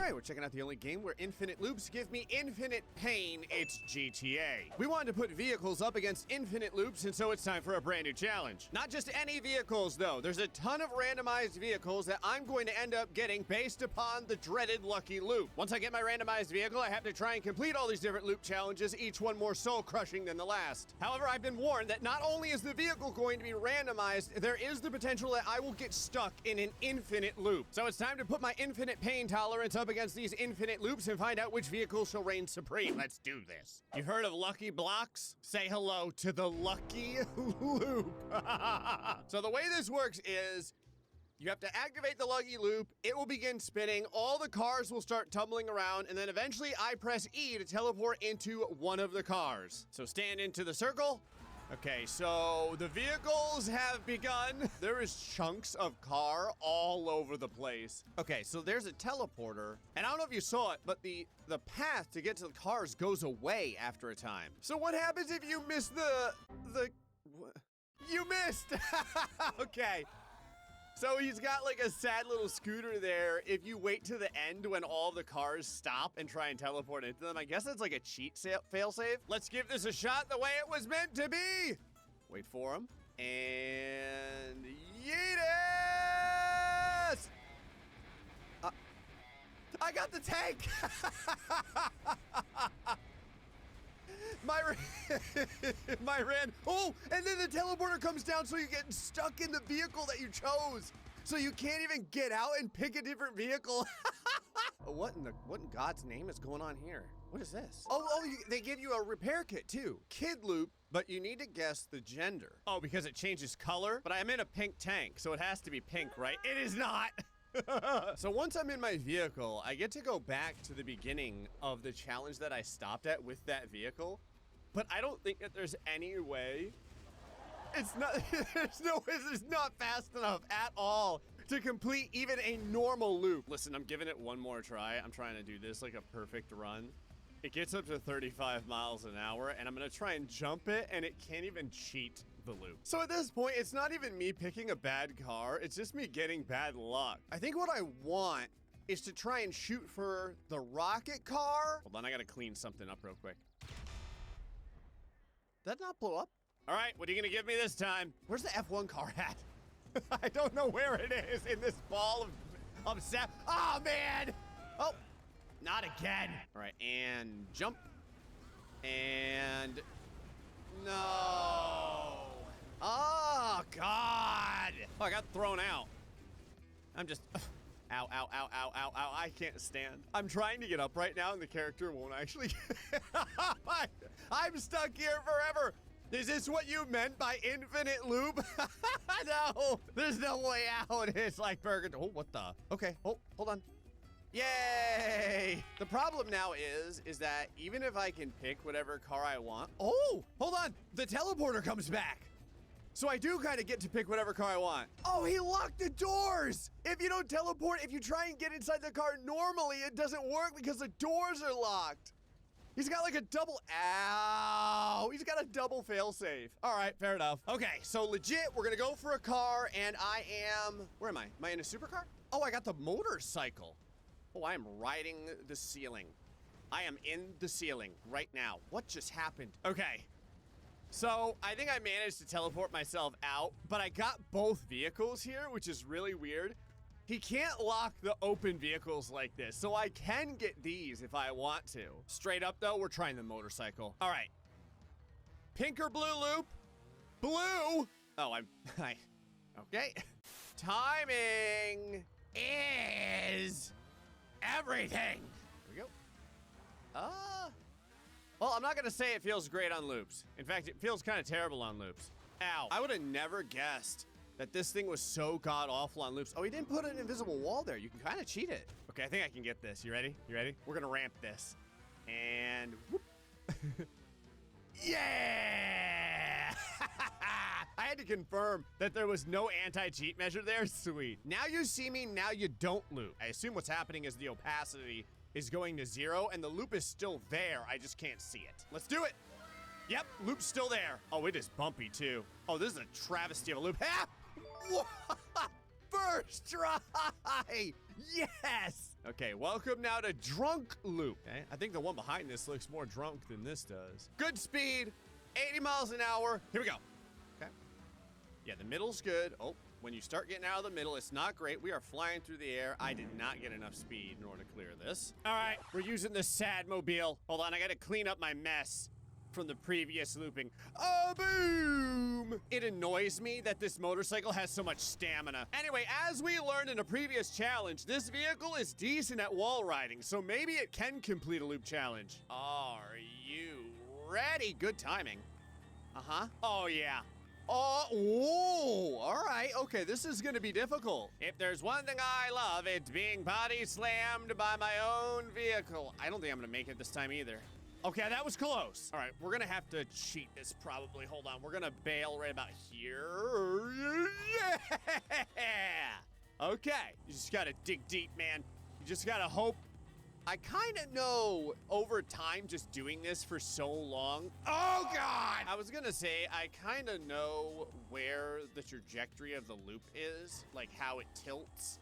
right, we're checking out the only game where infinite loops give me infinite pain. It's GTA. We wanted to put vehicles up against infinite loops, and so it's time for a brand new challenge. Not just any vehicles, though. There's a ton of randomized vehicles that I'm going to end up getting based upon the dreaded lucky loop. Once I get my randomized vehicle, I have to try and complete all these different loop challenges, each one more soul-crushing than the last. However, I've been warned that not only is the vehicle going to be randomized, there is the potential that I will get stuck in an infinite loop. So it's time to put my infinite pain tolerance up against these infinite loops and find out which vehicle shall reign supreme. Let's do this. You've heard of lucky blocks? Say hello to the lucky loop. So the way this works is you have to activate the lucky loop, it will begin spinning, all the cars will start tumbling around, and then eventually I press E to teleport into one of the cars. So stand into the circle. Okay, so the vehicles have begun. There is chunks of car all over the place. Okay, so there's a teleporter, and I don't know if you saw it, but the path to get to the cars goes away after a time. So what happens if you miss you missed! Okay. So he's got like a sad little scooter there. If you wait to the end when all the cars stop and try and teleport into them, I guess that's like a cheat failsafe. Let's give this a shot the way it was meant to be. Wait for him. And yeetus! I got the tank! My ran. Oh, and then the teleporter comes down, so you get stuck in the vehicle that you chose. So you can't even get out and pick a different vehicle. What in God's name is going on here? What is this? They give you a repair kit too. Kid loop, but you need to guess the gender. Oh, because it changes color? But I'm in a pink tank, so it has to be pink, right? It is not. So once I'm in my vehicle, I get to go back to the beginning of the challenge that I stopped at with that vehicle, but I don't think that there's any way. It's not, there's no way, it's not fast enough at all to complete even a normal loop. Listen, I'm giving it one more try. I'm trying to do this like a perfect run. It gets up to 35 miles an hour, and I'm gonna try and jump it, and it can't even cheat the loop. So at this point, it's not even me picking a bad car, it's just me getting bad luck. I think what I want is to try and shoot for the rocket car. Hold on, I gotta clean something up real quick. Did that not blow up? All right, what are you gonna give me this time? Where's the F1 car at? I don't know where it is in this ball of sap. Oh, man! Oh, not again. All right, and jump. And no. Oh, God. Oh, I got thrown out. I'm just, ow, ow, ow, ow, ow, ow. I can't stand. I'm trying to get up right now and the character won't actually. I'm stuck here forever. Is this what you meant by infinite loop? No, there's no way out. It's like burger. Oh, what the? Okay, oh, hold on. Yay! The problem now is that even if I can pick whatever car I want. Oh, hold on. The teleporter comes back. So I do kind of get to pick whatever car I want. Oh, he locked the doors. If you don't teleport, if you try and get inside the car normally, it doesn't work because the doors are locked. He's got like a double, ow. He's got a double failsafe. All right, fair enough. Okay, so legit, we're gonna go for a car and I am, where am I? Am I in a supercar? Oh, I got the motorcycle. Oh, I am riding the ceiling. I am in the ceiling right now. What just happened? Okay. So I think I managed to teleport myself out, but I got both vehicles here, which is really weird. He can't lock the open vehicles like this, so I can get these if I want to. Straight up though, we're trying the motorcycle. All right. Pink or blue loop? Blue! Oh, okay. Timing is everything. Here we go. Well, I'm not gonna say it feels great on loops. In fact, it feels kind of terrible on loops. Ow. I would have never guessed that this thing was so god-awful on loops. Oh, he didn't put an invisible wall there. You can kind of cheat it. Okay, I think I can get this. You ready? You ready? We're gonna ramp this. And whoop. Yeah! I had to confirm that there was no anti-cheat measure there. Sweet. Now you see me, now you don't loop. I assume what's happening is the opacity is going to 0 and the loop is still there. I just can't see it. Let's do it. Yep, loop's still there. Oh, it is bumpy too. Oh, this is a travesty of a loop. Ah! First try! Yes! Okay, welcome now to Drunk Loop. Okay, I think the one behind this looks more drunk than this does. Good speed, 80 miles an hour. Here we go. Okay. Yeah, the middle's good. Oh, when you start getting out of the middle, it's not great. We are flying through the air. I did not get enough speed in order to clear this. All right, we're using the sad mobile. Hold on, I gotta clean up my mess from the previous looping. Oh, boom! It annoys me that this motorcycle has so much stamina. Anyway, as we learned in a previous challenge, this vehicle is decent at wall riding, so maybe it can complete a loop challenge. Are you ready? Good timing. Uh-huh. Oh, yeah. Oh, whoa, all right, okay, this is gonna be difficult. If there's one thing I love, it's being body slammed by my own vehicle. I don't think I'm gonna make it this time either. Okay, that was close. All right, we're gonna have to cheat this probably. Hold on, we're gonna bail right about here. Yeah! Okay, you just gotta dig deep, man. You just gotta hope. I kind of know over time just doing this for so long. Oh, God! I was gonna say, I kind of know where the trajectory of the loop is, like how it tilts.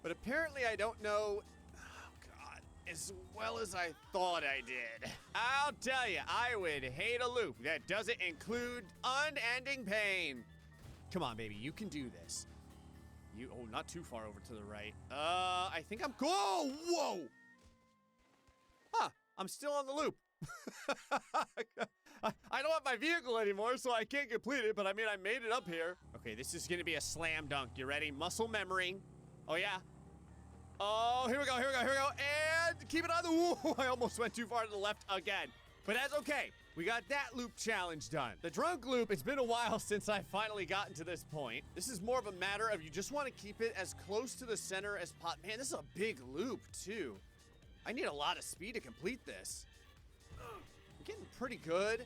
But apparently I don't know, oh, God, as well as I thought I did. I'll tell you, I would hate a loop that doesn't include unending pain. Come on, baby, you can do this. Oh, not too far over to the right. I think I'm cool. Whoa! Huh, I'm still on the loop. I don't have my vehicle anymore, so I can't complete it, but I mean, I made it up here. Okay, this is gonna be a slam dunk. You ready? Muscle memory. Oh, yeah. Oh, here we go, here we go, here we go. And keep it on the, whoa, I almost went too far to the left again. But that's okay. We got that loop challenge done. The drunk loop, it's been a while since I finally gotten to this point. This is more of a matter of you just want to keep it as close to the center as possible. Man, this is a big loop, too. I need a lot of speed to complete this. I'm getting pretty good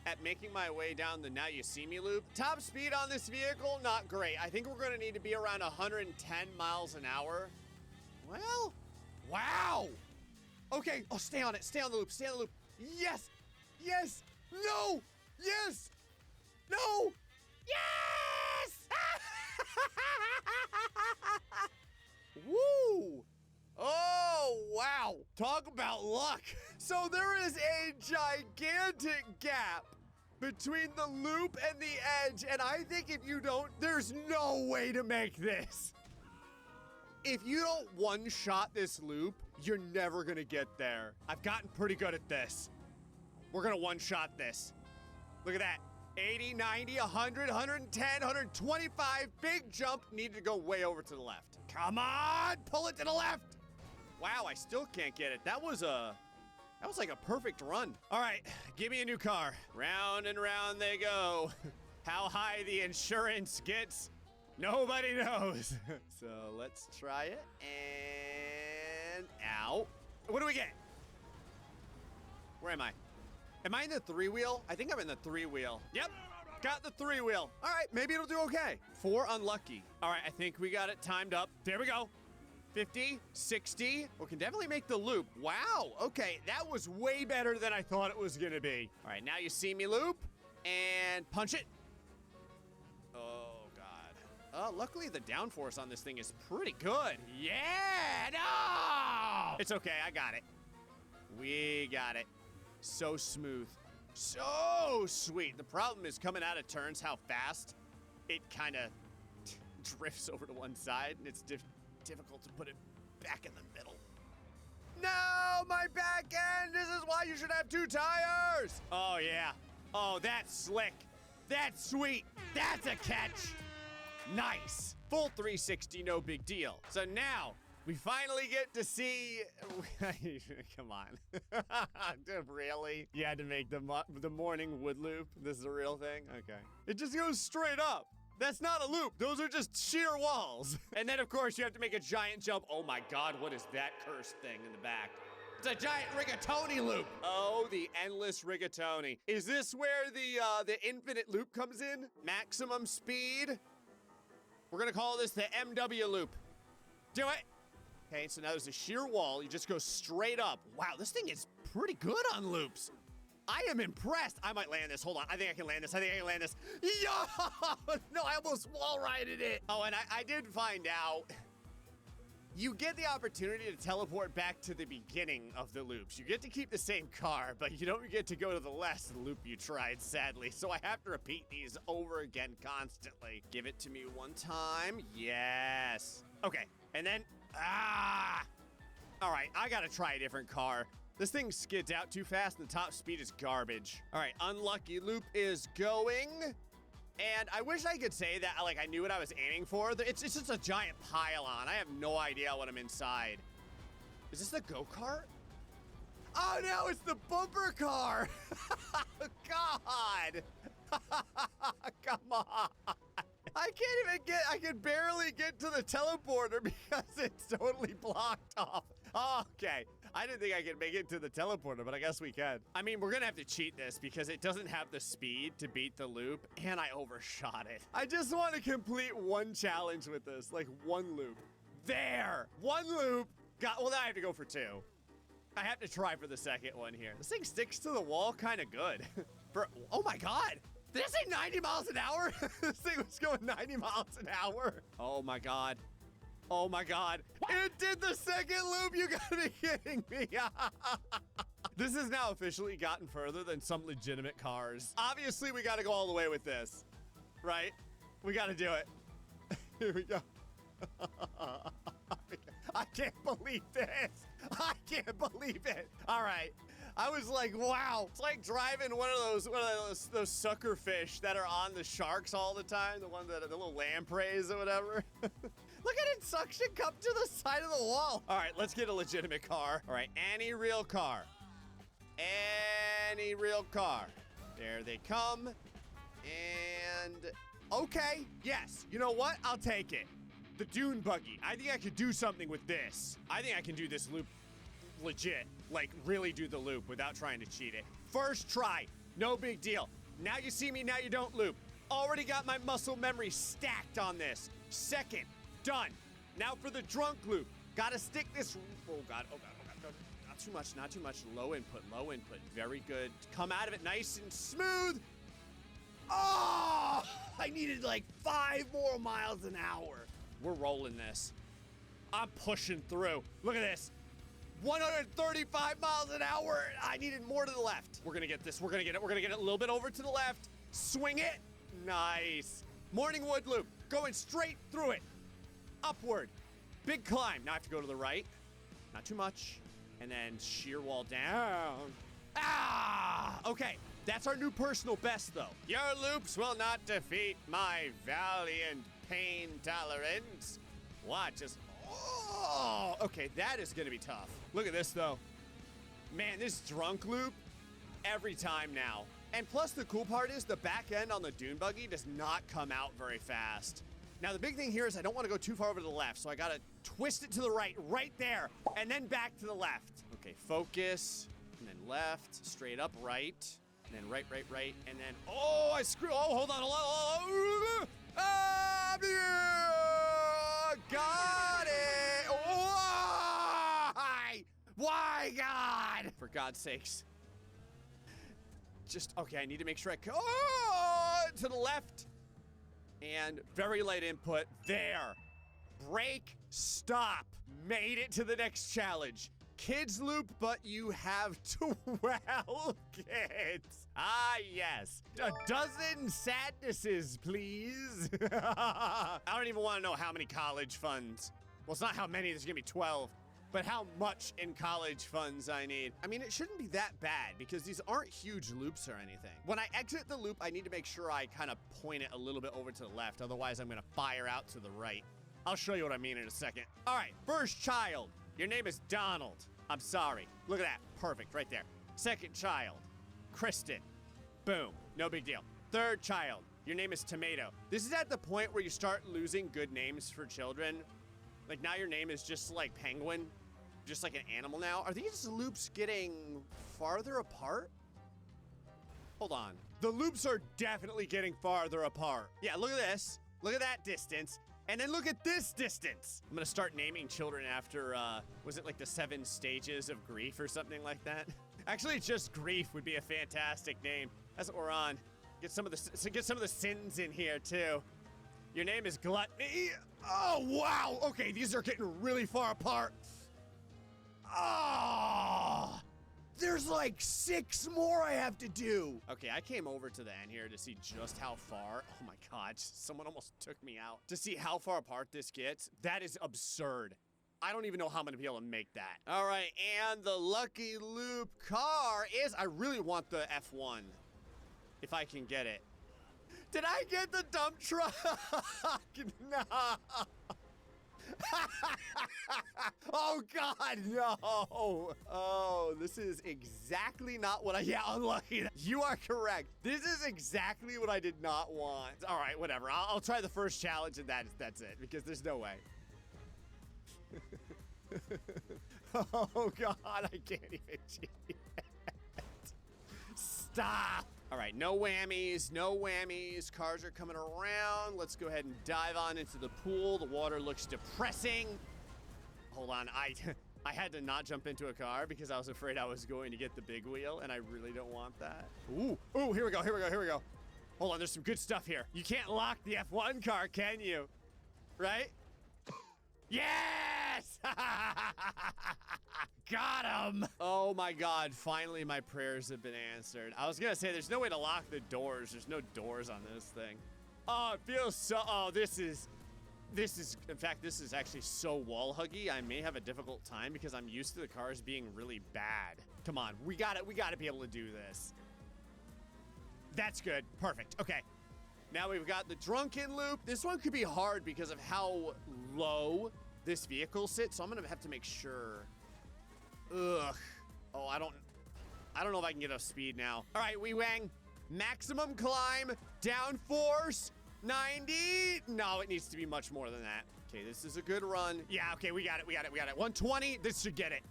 at making my way down the Now You See Me loop. Top speed on this vehicle, not great. I think we're gonna need to be around 110 miles an hour. Well, wow. Okay, oh, stay on it, stay on the loop, stay on the loop. Yes, yes, no, yes, no, yes! Woo! Oh, wow. Talk about luck. So there is a gigantic gap between the loop and the edge, and I think if you don't, there's no way to make this. If you don't one-shot this loop, you're never gonna get there. I've gotten pretty good at this. We're gonna one-shot this. Look at that. 80, 90, 100, 110, 125. Big jump. Needed to go way over to the left. Come on, pull it to the left. Wow, I still can't get it. That was like a perfect run. All right, give me a new car. Round and round they go. How high the insurance gets, nobody knows. So let's try it. And ow. What do we get? Where am I? Am I in the three-wheel? I think I'm in the three-wheel. Yep, got the three-wheel. All right, maybe it'll do okay. 4 unlucky. All right, I think we got it timed up. There we go. 50, 60. We can definitely make the loop. Wow, okay, that was way better than I thought it was gonna be. All right, now you see me loop and punch it. Oh, God. Luckily the downforce on this thing is pretty good. Yeah, no! It's okay, I got it. We got it. So smooth, so sweet. The problem is coming out of turns, how fast it kind of drifts over to one side, and it's difficult to put it back in the middle. No, my back end! This is why you should have 2 tires! Oh, yeah. Oh, that's slick. That's sweet. That's a catch. Nice. Full 360, no big deal. So now, we finally get to see, come on. Really? You had to make the morning wood loop? This is a real thing? Okay. It just goes straight up. That's not a loop. Those are just sheer walls. And then, of course, you have to make a giant jump. Oh, my God, what is that cursed thing in the back? It's a giant rigatoni loop. Oh, the endless rigatoni. Is this where the infinite loop comes in? Maximum speed? We're gonna call this the MW loop. Do it. Okay, so now there's a sheer wall. You just go straight up. Wow, this thing is pretty good on loops. I am impressed. I might land this. Hold on. I think I can land this. Yo! No, I almost wall righted it. Oh, and I did find out You get the opportunity to teleport back to the beginning of the loops. You get to keep the same car, but you don't get to go to the last loop you tried, sadly. So I have to repeat these over again constantly. Give it to me one time. Yes. Okay, and then, all right, I gotta try a different car. This thing skids out too fast and the top speed is garbage. All right, unlucky loop is going. And I wish I could say that, like, I knew what I was aiming for. It's just a giant pylon. I have no idea what I'm inside. Is this the go-kart? Oh, no, it's the bumper car. God. Come on. I can barely get to the teleporter because it's totally blocked off. Oh, okay. I didn't think I could make it to the teleporter, but I guess we can. I mean, we're gonna have to cheat this because it doesn't have the speed to beat the loop, and I overshot it. I just want to complete one challenge with this, like one loop. There, one loop. Well, now I have to go for two. I have to try for the second one here. This thing sticks to the wall kind of good. Oh my God. Did I say 90 miles an hour? This thing was going 90 miles an hour. Oh my God. Oh my God. It did the second loop. You gotta be kidding me. This has now officially gotten further than some legitimate cars. Obviously, we gotta go all the way with this, right? We gotta do it. Here we go. I can't believe this. I can't believe it. All right. I was like, wow. It's like driving one of those sucker fish that are on the sharks all the time. The little lampreys or whatever. Look at it suction cup to the side of the wall. All right, let's get a legitimate car. All right, any real car. Any real car. There they come. And okay, yes. You know what? I'll take it. The dune buggy. I think I could do something with this. I think I can do this loop legit. Like, really do the loop without trying to cheat it. First try, no big deal. Now you see me, now you don't loop. Already got my muscle memory stacked on this. Second, done. Now for the drunk loop. Gotta stick this, oh God. Not too much, not too much. Low input. Very good. Come out of it nice and smooth. Oh, I needed like 5 more miles an hour. We're rolling this. I'm pushing through. Look at this. 135 miles an hour. I needed more to the left. We're gonna get this. We're gonna get it. We're gonna get it a little bit over to the left. Swing it. Nice. Morningwood loop. Going straight through it. Upward. Big climb. Now I have to go to the right. Not too much. And then sheer wall down. Okay. That's our new personal best, though. Your loops will not defeat my valiant pain tolerance. Watch us. Oh, okay, that is gonna be tough. Look at this, though. Man, this drunk loop, every time now. And plus, the cool part is the back end on the dune buggy does not come out very fast. Now, the big thing here is I don't want to go too far over to the left, so I gotta twist it to the right there, and then back to the left. Okay, focus, and then left, straight up right, and then right, and then, oh, hold on. Got it! Why, God? For God's sakes. Okay, I need to make sure to the left. And very light input. There. Break. Stop. Made it to the next challenge. Kids loop, but you have 12 kids. Ah, yes. A dozen sadnesses, please. I don't even want to know how many college funds. Well, it's not how many, there's gonna be 12, but how much in college funds I need. I mean, it shouldn't be that bad because these aren't huge loops or anything. When I exit the loop, I need to make sure I kind of point it a little bit over to the left. Otherwise, I'm gonna fire out to the right. I'll show you what I mean in a second. All right, first child. Your name is Donald. I'm sorry. Look at that. Perfect, right there. Second child, Kristen. Boom. No big deal. Third child. Your name is Tomato. This is at the point where you start losing good names for children. Like, now your name is just like Penguin. Just like an animal now. Are these loops getting farther apart? Hold on. The loops are definitely getting farther apart. Yeah, look at this. Look at that distance. And then look at this distance. I'm gonna start naming children after, was it like the 7 stages of grief or something like that? Actually, just grief would be a fantastic name. That's what we're on. Get some of the sins in here too. Your name is Gluttony? Oh, wow. Okay, these are getting really far apart. Oh, there's like 6 more I have to do. Okay, I came over to the end here to see just how far. Oh my God, someone almost took me out. To see how far apart this gets, that is absurd. I don't even know how I'm gonna be able to make that. All right, and the Lucky Loop car is, I really want the F1, if I can get it. Did I get the dump truck? No. Oh God, no. Oh, this is exactly not what yeah, unlucky. You are correct. This is exactly what I did not want. All right, whatever. I'll try the first challenge and that's it, because there's no way. Oh God, I can't even cheat it. Stop. All right, no whammies, no whammies. Cars are coming around. Let's go ahead and dive on into the pool. The water looks depressing. Hold on, I had to not jump into a car because I was afraid I was going to get the big wheel, and I really don't want that. Ooh, here we go, here we go, here we go. Hold on, there's some good stuff here. You can't lock the F1 car, can you? Right? Yes! Got him! Oh my God, finally my prayers have been answered. I was gonna say, there's no way to lock the doors. There's no doors on this thing. Oh, it feels so, oh, this is, in fact, this is actually so wall huggy. I may have a difficult time because I'm used to the cars being really bad. Come on, we gotta be able to do this. That's good, perfect, okay. Now we've got the drunken loop. This one could be hard because of how low this vehicle sits, so I'm gonna have to make sure. Ugh. Oh, I don't know if I can get up speed now. All right, Wee-Wang. Maximum climb, downforce, 90. No, it needs to be much more than that. Okay, this is a good run. Yeah, okay, we got it. 120, this should get it.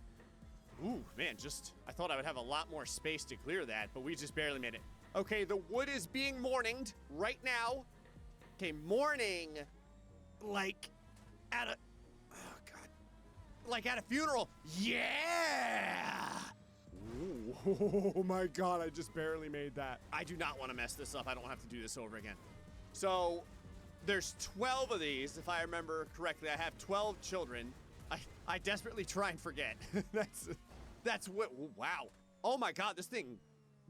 Ooh, man, I thought I would have a lot more space to clear that, but we just barely made it. Okay, the wood is being morninged right now. Okay, morning, like at a, oh God, like at a funeral. Yeah! Ooh, oh my God, I just barely made that. I do not want to mess this up. I don't have to do this over again. So there's 12 of these, if I remember correctly. I have 12 children. I desperately try and forget. That's what, wow. Oh my God, this thing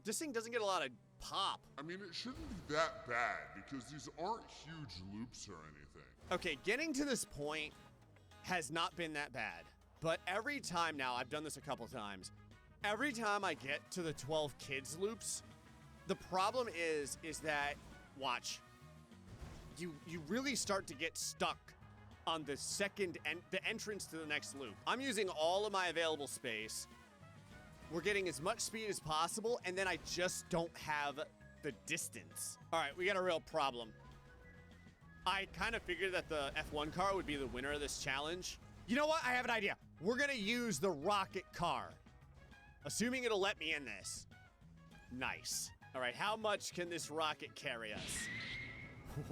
doesn't get a lot of pop. I mean, it shouldn't be that bad because these aren't huge loops or anything. Okay, getting to this point has not been that bad. But every time now, I've done this a couple times, every time I get to the 12 kids loops, the problem is that, watch, you really start to get stuck on the the entrance to the next loop. I'm using all of my available space. We're getting as much speed as possible, and then I just don't have the distance. All right, we got a real problem. I kind of figured that the F1 car would be the winner of this challenge. You know what? I have an idea. We're gonna use the rocket car, assuming it'll let me in this. Nice. All right, how much can this rocket carry us?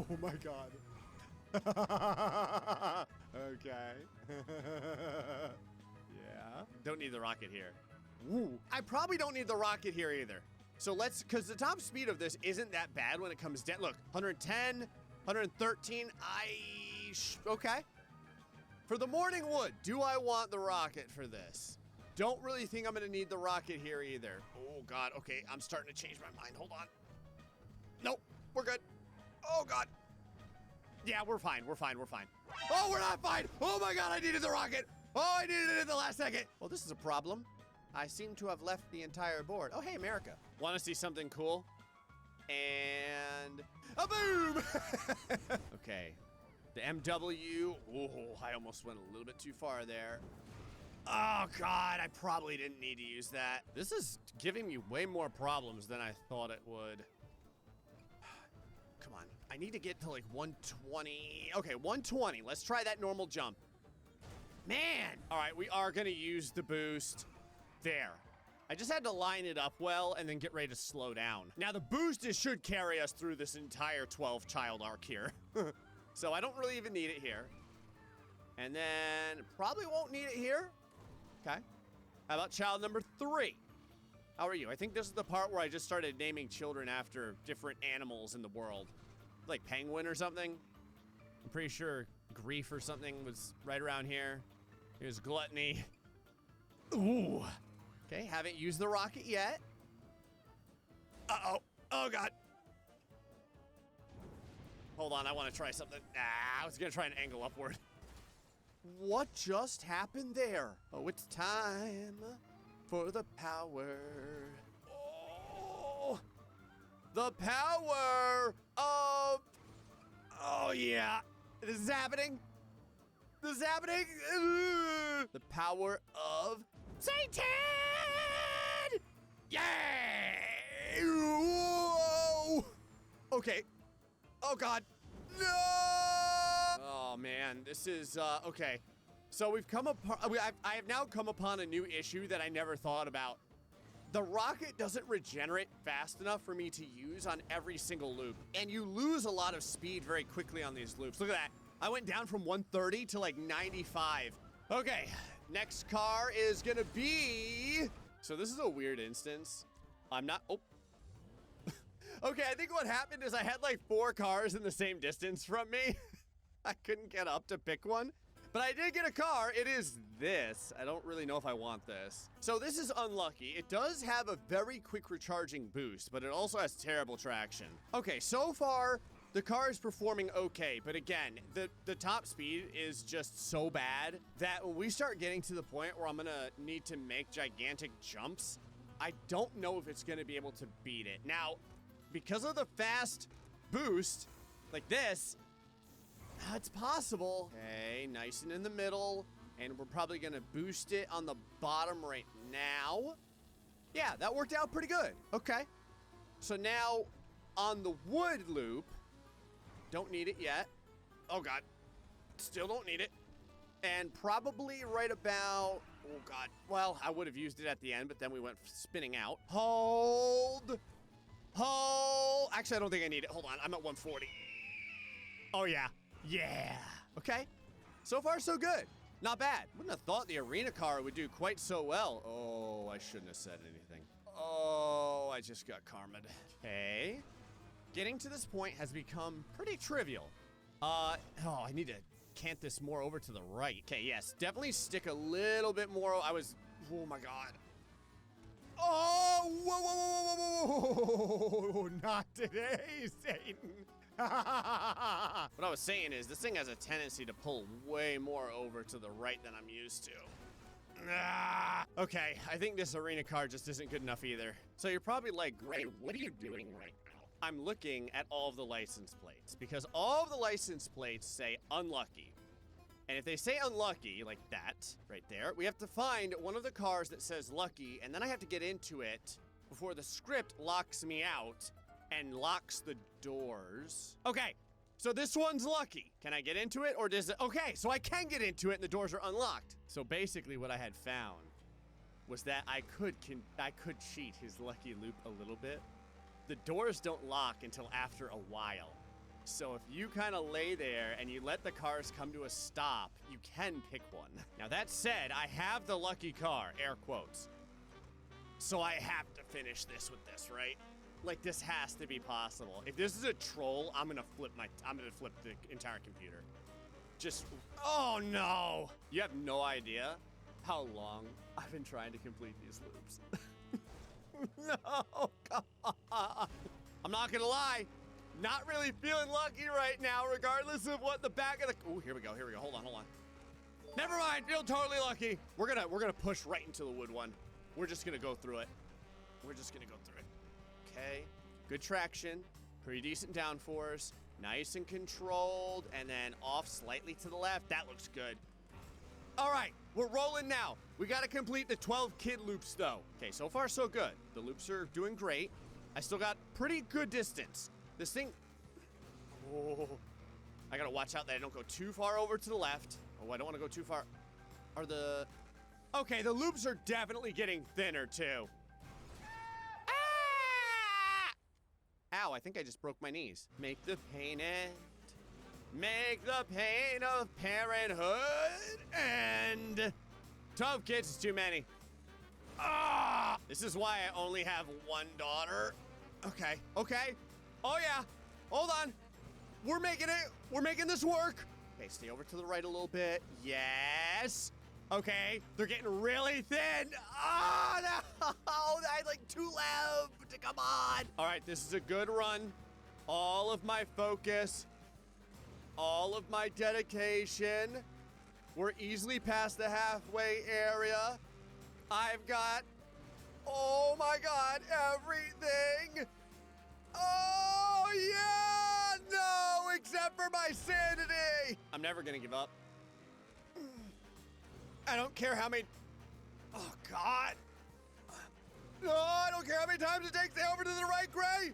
Oh my God. Okay. Yeah. Don't need the rocket here. Ooh. I probably don't need the rocket here either. So because the top speed of this isn't that bad when it comes down. Look, 110, 113, okay. For the morning wood, do I want the rocket for this? Don't really think I'm gonna need the rocket here either. Oh God, okay, I'm starting to change my mind, hold on. Nope, we're good. Oh God. Yeah, we're fine. Oh, we're not fine. Oh my God, I needed the rocket. Oh, I needed it at the last second. Well, this is a problem. I seem to have left the entire board. Oh, hey, America. Want to see something cool? And a boom! Okay, the MW. Oh, I almost went a little bit too far there. Oh God, I probably didn't need to use that. This is giving me way more problems than I thought it would. Come on, I need to get to like 120. Okay, 120, let's try that normal jump. Man, all right, we are gonna use the boost. There. I just had to line it up well and then get ready to slow down. Now the boost should carry us through this entire 12 child arc here. So I don't really even need it here. And then probably won't need it here. Okay. How about child number 3? How are you? I think this is the part where I just started naming children after different animals in the world. Like penguin or something. I'm pretty sure grief or something was right around here. Here's gluttony. Ooh. Okay, haven't used the rocket yet. Uh-oh. Oh, God. Hold on, I want to try something. I was going to try an angle upward. What just happened there? Oh, it's time for the power. Oh, the power of... Oh, yeah. This is happening. This is happening. The power of Satan! Yeah! Whoa! Okay. Oh, God. No! Oh, man. This is, okay. So we've come upon... I have now come upon a new issue that I never thought about. The rocket doesn't regenerate fast enough for me to use on every single loop. And you lose a lot of speed very quickly on these loops. Look at that. I went down from 130 to like 95. Okay, next car is gonna be... So this is a weird instance. I'm not... Oh. Okay, I think what happened is I had like 4 cars in the same distance from me. I couldn't get up to pick one. But I did get a car. It is this. I don't really know if I want this. So this is unlucky. It does have a very quick recharging boost, but it also has terrible traction. Okay, so far, the car is performing okay. But again, the top speed is just so bad that when we start getting to the point where I'm gonna need to make gigantic jumps, I don't know if it's gonna be able to beat it. Now, because of the fast boost, like this, it's possible. Okay, nice and in the middle. And we're probably gonna boost it on the bottom right now. Yeah, that worked out pretty good. Okay. So now on the wood loop, don't need it yet. Oh God, still don't need it. And probably right about, oh God. Well, I would have used it at the end, but then we went spinning out. Hold. Hold. Actually, I don't think I need it. Hold on, I'm at 140. Oh yeah. Yeah. Okay. So far, so good. Not bad. Wouldn't have thought the arena car would do quite so well. Oh, I shouldn't have said anything. Oh, I just got karma'd. Okay. Getting to this point has become pretty trivial. Oh, I need to cant this more over to the right. Okay, yes. Definitely stick a little bit more. Oh my God. Oh, whoa. Not today, Satan. What I was saying is this thing has a tendency to pull way more over to the right than I'm used to. Okay, I think this arena car just isn't good enough either. So you're probably like, great, what are you doing right now? I'm looking at all of the license plates because all of the license plates say unlucky. And if they say unlucky, like that, right there, we have to find one of the cars that says lucky, and then I have to get into it before the script locks me out and locks the doors. Okay, so this one's lucky. Can I get into it or does it? Okay, so I can get into it and the doors are unlocked. So basically what I had found was that I could cheat his lucky loop a little bit. The doors don't lock until after a while. So if you kind of lay there and you let the cars come to a stop, you can pick one. Now that said, I have the lucky car, air quotes. So I have to finish this with this, right? Like, this has to be possible. If this is a troll, I'm gonna flip the entire computer. Oh no! You have no idea how long I've been trying to complete these loops. No, come on. I'm not gonna lie. Not really feeling lucky right now, regardless of what the back of the... Oh, here we go. Hold on. Never mind, feel totally lucky. We're gonna push right into the wood one. We're just gonna go through it. Okay, good traction, pretty decent downforce, nice and controlled, and then off slightly to the left. That looks good. All right, we're rolling now. We gotta complete the 12 kid loops though. Okay, so far so good. The loops are doing great. I still got pretty good distance. This thing, oh, I gotta watch out that I don't go too far over to the left. Oh, I don't wanna go too far. Okay, the loops are definitely getting thinner too. Ow, I think I just broke my knees. Make the pain end. Make the pain of parenthood end. 12 kids is too many. This is why I only have one daughter. Okay. Oh yeah, hold on. We're making it. We're making this work. Okay, stay over to the right a little bit. Yes. Okay, they're getting really thin. Oh, no. I like too loud. Come on. All right, this is a good run. All of my focus, all of my dedication. We're easily past the halfway area. I've got, oh my God, everything. Oh, yeah. No, except for my sanity. I'm never going to give up. I don't care how many, oh God. No, I don't care how many times it takes. Stay over to the right, Gray.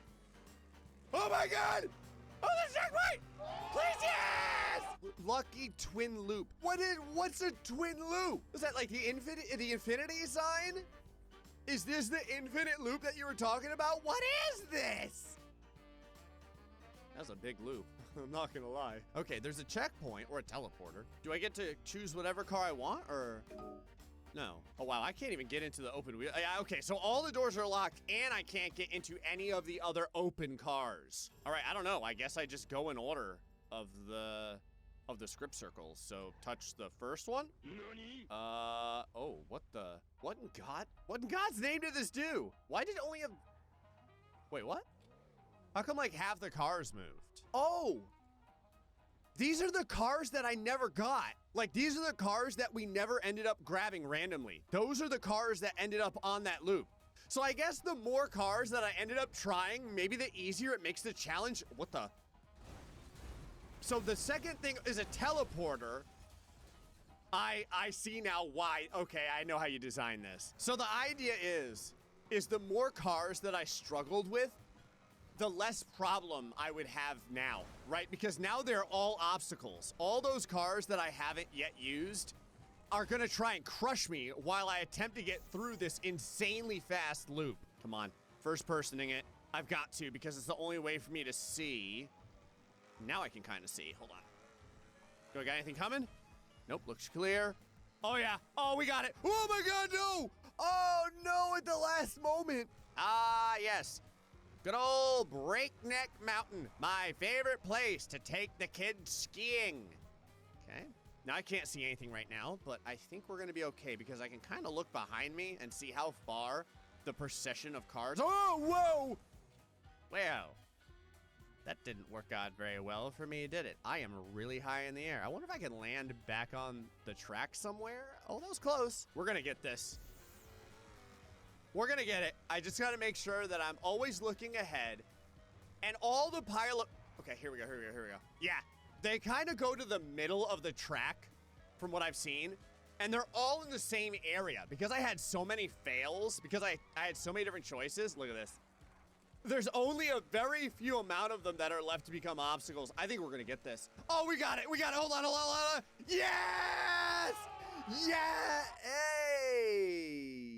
Oh my God. Oh, the checkpoint. Please, yes. Lucky twin loop. What's a twin loop? Is that like the infinity sign? Is this the infinite loop that you were talking about? What is this? That's a big loop. I'm not gonna lie. Okay, there's a checkpoint or a teleporter. Do I get to choose whatever car I want or no? Oh wow, I can't even get into the open wheel. Yeah, okay, so all the doors are locked and I can't get into any of the other open cars. All right, I don't know. I guess I just go in order of the script circles. So touch the first one. Oh, what in God's name did this do? Why did it only have, wait, what? How come like half the cars moved? Oh, these are the cars that I never got. Like these are the cars that we never ended up grabbing randomly. Those are the cars that ended up on that loop. So I guess the more cars that I ended up trying, maybe the easier it makes the challenge. What the? So the second thing is a teleporter. I see now why. Okay, I know how you design this. So the idea is the more cars that I struggled with, the less problem I would have now, right? Because now they're all obstacles. All those cars that I haven't yet used are gonna try and crush me while I attempt to get through this insanely fast loop. Come on, first personing it. I've got to because it's the only way for me to see. Now I can kind of see, hold on. Do I got anything coming? Nope, looks clear. Oh yeah, oh we got it. Oh my God, no! Oh no, at the last moment. Ah, yes. Good old Breakneck Mountain, my favorite place to take the kids skiing. Okay, now I can't see anything right now, but I think we're gonna be okay because I can kind of look behind me and see how far the procession of cars. Oh, whoa! Well, that didn't work out very well for me, did it? I am really high in the air. I wonder if I can land back on the track somewhere. Oh, that was close. We're gonna get this. We're gonna get it. I just gotta make sure that I'm always looking ahead. And all the pilot... Okay, here we go. Yeah, they kind of go to the middle of the track from what I've seen. And they're all in the same area because I had so many fails, because I had so many different choices. Look at this. There's only a very few amount of them that are left to become obstacles. I think we're gonna get this. Oh, we got it. Hold on. Yes! Yeah! Hey!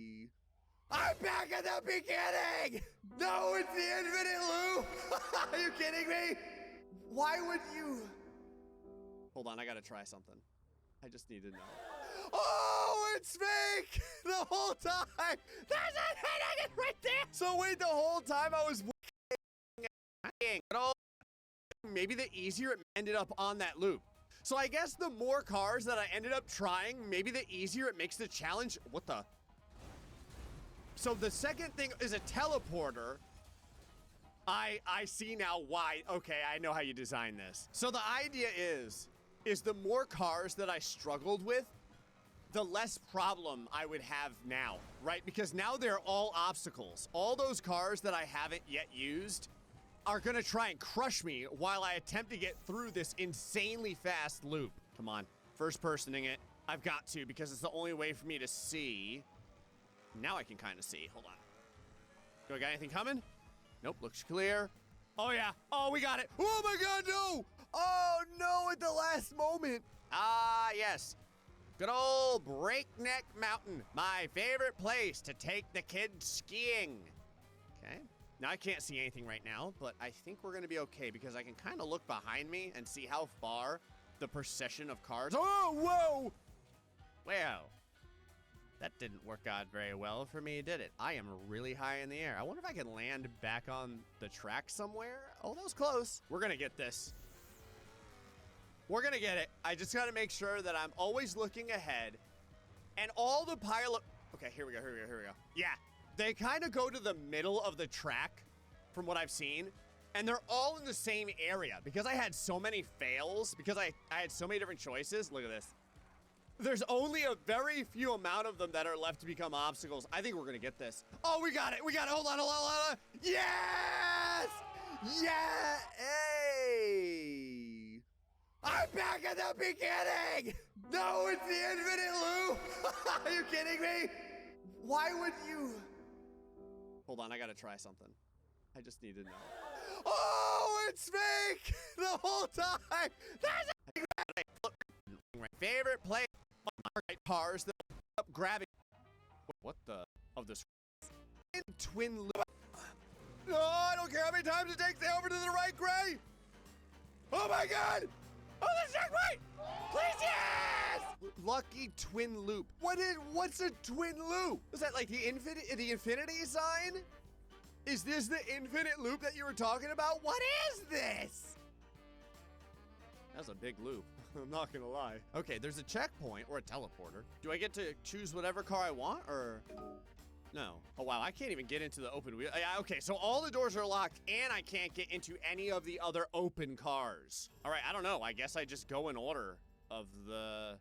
I'm back at the beginning! No, it's the infinite loop! Are you kidding me? Why would you? Hold on, I gotta try something. I just need to know. Oh, it's fake! The whole time! There's a hit right there! So wait, the whole time I was maybe the easier it ended up on that loop. So I guess the more cars that I ended up trying, maybe the easier it makes the challenge. What the? So the second thing is a teleporter. I see now why. Okay, I know how you design this. So the idea is the more cars that I struggled with, the less problem I would have now, right? Because now they're all obstacles. All those cars that I haven't yet used are gonna try and crush me while I attempt to get through this insanely fast loop. Come on, first personing it. I've got to because it's the only way for me to see. Now I can kind of see, hold on. Do I got anything coming? Nope, looks clear. Oh yeah, oh we got it. Oh my God, no! Oh no, at the last moment. Ah, yes. Good old Breakneck Mountain, my favorite place to take the kids skiing. Okay, now I can't see anything right now, but I think we're gonna be okay because I can kind of look behind me and see how far the procession of cars. Oh, whoa! Well, that didn't work out very well for me, did it? I am really high in the air. I wonder if I can land back on the track somewhere. Oh, that was close. We're gonna get this. We're gonna get it. I just gotta make sure that I'm always looking ahead. And all the pilot... Okay, here we go. Yeah, they kind of go to the middle of the track from what I've seen. And they're all in the same area because I had so many fails, because I had so many different choices. Look at this. There's only a very few amount of them that are left to become obstacles. I think we're gonna get this. Oh, we got it. Hold on. Yes! Yeah! Hey! I'm back at the beginning! No, it's the infinite loop! Are you kidding me? Why would you... Hold on, I gotta try something. I just need to know. Oh, it's fake! The whole time! That's my favorite place. Cars that up grabbing. What the? Of this twin loop. No, I don't care how many times it takes. Stay over to the right, Gray. Oh my God! Oh, the checkpoint! Please, yes! Lucky twin loop. What's a twin loop? Is that like the infinity sign? Is this the infinite loop that you were talking about? What is this? That's a big loop. I'm not gonna lie. Okay, there's a checkpoint or a teleporter. Do I get to choose whatever car I want or? No. Oh wow, I can't even get into the open wheel. Yeah, okay, so all the doors are locked and I can't get into any of the other open cars. All right, I don't know. I guess I just go in order of the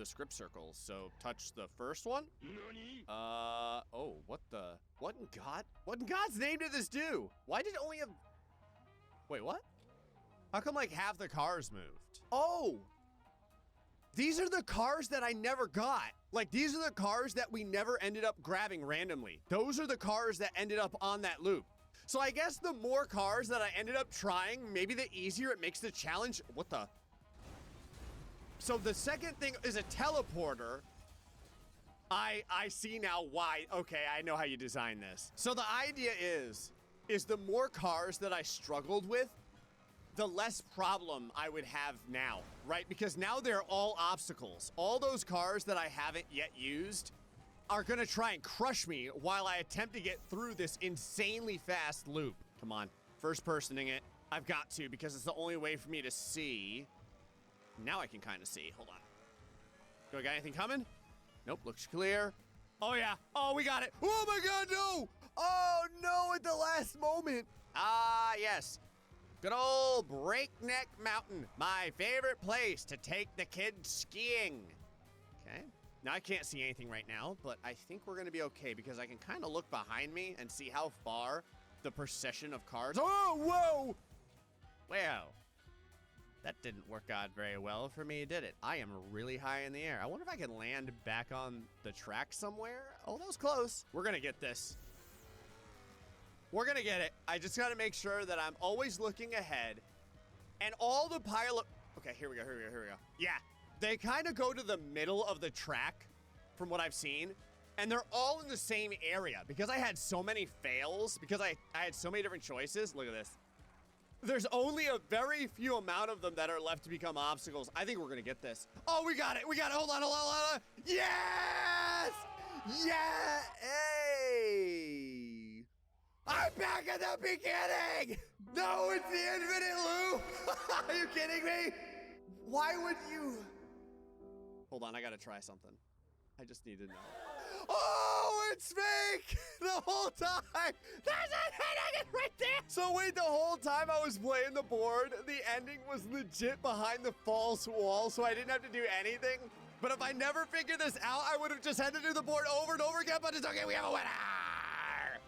script circles. So touch the first one. Oh, what in God's name did this do? Why did it only have, wait, what? How come like half the cars moved? Oh, these are the cars that I never got. Like these are the cars that we never ended up grabbing randomly. Those are the cars that ended up on that loop. So I guess the more cars that I ended up trying, maybe the easier it makes the challenge. What the? So the second thing is a teleporter. I see now why. Okay, I know how you design this. So the idea is the more cars that I struggled with, the less problem I would have now, right? Because now they're all obstacles. All those cars that I haven't yet used are gonna try and crush me while I attempt to get through this insanely fast loop. Come on, first personing it. I've got to because it's the only way for me to see. Now I can kind of see, hold on. Do I got anything coming? Nope, looks clear. Oh yeah, oh we got it. Oh my God, no! Oh no, at the last moment. Ah, yes. Good old Breakneck Mountain, my favorite place to take the kids skiing. Okay, now I can't see anything right now, but I think we're gonna be okay because I can kind of look behind me and see how far the procession of cars. Oh, whoa! Well, that didn't work out very well for me, did it? I am really high in the air. I wonder if I can land back on the track somewhere. Oh, that was close. We're gonna get this. We're gonna get it. I just gotta make sure that I'm always looking ahead. And all the pilot... Okay, here we go. Yeah, they kind of go to the middle of the track from what I've seen. And they're all in the same area because I had so many fails, because I had so many different choices. Look at this. There's only a very few amount of them that are left to become obstacles. I think we're gonna get this. Oh, we got it. Hold on. Yes! Yeah! Hey! I'm back at the beginning! No, it's the infinite loop! Are you kidding me? Why would you... Hold on, I gotta try something. I just need to know. Oh, it's fake! The whole time! There's a hit right there! So wait, the whole time I was playing the board, the ending was legit behind the false wall, so I didn't have to do anything. But if I never figured this out, I would have just had to do the board over and over again, but it's okay, we have a winner!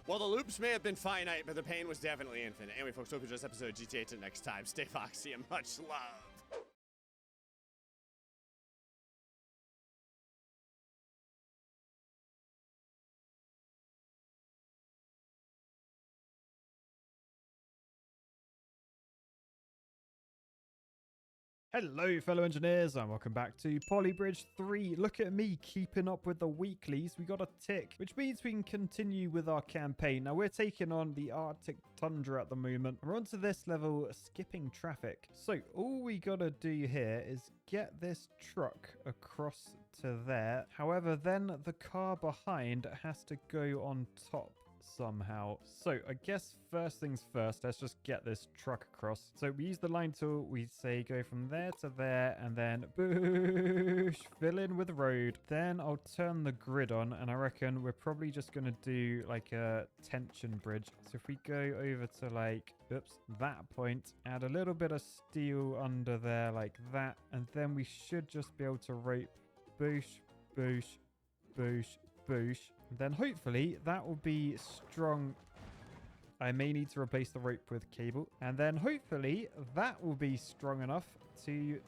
Well, the loops may have been finite, but the pain was definitely infinite. Anyway, folks, hope you enjoyed this episode of GTA. Till next time, stay foxy and much love. Hello fellow engineers and welcome back to Polybridge 3. Look at me keeping up with the weeklies. We got a tick, which means we can continue with our campaign. Now we're taking on the Arctic Tundra at the moment. We're onto this level, skipping traffic. So all we gotta do here is get this truck across to there. However, then the car behind has to go on top somehow. So I guess first things first, let's just get this truck across. So we use the line tool. We say go from there to there and then boosh, fill in with road. Then I'll turn the grid on and I reckon we're probably just going to do like a tension bridge. So if we go over to like, oops, that point, add a little bit of steel under there like that. And then we should just be able to rope boosh, boosh, boosh, boosh. Then hopefully that will be strong. I may need to replace the rope with cable. And then hopefully that will be strong enough to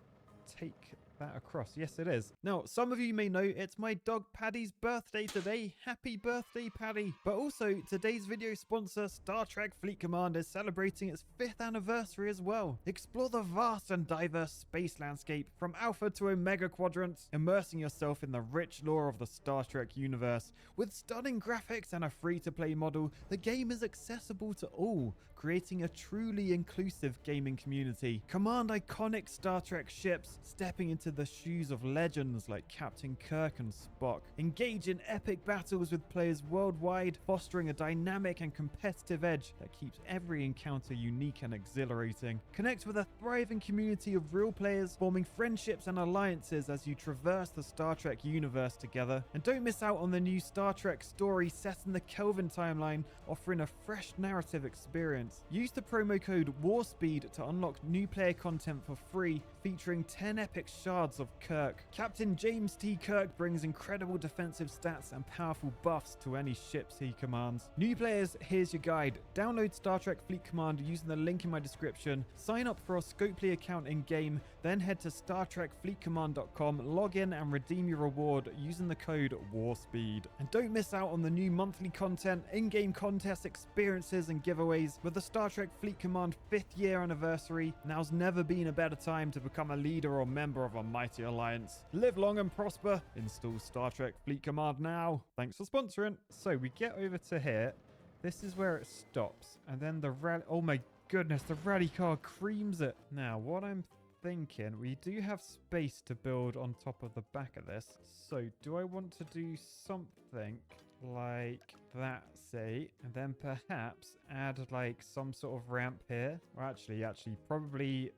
take that across. Yes, it is. Now, some of you may know it's my dog Paddy's birthday today. Happy birthday, Paddy. But also, today's video sponsor, Star Trek Fleet Command, is celebrating its 5th anniversary as well. Explore the vast and diverse space landscape from Alpha to Omega quadrants, immersing yourself in the rich lore of the Star Trek universe. With stunning graphics and a free-to-play model, the game is accessible to all, creating a truly inclusive gaming community. Command iconic Star Trek ships, stepping into the shoes of legends like Captain Kirk and Spock. Engage in epic battles with players worldwide, fostering a dynamic and competitive edge that keeps every encounter unique and exhilarating. Connect with a thriving community of real players, forming friendships and alliances as you traverse the Star Trek universe together. And don't miss out on the new Star Trek story set in the Kelvin timeline, offering a fresh narrative experience. Use the promo code WARSPEED to unlock new player content for free, featuring 10 epic shards of Kirk. Captain James T. Kirk brings incredible defensive stats and powerful buffs to any ships he commands. New players, here's your guide. Download Star Trek Fleet Command using the link in my description. Sign up for a Scopely account in-game, then head to StarTrekFleetCommand.com, log in and redeem your reward using the code WARSPEED. And don't miss out on the new monthly content, in-game contests, experiences and giveaways. With the Star Trek Fleet Command 5th year anniversary, now's never been a better time to become a leader or member of a mighty alliance. Live long and prosper. Install Star Trek Fleet Command now. Thanks for sponsoring. So we get over to here. This is where it stops. And then the rally... Oh my goodness, the rally car creams it. Now, what I'm thinking, we do have space to build on top of the back of this. So do I want to do something like that, say, and then perhaps add like some sort of ramp here, or actually probably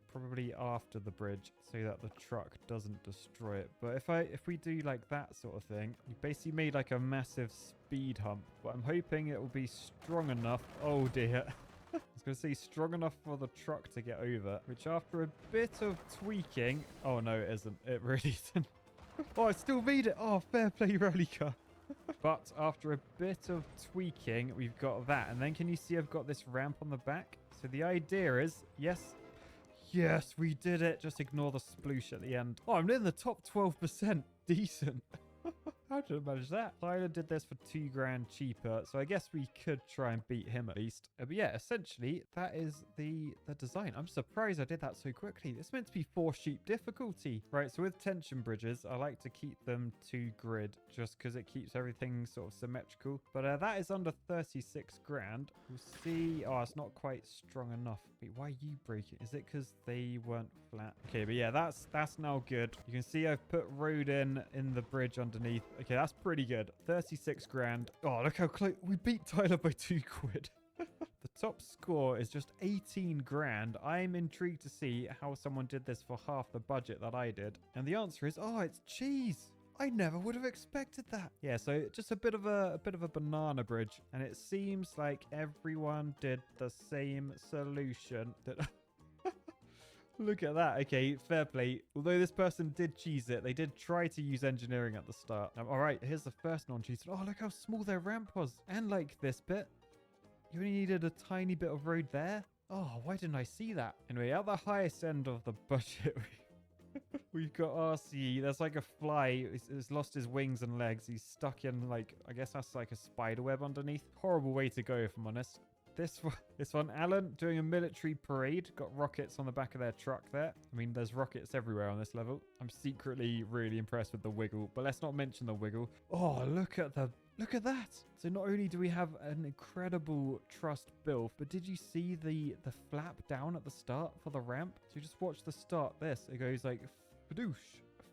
after the bridge so that the truck doesn't destroy it. But if we do like that sort of thing, you basically made like a massive speed hump, but I'm hoping it will be strong enough. Oh dear. I was going to say strong enough for the truck to get over, which after a bit of tweaking... Oh no, it isn't. It really isn't. Oh, I still made it. Oh, fair play, rally car. But after a bit of tweaking, we've got that. And then can you see I've got this ramp on the back? So the idea is, yes, we did it. Just ignore the sploosh at the end. Oh, I'm in the top 12%. Decent. How did I manage that? Tyler did this for $2,000 cheaper, so I guess we could try and beat him at least. But yeah, essentially, that is the design. I'm surprised I did that so quickly. It's meant to be 4-sheep difficulty. Right, so with tension bridges, I like to keep them to grid just because it keeps everything sort of symmetrical. But that is under $36,000. We'll see. Oh, it's not quite strong enough. Wait, why are you breaking? Is it because they weren't flat? Okay, but yeah, that's now good. You can see I've put road in the bridge underneath. Okay, that's pretty good. $36,000. Oh, look how close. We beat Tyler by £2. The top score is just $18,000. I'm intrigued to see how someone did this for half the budget that I did. And the answer is, oh, it's cheese. I never would have expected that. Yeah, so just a bit of a banana bridge. And it seems like everyone did the same solution. Look at that. Okay, fair play. Although this person did cheese it, they did try to use engineering at the start. All right, here's the first non-cheated. Oh, look how small their ramp was. And like this bit, you only needed a tiny bit of road there. Oh, why didn't I see that? Anyway, at the highest end of the budget, we've got RC. There's like a fly. He's lost his wings and legs. He's stuck in like, I guess that's like a spider web underneath. Horrible way to go, if I'm honest. This one, Alan, doing a military parade. Got rockets on the back of their truck there. I mean, there's rockets everywhere on this level. I'm secretly really impressed with the wiggle, but let's not mention the wiggle. Oh, look at that. So not only do we have an incredible trussed build, but did you see the flap down at the start for the ramp? So you just watch the start. It goes like fadoosh,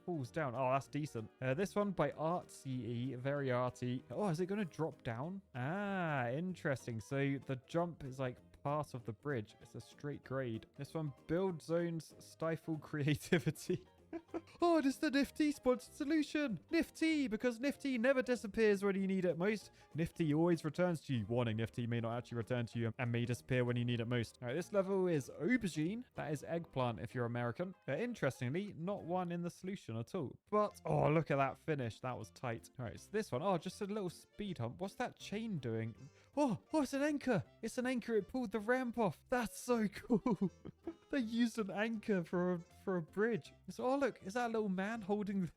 falls down. Oh, that's decent. This one by Artsy, very arty. Oh, is it going to drop down? Ah, interesting. So the jump is like part of the bridge. It's a straight grade. This one, build zones stifle creativity. Oh, it is the Nifty sponsored solution. Nifty, because Nifty never disappears when you need it most. Nifty always returns to you. Warning, Nifty may not actually return to you and may disappear when you need it most. All right, this level is aubergine. That is eggplant if you're American. Interestingly, not one in the solution at all. But, oh, look at that finish. That was tight. All right, so this one, oh, just a little speed hump. What's that chain doing? Oh, it's an anchor. It's an anchor. It pulled the ramp off. That's so cool. They used an anchor for a bridge. So, oh, look, is that a little man holding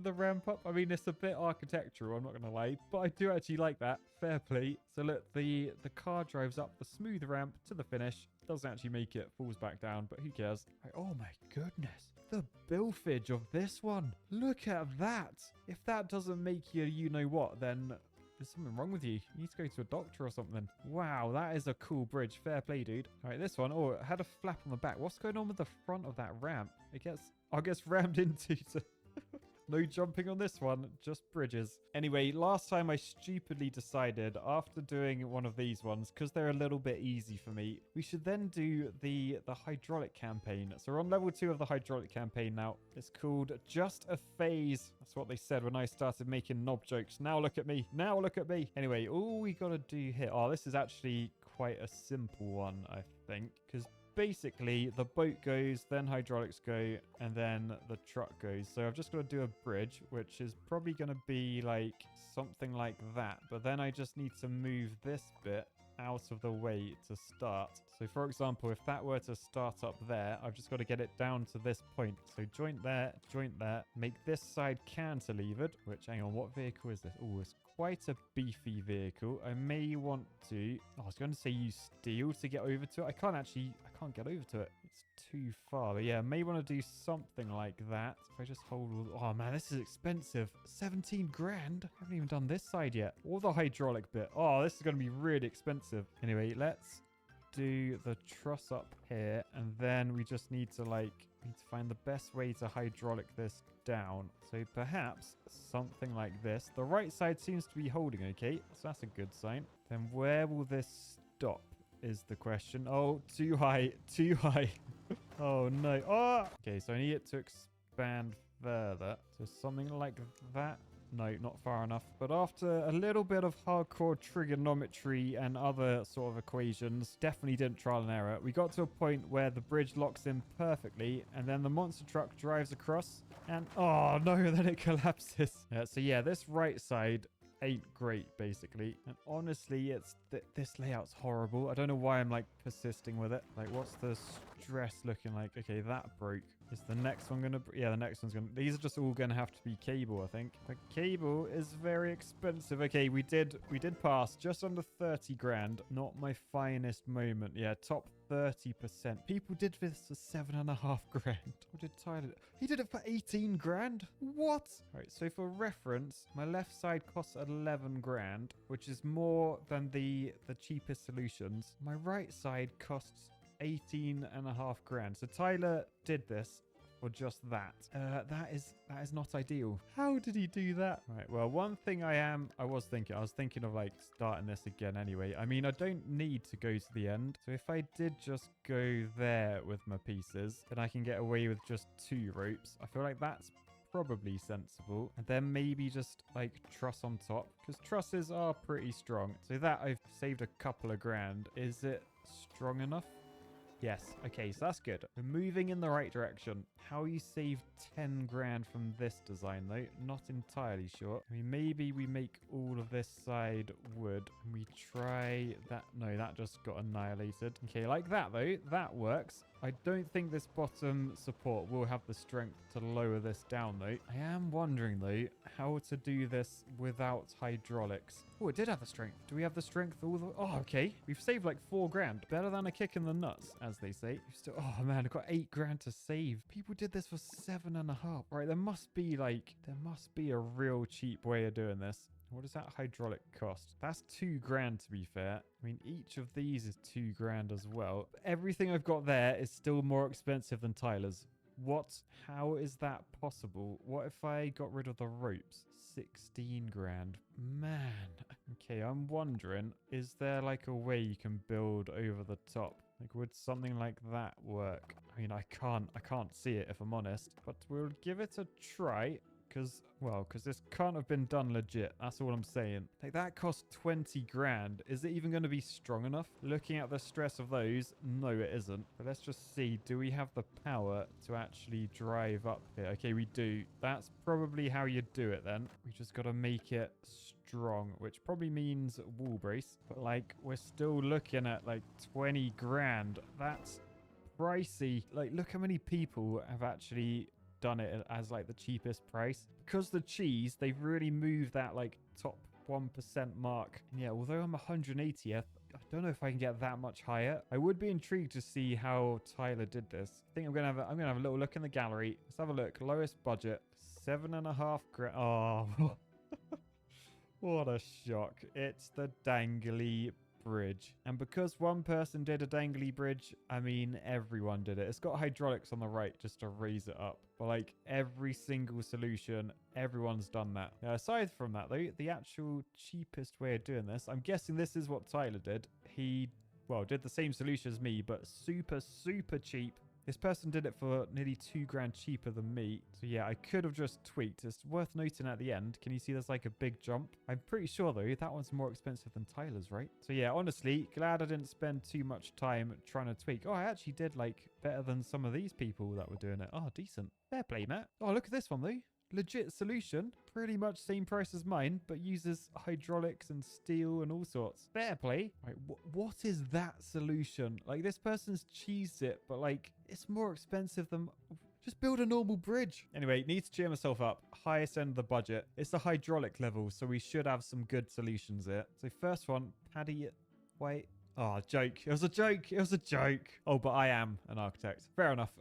the ramp up? I mean, it's a bit architectural, I'm not going to lie, but I do actually like that. Fair play. So look, the car drives up the smooth ramp to the finish. Doesn't actually make it, falls back down, but who cares? Right, oh my goodness. The bilfage of this one. Look at that. If that doesn't make you know what, then there's something wrong with you. You need to go to a doctor or something. Wow, that is a cool bridge. Fair play, dude. All right, this one. Oh, it had a flap on the back. What's going on with the front of that ramp? I guess rammed into. No jumping on this one, just bridges. Anyway, last time I stupidly decided after doing one of these ones, because they're a little bit easy for me, we should then do the hydraulic campaign. So we're on level 2 of the hydraulic campaign now. It's called Just a Phase. That's what they said when I started making knob jokes. Now look at me. Now look at me. Anyway, all we got to do here. Oh, this is actually quite a simple one, I think, because basically the boat goes, then hydraulics go, and then the truck goes. So I've just got to do a bridge, which is probably going to be like something like that. But then I just need to move this bit out of the way to start. So for example, if that were to start up there, I've just got to get it down to this point. So joint there, make this side cantilevered, which, hang on, what vehicle is this? Oh, it's quite a beefy vehicle. I may want to, I was going to say use steel to get over to it. I can't get over to it. It's too far. But yeah, may want to do something like that. If I just hold, oh man, this is expensive. 17 grand. I haven't even done this side yet. Or the hydraulic bit. Oh, this is going to be really expensive. Anyway, let's do the truss up here, and then we just need to find the best way to hydraulic this down. So perhaps something like this. The right side seems to be holding okay, so that's a good sign. Then where will this stop is the question. Oh, too high. Oh no. Oh, okay, so I need it to expand further. So something like that. No, not far enough. But after a little bit of hardcore trigonometry and other sort of equations, definitely didn't trial and error. We got to a point where the bridge locks in perfectly, and then the monster truck drives across, and oh no, then it collapses. So yeah, this right side ain't great, basically. And honestly, this layout's horrible. I don't know why I'm like persisting with it. Like, what's the stress looking like? Okay, that broke. Is the next one gonna? Yeah, the next one's gonna. These are just all gonna have to be cable, I think. The cable is very expensive. Okay, we did pass just under 30 grand. Not my finest moment. Yeah, top 30%. People did this for 7.5 grand. What did Tyler? He did it for 18 grand. What? All right. So for reference, my left side costs 11 grand, which is more than the cheapest solutions. My right side costs 18.5 grand. So Tyler did this for just that. That is not ideal. How did he do that? Right, well, one thing I was thinking of like starting this again anyway. I mean, I don't need to go to the end. So if I did just go there with my pieces, then I can get away with just 2 ropes. I feel like that's probably sensible. And then maybe just like truss on top, because trusses are pretty strong. So that I've saved a couple of grand. Is it strong enough? Yes. Okay, so that's good. We're moving in the right direction. How you save 10 grand from this design, though? Not entirely sure. I mean, maybe we make all of this side wood and we try that. No, that just got annihilated. Okay, like that, though. That works. I don't think this bottom support will have the strength to lower this down, though. I am wondering, though, how to do this without hydraulics. Oh, it did have the strength. Do we have the strength? Oh, okay. We've saved like 4 grand. Better than a kick in the nuts, as they say. Oh, man, I've got 8 grand to save. People did this for 7.5. Right, there must be a real cheap way of doing this. What does that hydraulic cost? That's 2 grand, to be fair. I mean, each of these is 2 grand as well. But everything I've got there is still more expensive than Tyler's. What? How is that possible? What if I got rid of the ropes? 16 grand. Man. Okay, I'm wondering, is there like a way you can build over the top? Like, would something like that work? I mean, I can't see it if I'm honest, but we'll give it a try. Because this can't have been done legit. That's all I'm saying. Like, that cost 20 grand. Is it even going to be strong enough? Looking at the stress of those, no, it isn't. But let's just see. Do we have the power to actually drive up here? Okay, we do. That's probably how you do it then. We just got to make it strong, which probably means wall brace. But, like, we're still looking at, like, 20 grand. That's pricey. Like, look how many people have actually done it as like the cheapest price. Because the cheese, they've really moved that like top 1% mark. And yeah, although I'm 180th, I don't know if I can get that much higher. I would be intrigued to see how Tyler did this. I think I'm gonna have a little look in the gallery. Let's have a look. Lowest budget, 7.5 grand. Oh, what a shock. It's the dangly bridge. And because one person did a dangly bridge, I mean, everyone did it. It's got hydraulics on the right just to raise it up. But like every single solution, everyone's done that. Now, aside from that though, the actual cheapest way of doing this, I'm guessing this is what Tyler did. He, well, did the same solution as me, but super, super cheap. This person did it for nearly 2 grand cheaper than me. So yeah, I could have just tweaked. It's worth noting at the end. Can you see there's like a big jump? I'm pretty sure though, that one's more expensive than Tyler's, right? So yeah, honestly, glad I didn't spend too much time trying to tweak. Oh, I actually did like better than some of these people that were doing it. Oh, decent. Fair play, Matt. Oh, look at this one though. Legit solution, pretty much same price as mine, but uses hydraulics and steel and all sorts. Fair play. Right, what is that solution? Like, this person's cheesed it, but like, it's more expensive than... Just build a normal bridge. Anyway, need to cheer myself up. Highest end of the budget. It's the hydraulic level, so we should have some good solutions here. So first one, Paddy... Wait. Oh, joke. It was a joke. It was a joke. Oh, but I am an architect. Fair enough.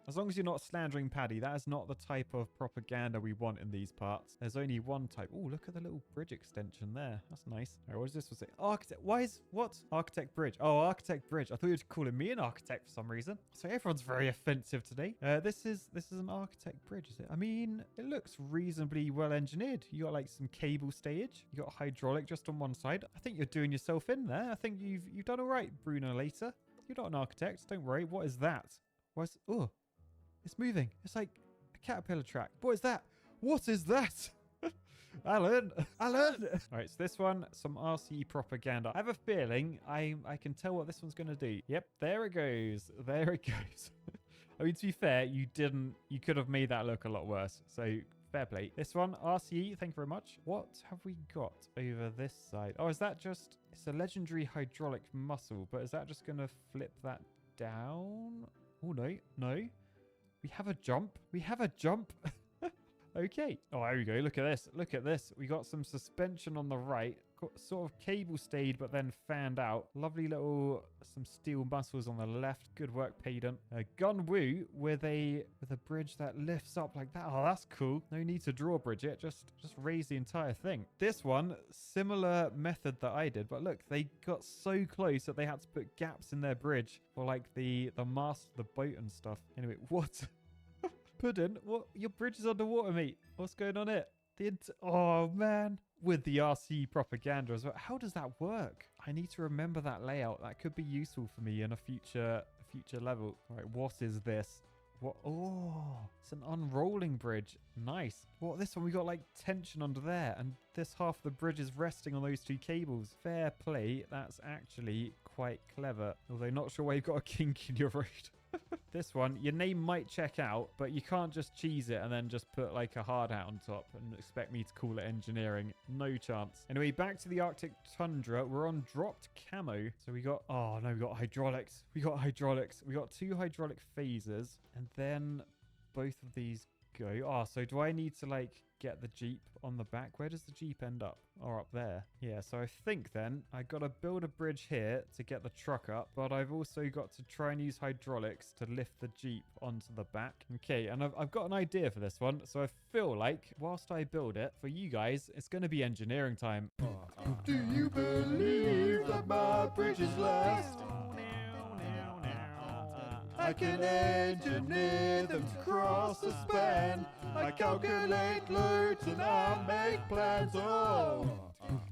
As long as you're not slandering Paddy, that is not the type of propaganda we want in these parts. There's only one type. Oh, look at the little bridge extension there. That's nice. All right, what is this? Was it architect? Why is what? Architect bridge. Oh, architect bridge. I thought you were calling me an architect for some reason. So everyone's very offensive today. This is an architect bridge, is it? I mean, it looks reasonably well engineered. You got like some cable stayage. You got hydraulic just on one side. I think you're doing yourself in there. I think you've done all right, Bruno later. You're not an architect. Don't worry. What is that? Oh, it's moving. It's like a caterpillar track. What is that? What is that? Alan. All right, so this one, some RCE propaganda. I have a feeling I can tell what this one's going to do. Yep, there it goes. There it goes. I mean, to be fair, you could have made that look a lot worse. So fair play. This one, RCE, thank you very much. What have we got over this side? Oh, is that just... It's a legendary hydraulic muscle, but is that just going to flip that down? Oh, no. We have a jump. Okay. Oh, there we go. Look at this. We got some suspension on the right. Got sort of cable stayed, but then fanned out. Lovely little, some steel muscles on the left. Good work, Payden. Gunwoo with a bridge that lifts up like that. Oh, that's cool. No need to draw bridge it. Just raise the entire thing. This one, similar method that I did, but look, they got so close that they had to put gaps in their bridge for like the mast of the boat and stuff. Anyway, what? Puddin', what? Your bridge is underwater, mate. What's going on here? Oh, man. With the RC propaganda as well. How does that work? I need to remember that layout. That could be useful for me in a future level. All right, what is this? What? Oh, it's an unrolling bridge. Nice. What, this one? We got like tension under there, and this half of the bridge is resting on those two cables. Fair play. That's actually quite clever. Although not sure why you've got a kink in your road. This one, your name might check out, but you can't just cheese it and then just put like a hard hat on top and expect me to call it engineering. No chance. Anyway, back to the Arctic Tundra. We're on dropped camo. So we got, oh no, we got hydraulics. We got 2 hydraulic phases, and then both of these go. Oh, so do I need to like get the Jeep on the back? Where does the Jeep end up? Or up there? Yeah, so I think then I got to build a bridge here to get the truck up, but I've also got to try and use hydraulics to lift the Jeep onto the back. Okay, and I've got an idea for this one, so I feel like whilst I build it, for you guys, it's going to be engineering time. Do you believe that my bridge is last? I can engineer them to cross the span. I calculate loads and I make plans. Oh,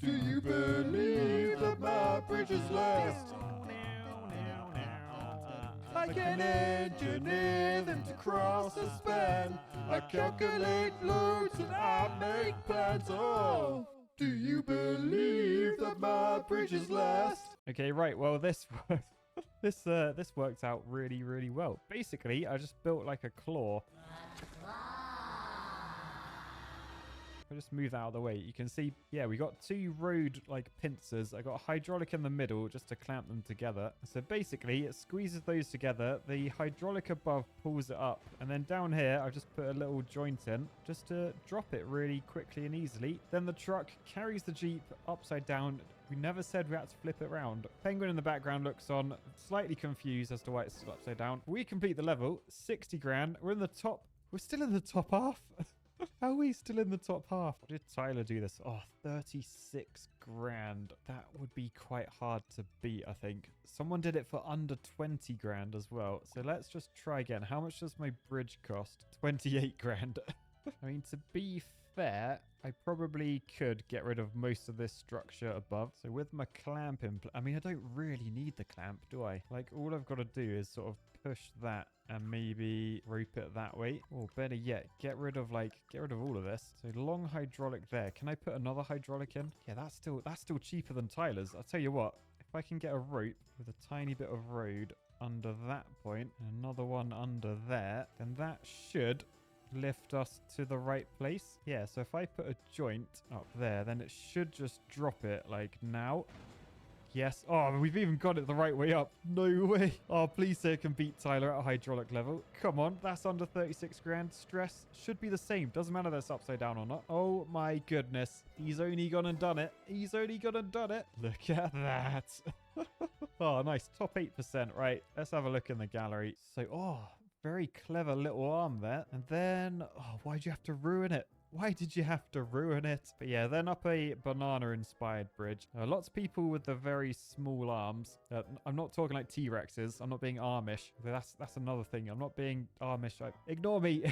do you believe that my bridge is last? I can engineer them to cross the span. I calculate loads and I make plans. Oh, do you believe that my bridge is last? Okay, right. Well, this this worked out really, really well. Basically, I just built like a claw. I'll just move that out of the way. You can see, yeah, we got two road like pincers. I got a hydraulic in the middle just to clamp them together. So basically it squeezes those together. The hydraulic above pulls it up. And then down here, I just put a little joint in just to drop it really quickly and easily. Then the truck carries the Jeep upside down. We never said we had to flip it around. Penguin in the background looks on, slightly confused as to why it's still upside down. We complete the level, 60 grand. We're in the top. We're still in the top half. How are we still in the top half? How did Tyler do this? Oh, 36 grand. That would be quite hard to beat, I think. Someone did it for under 20 grand as well. So let's just try again. How much does my bridge cost? 28 grand. I mean, to be fair, I probably could get rid of most of this structure above. So with my clamp I mean, I don't really need the clamp, do I? Like, all I've got to do is sort of push that and maybe rope it that way. Or better yet, get rid of all of this. So long hydraulic there. Can I put another hydraulic in? Yeah, that's still cheaper than Tyler's. I'll tell you what, if I can get a rope with a tiny bit of road under that point, and another one under there, then that should lift us to the right place. Yeah, so if I put a joint up there, then it should just drop it like now. Yes. Oh, we've even got it the right way up. No way. Oh, please say it can beat Tyler at a hydraulic level. Come on. That's under 36 grand. Stress should be the same. Doesn't matter if it's upside down or not. Oh, my goodness. He's only gone and done it. He's only gone and done it. Look at that. Oh, nice. Top 8%. Right. Let's have a look in the gallery. So, oh, very clever little arm there. And then, oh, why'd you have to ruin it? Why did you have to ruin it? But yeah, then up a banana-inspired bridge. Lots of people with the very small arms. I'm not talking like T-Rexes. I'm not being Amish. That's another thing. I'm not being Amish. Ignore me.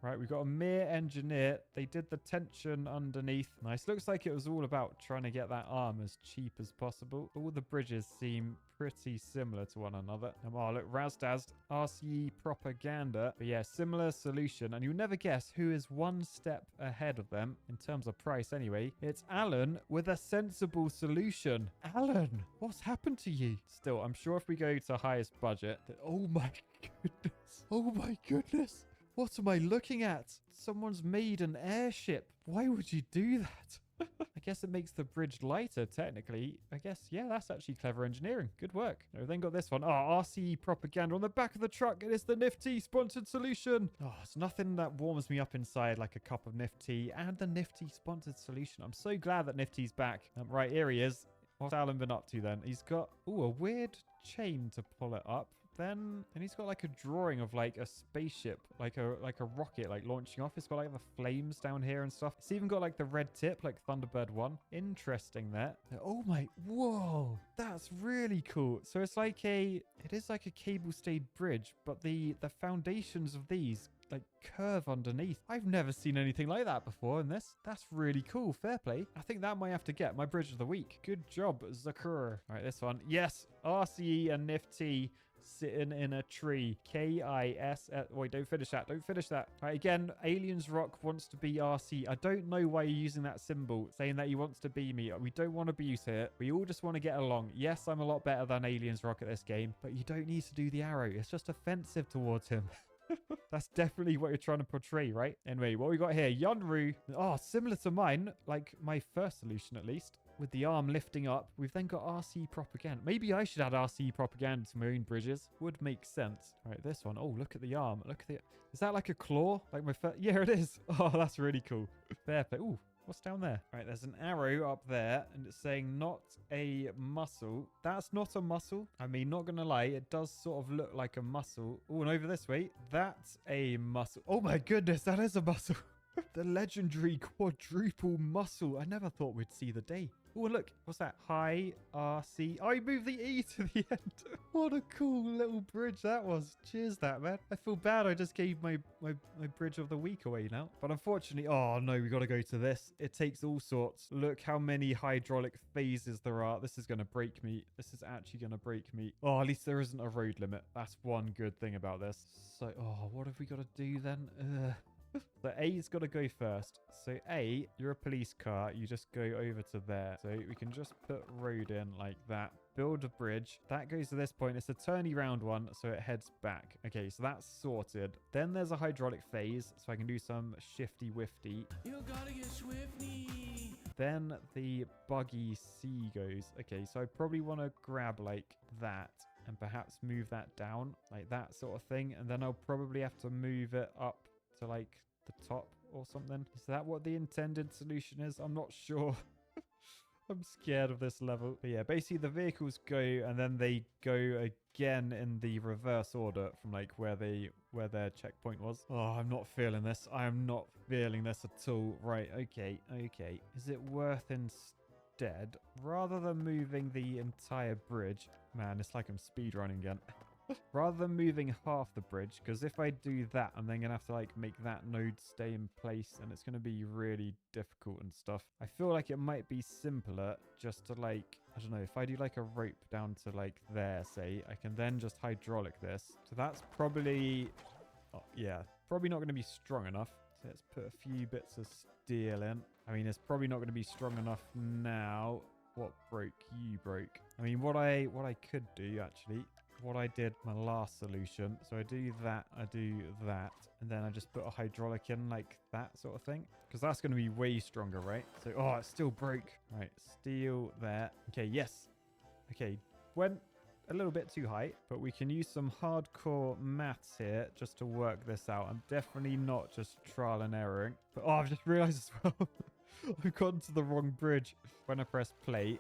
Right, we've got a mere engineer. They did the tension underneath. Nice. Looks like it was all about trying to get that arm as cheap as possible. All the bridges seem pretty similar to one another. Oh, look, Razdazd, RCE propaganda. But yeah, similar solution. And you'll never guess who is one step ahead of them in terms of price anyway. It's Alan with a sensible solution. Alan, what's happened to you? Still, I'm sure if we go to highest budget, oh my goodness. Oh my goodness. What am I looking at? Someone's made an airship. Why would you do that? I guess it makes the bridge lighter, technically. I guess, yeah, that's actually clever engineering. Good work. We've then got this one. Oh, RCE propaganda on the back of the truck. It is the Nifty sponsored solution. Oh, it's nothing that warms me up inside like a cup of Nifty and the Nifty sponsored solution. I'm so glad that Nifty's back. Right, here he is. What's Alan been up to then? He's got, a weird chain to pull it up. Then he's got like a drawing of like a spaceship, like a rocket like launching off. It's got like the flames down here and stuff. It's even got like the red tip like Thunderbird 1. Interesting there. Oh my, whoa, that's really cool. So it's like it is like a cable stayed bridge, but the foundations of these like curve underneath. I've never seen anything like that before in this. That's really cool. Fair play. I think that might have to get my bridge of the week. Good job, Zakur. All right, this one. Yes, RCE and Nifty sitting in a tree. KIS. Wait, don't finish that. Don't finish that. All right, again, Aliens Rock wants to be RC. I don't know why you're using that symbol, saying that he wants to be me. We don't want to abuse it. We all just want to get along. Yes, I'm a lot better than Aliens Rock at this game, but you don't need to do the arrow. It's just offensive towards him. That's definitely what you're trying to portray, right? Anyway, what we got here? Yunru. Oh, similar to mine, like my first solution at least, with the arm lifting up. We've then got RC propaganda. Maybe I should add RC propaganda to my own bridges. Would make sense. All right, this one. Oh, look at the arm. Look at the... Is that like a claw? Like my first... Yeah, it is. Oh, that's really cool. Fair play. Ooh. What's down there? Right, there's an arrow up there and it's saying not a muscle. That's not a muscle. I mean, not gonna lie, it does sort of look like a muscle. Oh, and over this way, that's a muscle. Oh my goodness, that is a muscle. The legendary quadruple muscle. I never thought we'd see the day. Oh, look. What's that? High RC. Oh, he moved the E to the end. What a cool little bridge that was. Cheers that, man. I feel bad. I just gave my bridge of the week away now. But unfortunately, oh no, we got to go to this. It takes all sorts. Look how many hydraulic phases there are. This is going to break me. This is actually going to break me. Oh, at least there isn't a road limit. That's one good thing about this. So, oh, what have we got to do then? So A's got to go first. So A, you're a police car. You just go over to there. So we can just put road in like that. Build a bridge. That goes to this point. It's a turny round one, so it heads back. Okay, so that's sorted. Then there's a hydraulic phase, so I can do some shifty-wifty. You gotta get swifty. Then the buggy C goes. Okay, so I probably want to grab like that and perhaps move that down like that sort of thing. And then I'll probably have to move it up to like the top or something. Is that what the intended solution is? I'm not sure. I'm scared of this level. But yeah, basically the vehicles go and then they go again in the reverse order from like where their checkpoint was. Oh, I'm not feeling this. I am not feeling this at all. Right, okay. Is it worth instead, rather than moving the entire bridge, man, it's like I'm speedrunning again. Rather than moving half the bridge, because if I do that, I'm then going to have to like make that node stay in place and it's going to be really difficult and stuff. I feel like it might be simpler just to like, I don't know, if I do like a rope down to like there, say, I can then just hydraulic this. So that's probably, oh, yeah, probably not going to be strong enough. So let's put a few bits of steel in. I mean, it's probably not going to be strong enough now. What broke? You broke. I mean, what I could do actually, what I did my last solution, so I do that, and then I just put a hydraulic in like that sort of thing, because that's going to be way stronger, right? So, oh, it still broke. Right, steel there. Okay, yes. Okay, went a little bit too high, but we can use some hardcore maths here just to work this out. I'm definitely not just trial and erroring, but oh, I've just realized as well I've gotten to the wrong bridge. When I press play,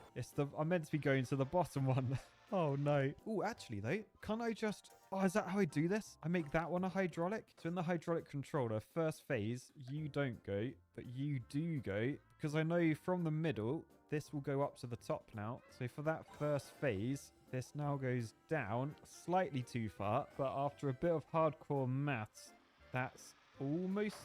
I'm meant to be going to the bottom one. Oh no. Oh, actually though, can't I just, oh, is that how I do this? I make that one a hydraulic. So in the hydraulic controller, first phase, you don't go, but you do go, because I know from the middle, this will go up to the top now. So for that first phase, this now goes down slightly too far, but after a bit of hardcore maths, that's almost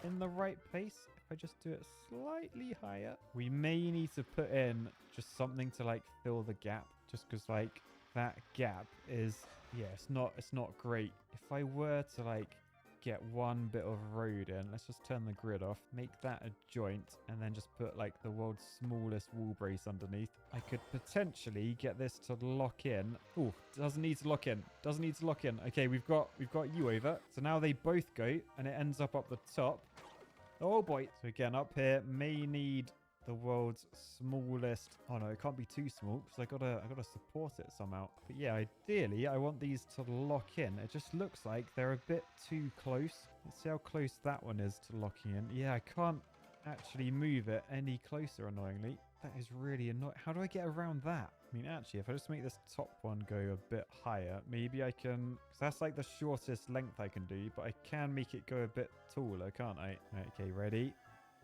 in the right place. If I just do it slightly higher, we may need to put in just something to like fill the gap. Just because like that gap is, yeah, it's not great. If I were to like get one bit of road in, let's just turn the grid off, make that a joint, and then just put like the world's smallest wall brace underneath. I could potentially get this to lock in. Oh, doesn't need to lock in. Doesn't need to lock in. Okay, we've got you over. So now they both go and it ends up the top. Oh boy. So again, up here may need the world's smallest. Oh no, it can't be too small because I gotta support it somehow. But yeah, ideally I want these to lock in. It just looks like they're a bit too close. Let's see how close that one is to locking in. Yeah, I can't actually move it any closer, annoyingly. That is really annoying. How do I get around that? I mean, actually, if I just make this top one go a bit higher, maybe I can, because that's like the shortest length I can do, but I can make it go a bit taller, can't I? Okay,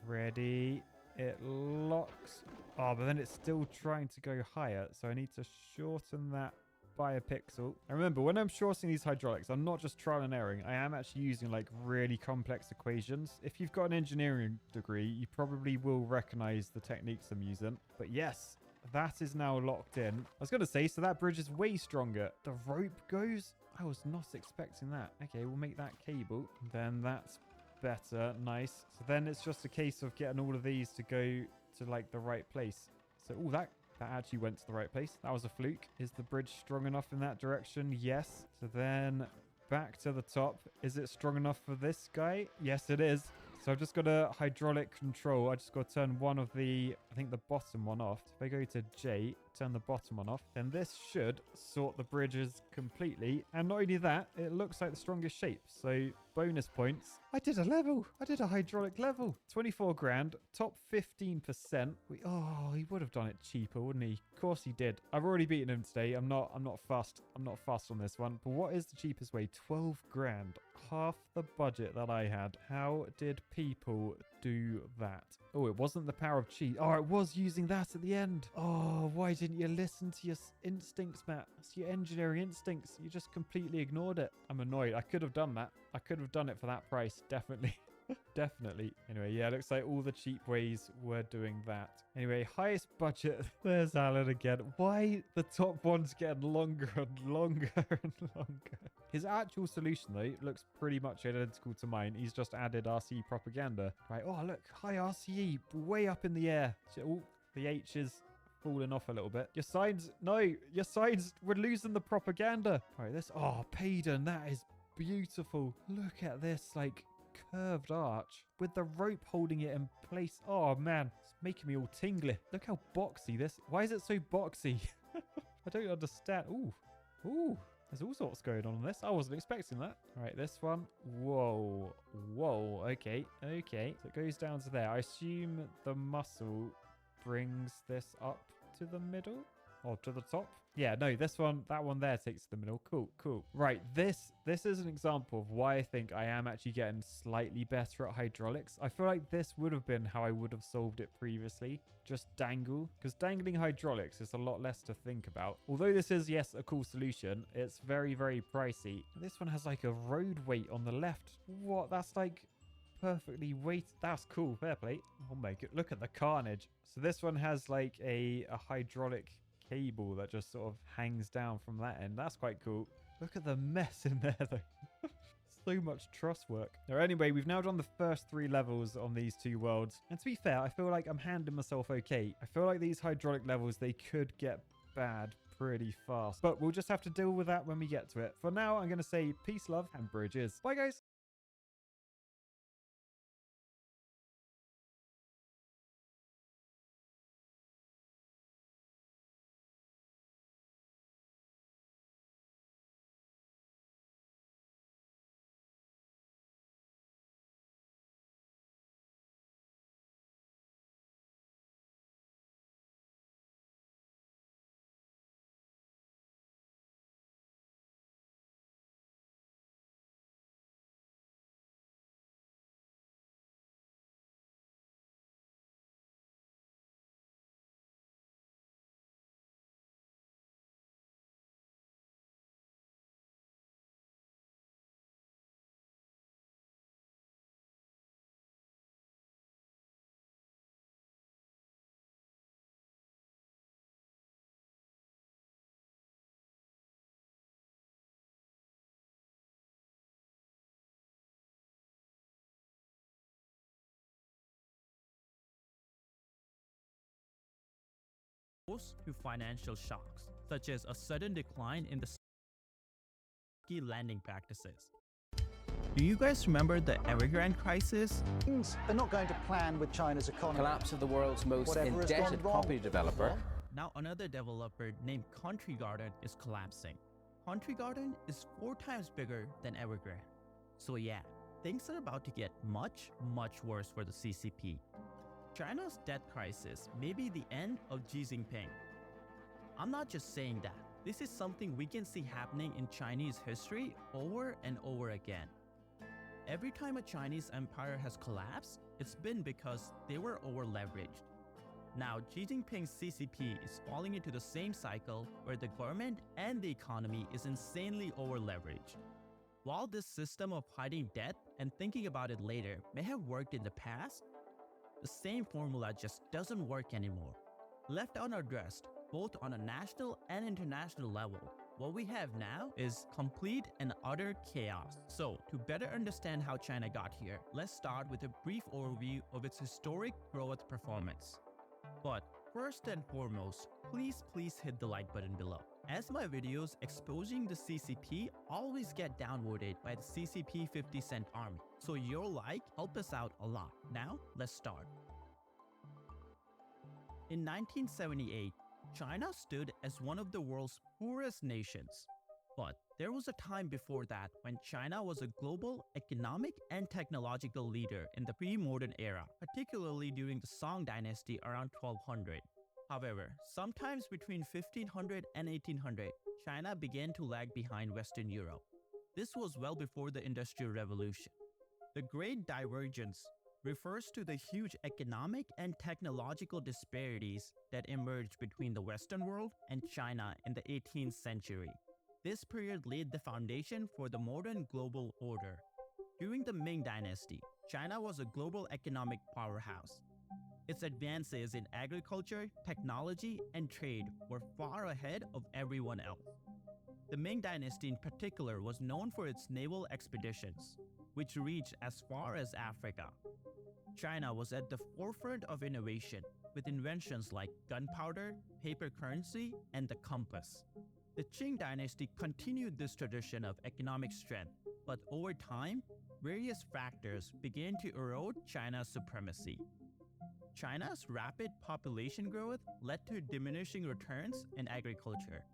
ready. It locks. Oh, but then it's still trying to go higher. So I need to shorten that by a pixel. And remember, when I'm shortening these hydraulics, I'm not just trial and erroring. I am actually using like really complex equations. If you've got an engineering degree, you probably will recognize the techniques I'm using. But yes, that is now locked in. I was going to say, so that bridge is way stronger. The rope goes? I was not expecting that. Okay, we'll make that cable. Then that's better. Nice. So then it's just a case of getting all of these to go to like the right place. So that actually went to the right place. That was a fluke. Is the bridge strong enough in that direction? Yes. So then back to the top. Is it strong enough for this guy? Yes, it is. So I've just got a hydraulic control. I just got to turn one of the, I think the bottom one off. So if I go to J, turn the bottom one off, then this should sort the bridges completely. And not only that, it looks like the strongest shape. So bonus points. I did a level. I did a hydraulic level. 24 grand, top 15%. He would have done it cheaper, wouldn't he? Of course he did. I've already beaten him today. I'm not fussed. I'm not fussed on this one. But what is the cheapest way? 12 grand. half the budget that I had. How did people do that? Oh, it wasn't the power of cheese. Oh, it was using that at the end. Oh, why didn't you listen to your instincts, Matt? It's your engineering instincts. You just completely ignored it. I'm annoyed. I could have done that. I could have done it for that price, definitely. Definitely. Anyway, yeah, looks like all the cheap ways were doing that. Anyway, highest budget. There's Alan again. Why the top one's getting longer and longer and longer? His actual solution, though, looks pretty much identical to mine. He's just added RCE propaganda. Right. Oh, look. High RCE. Way up in the air. Oh, the H is falling off a little bit. Your signs. No, your signs. We're losing the propaganda. All right, this. Oh, Payden. That is beautiful. Look at this, like, curved arch with the rope holding it in place. Oh man, it's making me all tingly. Look how boxy this. Why is it so boxy? I don't understand. Ooh, there's all sorts going on this. I wasn't expecting that. All right, this one. Whoa. Okay. So it goes down to there. I assume the muscle brings this up to the middle or to the top. Yeah, no, that one there takes the middle. Cool. Right, this is an example of why I think I am actually getting slightly better at hydraulics. I feel like this would have been how I would have solved it previously. Just dangle. Because dangling hydraulics is a lot less to think about. Although this is, yes, a cool solution, it's very, very pricey. This one has like a road weight on the left. What? That's like perfectly weighted. That's cool. Fair play. Oh my god. Look at the carnage. So this one has like a hydraulic cable that just sort of hangs down from that end. That's quite cool. Look at the mess in there though. So much truss work. Now anyway, we've now done the first 3 levels on these 2 worlds, and to be fair, I feel like I'm handling myself okay. I feel like these hydraulic levels, they could get bad pretty fast, but we'll just have to deal with that when we get to it. For now, I'm going to say peace, love, and bridges. Bye guys. To financial shocks, such as a sudden decline in the key lending practices. Do you guys remember the Evergrande crisis? Things are not going to plan with China's economy. Collapse of the world's most Whatever has indebted gone wrong. property developer. Now another developer named Country Garden is collapsing. Country Garden is 4 times bigger than Evergrande. So yeah, things are about to get much worse for the CCP. China's debt crisis may be the end of Xi Jinping. I'm not just saying that. This is something we can see happening in Chinese history over and over again. Every time a Chinese empire has collapsed, it's been because they were over-leveraged. Now, Xi Jinping's CCP is falling into the same cycle where the government and the economy is insanely over-leveraged. While this system of hiding debt and thinking about it later may have worked in the past, the same formula just doesn't work anymore. Left unaddressed, both on a national and international level, what we have now is complete and utter chaos. So, to better understand how China got here, let's start with a brief overview of its historic growth performance. But first and foremost, please hit the like button below, as my videos exposing the CCP always get downvoted by the CCP 50 Cent army. So your like helps us out a lot. Now, let's start. In 1978, China stood as one of the world's poorest nations. But there was a time before that when China was a global economic and technological leader in the pre-modern era, particularly during the Song dynasty around 1200. However, sometimes between 1500 and 1800, China began to lag behind Western Europe. This was well before the Industrial Revolution. The Great Divergence refers to the huge economic and technological disparities that emerged between the Western world and China in the 18th century. This period laid the foundation for the modern global order. During the Ming Dynasty, China was a global economic powerhouse. Its advances in agriculture, technology, and trade were far ahead of everyone else. The Ming Dynasty in particular was known for its naval expeditions, which reached as far as Africa. China was at the forefront of innovation, with inventions like gunpowder, paper currency, and the compass. The Qing Dynasty continued this tradition of economic strength, but over time, various factors began to erode China's supremacy. China's rapid population growth led to diminishing returns in agriculture.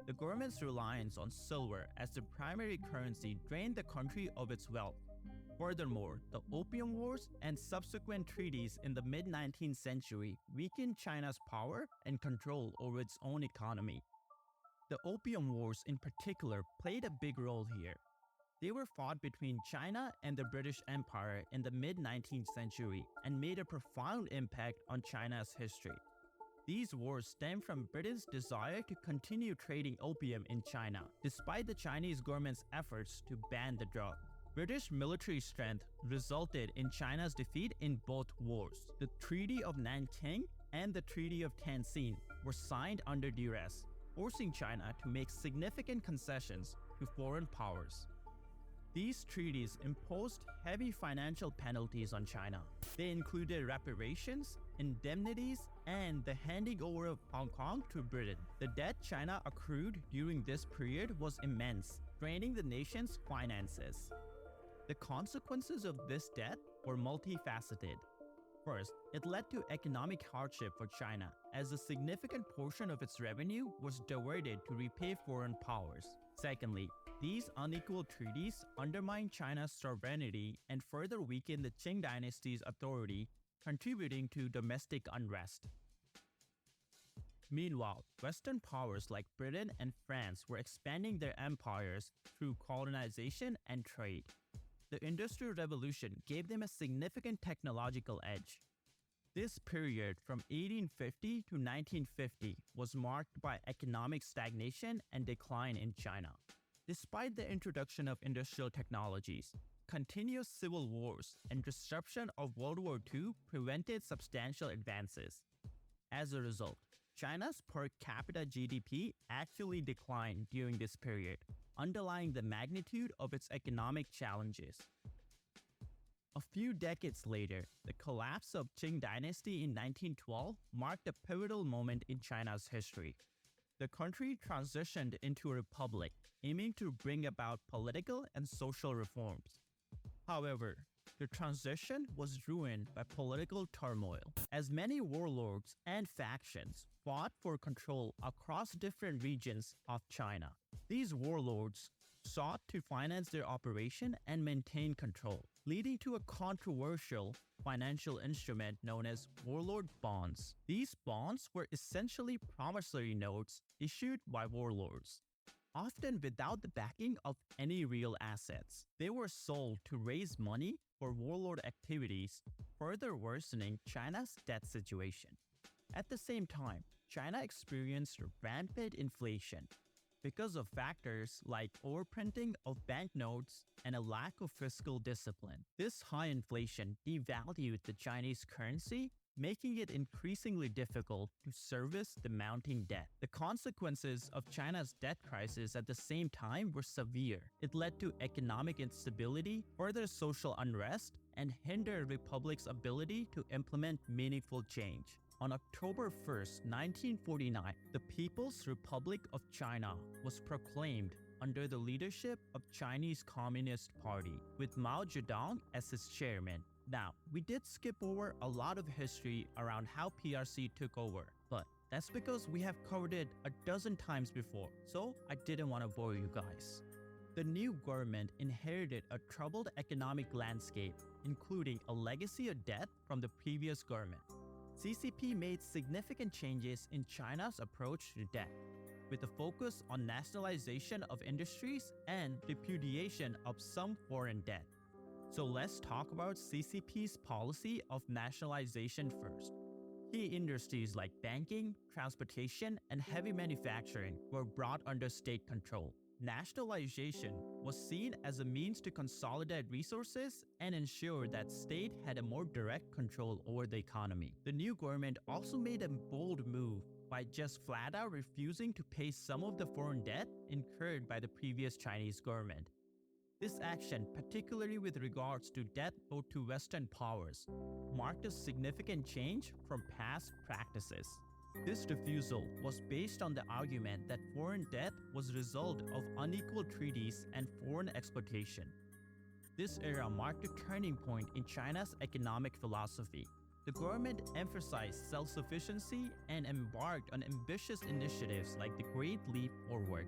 The government's reliance on silver as the primary currency drained the country of its wealth. Furthermore, the Opium Wars and subsequent treaties in the mid-19th century weakened China's power and control over its own economy. The Opium Wars in particular played a big role here. They were fought between China and the British Empire in the mid-19th century and made a profound impact on China's history. These wars stem from Britain's desire to continue trading opium in China, despite the Chinese government's efforts to ban the drug. British military strength resulted in China's defeat in both wars. The Treaty of Nanking and the Treaty of Tianjin were signed under duress, forcing China to make significant concessions to foreign powers. These treaties imposed heavy financial penalties on China. They included reparations, indemnities, and the handing over of Hong Kong to Britain. The debt China accrued during this period was immense, draining the nation's finances. The consequences of this debt were multifaceted. First, it led to economic hardship for China, as a significant portion of its revenue was diverted to repay foreign powers. Secondly, these unequal treaties undermined China's sovereignty and further weakened the Qing dynasty's authority, contributing to domestic unrest. Meanwhile, Western powers like Britain and France were expanding their empires through colonization and trade. The Industrial Revolution gave them a significant technological edge. This period from 1850 to 1950 was marked by economic stagnation and decline in China. Despite the introduction of industrial technologies, continuous civil wars and disruption of World War II prevented substantial advances. As a result, China's per capita GDP actually declined during this period, underlying the magnitude of its economic challenges. A few decades later, the collapse of Qing Dynasty in 1912 marked a pivotal moment in China's history. The country transitioned into a republic, aiming to bring about political and social reforms. However, the transition was ruined by political turmoil, as many warlords and factions fought for control across different regions of China. These warlords sought to finance their operation and maintain control, leading to a controversial financial instrument known as warlord bonds. These bonds were essentially promissory notes issued by warlords, often without the backing of any real assets. They were sold to raise money for warlord activities, further worsening China's debt situation. At the same time, China experienced rampant inflation because of factors like overprinting of banknotes and a lack of fiscal discipline. This high inflation devalued the Chinese currency, making it increasingly difficult to service the mounting debt. The consequences of China's debt crisis at the same time were severe. It led to economic instability, further social unrest, and hindered the republic's ability to implement meaningful change. On October 1st, 1949, the People's Republic of China was proclaimed under the leadership of Chinese Communist Party, with Mao Zedong as its chairman. Now, we did skip over a lot of history around how PRC took over, but that's because we have covered it a dozen times before, so I didn't want to bore you guys. The new government inherited a troubled economic landscape, including a legacy of debt from the previous government. CCP made significant changes in China's approach to debt. with a focus on nationalization of industries and repudiation of some foreign debt. So let's talk about CCP's policy of nationalization first. Key industries like banking, transportation, and heavy manufacturing were brought under state control. Nationalization was seen as a means to consolidate resources and ensure that state had a more direct control over the economy. The new government also made a bold move by just flat out refusing to pay some of the foreign debt incurred by the previous Chinese government. This action, particularly with regards to debt owed to Western powers, marked a significant change from past practices. This refusal was based on the argument that foreign debt was a result of unequal treaties and foreign exploitation. This era marked a turning point in China's economic philosophy. The government emphasized self-sufficiency and embarked on ambitious initiatives like the Great Leap Forward.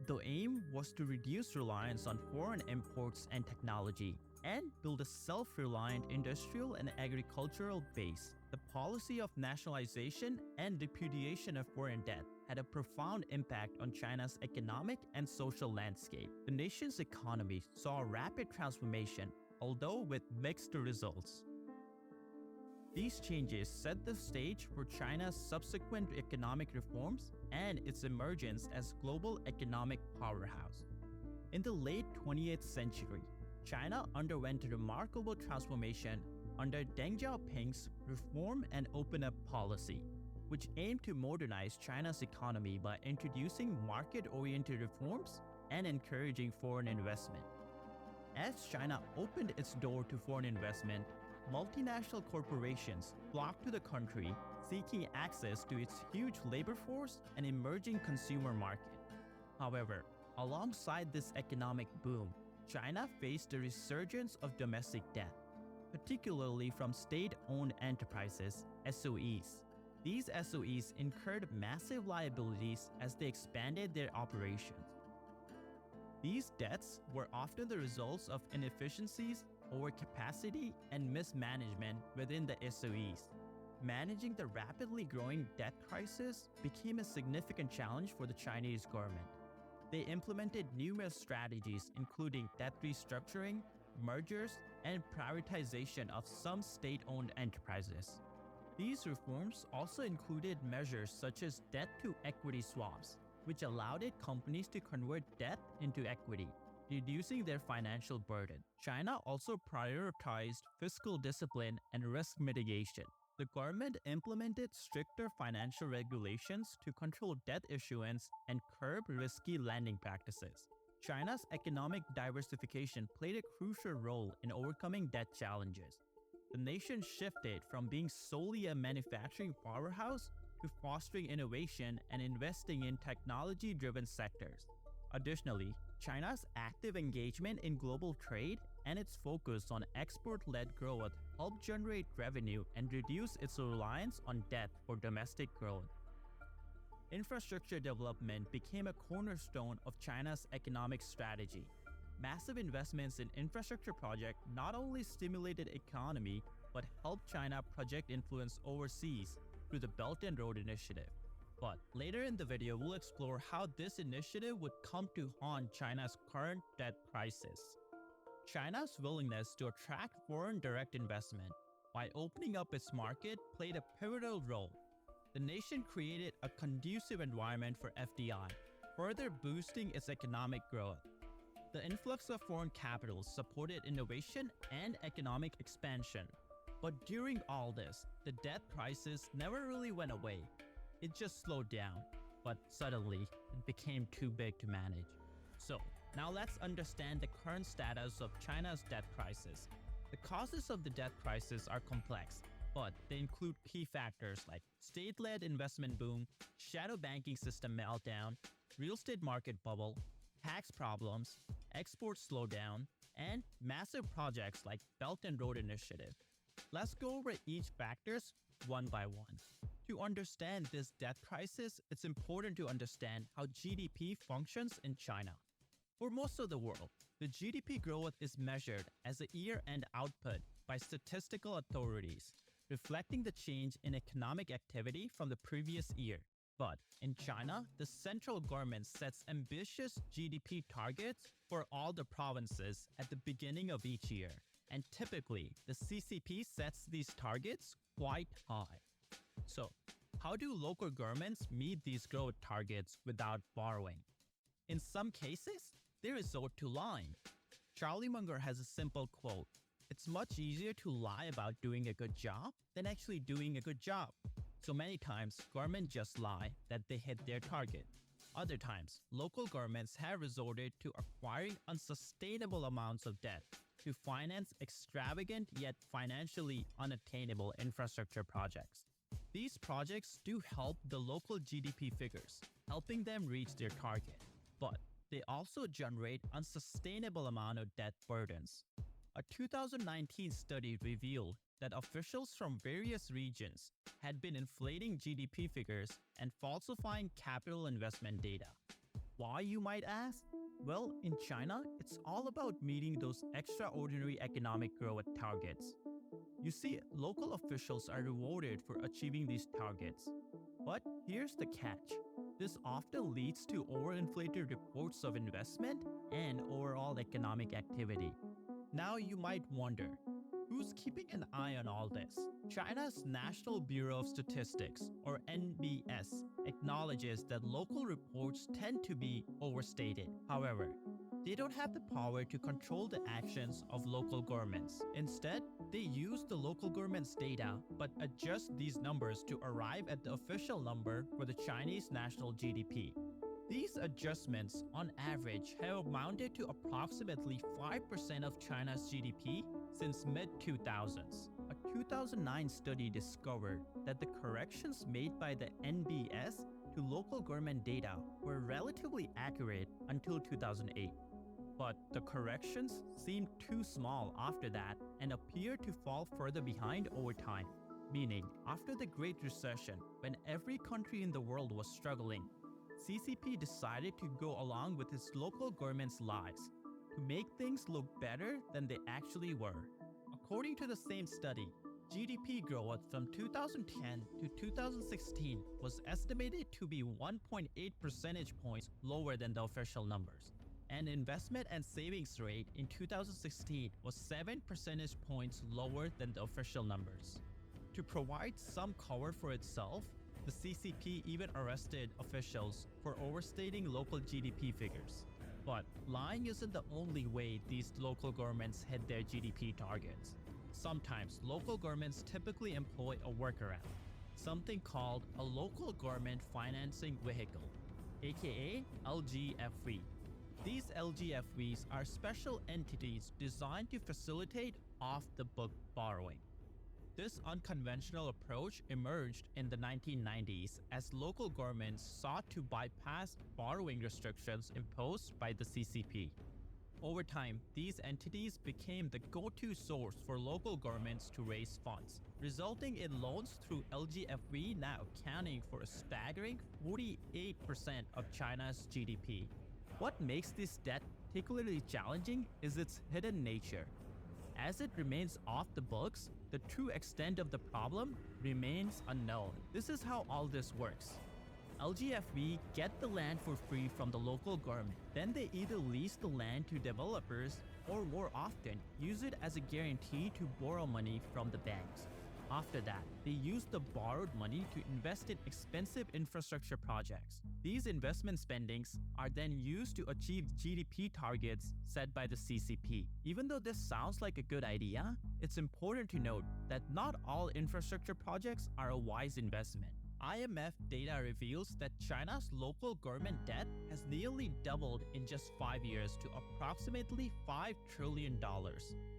The aim was to reduce reliance on foreign imports and technology and build a self-reliant industrial and agricultural base. The policy of nationalization and repudiation of foreign debt had a profound impact on China's economic and social landscape. The nation's economy saw a rapid transformation, although with mixed results. These changes set the stage for China's subsequent economic reforms and its emergence as a global economic powerhouse. In the late 20th century, China underwent a remarkable transformation under Deng Xiaoping's Reform and Open Up policy, which aimed to modernize China's economy by introducing market-oriented reforms and encouraging foreign investment. As China opened its door to foreign investment, multinational corporations flocked to the country seeking access to its huge labor force and emerging consumer market. However, alongside this economic boom, China faced a resurgence of domestic debt, particularly from state-owned enterprises, SOEs. These SOEs incurred massive liabilities as they expanded their operations. These debts were often the results of inefficiencies, overcapacity, and mismanagement within the SOEs. Managing the rapidly growing debt crisis became a significant challenge for the Chinese government. They implemented numerous strategies including debt restructuring, mergers, and privatization of some state-owned enterprises. These reforms also included measures such as debt-to-equity swaps, which allowed companies to convert debt into equity, reducing their financial burden. China also prioritized fiscal discipline and risk mitigation. The government implemented stricter financial regulations to control debt issuance and curb risky lending practices. China's economic diversification played a crucial role in overcoming debt challenges. The nation shifted from being solely a manufacturing powerhouse to fostering innovation and investing in technology-driven sectors. Additionally, China's active engagement in global trade and its focus on export-led growth helped generate revenue and reduce its reliance on debt for domestic growth. Infrastructure development became a cornerstone of China's economic strategy. Massive investments in infrastructure projects not only stimulated economy but helped China project influence overseas through the Belt and Road Initiative. But later in the video, we'll explore how this initiative would come to haunt China's current debt crisis. China's willingness to attract foreign direct investment by opening up its market played a pivotal role. The nation created a conducive environment for FDI, further boosting its economic growth. The influx of foreign capital supported innovation and economic expansion. But during all this, the debt crisis never really went away. It just slowed down, but suddenly it became too big to manage. So, now let's understand the current status of China's debt crisis. The causes of the debt crisis are complex, but they include key factors like state-led investment boom, shadow banking system meltdown, real estate market bubble, tax problems, export slowdown, and massive projects like Belt and Road Initiative. Let's go over each factors one by one. To understand this debt crisis, it's important to understand how GDP functions in China. For most of the world, the GDP growth is measured as a year-end output by statistical authorities, reflecting the change in economic activity from the previous year. But in China, the central government sets ambitious GDP targets for all the provinces at the beginning of each year. And typically, the CCP sets these targets quite high. So, how do local governments meet these growth targets without borrowing? In some cases, they resort to lying. Charlie Munger has a simple quote: "It's much easier to lie about doing a good job than actually doing a good job." So many times, governments just lie that they hit their target. Other times, local governments have resorted to acquiring unsustainable amounts of debt to finance extravagant yet financially unattainable infrastructure projects. These projects do help the local GDP figures, helping them reach their target, but they also generate unsustainable amount of debt burdens. A 2019 study revealed that officials from various regions had been inflating GDP figures and falsifying capital investment data. Why, you might ask? Well, in China, it's all about meeting those extraordinary economic growth targets. You see, local officials are rewarded for achieving these targets. But here's the catch. This often leads to overinflated reports of investment and overall economic activity. Now you might wonder, who's keeping an eye on all this? China's National Bureau of Statistics, or NBS, acknowledges that local reports tend to be overstated. However, they don't have the power to control the actions of local governments. Instead, they use the local government's data but adjust these numbers to arrive at the official number for the Chinese national GDP. These adjustments, on average, have amounted to approximately 5% of China's GDP since mid-2000s. A 2009 study discovered that the corrections made by the NBS to local government data were relatively accurate until 2008. But the corrections seemed too small after that and appeared to fall further behind over time. Meaning, after the Great Recession, when every country in the world was struggling, CCP decided to go along with its local government's lies to make things look better than they actually were. According to the same study, GDP growth from 2010 to 2016 was estimated to be 1.8 percentage points lower than the official numbers. And investment and savings rate in 2016 was 7 percentage points lower than the official numbers. To provide some cover for itself, the CCP even arrested officials for overstating local GDP figures. But lying isn't the only way these local governments hit their GDP targets. Sometimes local governments typically employ a workaround, something called a local government financing vehicle, aka LGFV. These LGFVs are special entities designed to facilitate off-the-book borrowing. This unconventional approach emerged in the 1990s as local governments sought to bypass borrowing restrictions imposed by the CCP. Over time, these entities became the go-to source for local governments to raise funds, resulting in loans through LGFV now accounting for a staggering 48% of China's GDP. What makes this debt particularly challenging is its hidden nature. As it remains off the books, the true extent of the problem remains unknown. This is how all this works. LGFV get the land for free from the local government. Then they either lease the land to developers or more often use it as a guarantee to borrow money from the banks. After that, they use the borrowed money to invest in expensive infrastructure projects. These investment spendings are then used to achieve GDP targets set by the CCP. Even though this sounds like a good idea, it's important to note that not all infrastructure projects are a wise investment. IMF data reveals that China's local government debt has nearly doubled in just 5 years to approximately $5 trillion.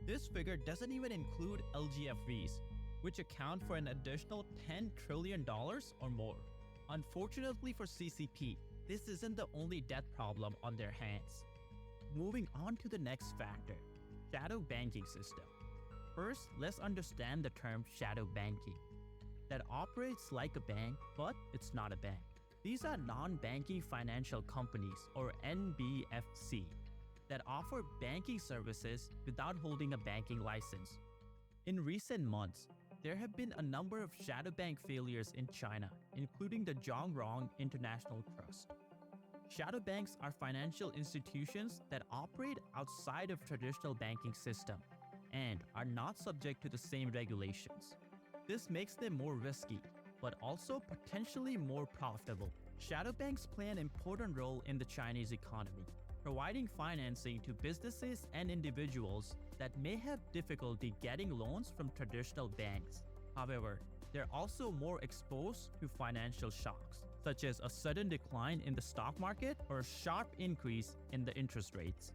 This figure doesn't even include LGFVs, which account for an additional $10 trillion or more. Unfortunately for CCP, this isn't the only debt problem on their hands. Moving on to the next factor, shadow banking system. First, let's understand the term shadow banking. That operates like a bank, but it's not a bank. These are non-banking financial companies, or NBFC, that offer banking services without holding a banking license. In recent months, There have been a number of shadow bank failures in China, including the Zhongrong International Trust. Shadow banks are financial institutions that operate outside of traditional banking system and are not subject to the same regulations. This makes them more risky, but also potentially more profitable. Shadow banks play an important role in the Chinese economy, providing financing to businesses and individuals that may have difficulty getting loans from traditional banks. However, they're also more exposed to financial shocks, such as a sudden decline in the stock market or a sharp increase in the interest rates.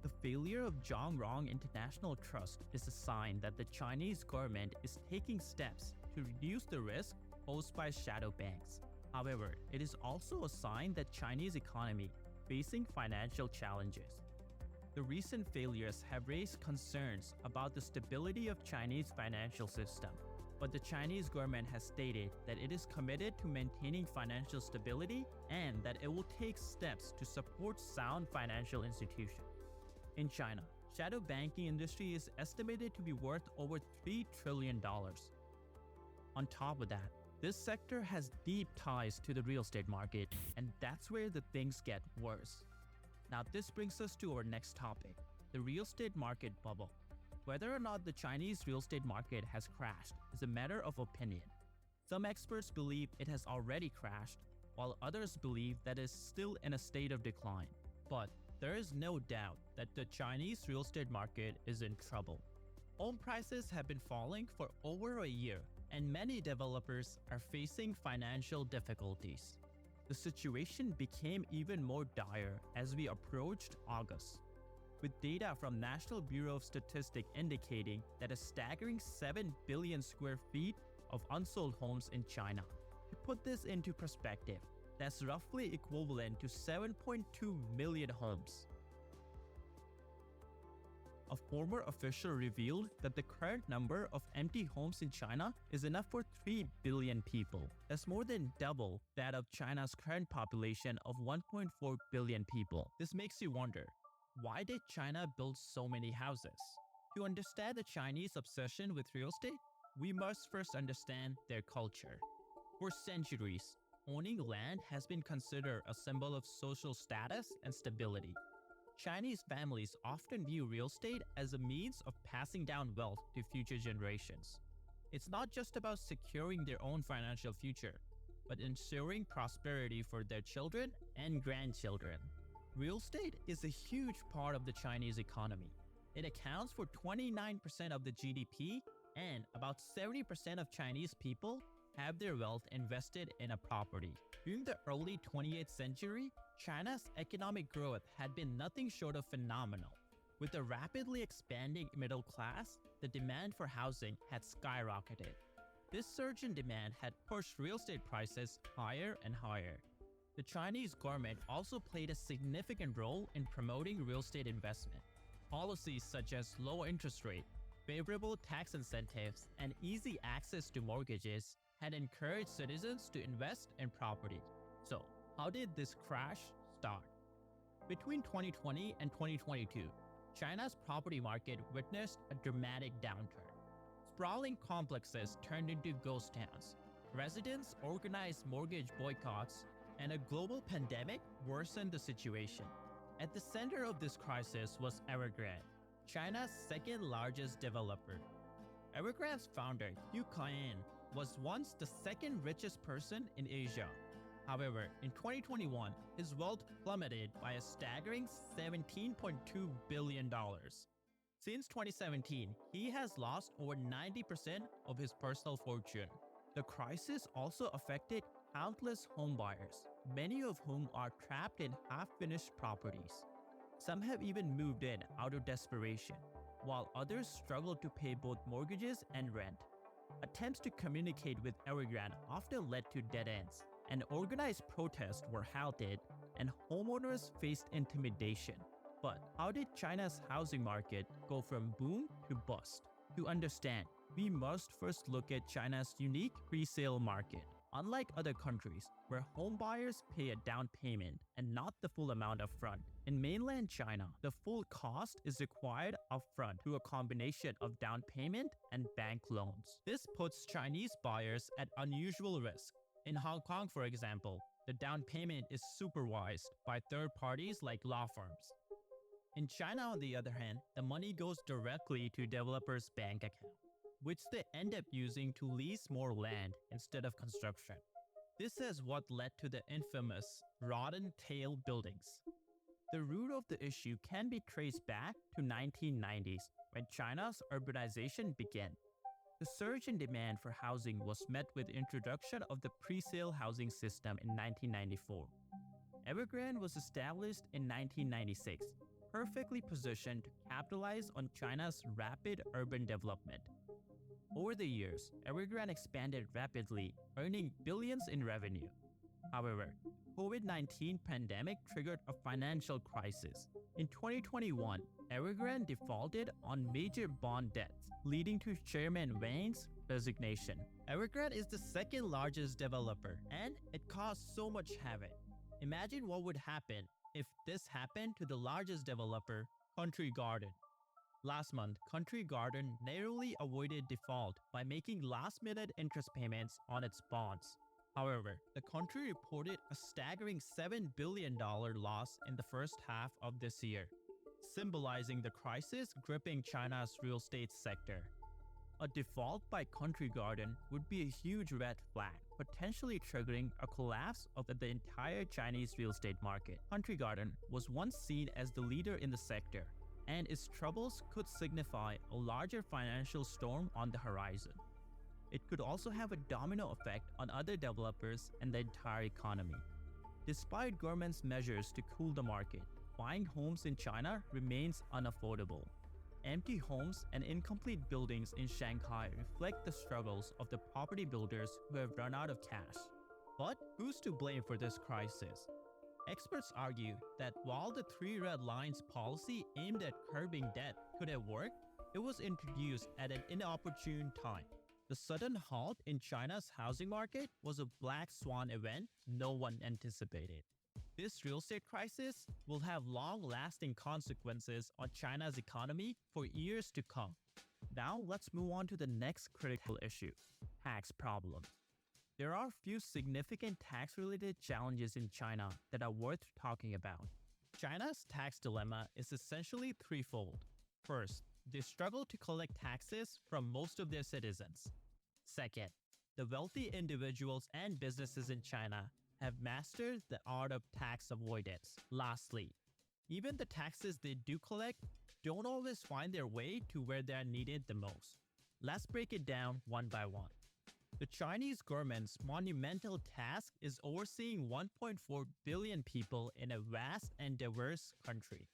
The failure of Zhongrong International Trust is a sign that the Chinese government is taking steps to reduce the risk posed by shadow banks. However, it is also a sign that Chinese economy facing financial challenges. The recent failures have raised concerns about the stability of Chinese financial system, but the Chinese government has stated that it is committed to maintaining financial stability and that it will take steps to support sound financial institutions. In China, shadow banking industry is estimated to be worth over $3 trillion. On top of that, this sector has deep ties to the real estate market, and that's where the things get worse. Now this brings us to our next topic, the real estate market bubble. Whether or not the Chinese real estate market has crashed is a matter of opinion. Some experts believe it has already crashed, while others believe that it is still in a state of decline. But there is no doubt that the Chinese real estate market is in trouble. Home prices have been falling for over a year, and many developers are facing financial difficulties. The situation became even more dire as we approached August, with data from National Bureau of Statistics indicating that a staggering 7 billion square feet of unsold homes in China. To put this into perspective, that's roughly equivalent to 7.2 million homes. A former official revealed that the current number of empty homes in China is enough for 3 billion people. That's more than double that of China's current population of 1.4 billion people. This makes you wonder, why did China build so many houses? To understand the Chinese obsession with real estate, we must first understand their culture. For centuries, owning land has been considered a symbol of social status and stability. Chinese families often view real estate as a means of passing down wealth to future generations. It's not just about securing their own financial future, but ensuring prosperity for their children and grandchildren. Real estate is a huge part of the Chinese economy. It accounts for 29% of the GDP, and about 70% of Chinese people have their wealth invested in a property. During the early 20th century, China's economic growth had been nothing short of phenomenal. With a rapidly expanding middle class, the demand for housing had skyrocketed. This surge in demand had pushed real estate prices higher and higher. The Chinese government also played a significant role in promoting real estate investment. Policies such as low interest rate, favorable tax incentives, and easy access to mortgages had encouraged citizens to invest in property. So, how did this crash start? Between 2020 and 2022, China's property market witnessed a dramatic downturn. Sprawling complexes turned into ghost towns. Residents organized mortgage boycotts, and a global pandemic worsened the situation. At the center of this crisis was Evergrande, China's second largest developer. Evergrande's founder, Yu Kaiyan, was once the second richest person in Asia. However, in 2021, his wealth plummeted by a staggering $17.2 billion. Since 2017, he has lost over 90% of his personal fortune. The crisis also affected countless homebuyers, many of whom are trapped in half-finished properties. Some have even moved in out of desperation, while others struggle to pay both mortgages and rent. Attempts to communicate with Evergrande often led to dead ends, and organized protests were halted, and homeowners faced intimidation. But how did China's housing market go from boom to bust? To understand, we must first look at China's unique resale market. Unlike other countries, where home buyers pay a down payment and not the full amount upfront, In mainland China, the full cost is required upfront through a combination of down payment and bank loans. This puts Chinese buyers at unusual risk. In Hong Kong, for example, the down payment is supervised by third parties like law firms. In China, on the other hand, the money goes directly to developers' bank account, which they end up using to lease more land instead of construction. This is what led to the infamous rotten tail buildings. The root of the issue can be traced back to 1990s when China's urbanization began. The surge in demand for housing was met with the introduction of the pre-sale housing system in 1994. Evergrande was established in 1996, perfectly positioned to capitalize on China's rapid urban development. Over the years, Evergrande expanded rapidly, earning billions in revenue. However, COVID-19 pandemic triggered a financial crisis. In 2021, Evergrande defaulted on major bond debts, leading to Chairman Wang's resignation. Evergrande is the second largest developer, and it caused so much havoc. Imagine what would happen if this happened to the largest developer, Country Garden. Last month, Country Garden narrowly avoided default by making last-minute interest payments on its bonds. However, the country reported a staggering $7 billion loss in the first half of this year, symbolizing the crisis gripping China's real estate sector. A default by Country Garden would be a huge red flag, potentially triggering a collapse of the entire Chinese real estate market. Country Garden was once seen as the leader in the sector, and its troubles could signify a larger financial storm on the horizon. It could also have a domino effect on other developers and the entire economy. Despite government's measures to cool the market, buying homes in China remains unaffordable. Empty homes and incomplete buildings in Shanghai reflect the struggles of the property builders who have run out of cash. But who's to blame for this crisis? Experts argue that while the Three Red Lines policy aimed at curbing debt could have worked, it was introduced at an inopportune time. The sudden halt in China's housing market was a black swan event no one anticipated. This real estate crisis will have long-lasting consequences on China's economy for years to come. Now let's move on to the next critical issue, tax problems. There are few significant tax-related challenges in China that are worth talking about. China's tax dilemma is essentially threefold. First, they struggle to collect taxes from most of their citizens. Second, the wealthy individuals and businesses in China have mastered the art of tax avoidance. Lastly, even the taxes they do collect don't always find their way to where they are needed the most. Let's break it down one by one. The Chinese government's monumental task is overseeing 1.4 billion people in a vast and diverse country.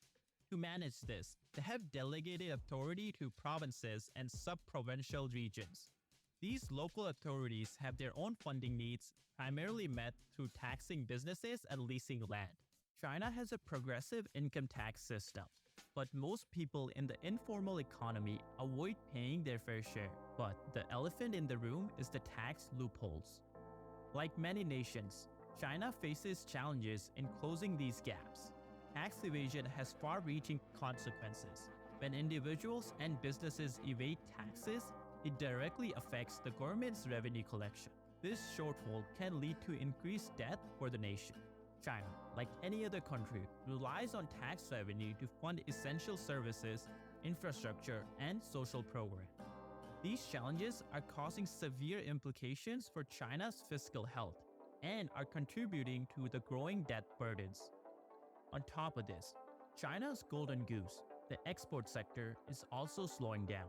To manage this, they have delegated authority to provinces and sub-provincial regions. These local authorities have their own funding needs, primarily met through taxing businesses and leasing land. China has a progressive income tax system, but most people in the informal economy avoid paying their fair share. But the elephant in the room is the tax loopholes. Like many nations, China faces challenges in closing these gaps. Tax evasion has far-reaching consequences. When individuals and businesses evade taxes, it directly affects the government's revenue collection. This shortfall can lead to increased debt for the nation. China, like any other country, relies on tax revenue to fund essential services, infrastructure, and social programs. These challenges are causing severe implications for China's fiscal health and are contributing to the growing debt burdens. On top of this, China's golden goose, the export sector, is also slowing down.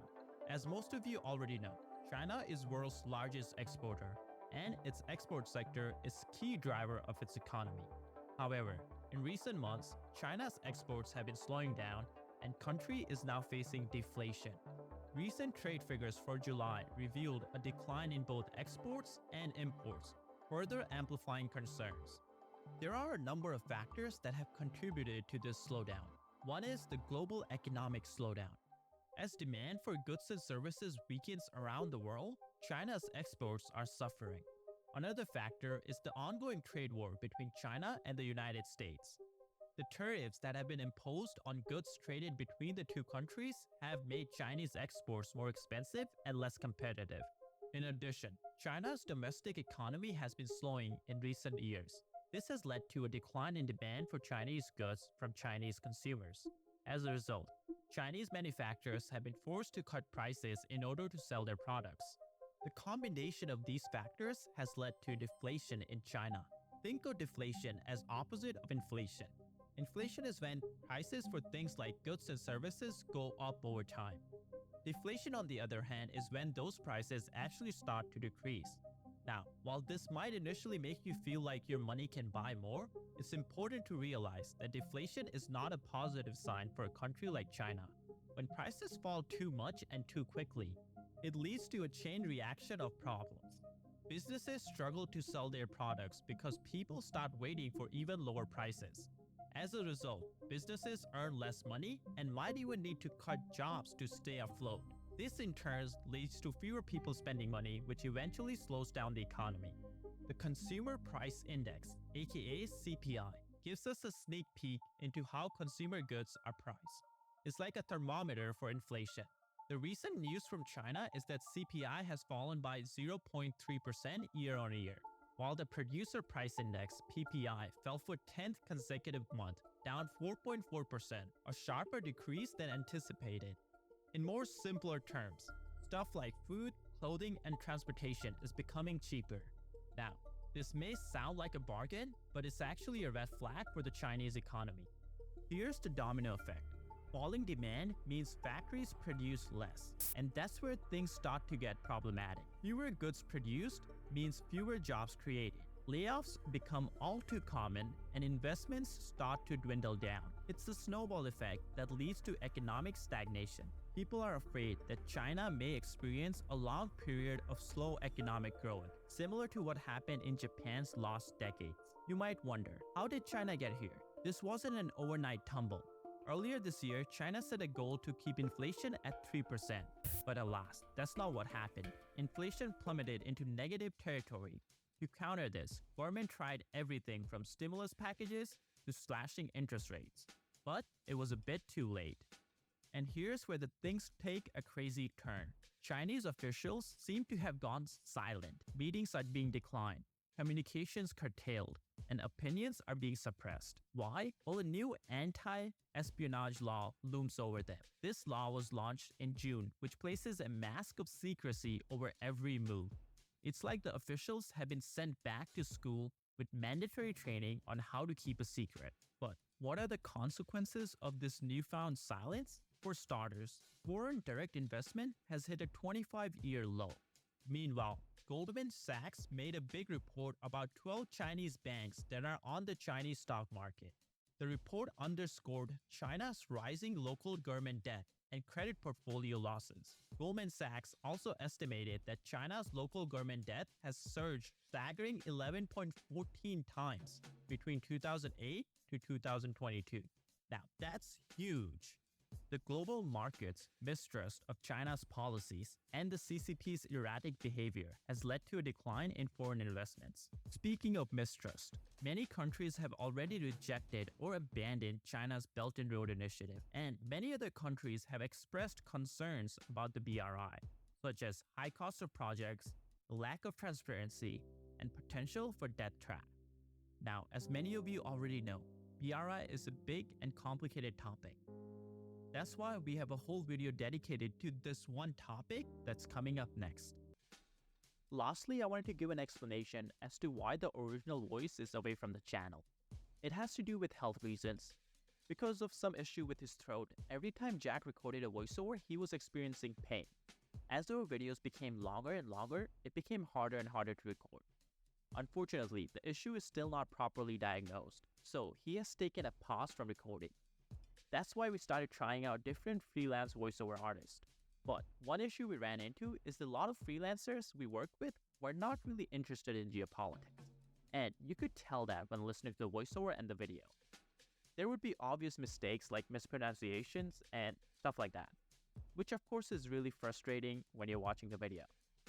As most of you already know, China is the world's largest exporter, and its export sector is a key driver of its economy. However, in recent months, China's exports have been slowing down, and the country is now facing deflation. Recent trade figures for July revealed a decline in both exports and imports, further amplifying concerns. There are a number of factors that have contributed to this slowdown. One is the global economic slowdown. As demand for goods and services weakens around the world, China's exports are suffering. Another factor is the ongoing trade war between China and the United States. The tariffs that have been imposed on goods traded between the two countries have made Chinese exports more expensive and less competitive. In addition, China's domestic economy has been slowing in recent years. This has led to a decline in demand for Chinese goods from Chinese consumers. As a result, Chinese manufacturers have been forced to cut prices in order to sell their products. The combination of these factors has led to deflation in China. Think of deflation as opposite of inflation. Inflation is when prices for things like goods and services go up over time. Deflation, on the other hand, is when those prices actually start to decrease. Now, while this might initially make you feel like your money can buy more, it's important to realize that deflation is not a positive sign for a country like China. When prices fall too much and too quickly, it leads to a chain reaction of problems. Businesses struggle to sell their products because people start waiting for even lower prices. As a result, businesses earn less money and might even need to cut jobs to stay afloat. This in turn leads to fewer people spending money, which eventually slows down the economy. The Consumer Price Index, aka CPI, gives us a sneak peek into how consumer goods are priced. It's like a thermometer for inflation. The recent news from China is that CPI has fallen by 0.3% year on year, while the Producer Price Index PPI fell for 10th consecutive month, down 4.4%, a sharper decrease than anticipated. In more simpler terms, stuff like food, clothing, and transportation is becoming cheaper. Now, this may sound like a bargain, but it's actually a red flag for the Chinese economy. Here's the domino effect. Falling demand means factories produce less, and that's where things start to get problematic. Fewer goods produced means fewer jobs created. Layoffs become all too common, and investments start to dwindle down. It's the snowball effect that leads to economic stagnation. People are afraid that China may experience a long period of slow economic growth, similar to what happened in Japan's lost decades. You might wonder, how did China get here? This wasn't an overnight tumble. Earlier this year, China set a goal to keep inflation at 3%. But alas, that's not what happened. Inflation plummeted into negative territory. To counter this, government tried everything from stimulus packages to slashing interest rates. But it was a bit too late. And here's where the things take a crazy turn. Chinese officials seem to have gone silent. Meetings are being declined, communications curtailed, and opinions are being suppressed. Why? Well, a new anti-espionage law looms over them. This law was launched in June, which places a mask of secrecy over every move. It's like the officials have been sent back to school with mandatory training on how to keep a secret. But what are the consequences of this newfound silence? For starters, foreign direct investment has hit a 25-year low. Meanwhile, Goldman Sachs made a big report about 12 Chinese banks that are on the Chinese stock market. The report underscored China's rising local government debt and credit portfolio losses. Goldman Sachs also estimated that China's local government debt has surged staggering 11.14 times between 2008 to 2022. Now, that's huge. The global market's mistrust of China's policies and the CCP's erratic behavior has led to a decline in foreign investments. Speaking of mistrust, many countries have already rejected or abandoned China's Belt and Road Initiative, and many other countries have expressed concerns about the BRI, such as high cost of projects, lack of transparency, and potential for debt trap. Now, as many of you already know, BRI is a big and complicated topic. That's why we have a whole video dedicated to this one topic that's coming up next. Lastly, I wanted to give an explanation as to why the original voice is away from the channel. It has to do with health reasons. Because of some issue with his throat, every time Jack recorded a voiceover, he was experiencing pain. As our videos became longer and longer, it became harder and harder to record. Unfortunately, the issue is still not properly diagnosed, so he has taken a pause from recording. That's why we started trying out different freelance voiceover artists. But one issue we ran into is a lot of freelancers we work with were not really interested in geopolitics. And you could tell that when listening to the voiceover and the video. There would be obvious mistakes like mispronunciations and stuff like that, which of course is really frustrating when you're watching the video.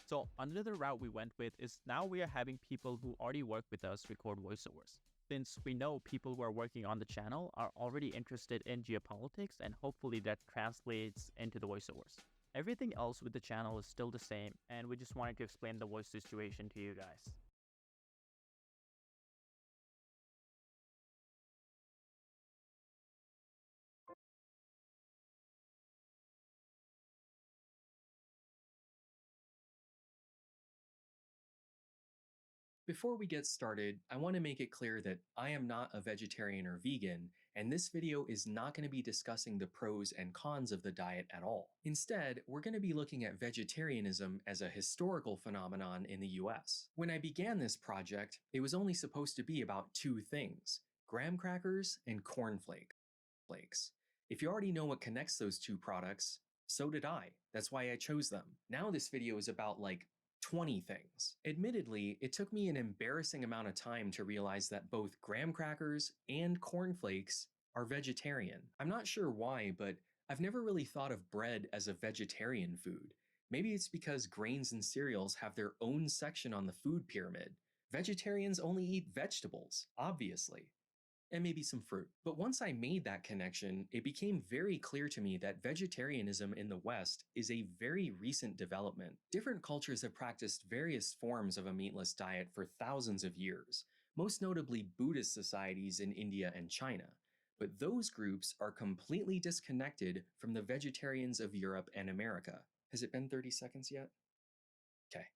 So another route we went with is now we are having people who already work with us record voiceovers. since we know people who are working on the channel are already interested in geopolitics, and hopefully that translates into the voiceovers. Everything else with the channel is still the same, and we just wanted to explain the voice situation to you guys. Before we get started, I want to make it clear that I am not a vegetarian or vegan, and this video is not going to be discussing the pros and cons of the diet at all. Instead, we're going to be looking at vegetarianism as a historical phenomenon in the US. When I began this project, it was only supposed to be about two things: graham crackers and cornflakes. If you already know what connects those two products, so did I. That's why I chose them. Now this video is about like 20 things. Admittedly, it took me an embarrassing amount of time to realize that both graham crackers and cornflakes are vegetarian. I'm not sure why, but I've never really thought of bread as a vegetarian food. Maybe it's because grains and cereals have their own section on the food pyramid. Vegetarians only eat vegetables, obviously, and maybe some fruit. But once I made that connection, it became very clear to me that vegetarianism in the West is a very recent development. Different cultures have practiced various forms of a meatless diet for thousands of years, most notably Buddhist societies in India and China. But those groups are completely disconnected from the vegetarians of Europe and America. Has it been 30 seconds yet? Okay.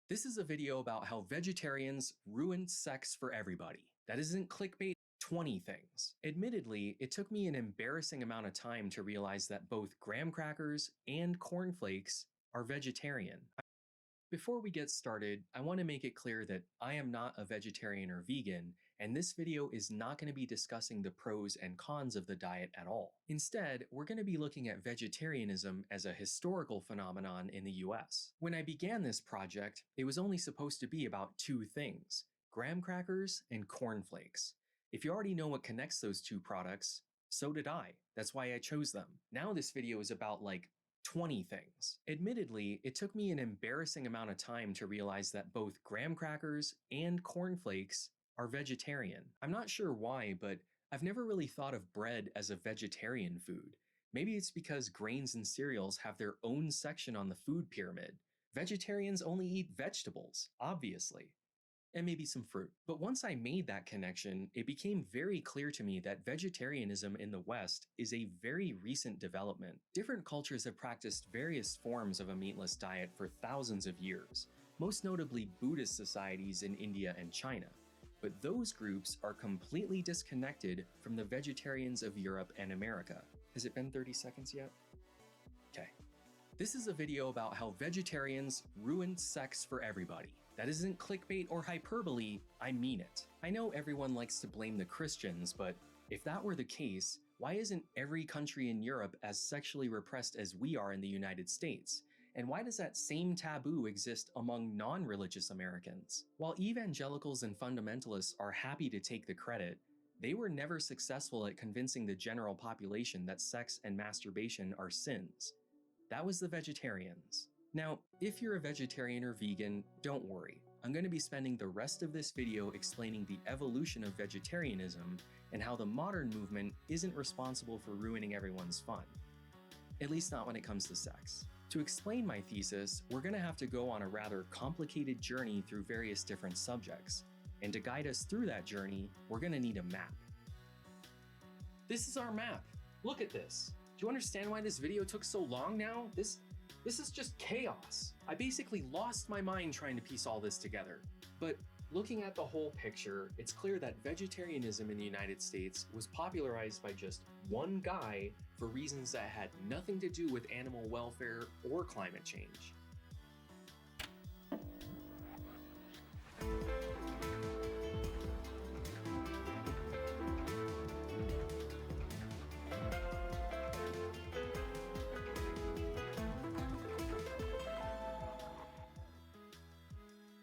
This is a video about how vegetarians ruined sex for everybody. That isn't clickbait. 20 things. Admittedly, it took me an embarrassing amount of time to realize that both graham crackers and cornflakes are vegetarian. Before we get started, I want to make it clear that I am not a vegetarian or vegan, and this video is not going to be discussing the pros and cons of the diet at all. Instead, we're going to be looking at vegetarianism as a historical phenomenon in the US. When I began this project, it was only supposed to be about two things: graham crackers and cornflakes. If you already know what connects those two products, so did I. That's why I chose them. Now this video is about like 20 things. Admittedly, it took me an embarrassing amount of time to realize that both graham crackers and cornflakes are vegetarian. I'm not sure why, but I've never really thought of bread as a vegetarian food. Maybe it's because grains and cereals have their own section on the food pyramid. Vegetarians only eat vegetables, obviously, and maybe some fruit. But once I made that connection, it became very clear to me that vegetarianism in the West is a very recent development. Different cultures have practiced various forms of a meatless diet for thousands of years, most notably Buddhist societies in India and China. But those groups are completely disconnected from the vegetarians of Europe and America. Has it been 30 seconds yet? Okay. This is a video about how vegetarians ruined sex for everybody. That isn't clickbait or hyperbole, I mean it. I know everyone likes to blame the Christians, but if that were the case, why isn't every country in Europe as sexually repressed as we are in the United States? And why does that same taboo exist among non-religious Americans? While evangelicals and fundamentalists are happy to take the credit, they were never successful at convincing the general population that sex and masturbation are sins. That was the vegetarians. Now, if you're a vegetarian or vegan, don't worry. I'm going to be spending the rest of this video explaining the evolution of vegetarianism and how the modern movement isn't responsible for ruining everyone's fun. At least not when it comes to sex. To explain my thesis, we're going to have to go on a rather complicated journey through various different subjects. And to guide us through that journey, we're going to need a map. This is our map. Look at this. Do you understand why this video took so long now? This is just chaos. I basically lost my mind trying to piece all this together. But looking at the whole picture, it's clear that vegetarianism in the United States was popularized by just one guy for reasons that had nothing to do with animal welfare or climate change.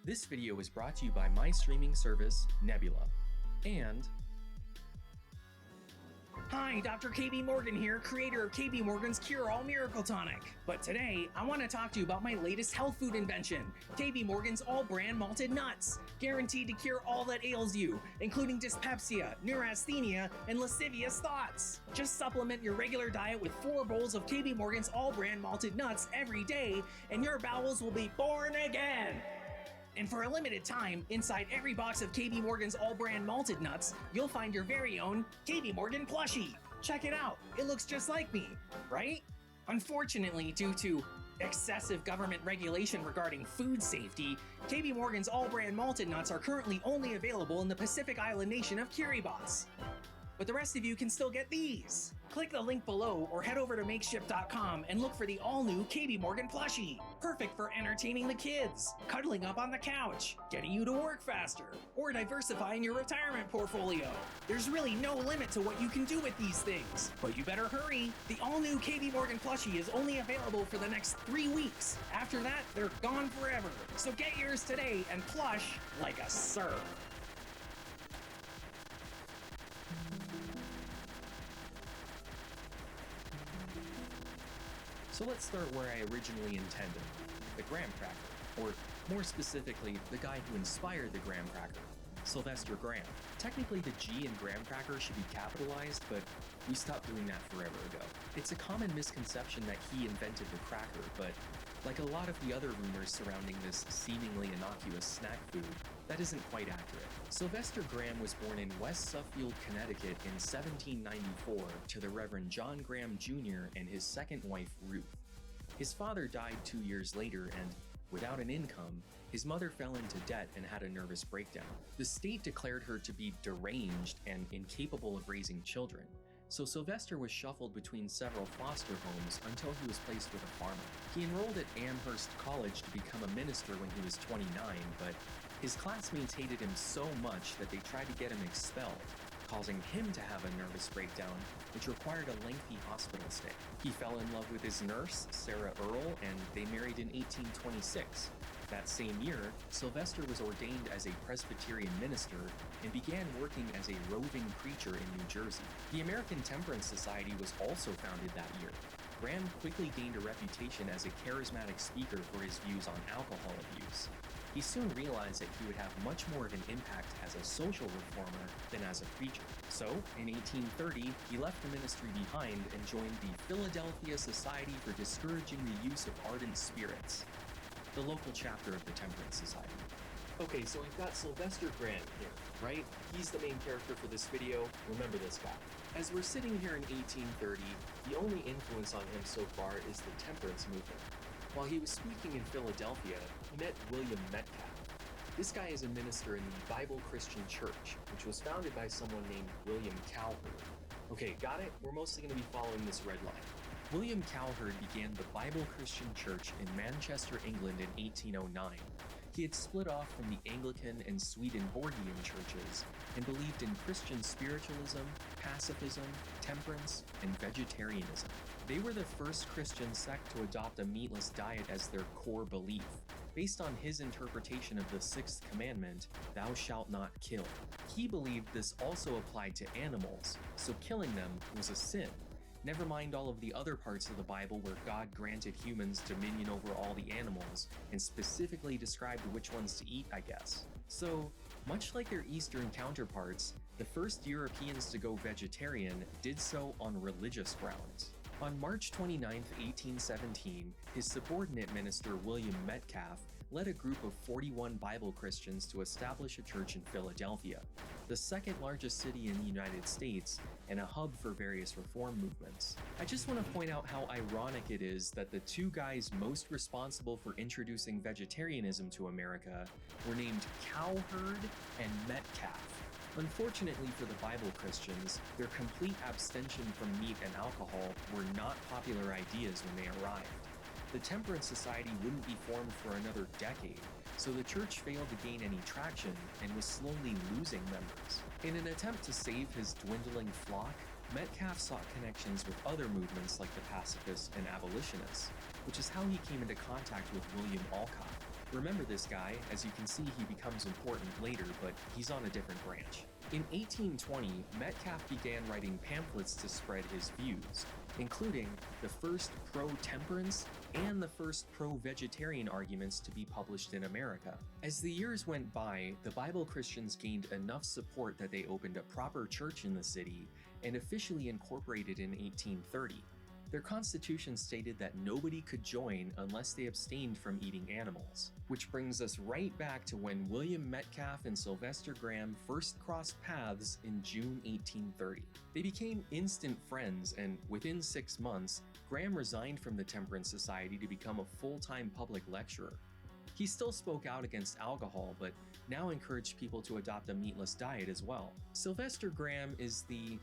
This video is brought to you by my streaming service, Nebula, and Hi, Dr. KB Morgan here, creator of KB Morgan's Cure All Miracle Tonic. But today, I want to talk to you about my latest health food invention, KB Morgan's All Brand Malted Nuts, guaranteed to cure all that ails you, including dyspepsia, neurasthenia, and lascivious thoughts. Just supplement your regular diet with 4 bowls of KB Morgan's All Brand Malted Nuts every day, and your bowels will be born again. And for a limited time, inside every box of KB Morgan's All Brand Malted Nuts, you'll find your very own KB Morgan plushie. Check it out, it looks just like me, right? Unfortunately, due to excessive government regulation regarding food safety, KB Morgan's All Brand Malted Nuts are currently only available in the Pacific Island nation of Kiribati. But the rest of you can still get these. Click the link below or head over to makeshift.com and look for the all-new KB Morgan plushie. Perfect for entertaining the kids, cuddling up on the couch, getting you to work faster, or diversifying your retirement portfolio. There's really no limit to what you can do with these things. But you better hurry. The all-new KB Morgan plushie is only available for the next 3 weeks. After that, they're gone forever. So get yours today and plush like a S.i.R. So let's start where I originally intended, the graham cracker, or more specifically, the guy who inspired the graham cracker, Sylvester Graham. Technically the G in graham cracker should be capitalized, but we stopped doing that forever ago. It's a common misconception that he invented the cracker, but like a lot of the other rumors surrounding this seemingly innocuous snack food, that isn't quite accurate. Sylvester Graham was born in West Suffield, Connecticut in 1794 to the Reverend John Graham Jr. and his second wife, Ruth. His father died 2 years later, and without an income, his mother fell into debt and had a nervous breakdown. The state declared her to be deranged and incapable of raising children, so Sylvester was shuffled between several foster homes until he was placed with a farmer. He enrolled at Amherst College to become a minister when he was 29, but his classmates hated him so much that they tried to get him expelled, causing him to have a nervous breakdown, which required a lengthy hospital stay. He fell in love with his nurse, Sarah Earle, and they married in 1826. That same year, Sylvester was ordained as a Presbyterian minister and began working as a roving preacher in New Jersey. The American Temperance Society was also founded that year. Graham quickly gained a reputation as a charismatic speaker for his views on alcohol abuse. He soon realized that he would have much more of an impact as a social reformer than as a preacher. So, in 1830, he left the ministry behind and joined the Philadelphia Society for Discouraging the Use of Ardent Spirits, the local chapter of the Temperance Society. Okay, so we've got Sylvester Graham here, right? He's the main character for this video. Remember this guy. As we're sitting here in 1830, the only influence on him so far is the temperance movement. While he was speaking in Philadelphia, he met William Metcalf. This guy is a minister in the Bible Christian Church, which was founded by someone named William Cowherd. Okay, got it? We're mostly going to be following this red line. William Cowherd began the Bible Christian Church in Manchester, England in 1809. He had split off from the Anglican and Swedenborgian churches and believed in Christian spiritualism, pacifism, temperance, and vegetarianism. They were the first Christian sect to adopt a meatless diet as their core belief, based on his interpretation of the 6th commandment, "Thou shalt not kill." He believed this also applied to animals, so killing them was a sin. Never mind all of the other parts of the Bible where God granted humans dominion over all the animals and specifically described which ones to eat, I guess. So, much like their Eastern counterparts, the first Europeans to go vegetarian did so on religious grounds. On March 29, 1817, his subordinate minister William Metcalf led a group of 41 Bible Christians to establish a church in Philadelphia, the second largest city in the United States and a hub for various reform movements. I just want to point out how ironic it is that the 2 guys most responsible for introducing vegetarianism to America were named Cowherd and Metcalf. Unfortunately for the Bible Christians, their complete abstention from meat and alcohol were not popular ideas when they arrived. The Temperance Society wouldn't be formed for another decade, so the church failed to gain any traction and was slowly losing members. In an attempt to save his dwindling flock, Metcalf sought connections with other movements like the pacifists and abolitionists, which is how he came into contact with William Alcott. Remember this guy, as you can see he becomes important later, but he's on a different branch. In 1820, Metcalfe began writing pamphlets to spread his views, including the first pro-temperance and the first pro-vegetarian arguments to be published in America. As the years went by, the Bible Christians gained enough support that they opened a proper church in the city and officially incorporated in 1830. Their constitution stated that nobody could join unless they abstained from eating animals. Which brings us right back to when William Metcalfe and Sylvester Graham first crossed paths in June 1830. They became instant friends, and within 6 months, Graham resigned from the Temperance Society to become a full-time public lecturer. He still spoke out against alcohol, but now encouraged people to adopt a meatless diet as well. Sylvester Graham is the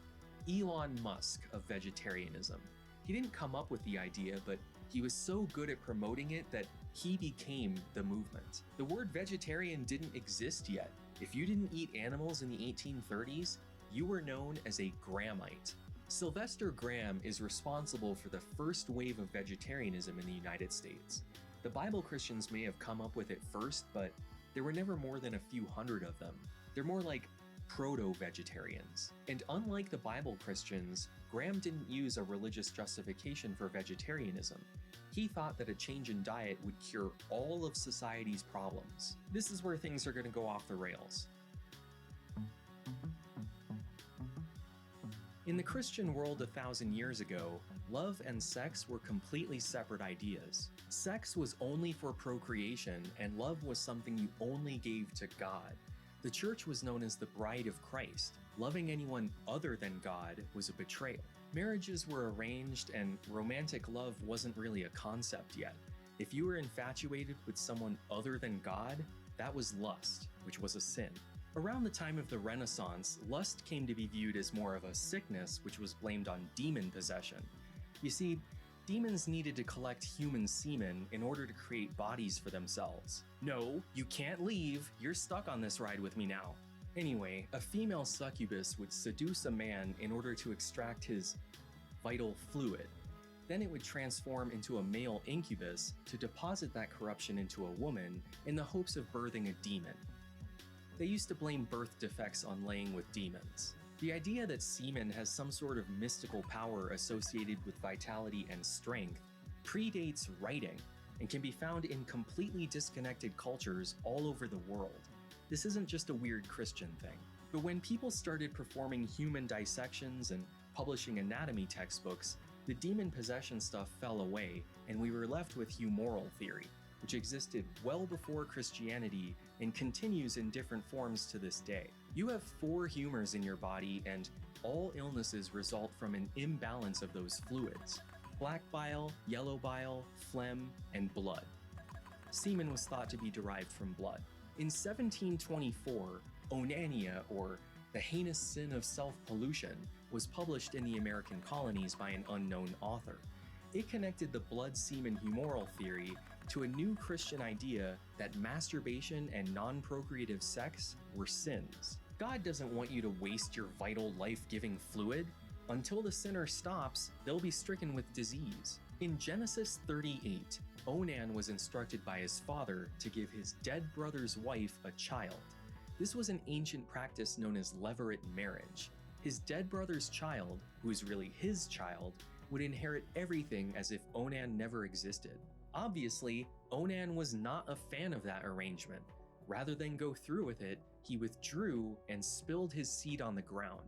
Elon Musk of vegetarianism. He didn't come up with the idea, but he was so good at promoting it that he became the movement. The word vegetarian didn't exist yet. If you didn't eat animals in the 1830s, you were known as a Grahamite. Sylvester Graham is responsible for the first wave of vegetarianism in the United States. The Bible Christians may have come up with it first, but there were never more than a few hundred of them. They're more like proto-vegetarians. And unlike the Bible Christians, Graham didn't use a religious justification for vegetarianism. He thought that a change in diet would cure all of society's problems. This is where things are going to go off the rails. In the Christian world 1,000 years ago, love and sex were completely separate ideas. Sex was only for procreation, and love was something you only gave to God. The church was known as the bride of Christ. Loving anyone other than God was a betrayal. Marriages were arranged, and romantic love wasn't really a concept yet. If you were infatuated with someone other than God, that was lust, which was a sin. Around the time of the Renaissance, lust came to be viewed as more of a sickness, which was blamed on demon possession. You see, demons needed to collect human semen in order to create bodies for themselves. No, you can't leave. You're stuck on this ride with me now. Anyway, a female succubus would seduce a man in order to extract his vital fluid. Then it would transform into a male incubus to deposit that corruption into a woman in the hopes of birthing a demon. They used to blame birth defects on laying with demons. The idea that semen has some sort of mystical power associated with vitality and strength predates writing and can be found in completely disconnected cultures all over the world. This isn't just a weird Christian thing. But when people started performing human dissections and publishing anatomy textbooks, the demon possession stuff fell away, and we were left with humoral theory, which existed well before Christianity and continues in different forms to this day. You have 4 humors in your body, and all illnesses result from an imbalance of those fluids: black bile, yellow bile, phlegm, and blood. Semen was thought to be derived from blood. In 1724, Onania, or The Heinous Sin of Self-Pollution, was published in the American colonies by an unknown author. It connected the blood-semen humoral theory to a new Christian idea that masturbation and non-procreative sex were sins. God doesn't want you to waste your vital life-giving fluid. Until the sinner stops, they'll be stricken with disease. In Genesis 38, Onan was instructed by his father to give his dead brother's wife a child. This was an ancient practice known as levirate marriage. His dead brother's child, who is really his child, would inherit everything as if Onan never existed. Obviously, Onan was not a fan of that arrangement. Rather than go through with it, he withdrew and spilled his seed on the ground.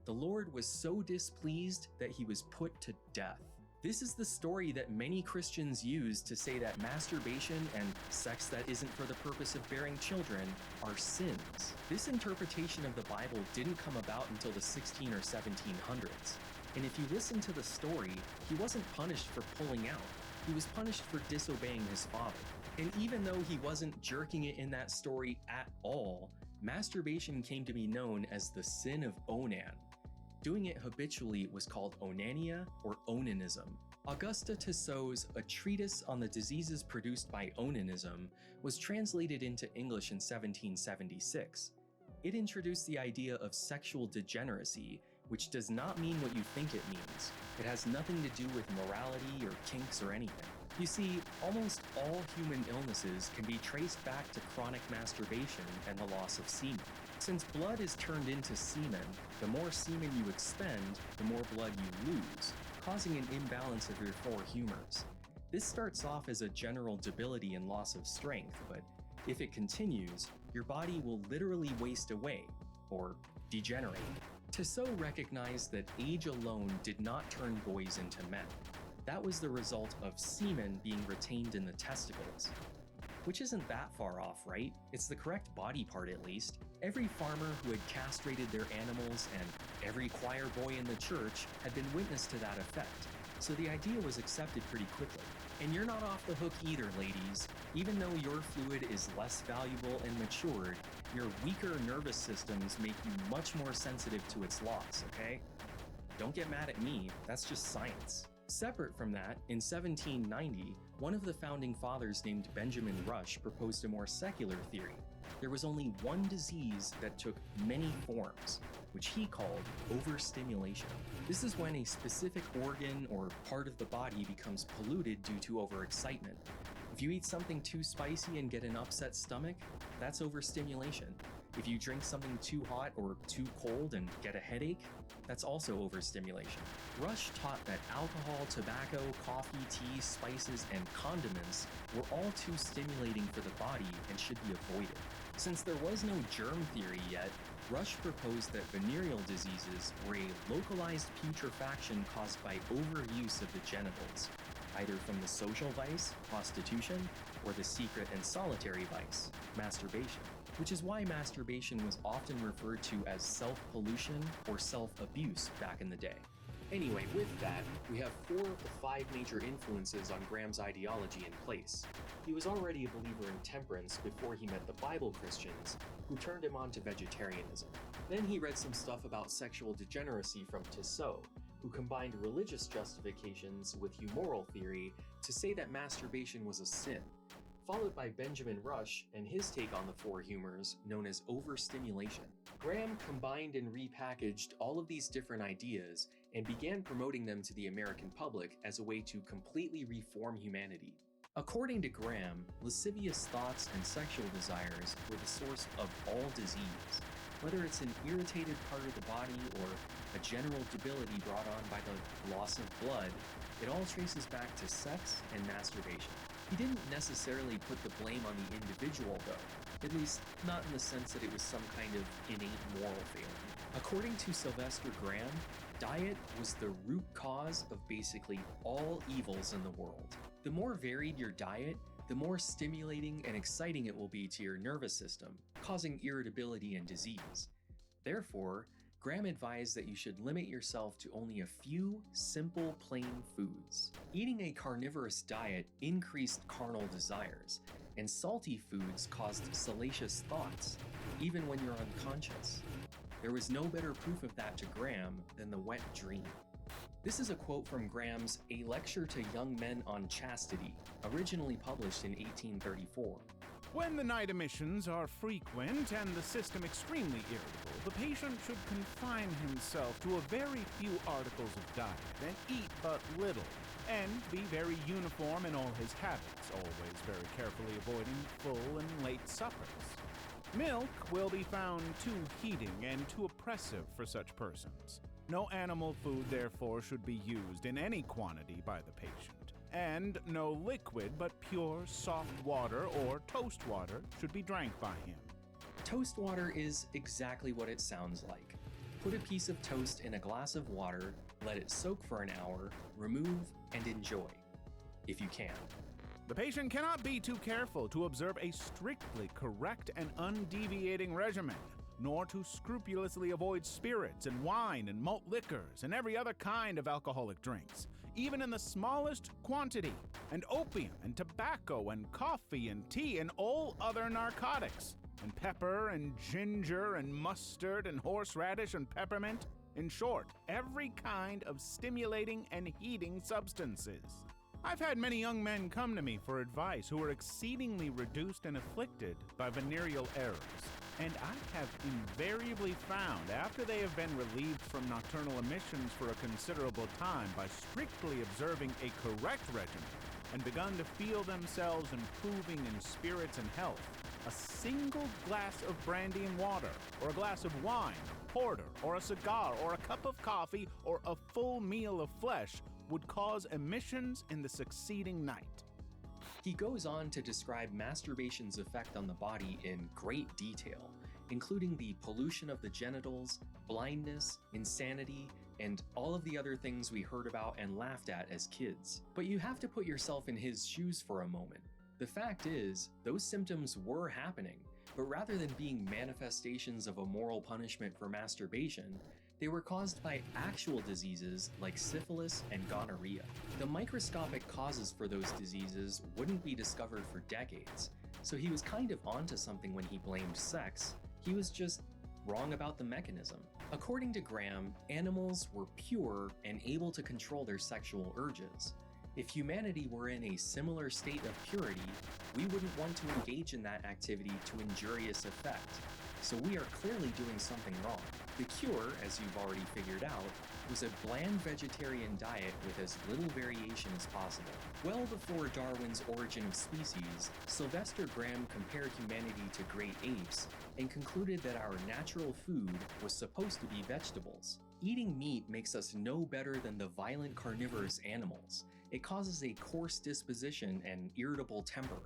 The Lord was so displeased that he was put to death. This is the story that many Christians use to say that masturbation and sex that isn't for the purpose of bearing children are sins. This interpretation of the Bible didn't come about until the 16 or 1700s. And if you listen to the story, he wasn't punished for pulling out. He was punished for disobeying his father. And even though he wasn't jerking it in that story at all, masturbation came to be known as the sin of Onan. Doing it habitually was called onania or onanism. Augusta Tissot's A Treatise on the Diseases Produced by Onanism was translated into English in 1776. It introduced the idea of sexual degeneracy, which does not mean what you think it means. It has nothing to do with morality or kinks or anything. You see, almost all human illnesses can be traced back to chronic masturbation and the loss of semen. Since blood is turned into semen, the more semen you expend, the more blood you lose, causing an imbalance of your four humors. This starts off as a general debility and loss of strength, but if it continues, your body will literally waste away, or degenerate. Tissot recognized that age alone did not turn boys into men. That was the result of semen being retained in the testicles. Which isn't that far off, right? It's the correct body part at least. Every farmer who had castrated their animals and every choir boy in the church had been witness to that effect, so the idea was accepted pretty quickly. And you're not off the hook either, ladies. Even though your fluid is less valuable and matured, your weaker nervous systems make you much more sensitive to its loss, okay? Don't get mad at me, that's just science. Separate from that, in 1790, one of the founding fathers named Benjamin Rush proposed a more secular theory. There was only one disease that took many forms, which he called overstimulation. This is when a specific organ or part of the body becomes polluted due to overexcitement. If you eat something too spicy and get an upset stomach, that's overstimulation. If you drink something too hot or too cold and get a headache, that's also overstimulation. Rush taught that alcohol, tobacco, coffee, tea, spices, and condiments were all too stimulating for the body and should be avoided. Since there was no germ theory yet, Rush proposed that venereal diseases were a localized putrefaction caused by overuse of the genitals, either from the social vice, prostitution, or the secret and solitary vice, masturbation. Which is why masturbation was often referred to as self-pollution or self-abuse back in the day. Anyway, with that, we have 4 of the 5 major influences on Graham's ideology in place. He was already a believer in temperance before he met the Bible Christians, who turned him on to vegetarianism. Then he read some stuff about sexual degeneracy from Tissot, who combined religious justifications with humoral theory to say that masturbation was a sin, followed by Benjamin Rush and his take on the 4 humors known as overstimulation. Graham combined and repackaged all of these different ideas and began promoting them to the American public as a way to completely reform humanity. According to Graham, lascivious thoughts and sexual desires were the source of all disease. Whether it's an irritated part of the body or a general debility brought on by the loss of blood, it all traces back to sex and masturbation. He didn't necessarily put the blame on the individual though, at least not in the sense that it was some kind of innate moral failing. According to Sylvester Graham, diet was the root cause of basically all evils in the world. The more varied your diet, the more stimulating and exciting it will be to your nervous system, causing irritability and disease. Therefore, Graham advised that you should limit yourself to only a few simple, plain foods. Eating a carnivorous diet increased carnal desires, and salty foods caused salacious thoughts, even when you're unconscious. There was no better proof of that to Graham than the wet dream. This is a quote from Graham's A Lecture to Young Men on Chastity, originally published in 1834. When the night emissions are frequent and the system extremely irritable, the patient should confine himself to a very few articles of diet and eat but little, and be very uniform in all his habits, always very carefully avoiding full and late suppers. Milk will be found too heating and too oppressive for such persons. No animal food, therefore, should be used in any quantity by the patient. And no liquid but pure soft water or toast water should be drank by him. Toast water is exactly what it sounds like. Put a piece of toast in a glass of water, let it soak for an hour, remove, and enjoy, if you can. The patient cannot be too careful to observe a strictly correct and undeviating regimen, nor to scrupulously avoid spirits and wine and malt liquors and every other kind of alcoholic drinks, even in the smallest quantity, and opium and tobacco and coffee and tea and all other narcotics, and pepper and ginger and mustard and horseradish and peppermint. In short, every kind of stimulating and heating substances. I've had many young men come to me for advice who are exceedingly reduced and afflicted by venereal errors, and I have invariably found, after they have been relieved from nocturnal emissions for a considerable time by strictly observing a correct regimen, and begun to feel themselves improving in spirits and health, a single glass of brandy and water, or a glass of wine, a porter, or a cigar, or a cup of coffee, or a full meal of flesh would cause emissions in the succeeding night. He goes on to describe masturbation's effect on the body in great detail, including the pollution of the genitals, blindness, insanity, and all of the other things we heard about and laughed at as kids. But you have to put yourself in his shoes for a moment. The fact is, those symptoms were happening, but rather than being manifestations of a moral punishment for masturbation, they were caused by actual diseases like syphilis and gonorrhea. The microscopic causes for those diseases wouldn't be discovered for decades, so he was kind of onto something when he blamed sex. He was just wrong about the mechanism. According to Graham, animals were pure and able to control their sexual urges. If humanity were in a similar state of purity, we wouldn't want to engage in that activity to injurious effect. So we are clearly doing something wrong. The cure, as you've already figured out, was a bland vegetarian diet with as little variation as possible. Well before Darwin's Origin of Species, Sylvester Graham compared humanity to great apes and concluded that our natural food was supposed to be vegetables. Eating meat makes us no better than the violent carnivorous animals. It causes a coarse disposition and irritable temper.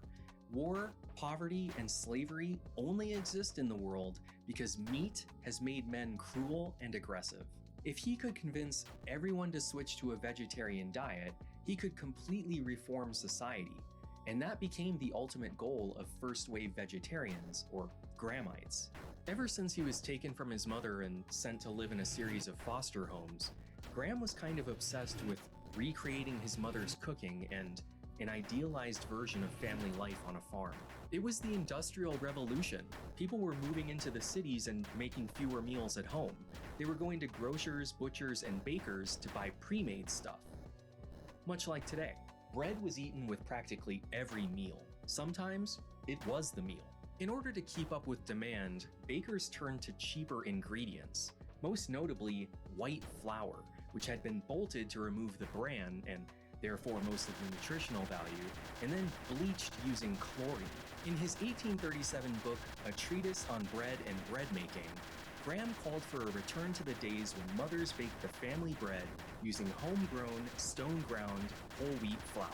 War, poverty, and slavery only exist in the world because meat has made men cruel and aggressive. If he could convince everyone to switch to a vegetarian diet, he could completely reform society. And that became the ultimate goal of first-wave vegetarians, or Grahamites. Ever since he was taken from his mother and sent to live in a series of foster homes, Graham was kind of obsessed with recreating his mother's cooking and an idealized version of family life on a farm. It was the Industrial Revolution. People were moving into the cities and making fewer meals at home. They were going to grocers, butchers, and bakers to buy pre-made stuff. Much like today, bread was eaten with practically every meal. Sometimes, it was the meal. In order to keep up with demand, bakers turned to cheaper ingredients, most notably white flour, which had been bolted to remove the bran and therefore most of the nutritional value, and then bleached using chlorine. In his 1837 book, A Treatise on Bread and Bread Making, Graham called for a return to the days when mothers baked the family bread using homegrown, stone-ground, whole wheat flour.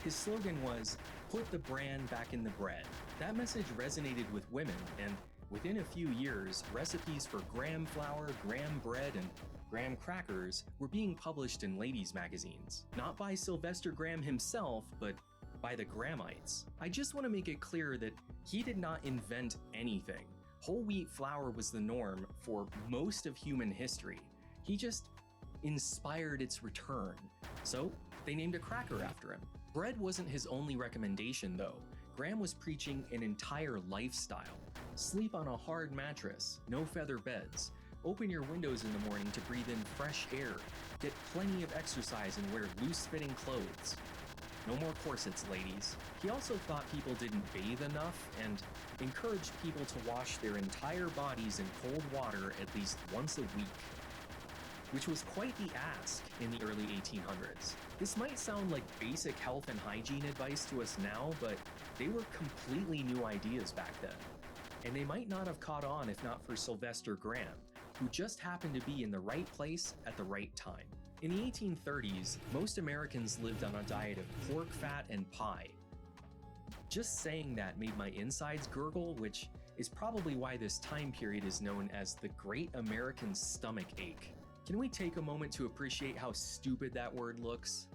His slogan was, "Put the bran back in the bread." That message resonated with women, and within a few years, recipes for graham flour, graham bread, and graham crackers were being published in ladies' magazines. Not by Sylvester Graham himself, but by the Grahamites. I just want to make it clear that he did not invent anything. Whole wheat flour was the norm for most of human history. He just inspired its return. So they named a cracker after him. Bread wasn't his only recommendation though. Graham was preaching an entire lifestyle. Sleep on a hard mattress, no feather beds. Open your windows in the morning to breathe in fresh air. Get plenty of exercise and wear loose-fitting clothes. No more corsets, ladies. He also thought people didn't bathe enough and encouraged people to wash their entire bodies in cold water at least once a week, which was quite the ask in the early 1800s. This might sound like basic health and hygiene advice to us now, but they were completely new ideas back then. And they might not have caught on if not for Sylvester Graham, who just happened to be in the right place at the right time. In the 1830s, most Americans lived on a diet of pork fat and pie. Just saying that made my insides gurgle, which is probably why this time period is known as the Great American Stomach Ache. Can we take a moment to appreciate how stupid that word looks?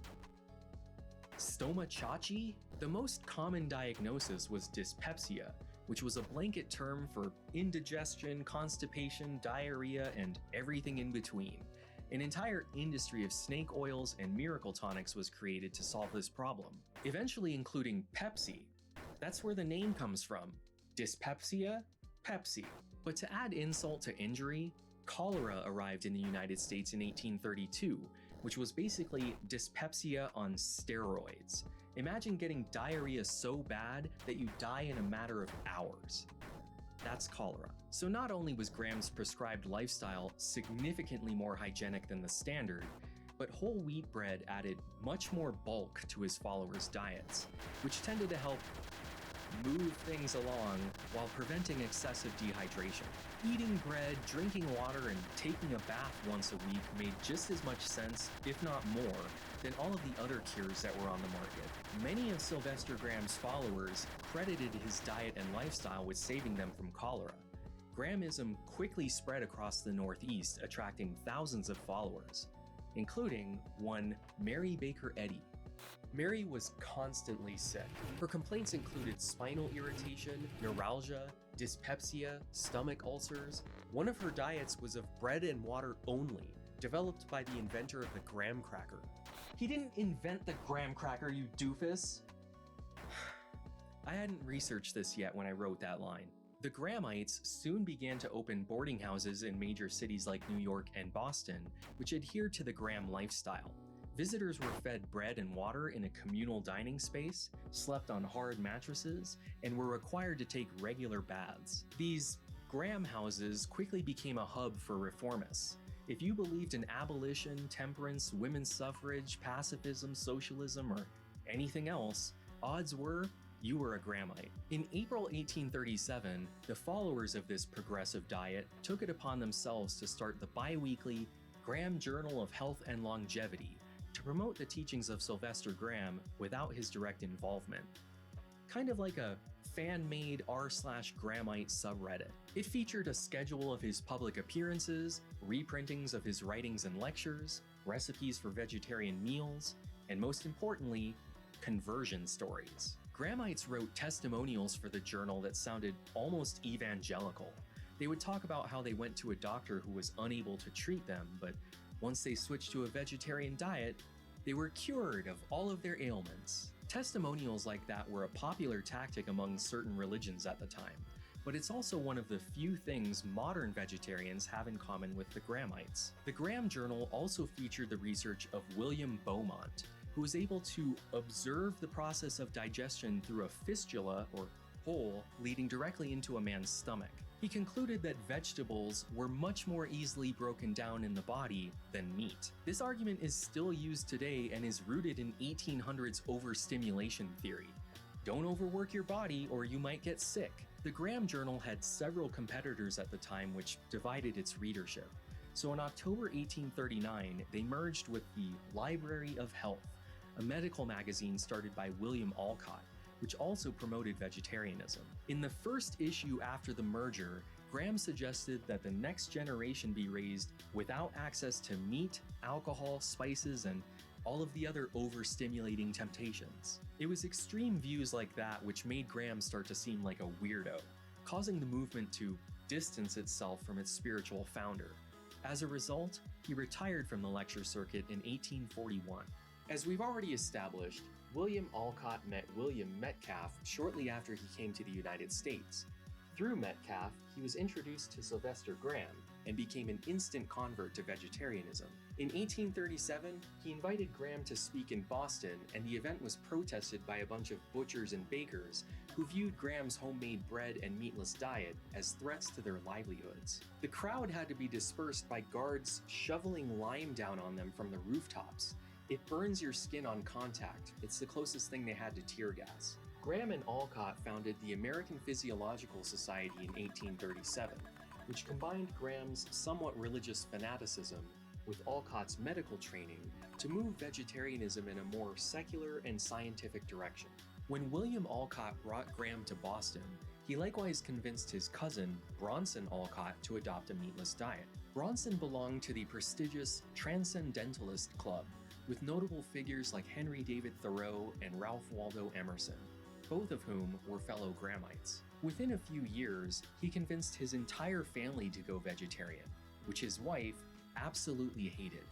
Stomachachi? The most common diagnosis was dyspepsia, which was a blanket term for indigestion, constipation, diarrhea, and everything in between. An entire industry of snake oils and miracle tonics was created to solve this problem, eventually including Pepsi. That's where the name comes from. Dyspepsia, Pepsi. But to add insult to injury, cholera arrived in the United States in 1832, which was basically dyspepsia on steroids. Imagine getting diarrhea so bad that you die in a matter of hours. That's cholera. So not only was Graham's prescribed lifestyle significantly more hygienic than the standard, But whole wheat bread added much more bulk to his followers' diets, which tended to help move things along while preventing excessive dehydration. Eating bread, drinking water, and taking a bath once a week made just as much sense, if not more, than all of the other cures that were on the market. Many of Sylvester Graham's followers credited his diet and lifestyle with saving them from cholera. Grahamism quickly spread across the Northeast, attracting thousands of followers, including one Mary Baker Eddy. Mary was constantly sick. Her complaints included spinal irritation, neuralgia, dyspepsia, stomach ulcers. One of her diets was of bread and water only, developed by the inventor of the graham cracker. He didn't invent the graham cracker, you doofus! I hadn't researched this yet when I wrote that line. The Grahamites soon began to open boarding houses in major cities like New York and Boston, which adhered to the Graham lifestyle. Visitors were fed bread and water in a communal dining space, slept on hard mattresses, and were required to take regular baths. These Graham houses quickly became a hub for reformists. If you believed in abolition, temperance, women's suffrage, pacifism, socialism, or anything else, odds were you were a Grahamite. In April 1837, the followers of this progressive diet took it upon themselves to start the bi-weekly Graham Journal of Health and Longevity to promote the teachings of Sylvester Graham without his direct involvement. Kind of like a fan-made r/Grahamite subreddit. It featured a schedule of his public appearances, reprintings of his writings and lectures, recipes for vegetarian meals, and most importantly, conversion stories. Grahamites wrote testimonials for the journal that sounded almost evangelical. They would talk about how they went to a doctor who was unable to treat them, but once they switched to a vegetarian diet, they were cured of all of their ailments. Testimonials like that were a popular tactic among certain religions at the time, but it's also one of the few things modern vegetarians have in common with the Grahamites. The Graham Journal also featured the research of William Beaumont, who was able to observe the process of digestion through a fistula or hole leading directly into a man's stomach. He concluded that vegetables were much more easily broken down in the body than meat. This argument is still used today and is rooted in 1800s overstimulation theory. Don't overwork your body or you might get sick. The Graham Journal had several competitors at the time which divided its readership. So in October 1839, they merged with the Library of Health, a medical magazine started by William Alcott, which also promoted vegetarianism. In the first issue after the merger, Graham suggested that the next generation be raised without access to meat, alcohol, spices, and all of the other overstimulating temptations. It was extreme views like that which made Graham start to seem like a weirdo, causing the movement to distance itself from its spiritual founder. As a result, he retired from the lecture circuit in 1841. As we've already established, William Alcott met William Metcalf shortly after he came to the United States. Through Metcalf, he was introduced to Sylvester Graham and became an instant convert to vegetarianism. In 1837, he invited Graham to speak in Boston, and the event was protested by a bunch of butchers and bakers who viewed Graham's homemade bread and meatless diet as threats to their livelihoods. The crowd had to be dispersed by guards shoveling lime down on them from the rooftops. It burns your skin on contact. It's the closest thing they had to tear gas. Graham and Alcott founded the American Physiological Society in 1837, which combined Graham's somewhat religious fanaticism with Alcott's medical training to move vegetarianism in a more secular and scientific direction. When William Alcott brought Graham to Boston, he likewise convinced his cousin, Bronson Alcott, to adopt a meatless diet. Bronson belonged to the prestigious Transcendentalist Club, with notable figures like Henry David Thoreau and Ralph Waldo Emerson, both of whom were fellow Grahamites. Within a few years, he convinced his entire family to go vegetarian, which his wife absolutely hated.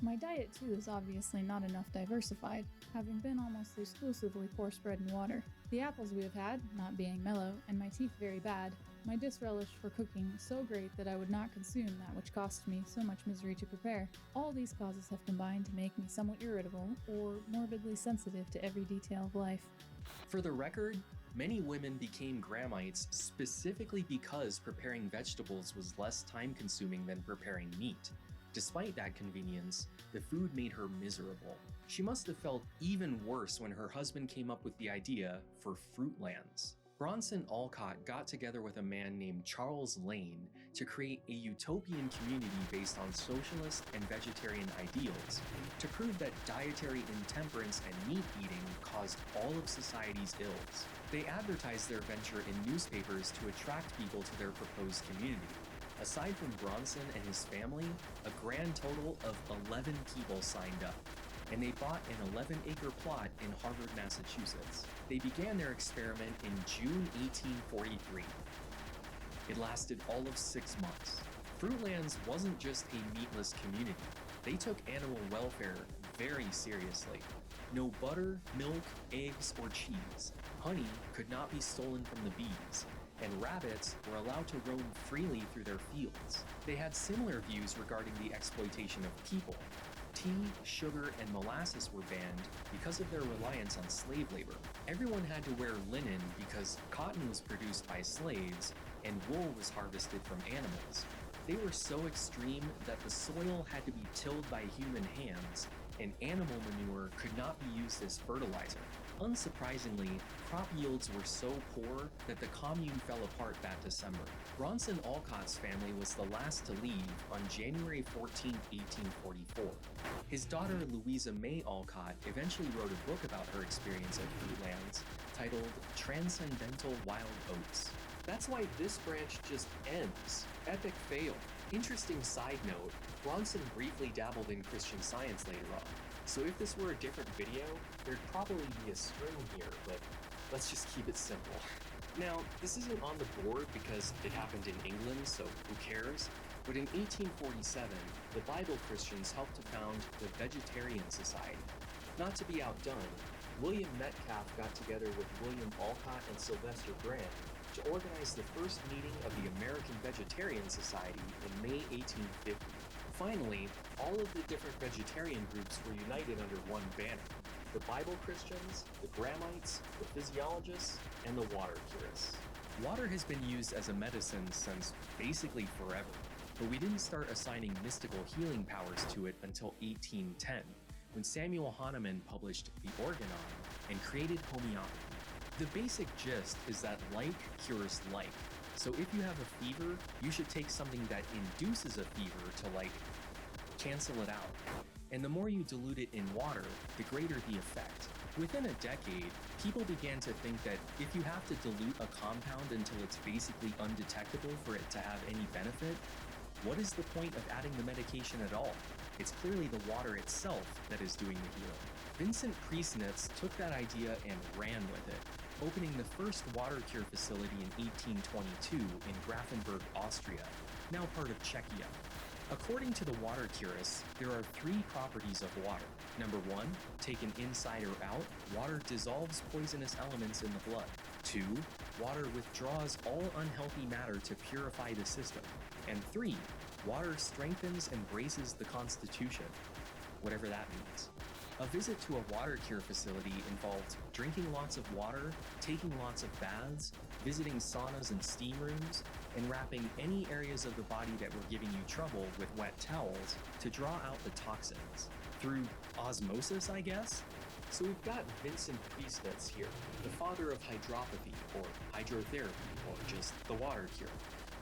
My diet too is obviously not enough diversified, having been almost exclusively coarse bread and water. The apples we have had, not being mellow, and my teeth very bad, my disrelish for cooking so great that I would not consume that which cost me so much misery to prepare. All these causes have combined to make me somewhat irritable, or morbidly sensitive to every detail of life. For the record, many women became Grahamites specifically because preparing vegetables was less time-consuming than preparing meat. Despite that convenience, the food made her miserable. She must have felt even worse when her husband came up with the idea for Fruitlands. Bronson Alcott got together with a man named Charles Lane to create a utopian community based on socialist and vegetarian ideals to prove that dietary intemperance and meat eating caused all of society's ills. They advertised their venture in newspapers to attract people to their proposed community. Aside from Bronson and his family, a grand total of 11 people signed up, and they bought an 11-acre plot in Harvard, Massachusetts. They began their experiment in June 1843. It lasted all of 6 months. Fruitlands wasn't just a meatless community. They took animal welfare very seriously. No butter, milk, eggs, or cheese. Honey could not be stolen from the bees, and rabbits were allowed to roam freely through their fields. They had similar views regarding the exploitation of people. Tea, sugar, and molasses were banned because of their reliance on slave labor. Everyone had to wear linen because cotton was produced by slaves and wool was harvested from animals. They were so extreme that the soil had to be tilled by human hands, and animal manure could not be used as fertilizer. Unsurprisingly, crop yields were so poor that the commune fell apart that December. Bronson Alcott's family was the last to leave on January 14, 1844. His daughter Louisa May Alcott eventually wrote a book about her experience at Fruitlands titled Transcendental Wild Oats. That's why this branch just ends. Epic fail. Interesting side note, Bronson briefly dabbled in Christian Science later on. So if this were a different video, there'd probably be a string here, but let's just keep it simple. Now, this isn't on the board because it happened in England, so who cares? But in 1847, the Bible Christians helped to found the Vegetarian Society. Not to be outdone, William Metcalf got together with William Alcott and Sylvester Graham to organize the first meeting of the American Vegetarian Society in May 1850. Finally, all of the different vegetarian groups were united under one banner: the Bible Christians, the Grahamites, the Physiologists, and the Water Curists. Water has been used as a medicine since basically forever, but we didn't start assigning mystical healing powers to it until 1810, when Samuel Hahnemann published The Organon and created homeopathy. The basic gist is that like cures like. So if you have a fever, you should take something that induces a fever to like cancel it out. And the more you dilute it in water, the greater the effect. Within a decade, people began to think that if you have to dilute a compound until it's basically undetectable for it to have any benefit, what is the point of adding the medication at all? It's clearly the water itself that is doing the healing. Vincent Priesnitz took that idea and ran with it, opening the first water cure facility in 1822 in Grafenberg, Austria, now part of Czechia. According to the water curists, there are 3 properties of water. Number 1, taken inside or out, water dissolves poisonous elements in the blood. 2, water withdraws all unhealthy matter to purify the system. And 3, water strengthens and braces the constitution, whatever that means. A visit to a water cure facility involved drinking lots of water, taking lots of baths, visiting saunas and steam rooms, and wrapping any areas of the body that were giving you trouble with wet towels to draw out the toxins. Through osmosis, I guess? So we've got Vincent Priesnitz here, the father of hydropathy, or hydrotherapy, or just the water cure.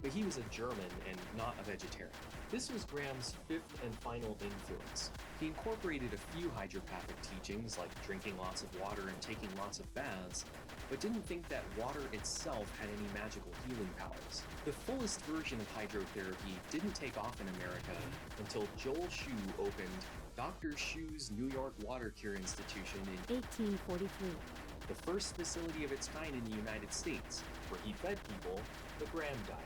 But he was a German and not a vegetarian. This was Graham's 5th and final influence. He incorporated a few hydropathic teachings like drinking lots of water and taking lots of baths, but didn't think that water itself had any magical healing powers. The fullest version of hydrotherapy didn't take off in America until Joel Schuh opened Dr. Schuh's New York Water Cure Institution in 1843. The first facility of its kind in the United States, where he fed people the Graham diet.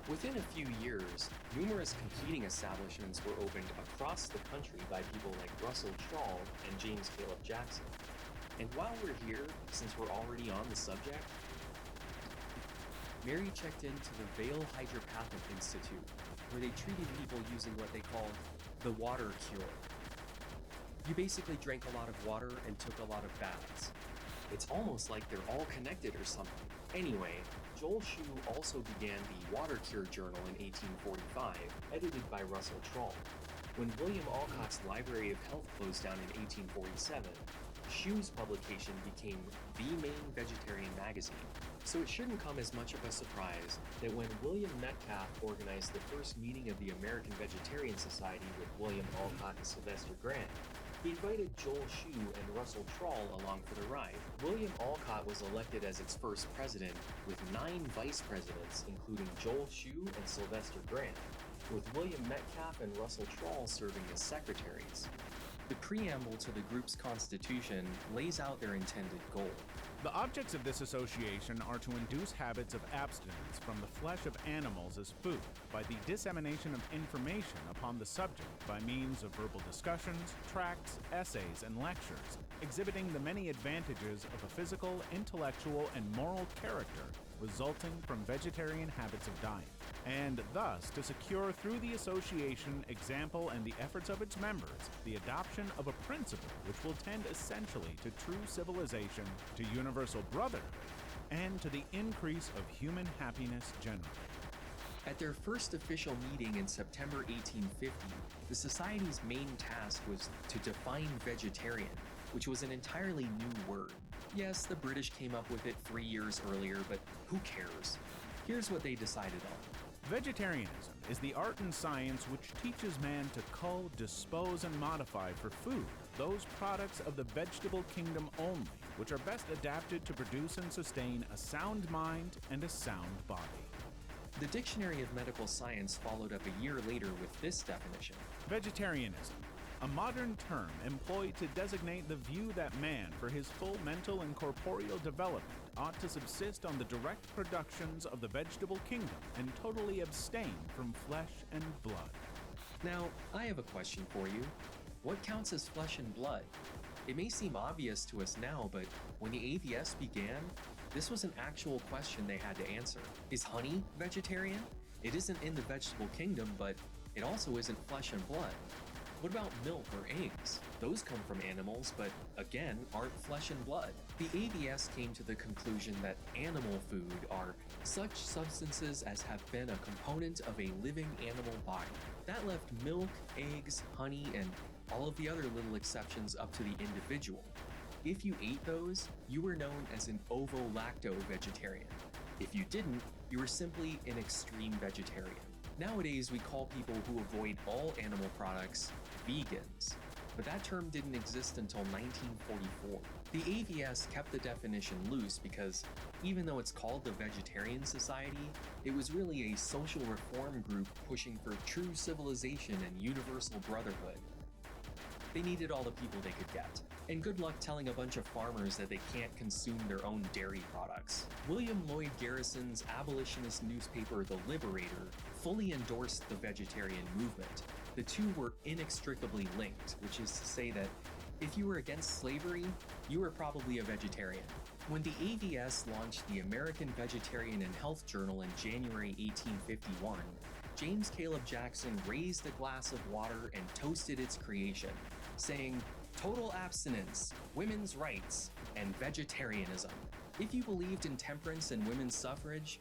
Within a few years, numerous competing establishments were opened across the country by people like Russell Troll and James Caleb Jackson. And while we're here, since we're already on the subject, Mary checked into the Vale Hydropathic Institute, where they treated people using what they called the water cure. You basically drank a lot of water and took a lot of baths. It's almost like they're all connected or something. Anyway, Joel Schuh also began the Water Cure Journal in 1845, edited by Russell Troll. When William Alcott's Library of Health closed down in 1847, Shoe's publication became the main vegetarian magazine. So it shouldn't come as much of a surprise that when William Metcalf organized the first meeting of the American Vegetarian Society with William Alcott and Sylvester Graham, he invited Joel Shoe and Russell Trull along for the ride. William Alcott was elected as its first president, with 9 vice presidents, including Joel Shoe and Sylvester Graham, with William Metcalf and Russell Trull serving as secretaries. The preamble to the group's constitution lays out their intended goal. The objects of this association are to induce habits of abstinence from the flesh of animals as food by the dissemination of information upon the subject by means of verbal discussions, tracts, essays, and lectures, exhibiting the many advantages of a physical, intellectual, and moral character resulting from vegetarian habits of diet, and thus to secure through the association, example, and the efforts of its members the adoption of a principle which will tend essentially to true civilization, to universal brotherhood, and to the increase of human happiness generally. At their first official meeting in September 1850, the Society's main task was to define vegetarian, which was an entirely new word. Yes, the British came up with it 3 years earlier, but who cares? Here's what they decided on. Vegetarianism is the art and science which teaches man to cull, dispose, and modify for food those products of the vegetable kingdom only, which are best adapted to produce and sustain a sound mind and a sound body. The Dictionary of Medical Science followed up a year later with this definition. Vegetarianism, a modern term employed to designate the view that man, for his full mental and corporeal development, ought to subsist on the direct productions of the vegetable kingdom and totally abstain from flesh and blood. Now, I have a question for you. What counts as flesh and blood? It may seem obvious to us now, but when the AVS began, this was an actual question they had to answer. Is honey vegetarian? It isn't in the vegetable kingdom, but it also isn't flesh and blood. What about milk or eggs? Those come from animals, but again, aren't flesh and blood. The AVS came to the conclusion that animal food are such substances as have been a component of a living animal body. That left milk, eggs, honey, and all of the other little exceptions up to the individual. If you ate those, you were known as an ovo-lacto vegetarian. If you didn't, you were simply an extreme vegetarian. Nowadays, we call people who avoid all animal products vegans, but that term didn't exist until 1944. The AVS kept the definition loose because even though it's called the Vegetarian Society, it was really a social reform group pushing for true civilization and universal brotherhood. They needed all the people they could get. And good luck telling a bunch of farmers that they can't consume their own dairy products. William Lloyd Garrison's abolitionist newspaper, The Liberator, fully endorsed the vegetarian movement. The two were inextricably linked, which is to say that if you were against slavery, you were probably a vegetarian. When the AVS launched the American Vegetarian and Health Journal in January 1851, James Caleb Jackson raised a glass of water and toasted its creation, saying, "Total abstinence, women's rights, and vegetarianism." If you believed in temperance and women's suffrage,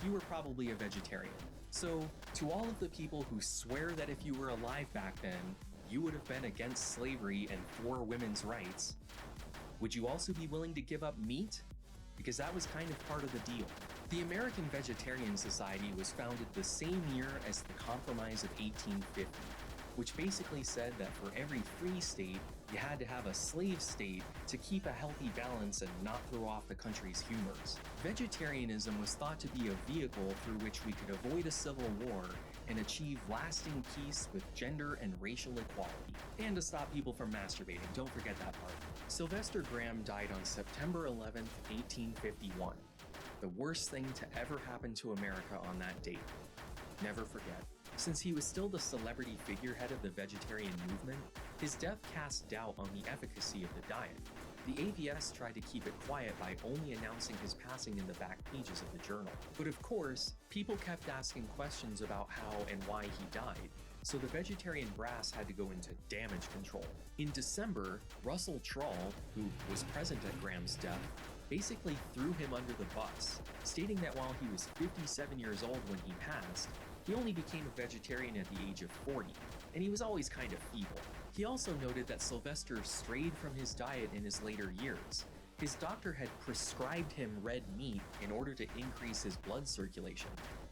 you were probably a vegetarian. So, to all of the people who swear that if you were alive back then, you would have been against slavery and for women's rights, would you also be willing to give up meat? Because that was kind of part of the deal. The American Vegetarian Society was founded the same year as the Compromise of 1850, which basically said that for every free state, you had to have a slave state to keep a healthy balance and not throw off the country's humors. Vegetarianism was thought to be a vehicle through which we could avoid a civil war and achieve lasting peace with gender and racial equality. And to stop people from masturbating, don't forget that part. Sylvester Graham died on September 11, 1851. The worst thing to ever happen to America on that date. Never forget. Since he was still the celebrity figurehead of the vegetarian movement, his death cast doubt on the efficacy of the diet. The AVS tried to keep it quiet by only announcing his passing in the back pages of the journal. But of course, people kept asking questions about how and why he died, so the vegetarian brass had to go into damage control. In December, Russell Trull, who was present at Graham's death, basically threw him under the bus, stating that while he was 57 years old when he passed, he only became a vegetarian at the age of 40. and he was always kind of feeble. He also noted that Sylvester strayed from his diet in his later years. His doctor had prescribed him red meat in order to increase his blood circulation.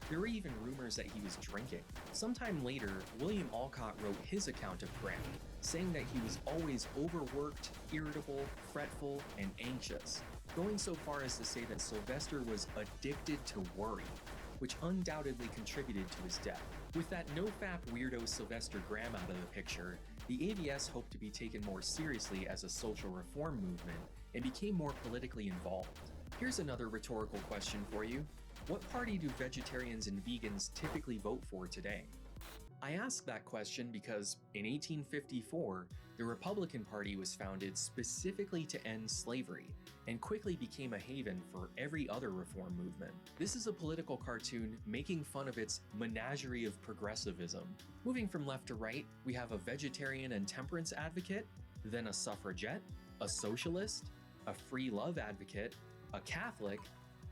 There were even rumors that he was drinking. Sometime later, William Alcott wrote his account of Graham, saying that he was always overworked, irritable, fretful, and anxious, going so far as to say that Sylvester was addicted to worry, which undoubtedly contributed to his death. With that no-fap weirdo Sylvester Graham out of the picture, the AVS hoped to be taken more seriously as a social reform movement and became more politically involved. Here's another rhetorical question for you. What party do vegetarians and vegans typically vote for today? I ask that question because in 1854, the Republican Party was founded specifically to end slavery and quickly became a haven for every other reform movement. This is a political cartoon making fun of its menagerie of progressivism. Moving from left to right, we have a vegetarian and temperance advocate, then a suffragette, a socialist, a free love advocate, a Catholic,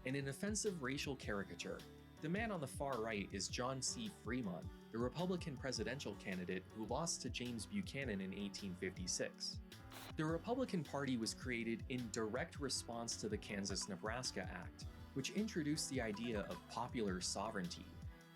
and an offensive racial caricature. The man on the far right is John C. Fremont, the Republican presidential candidate who lost to James Buchanan in 1856. The Republican Party was created in direct response to the Kansas-Nebraska Act, which introduced the idea of popular sovereignty,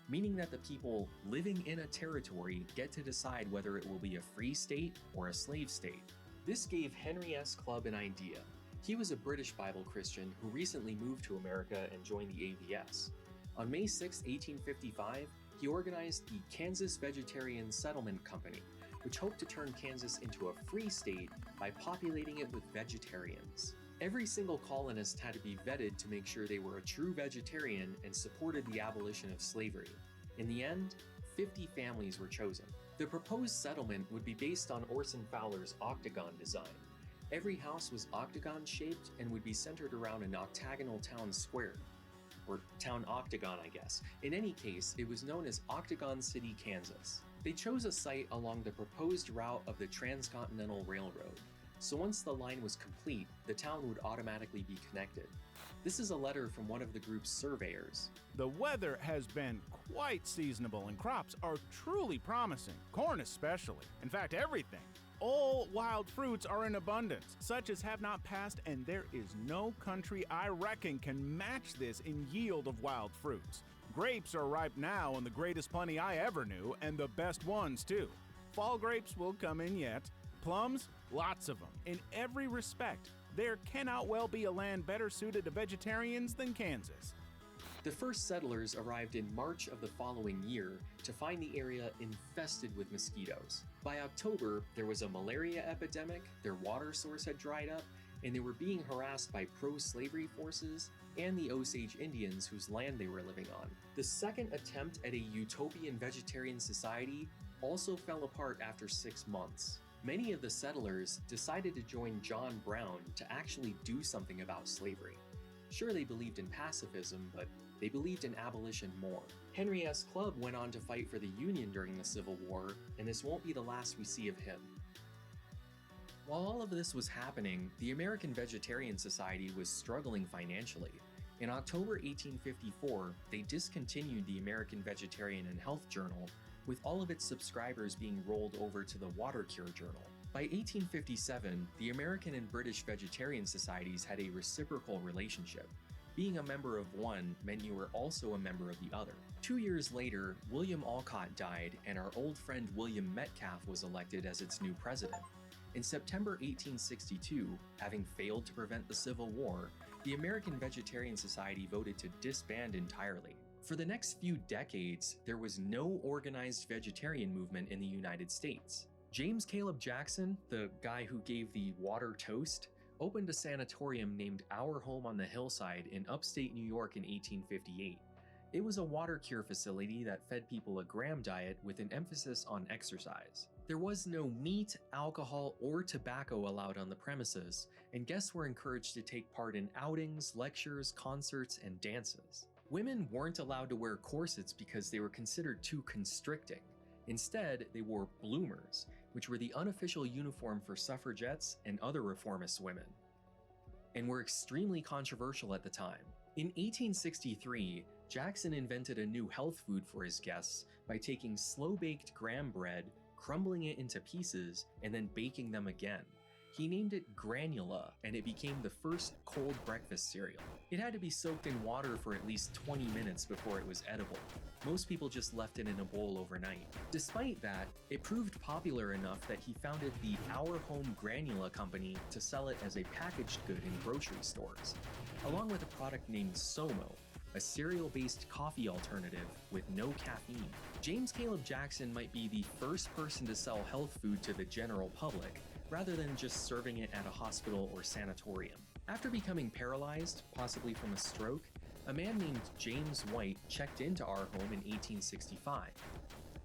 meaning that the people living in a territory get to decide whether it will be a free state or a slave state. This gave Henry S. Clubb an idea. He was a British Bible Christian who recently moved to America and joined the AVS. On May 6, 1855, he organized the Kansas Vegetarian Settlement Company, which hoped to turn Kansas into a free state by populating it with vegetarians. Every single colonist had to be vetted to make sure they were a true vegetarian and supported the abolition of slavery. In the end, 50 families were chosen. The proposed settlement would be based on Orson Fowler's octagon design. Every house was octagon-shaped and would be centered around an octagonal town square. Or town octagon, I guess. In any case, it was known as Octagon City, Kansas. They chose a site along the proposed route of the Transcontinental Railroad, so once the line was complete, the town would automatically be connected. This is a letter from one of the group's surveyors. The weather has been quite seasonable and crops are truly promising, corn especially. In fact, everything. All wild fruits are in abundance, such as have not passed, and there is no country I reckon can match this in yield of wild fruits. Grapes are ripe now in the greatest plenty I ever knew, and the best ones too. Fall grapes will come in yet. Plums, lots of them. In every respect, there cannot well be a land better suited to vegetarians than Kansas. The first settlers arrived in March of the following year to find the area infested with mosquitoes. By October, there was a malaria epidemic, their water source had dried up, and they were being harassed by pro-slavery forces and the Osage Indians whose land they were living on. The second attempt at a utopian vegetarian society also fell apart after 6 months. Many of the settlers decided to join John Brown to actually do something about slavery. Sure, they believed in pacifism, but they believed in abolition more. Henry S. Clubb went on to fight for the Union during the Civil War, and this won't be the last we see of him. While all of this was happening, the American Vegetarian Society was struggling financially. In October 1854, they discontinued the American Vegetarian and Health Journal, with all of its subscribers being rolled over to the Water Cure Journal. By 1857, the American and British Vegetarian Societies had a reciprocal relationship. Being a member of one meant you were also a member of the other. 2 years later, William Alcott died, and our old friend William Metcalf was elected as its new president. In September 1862, having failed to prevent the Civil War, the American Vegetarian Society voted to disband entirely. For the next few decades, there was no organized vegetarian movement in the United States. James Caleb Jackson, the guy who gave the water toast, opened a sanatorium named Our Home on the Hillside in upstate New York in 1858. It was a water cure facility that fed people a Graham diet with an emphasis on exercise. There was no meat, alcohol, or tobacco allowed on the premises, and guests were encouraged to take part in outings, lectures, concerts, and dances. Women weren't allowed to wear corsets because they were considered too constricting. Instead, they wore bloomers, which were the unofficial uniform for suffragettes and other reformist women, and were extremely controversial at the time. In 1863, Jackson invented a new health food for his guests by taking slow-baked Graham bread, crumbling it into pieces, and then baking them again. He named it Granula, and it became the first cold breakfast cereal. It had to be soaked in water for at least 20 minutes before it was edible. Most people just left it in a bowl overnight. Despite that, it proved popular enough that he founded the Our Home Granula Company to sell it as a packaged good in grocery stores, along with a product named Somo, a cereal-based coffee alternative with no caffeine. James Caleb Jackson might be the first person to sell health food to the general public, rather than just serving it at a hospital or sanatorium. After becoming paralyzed, possibly from a stroke, a man named James White checked into our home in 1865.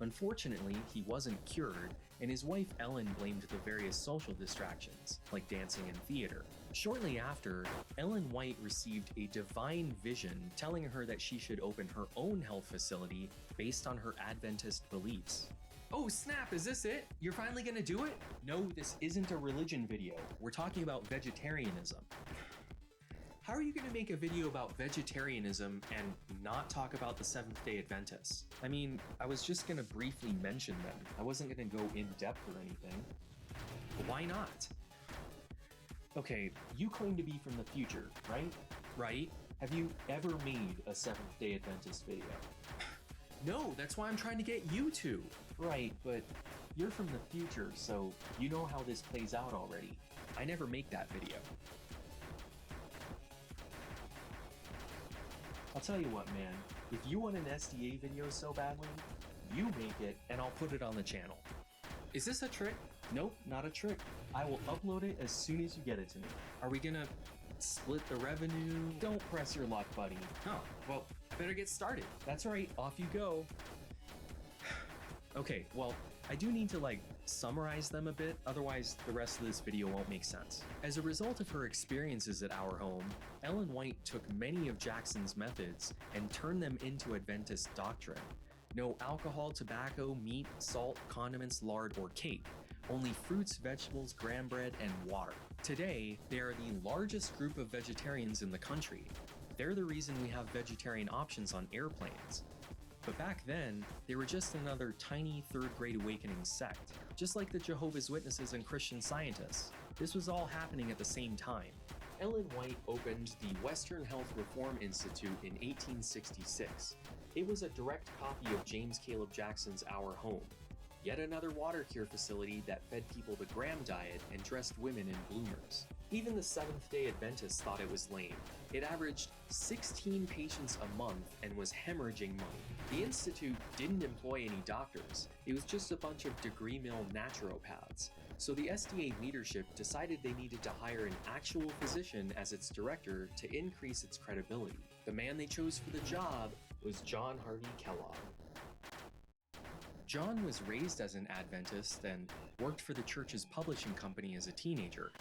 Unfortunately, he wasn't cured, and his wife Ellen blamed the various social distractions, like dancing and theater. Shortly after, Ellen White received a divine vision telling her that she should open her own health facility based on her Adventist beliefs. Oh snap, is this it? You're finally gonna do it? No, this isn't a religion video. We're talking about vegetarianism. How are you gonna make a video about vegetarianism and not talk about the Seventh-day Adventists? I mean, I was just gonna briefly mention them. I wasn't gonna go in depth or anything. But why not? Okay, you claim to be from the future, right? Right? Have you ever made a Seventh-day Adventist video? No, that's why I'm trying to get you to. Right, but you're from the future, so you know how this plays out already. I never make that video. I'll tell you what, man. If you want an SDA video so badly, you make it and I'll put it on the channel. Is this a trick? Nope, not a trick. I will upload it as soon as you get it to me. Are we gonna split the revenue? Don't press your luck, buddy. Oh, well, I better get started. That's right, off you go. Okay, well, I do need to summarize them a bit, otherwise the rest of this video won't make sense. As a result of her experiences at Our Home, Ellen White took many of Jackson's methods and turned them into Adventist doctrine. No alcohol, tobacco, meat, salt, condiments, lard, or cake. Only fruits, vegetables, graham bread, and water. Today, they are the largest group of vegetarians in the country. They're the reason we have vegetarian options on airplanes. But back then, they were just another tiny third-grade awakening sect, just like the Jehovah's Witnesses and Christian Scientists. This was all happening at the same time. Ellen White opened the Western Health Reform Institute in 1866. It was a direct copy of James Caleb Jackson's Our Home, yet another water cure facility that fed people the Graham diet and dressed women in bloomers. Even the Seventh-day Adventists thought it was lame. It averaged 16 patients a month and was hemorrhaging money. The institute didn't employ any doctors. It was just a bunch of degree mill naturopaths. So the SDA leadership decided they needed to hire an actual physician as its director to increase its credibility. The man they chose for the job was John Harvey Kellogg. John was raised as an Adventist and worked for the church's publishing company as a teenager.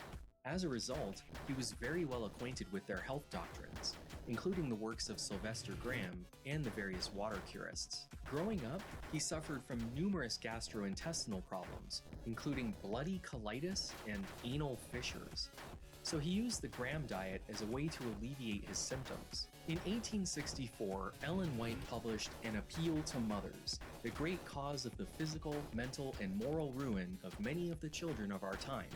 As a result, he was very well acquainted with their health doctrines, including the works of Sylvester Graham and the various water curists. Growing up, he suffered from numerous gastrointestinal problems, including bloody colitis and anal fissures. So he used the Graham diet as a way to alleviate his symptoms. In 1864, Ellen White published An Appeal to Mothers, the great cause of the physical, mental, and moral ruin of many of the children of our time.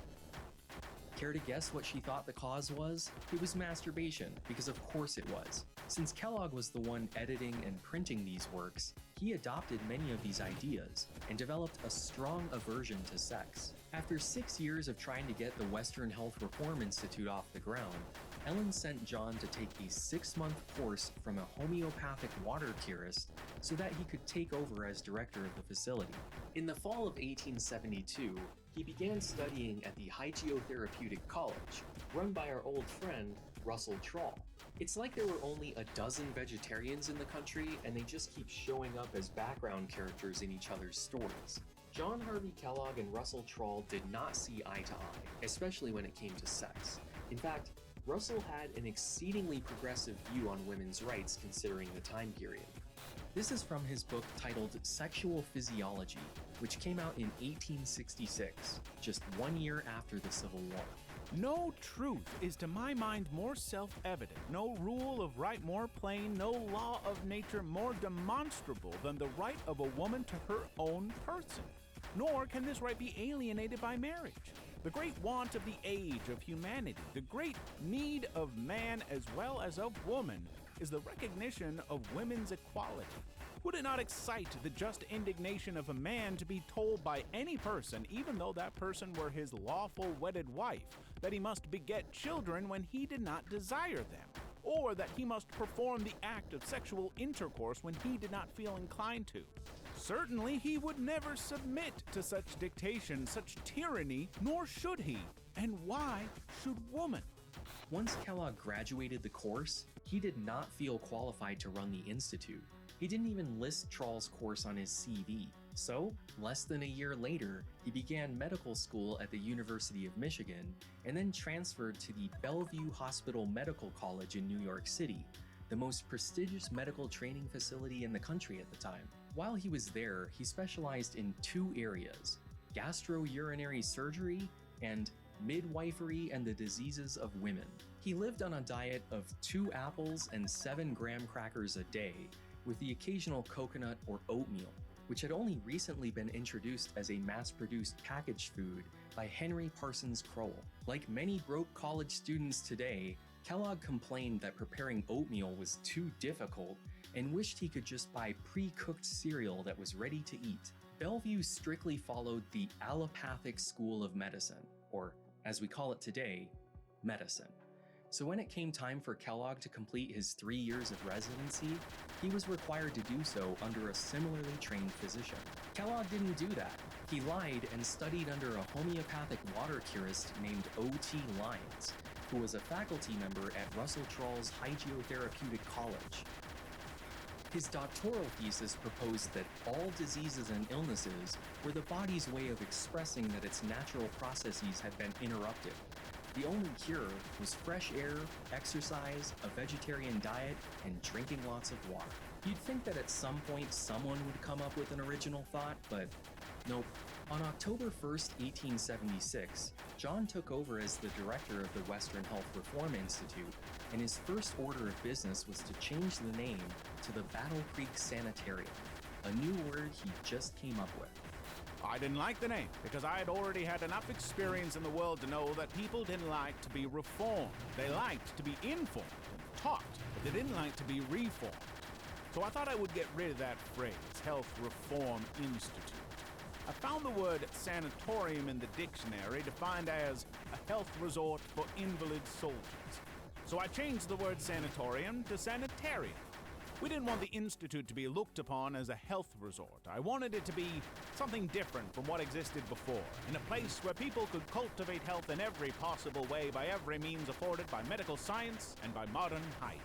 Care to guess what she thought the cause was? It was masturbation, because of course it was. Since Kellogg was the one editing and printing these works, he adopted many of these ideas and developed a strong aversion to sex. After 6 years of trying to get the Western Health Reform Institute off the ground, Ellen sent John to take a 6-month course from a homeopathic water curist so that he could take over as director of the facility. In the fall of 1872, he began studying at the Hygiotherapeutic College, run by our old friend, Russell Trawl. It's like there were only a dozen vegetarians in the country and they just keep showing up as background characters in each other's stories. John Harvey Kellogg and Russell Trawl did not see eye to eye, especially when it came to sex. In fact, Russell had an exceedingly progressive view on women's rights considering the time period. This is from his book titled Sexual Physiology, which came out in 1866, just 1 year after the Civil War. No truth is to my mind more self-evident, no rule of right more plain, no law of nature more demonstrable than the right of a woman to her own person. Nor can this right be alienated by marriage. The great want of the age of humanity, the great need of man as well as of woman, is the recognition of women's equality. Would it not excite the just indignation of a man to be told by any person, even though that person were his lawful wedded wife, that he must beget children when he did not desire them, or that he must perform the act of sexual intercourse when he did not feel inclined to? Certainly he would never submit to such dictation, such tyranny, nor should he. And why should woman? Once Kellogg graduated the course, he did not feel qualified to run the institute. He didn't even list Trahl's course on his CV. So, less than a year later, he began medical school at the University of Michigan and then transferred to the Bellevue Hospital Medical College in New York City, the most prestigious medical training facility in the country at the time. While he was there, he specialized in two areas: gastrourinary surgery and midwifery and the diseases of women. He lived on a diet of 2 apples and 7 graham crackers a day, with the occasional coconut or oatmeal, which had only recently been introduced as a mass-produced packaged food by Henry Parsons Crowell. Like many broke college students today, Kellogg complained that preparing oatmeal was too difficult and wished he could just buy pre-cooked cereal that was ready to eat. Bellevue strictly followed the allopathic school of medicine, or as we call it today, medicine. So when it came time for Kellogg to complete his 3 years of residency, he was required to do so under a similarly trained physician. Kellogg didn't do that. He lied and studied under a homeopathic water curist named O.T. Lyons, who was a faculty member at Russell Trahl's Hygiotherapeutic College. His doctoral thesis proposed that all diseases and illnesses were the body's way of expressing that its natural processes had been interrupted. The only cure was fresh air, exercise, a vegetarian diet, and drinking lots of water. You'd think that at some point someone would come up with an original thought, but nope. On October 1st, 1876, John took over as the director of the Western Health Reform Institute, and his first order of business was to change the name to the Battle Creek Sanitarium, a new word he just came up with. I didn't like the name because I had already had enough experience in the world to know that people didn't like to be reformed. They liked to be informed and taught, but they didn't like to be reformed. So I thought I would get rid of that phrase, Health Reform Institute. I found the word sanatorium in the dictionary defined as a health resort for invalid soldiers. So I changed the word sanatorium to sanitarium. We didn't want the institute to be looked upon as a health resort. I wanted it to be something different from what existed before, in a place where people could cultivate health in every possible way by every means afforded by medical science and by modern hygiene.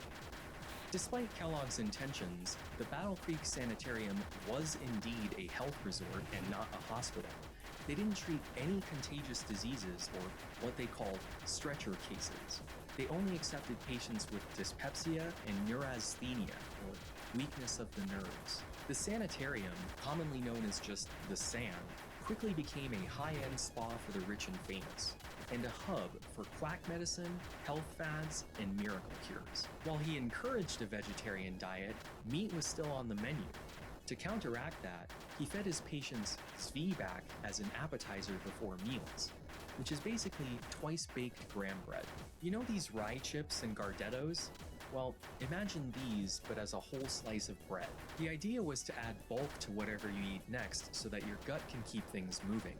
Despite Kellogg's intentions, the Battle Creek Sanitarium was indeed a health resort and not a hospital. They didn't treat any contagious diseases or what they called stretcher cases. They only accepted patients with dyspepsia and neurasthenia, or weakness of the nerves. The sanitarium, commonly known as just the SAN, quickly became a high-end spa for the rich and famous, and a hub for quack medicine, health fads, and miracle cures. While he encouraged a vegetarian diet, meat was still on the menu. To counteract that, he fed his patients Zwieback as an appetizer before meals, which is basically twice-baked graham bread. You know these rye chips and Gardettos? Well, imagine these, but as a whole slice of bread. The idea was to add bulk to whatever you eat next so that your gut can keep things moving.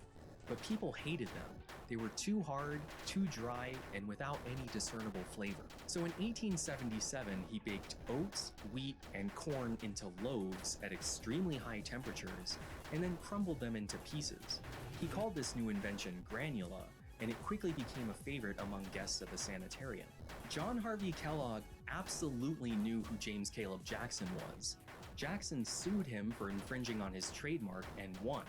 But people hated them. They were too hard, too dry, and without any discernible flavor. So in 1877, he baked oats, wheat, and corn into loaves at extremely high temperatures, and then crumbled them into pieces. He called this new invention granula, and it quickly became a favorite among guests at the sanitarium. John Harvey Kellogg absolutely knew who James Caleb Jackson was. Jackson sued him for infringing on his trademark and won,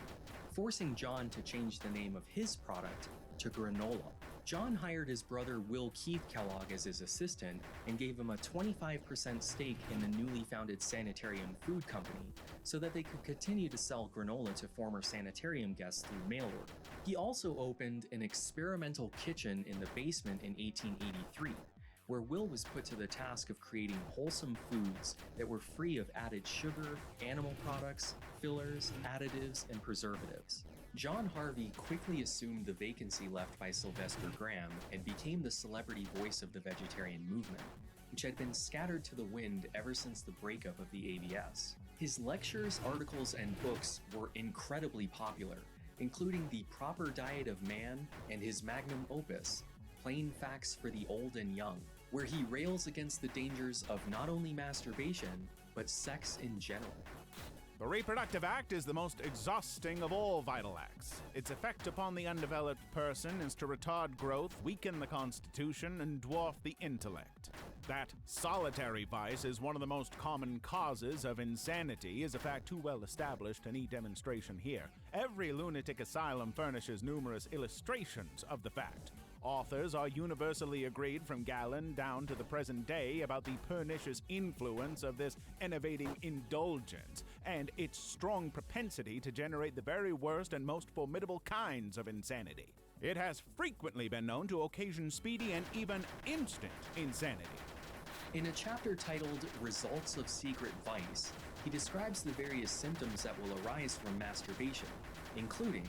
forcing John to change the name of his product to granola. John hired his brother Will Keith Kellogg as his assistant and gave him a 25% stake in the newly founded Sanitarium Food Company so that they could continue to sell granola to former sanitarium guests through mail order. He also opened an experimental kitchen in the basement in 1883, where Will was put to the task of creating wholesome foods that were free of added sugar, animal products, fillers, additives, and preservatives. John Harvey quickly assumed the vacancy left by Sylvester Graham and became the celebrity voice of the vegetarian movement, which had been scattered to the wind ever since the breakup of the ABS. His lectures, articles, and books were incredibly popular, including The Proper Diet of Man and his magnum opus, Plain Facts for the Old and Young, where he rails against the dangers of not only masturbation, but sex in general. The reproductive act is the most exhausting of all vital acts. Its effect upon the undeveloped person is to retard growth, weaken the constitution, and dwarf the intellect. That solitary vice is one of the most common causes of insanity is a fact too well established to need demonstration here. Every lunatic asylum furnishes numerous illustrations of the fact. Authors are universally agreed from Galen down to the present day about the pernicious influence of this enervating indulgence and its strong propensity to generate the very worst and most formidable kinds of insanity. It has frequently been known to occasion speedy and even instant insanity. In a chapter titled Results of Secret Vice, he describes the various symptoms that will arise from masturbation, including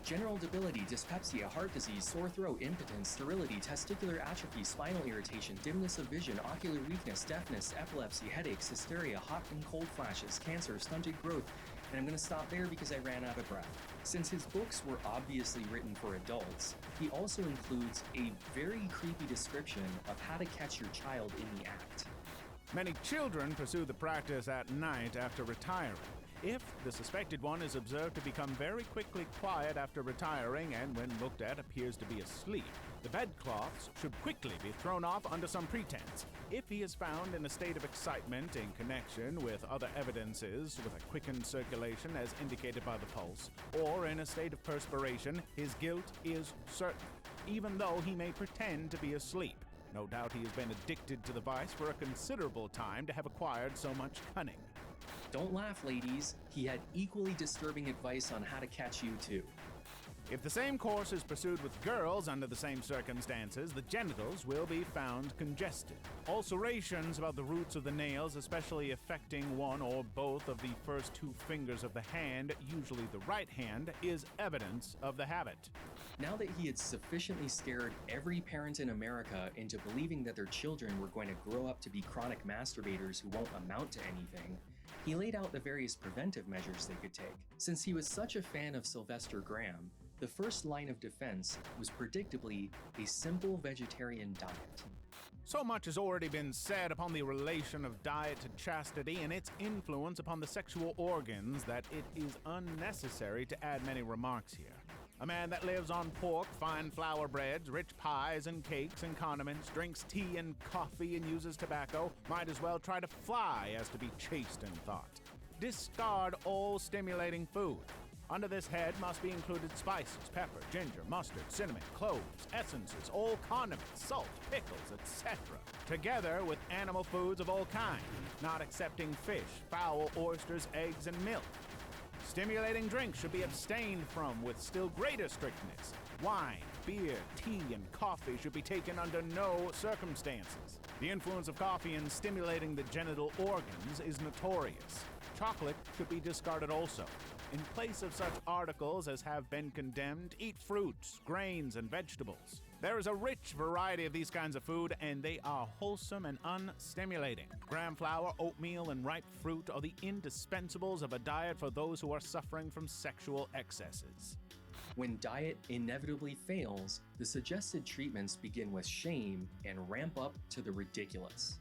general debility, dyspepsia, heart disease, sore throat, impotence, sterility, testicular atrophy, spinal irritation, dimness of vision, ocular weakness, deafness, epilepsy, headaches, hysteria, hot and cold flashes, cancer, stunted growth, and I'm going to stop there because I ran out of breath. Since his books were obviously written for adults, he also includes a very creepy description of how to catch your child in the act. Many children pursue the practice at night after retiring. If the suspected one is observed to become very quickly quiet after retiring and when looked at appears to be asleep, the bedcloths should quickly be thrown off under some pretense. If he is found in a state of excitement in connection with other evidences with a quickened circulation as indicated by the pulse, or in a state of perspiration, his guilt is certain, even though he may pretend to be asleep. No doubt he has been addicted to the vice for a considerable time to have acquired so much cunning. Don't laugh, ladies. He had equally disturbing advice on how to catch you too. If the same course is pursued with girls under the same circumstances, the genitals will be found congested. Ulcerations about the roots of the nails, especially affecting one or both of the first two fingers of the hand, usually the right hand, is evidence of the habit. Now that he had sufficiently scared every parent in America into believing that their children were going to grow up to be chronic masturbators who won't amount to anything, he laid out the various preventive measures they could take. Since he was such a fan of Sylvester Graham, the first line of defense was predictably a simple vegetarian diet. So much has already been said upon the relation of diet to chastity and its influence upon the sexual organs that it is unnecessary to add many remarks here. A man that lives on pork, fine flour breads, rich pies and cakes and condiments, drinks tea and coffee and uses tobacco, might as well try to fly as to be chaste in thought. Discard all stimulating food. Under this head must be included spices, pepper, ginger, mustard, cinnamon, cloves, essences, all condiments, salt, pickles, etc., together with animal foods of all kinds, not excepting fish, fowl, oysters, eggs, and milk. Stimulating drinks should be abstained from with still greater strictness. Wine, beer, tea, and coffee should be taken under no circumstances. The influence of coffee in stimulating the genital organs is notorious. Chocolate should be discarded also. In place of such articles as have been condemned, eat fruits, grains, and vegetables. There is a rich variety of these kinds of food, and they are wholesome and unstimulating. Gram flour, oatmeal, and ripe fruit are the indispensables of a diet for those who are suffering from sexual excesses. When diet inevitably fails, the suggested treatments begin with shame and ramp up to the ridiculous.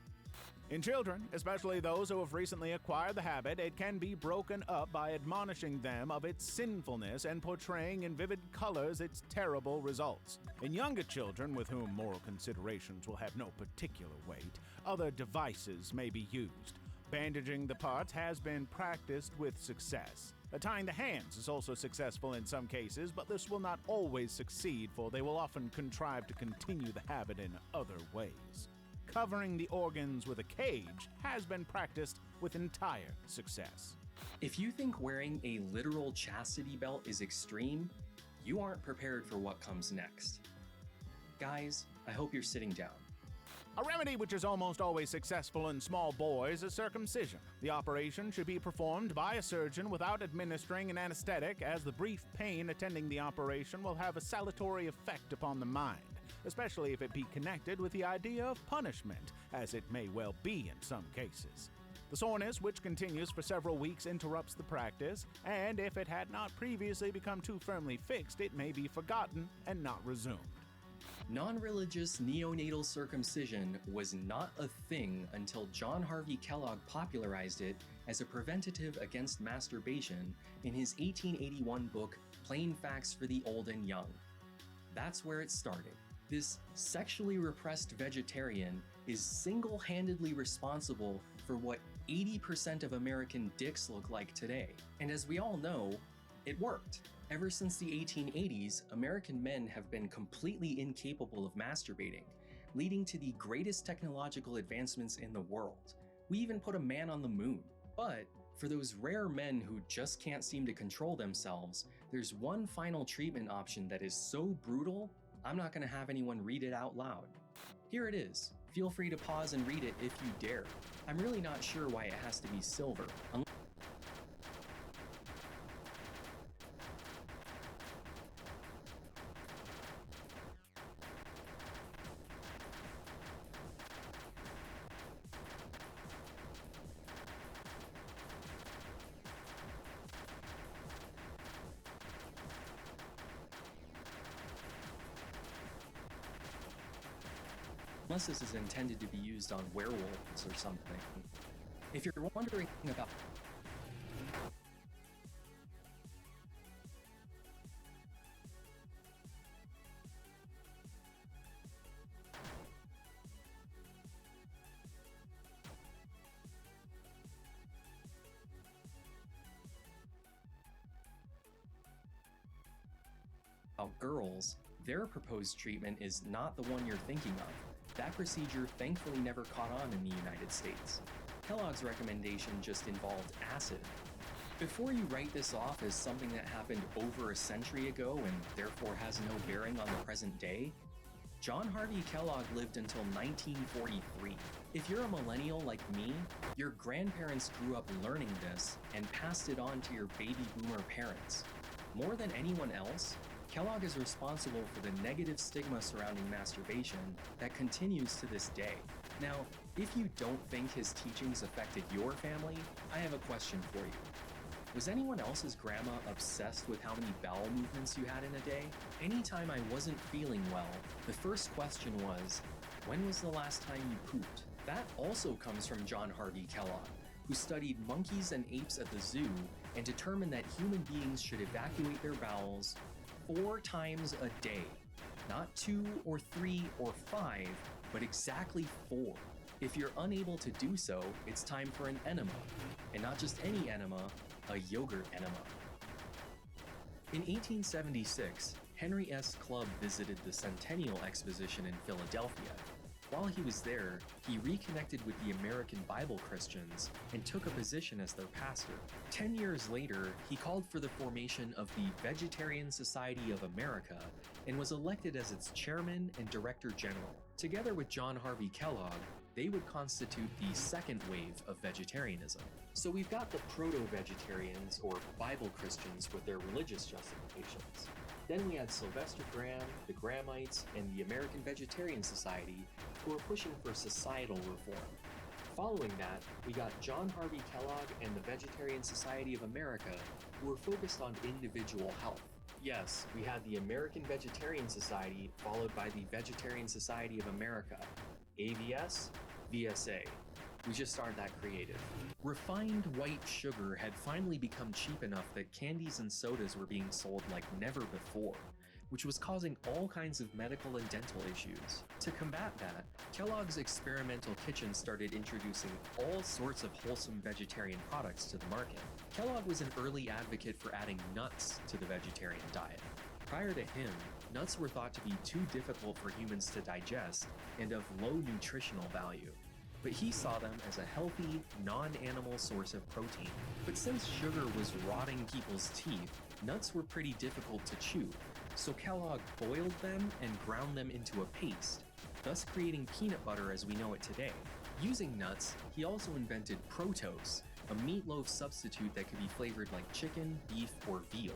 In children, especially those who have recently acquired the habit, it can be broken up by admonishing them of its sinfulness and portraying in vivid colors its terrible results. In younger children, with whom moral considerations will have no particular weight, other devices may be used. Bandaging the parts has been practiced with success. Tying the hands is also successful in some cases, but this will not always succeed, for they will often contrive to continue the habit in other ways. Covering the organs with a cage has been practiced with entire success. If you think wearing a literal chastity belt is extreme, you aren't prepared for what comes next. Guys, I hope you're sitting down. A remedy which is almost always successful in small boys is circumcision. The operation should be performed by a surgeon without administering an anesthetic, as the brief pain attending the operation will have a salutary effect upon the mind, especially if it be connected with the idea of punishment, as it may well be in some cases. The soreness, which continues for several weeks, interrupts the practice, and if it had not previously become too firmly fixed, it may be forgotten and not resumed. Non-religious neonatal circumcision was not a thing until John Harvey Kellogg popularized it as a preventative against masturbation in his 1881 book, Plain Facts for the Old and Young. That's where it started. This sexually repressed vegetarian is single-handedly responsible for what 80% of American dicks look like today. And as we all know, it worked. Ever since the 1880s, American men have been completely incapable of masturbating, leading to the greatest technological advancements in the world. We even put a man on the moon. But for those rare men who just can't seem to control themselves, there's one final treatment option that is so brutal, I'm not gonna have anyone read it out loud. Here it is. Feel free to pause and read it if you dare. I'm really not sure why it has to be silver. Unless this is intended to be used on werewolves or something. If you're wondering about girls, their proposed treatment is not the one you're thinking of. That procedure thankfully never caught on in the United States. Kellogg's recommendation just involved acid. Before you write this off as something that happened over a century ago and therefore has no bearing on the present day, John Harvey Kellogg lived until 1943. If you're a millennial like me, your grandparents grew up learning this and passed it on to your baby boomer parents. More than anyone else, Kellogg is responsible for the negative stigma surrounding masturbation that continues to this day. Now, if you don't think his teachings affected your family, I have a question for you. Was anyone else's grandma obsessed with how many bowel movements you had in a day? Anytime I wasn't feeling well, the first question was, when was the last time you pooped? That also comes from John Harvey Kellogg, who studied monkeys and apes at the zoo and determined that human beings should evacuate their bowels 4 times a day. Not 2 or 3 or 5, but exactly 4. If you're unable to do so, it's time for an enema. And not just any enema, a yogurt enema. In 1876, Henry S. Clubb visited the Centennial Exposition in Philadelphia. While he was there, he reconnected with the American Bible Christians and took a position as their pastor. 10 years later, he called for the formation of the Vegetarian Society of America and was elected as its chairman and director general. Together with John Harvey Kellogg, they would constitute the second wave of vegetarianism. So we've got the proto-vegetarians, or Bible Christians, with their religious justifications. Then we had Sylvester Graham, the Grahamites, and the American Vegetarian Society, who were pushing for societal reform. Following that, we got John Harvey Kellogg and the Vegetarian Society of America, who were focused on individual health. Yes, we had the American Vegetarian Society, followed by the Vegetarian Society of America. AVS, VSA. We just aren't that creative. Refined white sugar had finally become cheap enough that candies and sodas were being sold like never before, which was causing all kinds of medical and dental issues. To combat that, Kellogg's experimental kitchen started introducing all sorts of wholesome vegetarian products to the market. Kellogg was an early advocate for adding nuts to the vegetarian diet. Prior to him, nuts were thought to be too difficult for humans to digest and of low nutritional value. But he saw them as a healthy, non-animal source of protein. But since sugar was rotting people's teeth, nuts were pretty difficult to chew, so Kellogg boiled them and ground them into a paste. thus creating peanut butter as we know it today. Using nuts, he also invented Protos, a meatloaf substitute that could be flavored like chicken, beef, or veal,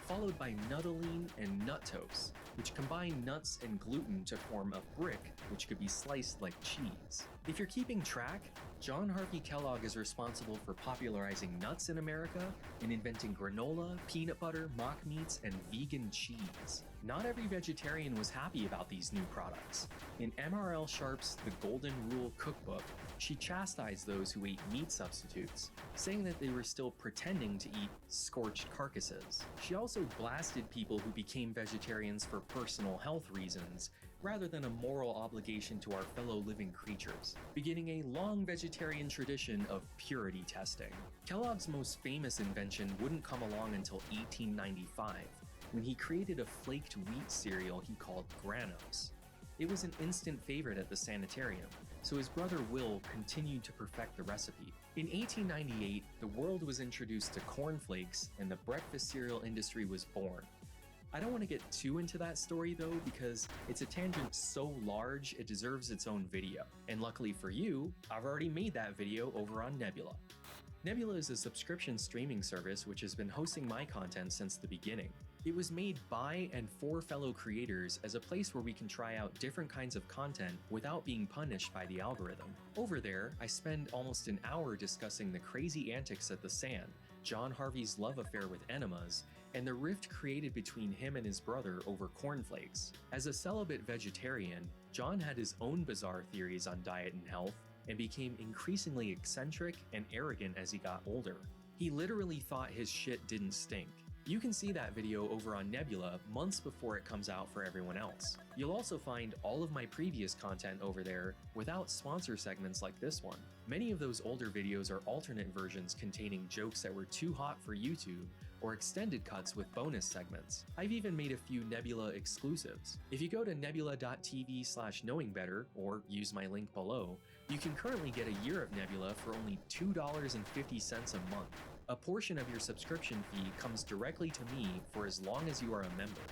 followed by Nuttolene and Nuttos, which combine nuts and gluten to form a brick which could be sliced like cheese. If you're keeping track, John Harvey Kellogg is responsible for popularizing nuts in America and inventing granola, peanut butter, mock meats, and vegan cheese. Not every vegetarian was happy about these new products. In MRL Sharp's The Golden Rule cookbook, she chastised those who ate meat substitutes, saying that they were still pretending to eat scorched carcasses. She also blasted people who became vegetarians for personal health reasons, rather than a moral obligation to our fellow living creatures, beginning a long vegetarian tradition of purity testing. Kellogg's most famous invention wouldn't come along until 1895, when he created a flaked wheat cereal he called Granos. It was an instant favorite at the sanitarium, so his brother Will continued to perfect the recipe. In 1898, the world was introduced to cornflakes and the breakfast cereal industry was born. I don't want to get too into that story though, because it's a tangent so large it deserves its own video. And luckily for you, I've already made that video over on Nebula. Nebula is a subscription streaming service which has been hosting my content since the beginning. It was made by and for fellow creators as a place where we can try out different kinds of content without being punished by the algorithm. Over there, I spend almost an hour discussing the crazy antics at the Sand, John Harvey's love affair with enemas, and the rift created between him and his brother over cornflakes. As a celibate vegetarian, John had his own bizarre theories on diet and health, and became increasingly eccentric and arrogant as he got older. He literally thought his shit didn't stink. You can see that video over on Nebula months before it comes out for everyone else. You'll also find all of my previous content over there without sponsor segments like this one. Many of those older videos are alternate versions containing jokes that were too hot for YouTube, or extended cuts with bonus segments. I've even made a few Nebula exclusives. If you go to nebula.tv/knowingbetter or use my link below, you can currently get a year of Nebula for only $2.50 a month. A portion of your subscription fee comes directly to me for as long as you are a member.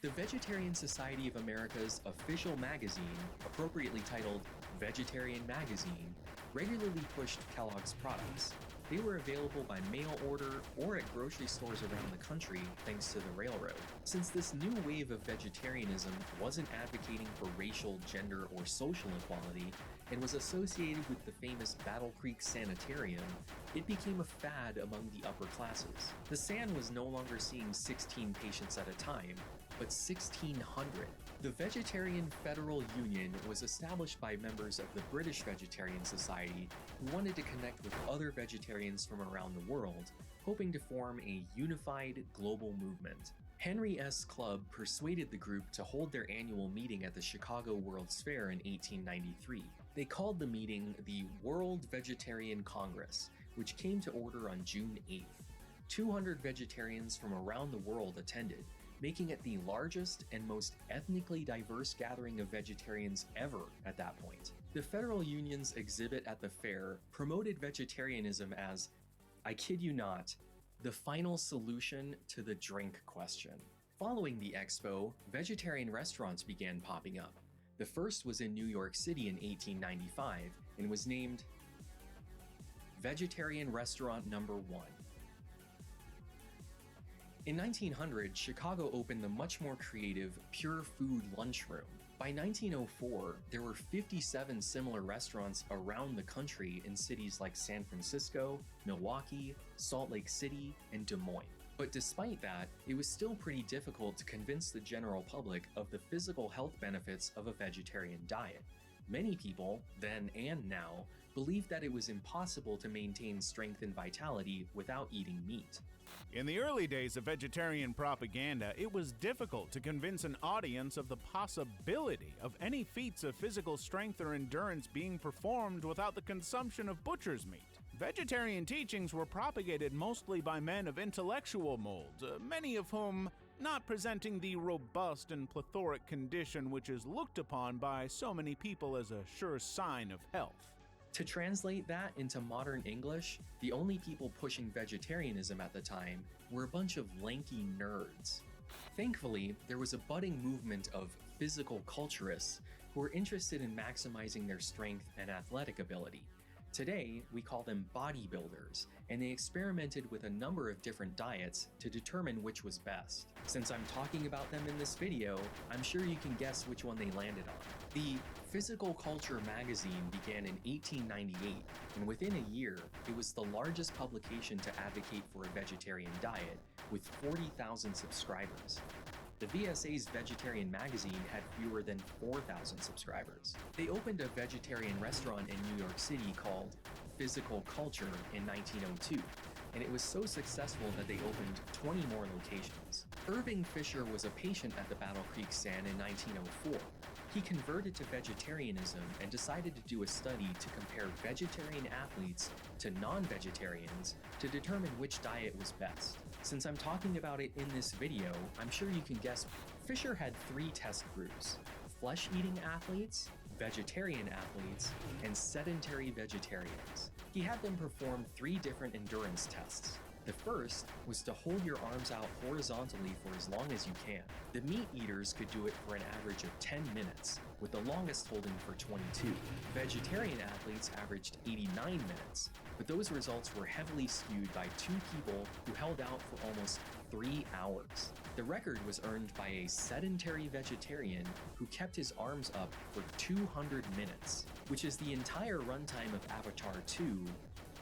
The Vegetarian Society of America's official magazine, appropriately titled Vegetarian Magazine, regularly pushed Kellogg's products. They were available by mail order or at grocery stores around the country thanks to the railroad. Since this new wave of vegetarianism wasn't advocating for racial, gender, or social equality, and was associated with the famous Battle Creek Sanitarium, it became a fad among the upper classes. The SAN was no longer seeing 16 patients at a time, but 1,600. The Vegetarian Federal Union was established by members of the British Vegetarian Society who wanted to connect with other vegetarians from around the world, hoping to form a unified global movement. Henry S. Clubb persuaded the group to hold their annual meeting at the Chicago World's Fair in 1893. They called the meeting the World Vegetarian Congress, which came to order on June 8th. 200 vegetarians from around the world attended, making it the largest and most ethnically diverse gathering of vegetarians ever at that point. The Federal Union's exhibit at the fair promoted vegetarianism as, I kid you not, the final solution to the drink question. Following the expo, vegetarian restaurants began popping up. The first was in New York City in 1895 and was named Vegetarian Restaurant Number 1. In 1900, Chicago opened the much more creative Pure Food Lunchroom. By 1904, there were 57 similar restaurants around the country in cities like San Francisco, Milwaukee, Salt Lake City, and Des Moines. But despite that, it was still pretty difficult to convince the general public of the physical health benefits of a vegetarian diet. Many people, then and now, believed that it was impossible to maintain strength and vitality without eating meat. In the early days of vegetarian propaganda, it was difficult to convince an audience of the possibility of any feats of physical strength or endurance being performed without the consumption of butcher's meat. Vegetarian teachings were propagated mostly by men of intellectual mold, many of whom not presenting the robust and plethoric condition which is looked upon by so many people as a sure sign of health. To translate that into modern English, the only people pushing vegetarianism at the time were a bunch of lanky nerds. Thankfully, there was a budding movement of physical culturists who were interested in maximizing their strength and athletic ability. Today, we call them bodybuilders, and they experimented with a number of different diets to determine which was best. Since I'm talking about them in this video, I'm sure you can guess which one they landed on. The Physical Culture magazine began in 1898, and within a year, it was the largest publication to advocate for a vegetarian diet, with 40,000 subscribers. The VSA's vegetarian magazine had fewer than 4,000 subscribers. They opened a vegetarian restaurant in New York City called Physical Culture in 1902, and it was so successful that they opened 20 more locations. Irving Fisher was a patient at the Battle Creek Stand in 1904. He converted to vegetarianism and decided to do a study to compare vegetarian athletes to non-vegetarians to determine which diet was best. Since I'm talking about it in this video, I'm sure you can guess. Fisher had 3 test groups: flesh-eating athletes, vegetarian athletes, and sedentary vegetarians. He had them perform 3 different endurance tests. The first was to hold your arms out horizontally for as long as you can. The meat eaters could do it for an average of 10 minutes, with the longest holding for 22. Vegetarian athletes averaged 89 minutes, but those results were heavily skewed by 2 people who held out for almost 3 hours. The record was earned by a sedentary vegetarian who kept his arms up for 200 minutes, which is the entire runtime of Avatar 2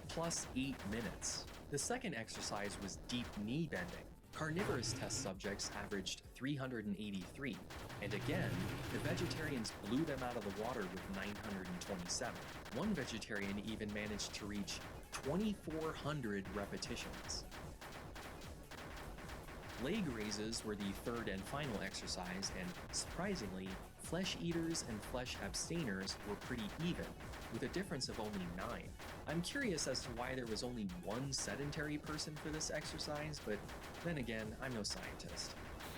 plus 8 minutes. The second exercise was deep knee bending. Carnivorous test subjects averaged 383, and again, the vegetarians blew them out of the water with 927. One vegetarian even managed to reach 2,400 repetitions. Leg raises were the third and final exercise, and surprisingly, flesh eaters and flesh abstainers were pretty even, with a difference of only 9. I'm curious as to why there was only one sedentary person for this exercise, but then again, I'm no scientist.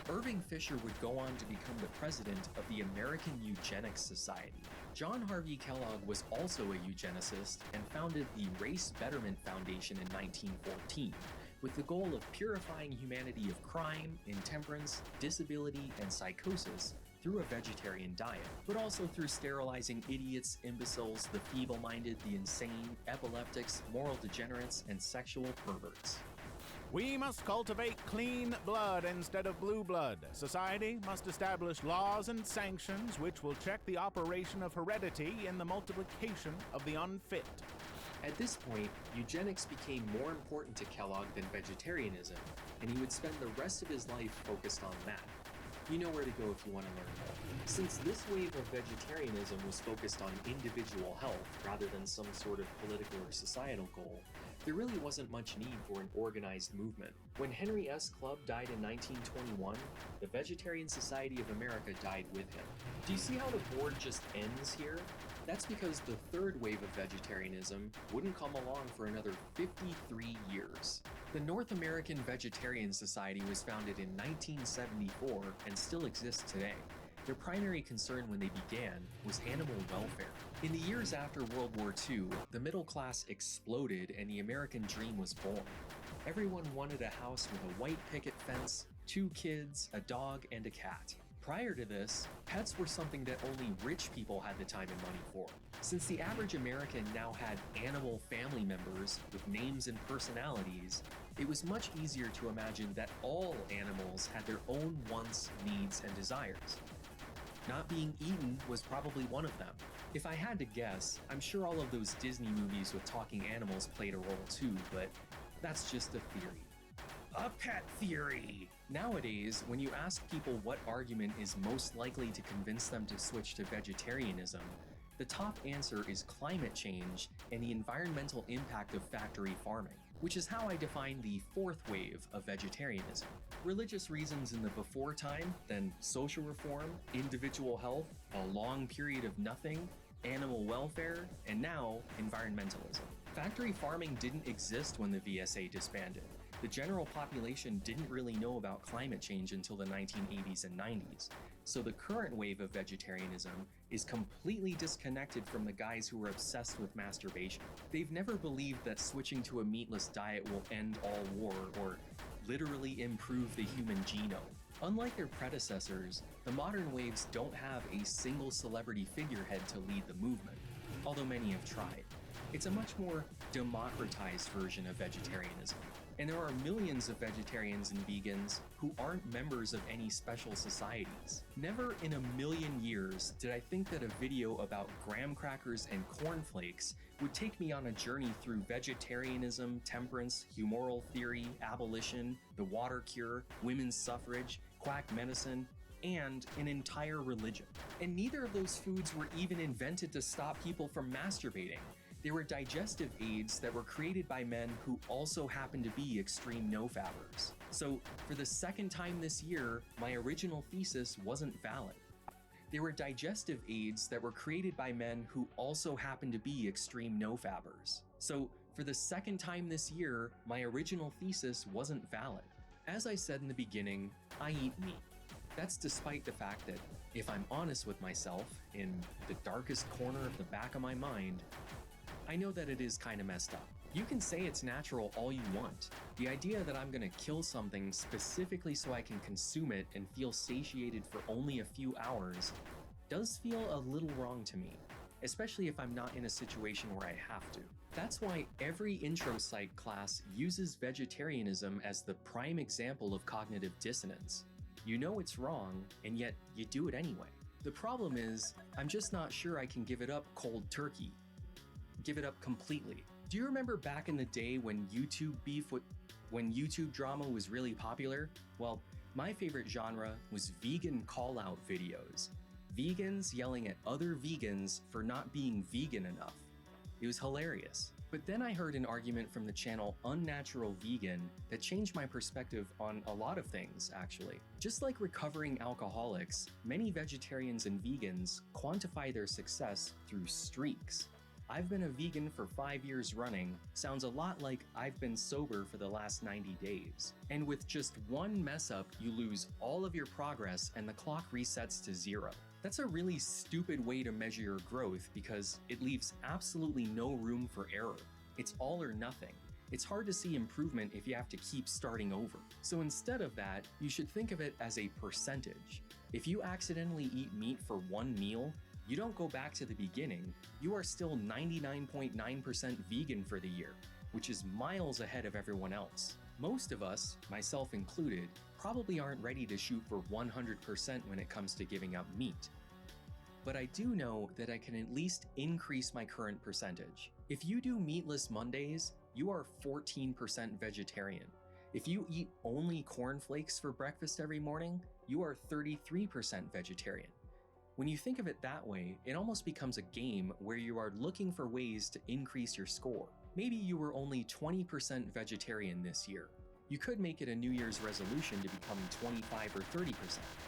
Irving Fisher would go on to become the president of the American Eugenics Society. John Harvey Kellogg was also a eugenicist and founded the Race Betterment Foundation in 1914, with the goal of purifying humanity of crime, intemperance, disability, and psychosis through a vegetarian diet, but also through sterilizing idiots, imbeciles, the feeble-minded, the insane, epileptics, moral degenerates, and sexual perverts. We must cultivate clean blood instead of blue blood. Society must establish laws and sanctions which will check the operation of heredity and the multiplication of the unfit. At this point, eugenics became more important to Kellogg than vegetarianism, and he would spend the rest of his life focused on that. You know where to go if you want to learn more. Since this wave of vegetarianism was focused on individual health rather than some sort of political or societal goal, there really wasn't much need for an organized movement. When Henry S. Clubb died in 1921, the Vegetarian Society of America died with him. Do you see how the board just ends here? That's because the third wave of vegetarianism wouldn't come along for another 53 years. The North American Vegetarian Society was founded in 1974 and still exists today. Their primary concern when they began was animal welfare. In the years after World War II, the middle class exploded and the American dream was born. Everyone wanted a house with a white picket fence, 2 kids, a dog, and a cat. Prior to this, pets were something that only rich people had the time and money for. Since the average American now had animal family members with names and personalities, it was much easier to imagine that all animals had their own wants, needs, and desires. Not being eaten was probably one of them. If I had to guess, I'm sure all of those Disney movies with talking animals played a role too, but that's just a theory. A pet theory! Nowadays, when you ask people what argument is most likely to convince them to switch to vegetarianism, the top answer is climate change and the environmental impact of factory farming, which is how I define the fourth wave of vegetarianism. Religious reasons in the before time, then social reform, individual health, a long period of nothing, animal welfare, and now environmentalism. Factory farming didn't exist when the VSA disbanded. The general population didn't really know about climate change until the 1980s and 90s, so the current wave of vegetarianism is completely disconnected from the guys who are obsessed with masturbation. They've never believed that switching to a meatless diet will end all war or literally improve the human genome. Unlike their predecessors, the modern waves don't have a single celebrity figurehead to lead the movement, although many have tried. It's a much more democratized version of vegetarianism. And there are millions of vegetarians and vegans who aren't members of any special societies. Never in a million years did I think that a video about graham crackers and cornflakes would take me on a journey through vegetarianism, temperance, humoral theory, abolition, the water cure, women's suffrage, quack medicine, and an entire religion. And neither of those foods were even invented to stop people from masturbating. They were digestive aids that were created by men who also happened to be extreme no-fabbers. So, for the second time this year, my original thesis wasn't valid. They were digestive aids that were created by men who also happened to be extreme no-fabbers. So, for the second time this year, my original thesis wasn't valid. As I said in the beginning, I eat meat. That's despite the fact that, if I'm honest with myself, in the darkest corner of the back of my mind, I know that it is kind of messed up. You can say it's natural all you want. The idea that I'm gonna kill something specifically so I can consume it and feel satiated for only a few hours does feel a little wrong to me, especially if I'm not in a situation where I have to. That's why every intro psych class uses vegetarianism as the prime example of cognitive dissonance. You know it's wrong, and yet you do it anyway. The problem is, I'm just not sure I can give it up cold turkey. Give it up completely. Do you remember back in the day when when YouTube drama was really popular? Well, my favorite genre was vegan call-out videos. Vegans yelling at other vegans for not being vegan enough. It was hilarious. But then I heard an argument from the channel Unnatural Vegan that changed my perspective on a lot of things, actually. Just like recovering alcoholics, many vegetarians and vegans quantify their success through streaks. I've been a vegan for 5 years running sounds a lot like I've been sober for the last 90 days. And with just one mess up, you lose all of your progress and the clock resets to 0. That's a really stupid way to measure your growth because it leaves absolutely no room for error. It's all or nothing. It's hard to see improvement if you have to keep starting over. So instead of that, you should think of it as a percentage. If you accidentally eat meat for one meal, you don't go back to the beginning, you are still 99.9% vegan for the year, which is miles ahead of everyone else. Most of us, myself included, probably aren't ready to shoot for 100% when it comes to giving up meat. But I do know that I can at least increase my current percentage. If you do meatless Mondays, you are 14% vegetarian. If you eat only cornflakes for breakfast every morning, you are 33% vegetarian. When you think of it that way, it almost becomes a game where you are looking for ways to increase your score. Maybe you were only 20% vegetarian this year. You could make it a New Year's resolution to become 25 or 30%.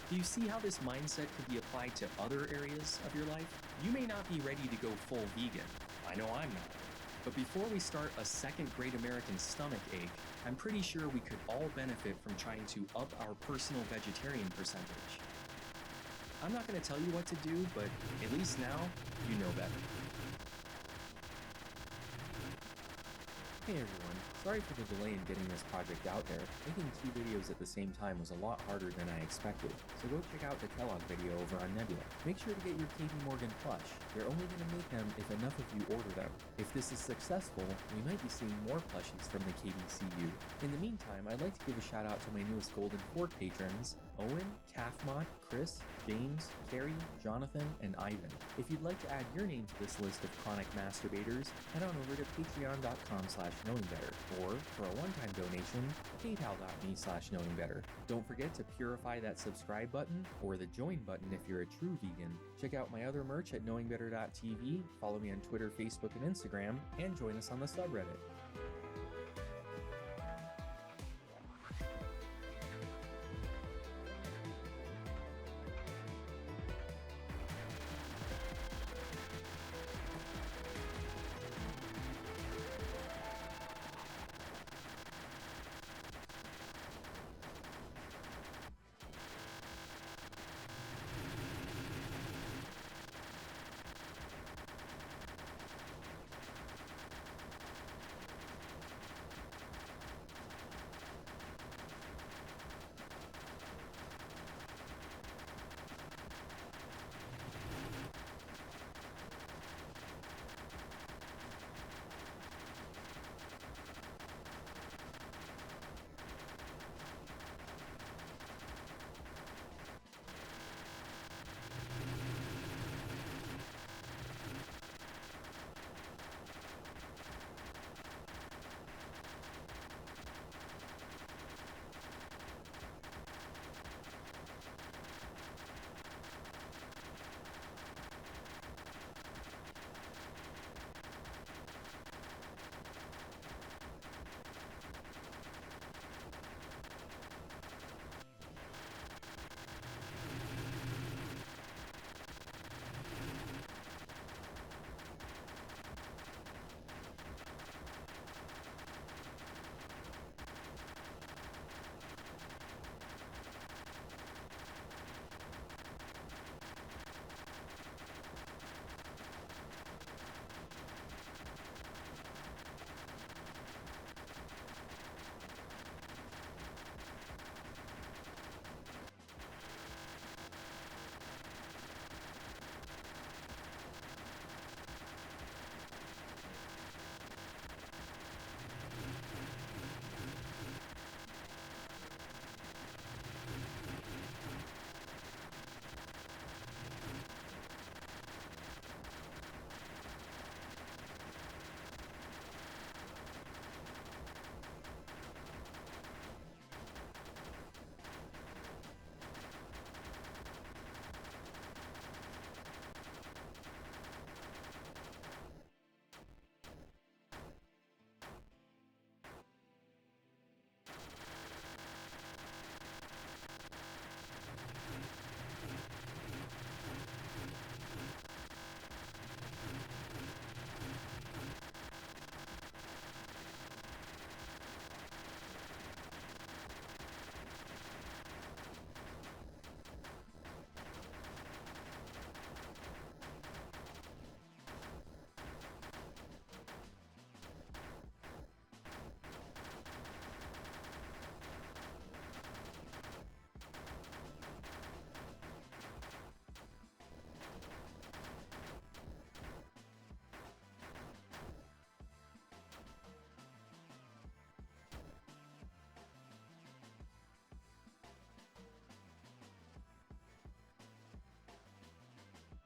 Do you see how this mindset could be applied to other areas of your life? You may not be ready to go full vegan. I know I'm not. But before we start a second Great American Stomach Ache, I'm pretty sure we could all benefit from trying to up our personal vegetarian percentage. I'm not going to tell you what to do, but at least now, you know better. Hey everyone, sorry for the delay in getting this project out there. Making 2 videos at the same time was a lot harder than I expected, so go check out the Kellogg video over on Nebula. Make sure to get your KB Morgan plush. They're only going to make them if enough of you order them. If this is successful, we might be seeing more plushies from the KBCU. In the meantime, I'd like to give a shout out to my newest Golden Fork patrons, Owen, Calfmont, Chris, James, Carrie, Jonathan, and Ivan. If you'd like to add your name to this list of chronic masturbators, head on over to patreon.com/knowingbetter, or for a one-time donation, paypal.me/knowingbetter. Don't forget to purify that subscribe button or the join button if you're a true vegan. Check out my other merch at knowingbetter.tv, follow me on Twitter, Facebook, and Instagram, and join us on the subreddit.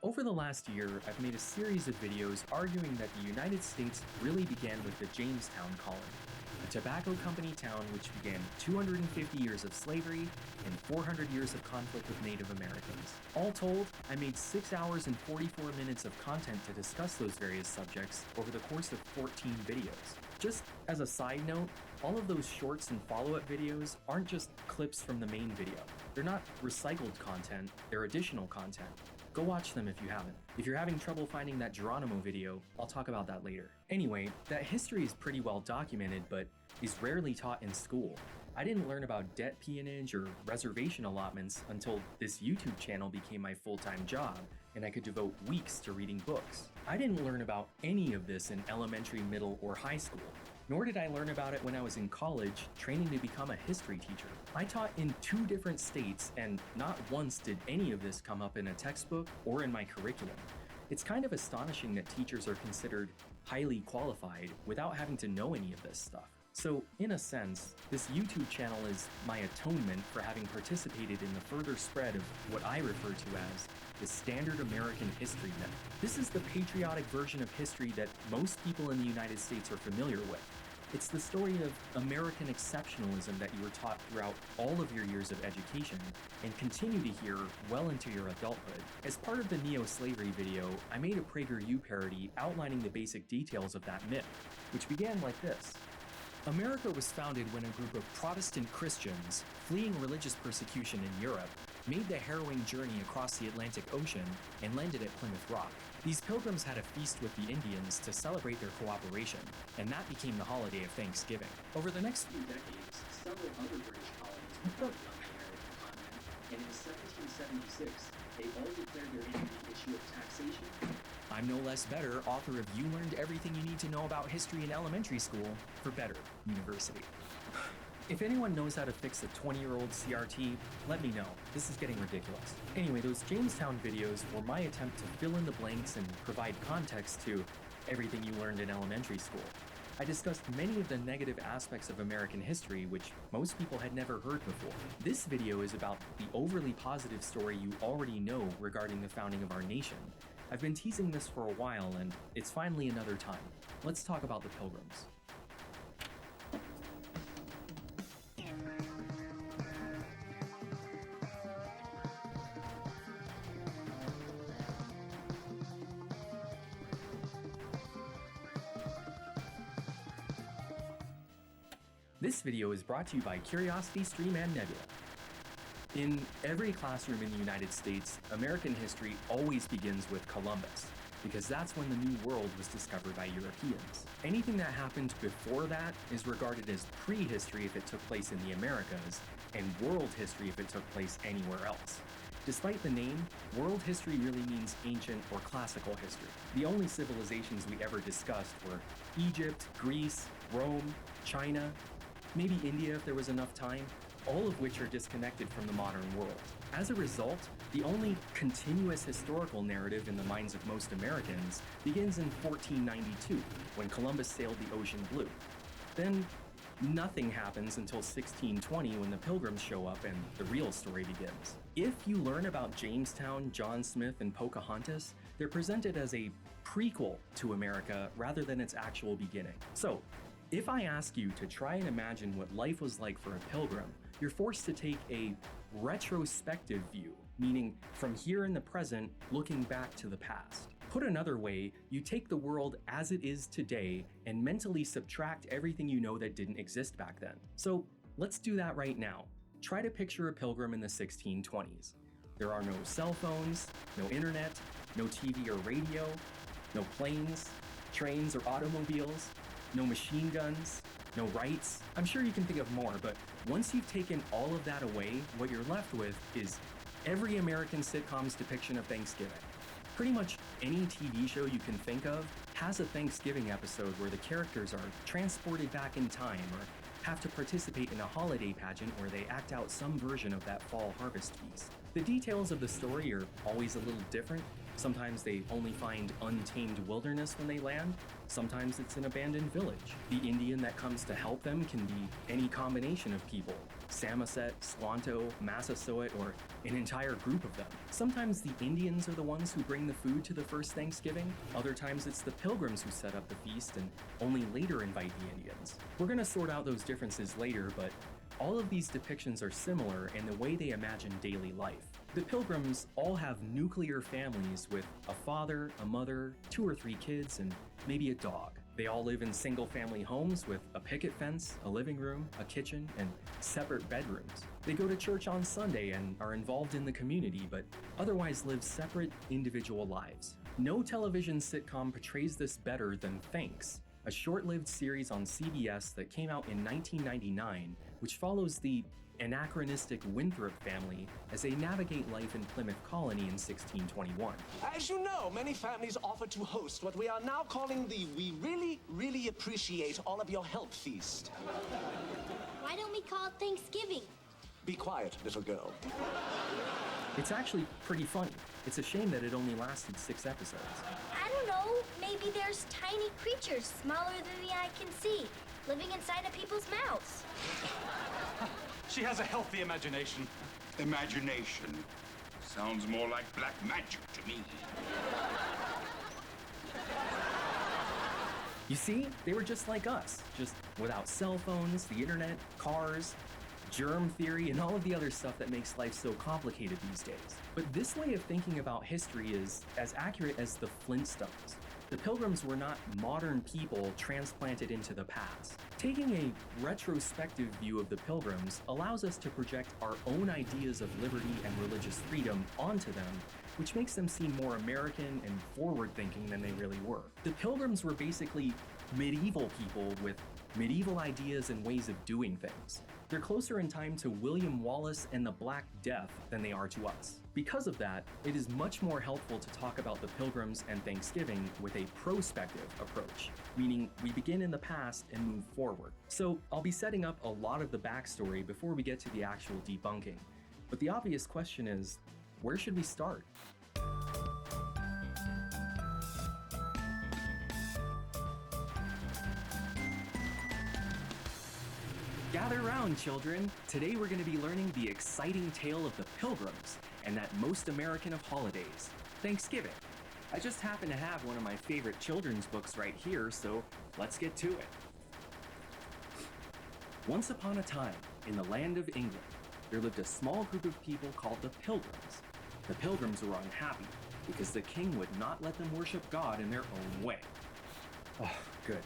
Over the last year, I've made a series of videos arguing that the United States really began with the Jamestown colony, a tobacco company town which began 250 years of slavery and 400 years of conflict with Native Americans. All told, I made 6 hours and 44 minutes of content to discuss those various subjects over the course of 14 videos. Just as a side note, all of those shorts and follow-up videos aren't just clips from the main video. They're not recycled content, they're additional content. Go watch them if you haven't. If you're having trouble finding that Geronimo video, I'll talk about that later. Anyway, that history is pretty well documented, but is rarely taught in school. I didn't learn about debt peonage or reservation allotments until this YouTube channel became my full-time job, and I could devote weeks to reading books. I didn't learn about any of this in elementary, middle, or high school. Nor did I learn about it when I was in college, training to become a history teacher. I taught in 2 different states, and not once did any of this come up in a textbook or in my curriculum. It's kind of astonishing that teachers are considered highly qualified without having to know any of this stuff. So, in a sense, this YouTube channel is my atonement for having participated in the further spread of what I refer to as the standard American history myth. This is the patriotic version of history that most people in the United States are familiar with. It's the story of American exceptionalism that you were taught throughout all of your years of education and continue to hear well into your adulthood. As part of the neo-slavery video, I made a PragerU parody outlining the basic details of that myth, which began like this. America was founded when a group of Protestant Christians, fleeing religious persecution in Europe, made the harrowing journey across the Atlantic Ocean and landed at Plymouth Rock. These pilgrims had a feast with the Indians to celebrate their cooperation, and that became the holiday of Thanksgiving. Over the next few decades, several other British colonies were on the American continent, and in 1776, they all declared their end to the issue of taxation. I'm no less better, author of You Learned Everything You Need to Know About History in Elementary School for Better University. If anyone knows how to fix a 20-year-old CRT, let me know. This is getting ridiculous. Anyway, those Jamestown videos were my attempt to fill in the blanks and provide context to everything you learned in elementary school. I discussed many of the negative aspects of American history which most people had never heard before. This video is about the overly positive story you already know regarding the founding of our nation. I've been teasing this for a while, and it's finally another time. Let's talk about the Pilgrims. This video is brought to you by CuriosityStream and Nebula. In every classroom in the United States, American history always begins with Columbus, because that's when the New World was discovered by Europeans. Anything that happened before that is regarded as prehistory if it took place in the Americas, and world history if it took place anywhere else. Despite the name, world history really means ancient or classical history. The only civilizations we ever discussed were Egypt, Greece, Rome, China, maybe India if there was enough time, all of which are disconnected from the modern world. As a result, the only continuous historical narrative in the minds of most Americans begins in 1492, when Columbus sailed the ocean blue. Then, nothing happens until 1620 when the Pilgrims show up and the real story begins. If you learn about Jamestown, John Smith, and Pocahontas, they're presented as a prequel to America rather than its actual beginning. So, if I ask you to try and imagine what life was like for a pilgrim, you're forced to take a retrospective view, meaning from here in the present, looking back to the past. Put another way, you take the world as it is today and mentally subtract everything you know that didn't exist back then. So let's do that right now. Try to picture a pilgrim in the 1620s. There are no cell phones, no internet, no TV or radio, no planes, trains, or automobiles, no machine guns, no rights. I'm sure you can think of more, but once you've taken all of that away, what you're left with is every American sitcom's depiction of Thanksgiving. Pretty much any TV show you can think of has a Thanksgiving episode where the characters are transported back in time or have to participate in a holiday pageant where they act out some version of that fall harvest feast. The details of the story are always a little different, Sometimes they only find untamed wilderness when they land. Sometimes it's an abandoned village. The Indian that comes to help them can be any combination of people. Samoset, Squanto, Massasoit, or an entire group of them. Sometimes the Indians are the ones who bring the food to the first Thanksgiving. Other times it's the Pilgrims who set up the feast and only later invite the Indians. We're going to sort out those differences later, but all of these depictions are similar in the way they imagine daily life. The Pilgrims all have nuclear families with a father, a mother, 2 or 3 kids, and maybe a dog. They all live in single-family homes with a picket fence, a living room, a kitchen, and separate bedrooms. They go to church on Sunday and are involved in the community, but otherwise live separate, individual lives. No television sitcom portrays this better than Thanks, a short-lived series on CBS that came out in 1999, which follows the anachronistic Winthrop family as they navigate life in Plymouth Colony in 1621. As you know, many families offer to host what we are now calling the We Really, Really Appreciate All of Your Help Feast. Why don't we call it Thanksgiving? Be quiet, little girl. It's actually pretty funny. It's a shame that it only lasted 6 episodes. I don't know. Maybe there's tiny creatures smaller than the eye can see, living inside of people's mouths. She has a healthy imagination. Imagination? Sounds more like black magic to me. You see, they were just like us, just without cell phones, the internet, cars, germ theory, and all of the other stuff that makes life so complicated these days. But this way of thinking about history is as accurate as the Flintstones. The Pilgrims were not modern people transplanted into the past. Taking a retrospective view of the Pilgrims allows us to project our own ideas of liberty and religious freedom onto them, which makes them seem more American and forward-thinking than they really were. The Pilgrims were basically medieval people with medieval ideas and ways of doing things. They're closer in time to William Wallace and the Black Death than they are to us. Because of that, it is much more helpful to talk about the Pilgrims and Thanksgiving with a prospective approach, meaning we begin in the past and move forward. So I'll be setting up a lot of the backstory before we get to the actual debunking. But the obvious question is, where should we start? Gather round, children. Today we're going to be learning the exciting tale of the Pilgrims and that most American of holidays, Thanksgiving. I just happen to have one of my favorite children's books right here, so let's get to it. Once upon a time, in the land of England, there lived a small group of people called the Pilgrims. The Pilgrims were unhappy because the king would not let them worship God in their own way. Oh, good.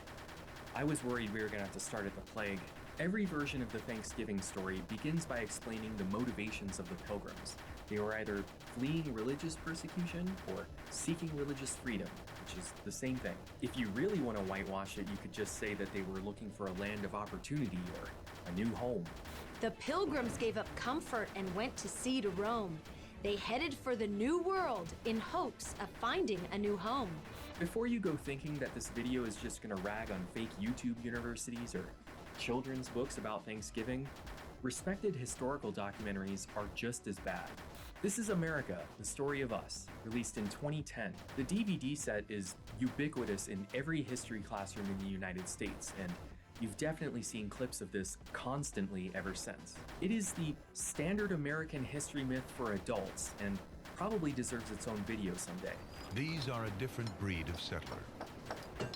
I was worried we were going to have to start at the plague. Every version of the Thanksgiving story begins by explaining the motivations of the Pilgrims. They were either fleeing religious persecution or seeking religious freedom, which is the same thing. If you really want to whitewash it, you could just say that they were looking for a land of opportunity or a new home. The Pilgrims gave up comfort and went to sea to roam. They headed for the New World in hopes of finding a new home. Before you go thinking that this video is just going to rag on fake YouTube universities or children's books about Thanksgiving, respected historical documentaries are just as bad. This is America, the Story of Us, released in 2010. The DVD set is ubiquitous in every history classroom in the United States, and you've definitely seen clips of this constantly ever since. It is the standard American history myth for adults, and probably deserves its own video someday. These are a different breed of settler,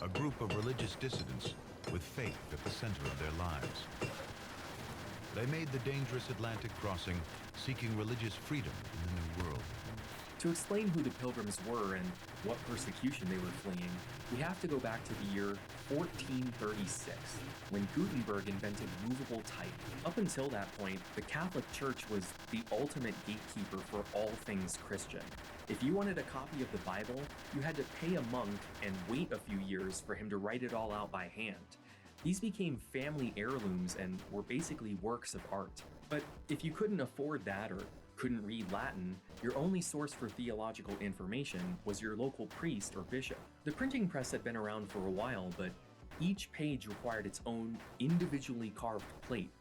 a group of religious dissidents with faith at the center of their lives. They made the dangerous Atlantic crossing, seeking religious freedom in the New World. To explain who the Pilgrims were and what persecution they were fleeing, we have to go back to the year 1436, when Gutenberg invented movable type. Up until that point, the Catholic Church was the ultimate gatekeeper for all things Christian. If you wanted a copy of the Bible, you had to pay a monk and wait a few years for him to write it all out by hand. These became family heirlooms and were basically works of art. But if you couldn't afford that or couldn't read Latin, your only source for theological information was your local priest or bishop. The printing press had been around for a while, but each page required its own individually carved plate.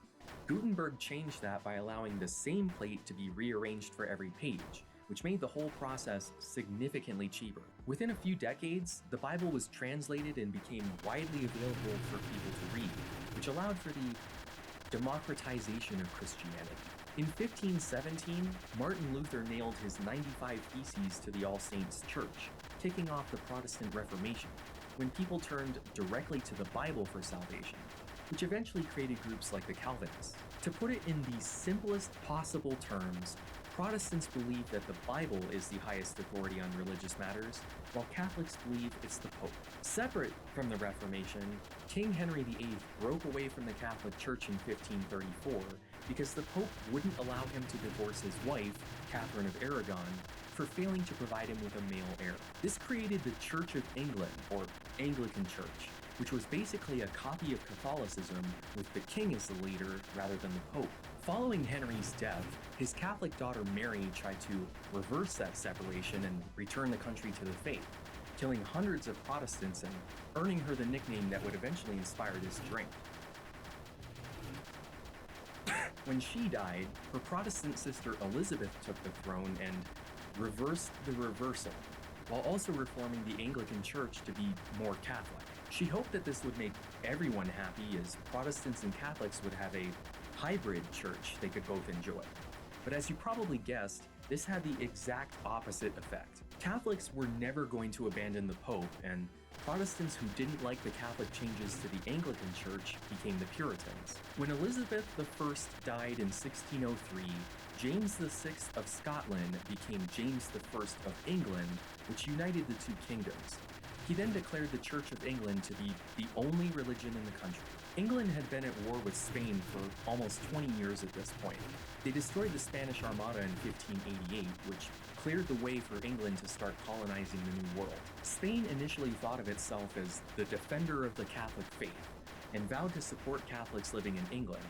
Gutenberg changed that by allowing the same plate to be rearranged for every page, which made the whole process significantly cheaper. Within a few decades, the Bible was translated and became widely available for people to read, which allowed for the democratization of Christianity. In 1517, Martin Luther nailed his 95 Theses to the All Saints Church, kicking off the Protestant Reformation, when people turned directly to the Bible for salvation, which eventually created groups like the Calvinists. To put it in the simplest possible terms, Protestants believe that the Bible is the highest authority on religious matters, while Catholics believe it's the Pope. Separate from the Reformation, King Henry VIII broke away from the Catholic Church in 1534 because the Pope wouldn't allow him to divorce his wife, Catherine of Aragon, for failing to provide him with a male heir. This created the Church of England, or Anglican Church, which was basically a copy of Catholicism with the king as the leader rather than the Pope. Following Henry's death, his Catholic daughter Mary tried to reverse that separation and return the country to the faith, killing hundreds of Protestants and earning her the nickname that would eventually inspire this drink. When she died, her Protestant sister Elizabeth took the throne and reversed the reversal, while also reforming the Anglican Church to be more Catholic. She hoped that this would make everyone happy, as Protestants and Catholics would have a hybrid church they could both enjoy. But as you probably guessed, this had the exact opposite effect. Catholics were never going to abandon the Pope, and Protestants who didn't like the Catholic changes to the Anglican Church became the Puritans. When Elizabeth I died in 1603, James VI of Scotland became James I of England, which united the two kingdoms. He then declared the Church of England to be the only religion in the country. England had been at war with Spain for almost 20 years at this point. They destroyed the Spanish Armada in 1588, which cleared the way for England to start colonizing the New World. Spain initially thought of itself as the defender of the Catholic faith, and vowed to support Catholics living in England.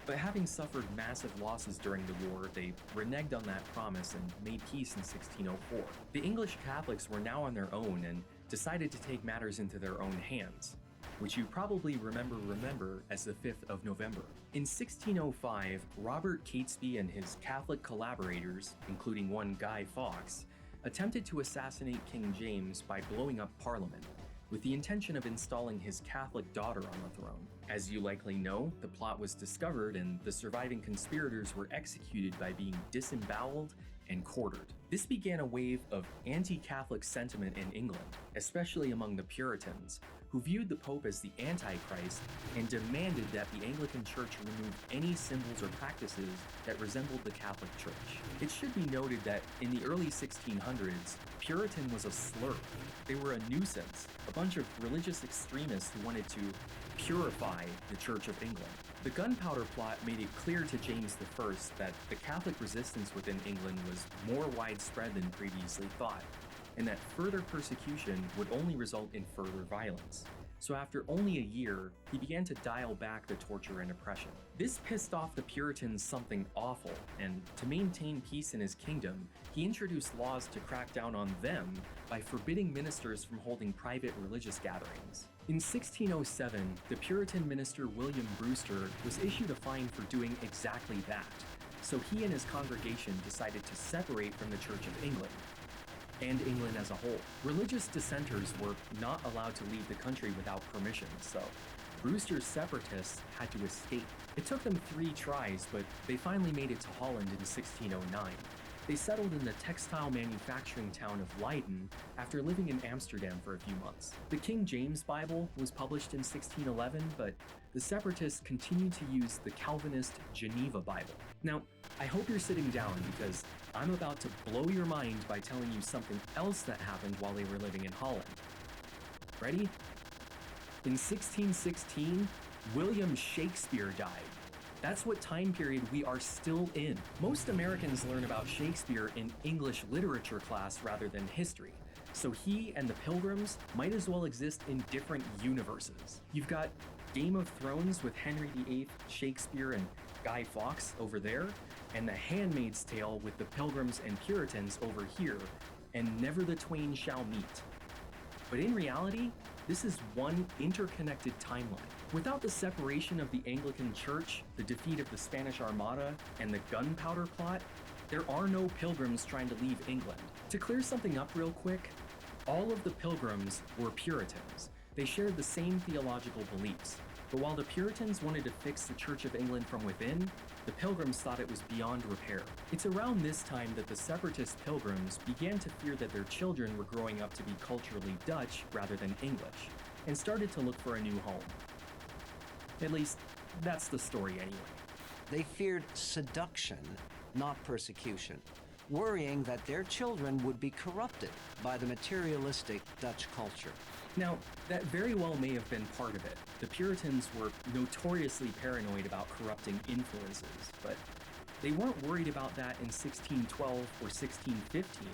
But having suffered massive losses during the war, they reneged on that promise and made peace in 1604. The English Catholics were now on their own and decided to take matters into their own hands, which you probably remember as the 5th of November. In 1605, Robert Catesby and his Catholic collaborators, including one Guy Fawkes, attempted to assassinate King James by blowing up Parliament, with the intention of installing his Catholic daughter on the throne. As you likely know, the plot was discovered and the surviving conspirators were executed by being disemboweled and quartered. This began a wave of anti-Catholic sentiment in England, especially among the Puritans, who viewed the Pope as the Antichrist and demanded that the Anglican Church remove any symbols or practices that resembled the Catholic Church. It should be noted that in the early 1600s, Puritan was a slur. They were a nuisance, a bunch of religious extremists who wanted to purify the Church of England. The gunpowder plot made it clear to James I that the Catholic resistance within England was more widespread than previously thought, and that further persecution would only result in further violence. So after only a year, he began to dial back the torture and oppression. This pissed off the Puritans something awful, and to maintain peace in his kingdom, he introduced laws to crack down on them by forbidding ministers from holding private religious gatherings. In 1607, the Puritan minister William Brewster was issued a fine for doing exactly that, so he and his congregation decided to separate from the Church of England, and England as a whole. Religious dissenters were not allowed to leave the country without permission, so Brewster's separatists had to escape. It took them 3 tries, but they finally made it to Holland in 1609. They settled in the textile manufacturing town of Leiden after living in Amsterdam for a few months. The King James Bible was published in 1611, but the separatists continued to use the Calvinist Geneva Bible. Now, I hope you're sitting down because I'm about to blow your mind by telling you something else that happened while they were living in Holland. Ready? In 1616, William Shakespeare died. That's what time period we are still in. Most Americans learn about Shakespeare in English literature class rather than history, so he and the Pilgrims might as well exist in different universes. You've got Game of Thrones with Henry VIII, Shakespeare, and Guy Fawkes over there, and The Handmaid's Tale with the Pilgrims and Puritans over here, and never the twain shall meet. But in reality, this is one interconnected timeline. Without the separation of the Anglican Church, the defeat of the Spanish Armada, and the gunpowder plot, there are no pilgrims trying to leave England. To clear something up real quick, all of the pilgrims were Puritans. They shared the same theological beliefs. But while the Puritans wanted to fix the Church of England from within, the Pilgrims thought it was beyond repair. It's around this time that the separatist Pilgrims began to fear that their children were growing up to be culturally Dutch rather than English, and started to look for a new home. At least, that's the story anyway. They feared seduction, not persecution, worrying that their children would be corrupted by the materialistic Dutch culture. Now, that very well may have been part of it. The Puritans were notoriously paranoid about corrupting influences, but they weren't worried about that in 1612 or 1615.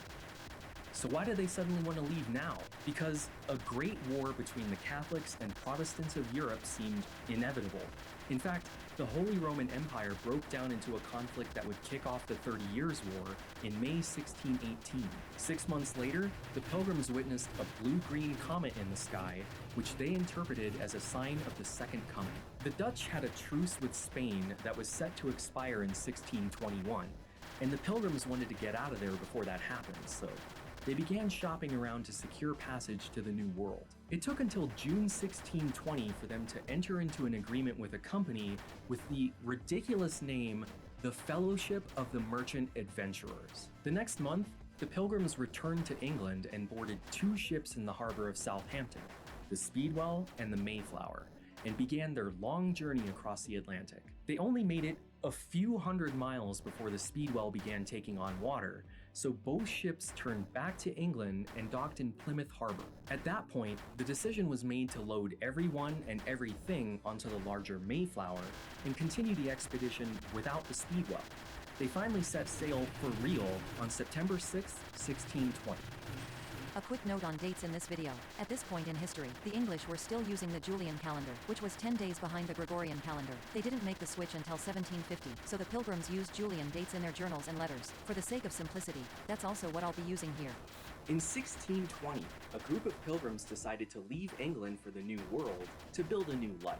So why did they suddenly want to leave now? Because a great war between the Catholics and Protestants of Europe seemed inevitable. In fact, the Holy Roman Empire broke down into a conflict that would kick off the 30 Years' War in May 1618. 6 months later, the Pilgrims witnessed a blue-green comet in the sky, which they interpreted as a sign of the Second Coming. The Dutch had a truce with Spain that was set to expire in 1621, and the Pilgrims wanted to get out of there before that happened, so they began shopping around to secure passage to the New World. It took until June 1620 for them to enter into an agreement with a company with the ridiculous name, the Fellowship of the Merchant Adventurers. The next month, the Pilgrims returned to England and boarded 2 ships in the harbor of Southampton, the Speedwell and the Mayflower, and began their long journey across the Atlantic. They only made it a few hundred miles before the Speedwell began taking on water, so both ships turned back to England and docked in Plymouth Harbor. At that point, the decision was made to load everyone and everything onto the larger Mayflower and continue the expedition without the Speedwell. They finally set sail for real on September 6, 1620. A quick note on dates in this video. At this point in history, the English were still using the Julian calendar, which was 10 days behind the Gregorian calendar. They didn't make the switch until 1750, so the Pilgrims used Julian dates in their journals and letters. For the sake of simplicity, that's also what I'll be using here. In 1620, a group of pilgrims decided to leave England for the New World to build a new life.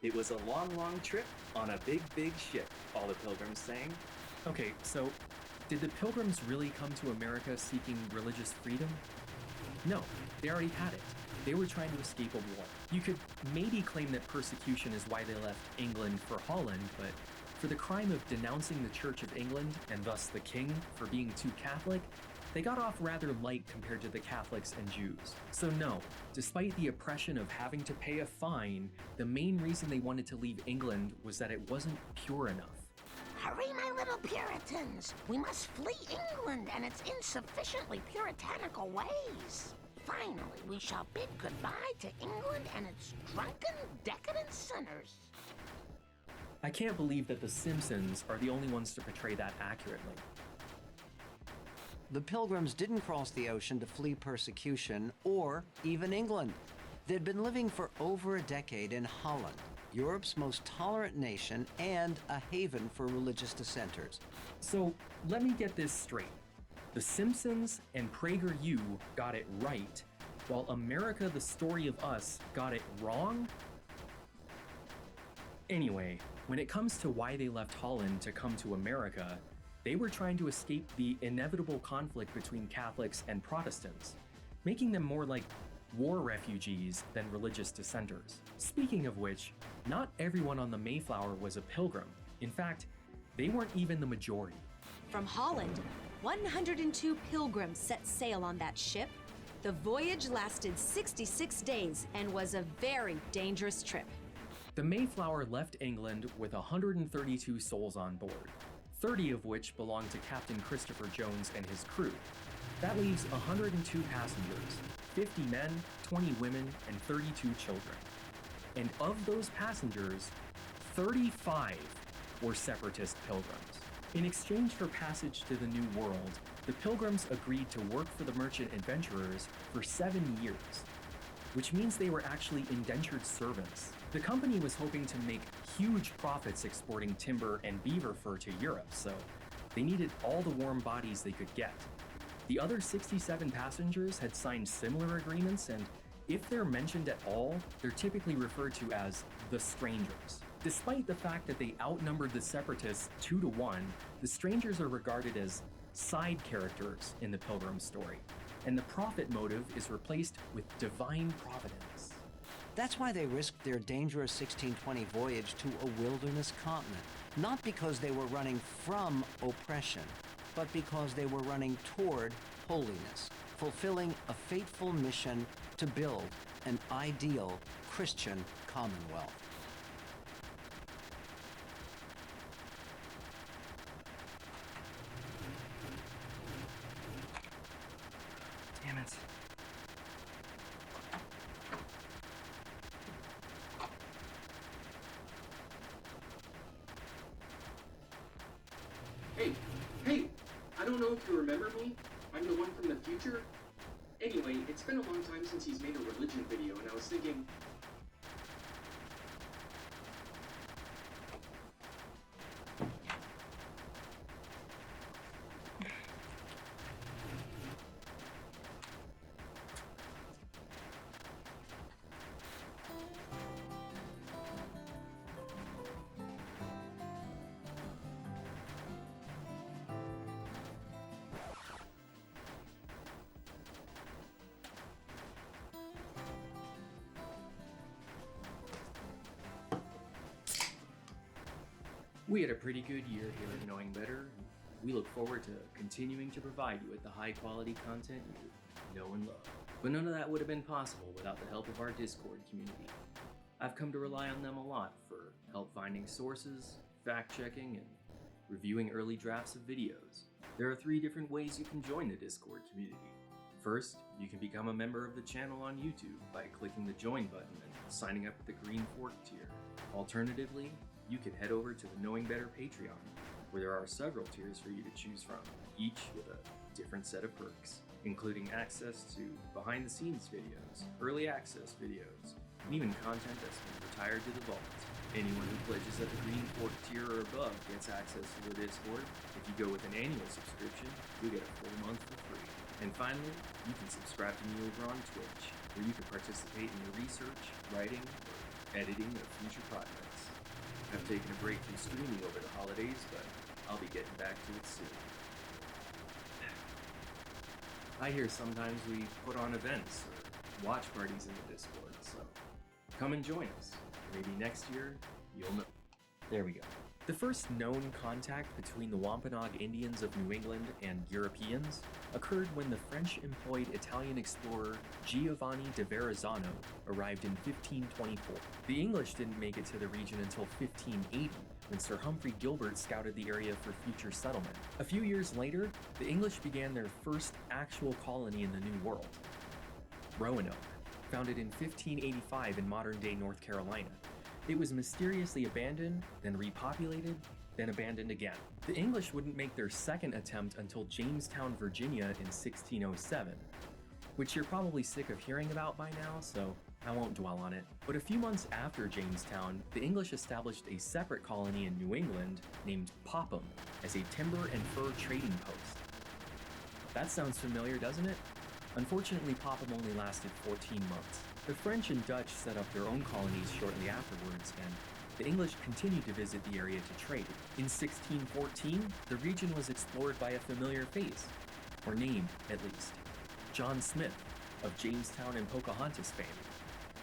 It was a long, long trip on a big, big ship, all the pilgrims sang. Okay, so did the pilgrims really come to America seeking religious freedom? No, they already had it. They were trying to escape a war. You could maybe claim that persecution is why they left England for Holland, but for the crime of denouncing the Church of England, and thus the king, for being too Catholic, they got off rather light compared to the Catholics and Jews. So no, despite the oppression of having to pay a fine, the main reason they wanted to leave England was that it wasn't pure enough. Hurry, my little Puritans! We must flee England and its insufficiently puritanical ways. Finally, we shall bid goodbye to England and its drunken, decadent sinners. I can't believe that The Simpsons are the only ones to portray that accurately. The Pilgrims didn't cross the ocean to flee persecution or even England. They'd been living for over a decade in Holland, Europe's most tolerant nation and a haven for religious dissenters. So let me get this straight. The Simpsons and PragerU got it right, while America the Story of Us got it wrong? Anyway, when it comes to why they left Holland to come to America, they were trying to escape the inevitable conflict between Catholics and Protestants, making them more like war refugees than religious dissenters. Speaking of which, not everyone on the Mayflower was a pilgrim. In fact, they weren't even the majority. From Holland, 102 pilgrims set sail on that ship. The voyage lasted 66 days and was a very dangerous trip. The Mayflower left England with 132 souls on board, 30 of which belonged to Captain Christopher Jones and his crew. That leaves 102 passengers, 50 men, 20 women, and 32 children. And of those passengers, 35 were separatist pilgrims. In exchange for passage to the New World, the pilgrims agreed to work for the merchant adventurers for 7 years, which means they were actually indentured servants. The company was hoping to make huge profits exporting timber and beaver fur to Europe, so they needed all the warm bodies they could get. The other 67 passengers had signed similar agreements, and if they're mentioned at all, they're typically referred to as the strangers. Despite the fact that they outnumbered the Separatists 2-1, the strangers are regarded as side characters in the Pilgrim story, and the profit motive is replaced with divine providence. That's why they risked their dangerous 1620 voyage to a wilderness continent, not because they were running from oppression, but because they were running toward holiness, fulfilling a fateful mission to build an ideal Christian commonwealth. Damn it. Hey! I don't know if you remember me. I'm the one from the future. Anyway, it's been a long time since he's made a religion video, and I was thinking... We had a pretty good year here at Knowing Better. We look forward to continuing to provide you with the high quality content you know and love. But none of that would have been possible without the help of our Discord community. I've come to rely on them a lot for help finding sources, fact checking, and reviewing early drafts of videos. There are 3 different ways you can join the Discord community. First, you can become a member of the channel on YouTube by clicking the join button and signing up at the green fork tier. Alternatively, you can head over to the Knowing Better Patreon, where there are several tiers for you to choose from, each with a different set of perks, including access to behind-the-scenes videos, early access videos, and even content that's been retired to the vault. Anyone who pledges at the green fork tier or above gets access to the Discord. If you go with an annual subscription, you'll get a full month for free. And finally, you can subscribe to me over on Twitch, where you can participate in the research, writing, or editing of future projects. I've taken a break from streaming over the holidays, but I'll be getting back to it soon. I hear sometimes we put on events or watch parties in the Discord, so come and join us. Maybe next year, you'll know. There we go. The first known contact between the Wampanoag Indians of New England and Europeans occurred when the French-employed Italian explorer Giovanni de Verrazzano arrived in 1524. The English didn't make it to the region until 1580, when Sir Humphrey Gilbert scouted the area for future settlement. A few years later, the English began their first actual colony in the New World, Roanoke, founded in 1585 in modern-day North Carolina. It was mysteriously abandoned, then repopulated, then abandoned again. The English wouldn't make their second attempt until Jamestown, Virginia in 1607, which you're probably sick of hearing about by now, so I won't dwell on it. But a few months after Jamestown, the English established a separate colony in New England named Popham as a timber and fur trading post. That sounds familiar, doesn't it? Unfortunately, Popham only lasted 14 months. The French and Dutch set up their own colonies shortly afterwards, and the English continued to visit the area to trade. In 1614, the region was explored by a familiar face, or name at least, John Smith of Jamestown and Pocahontas fame.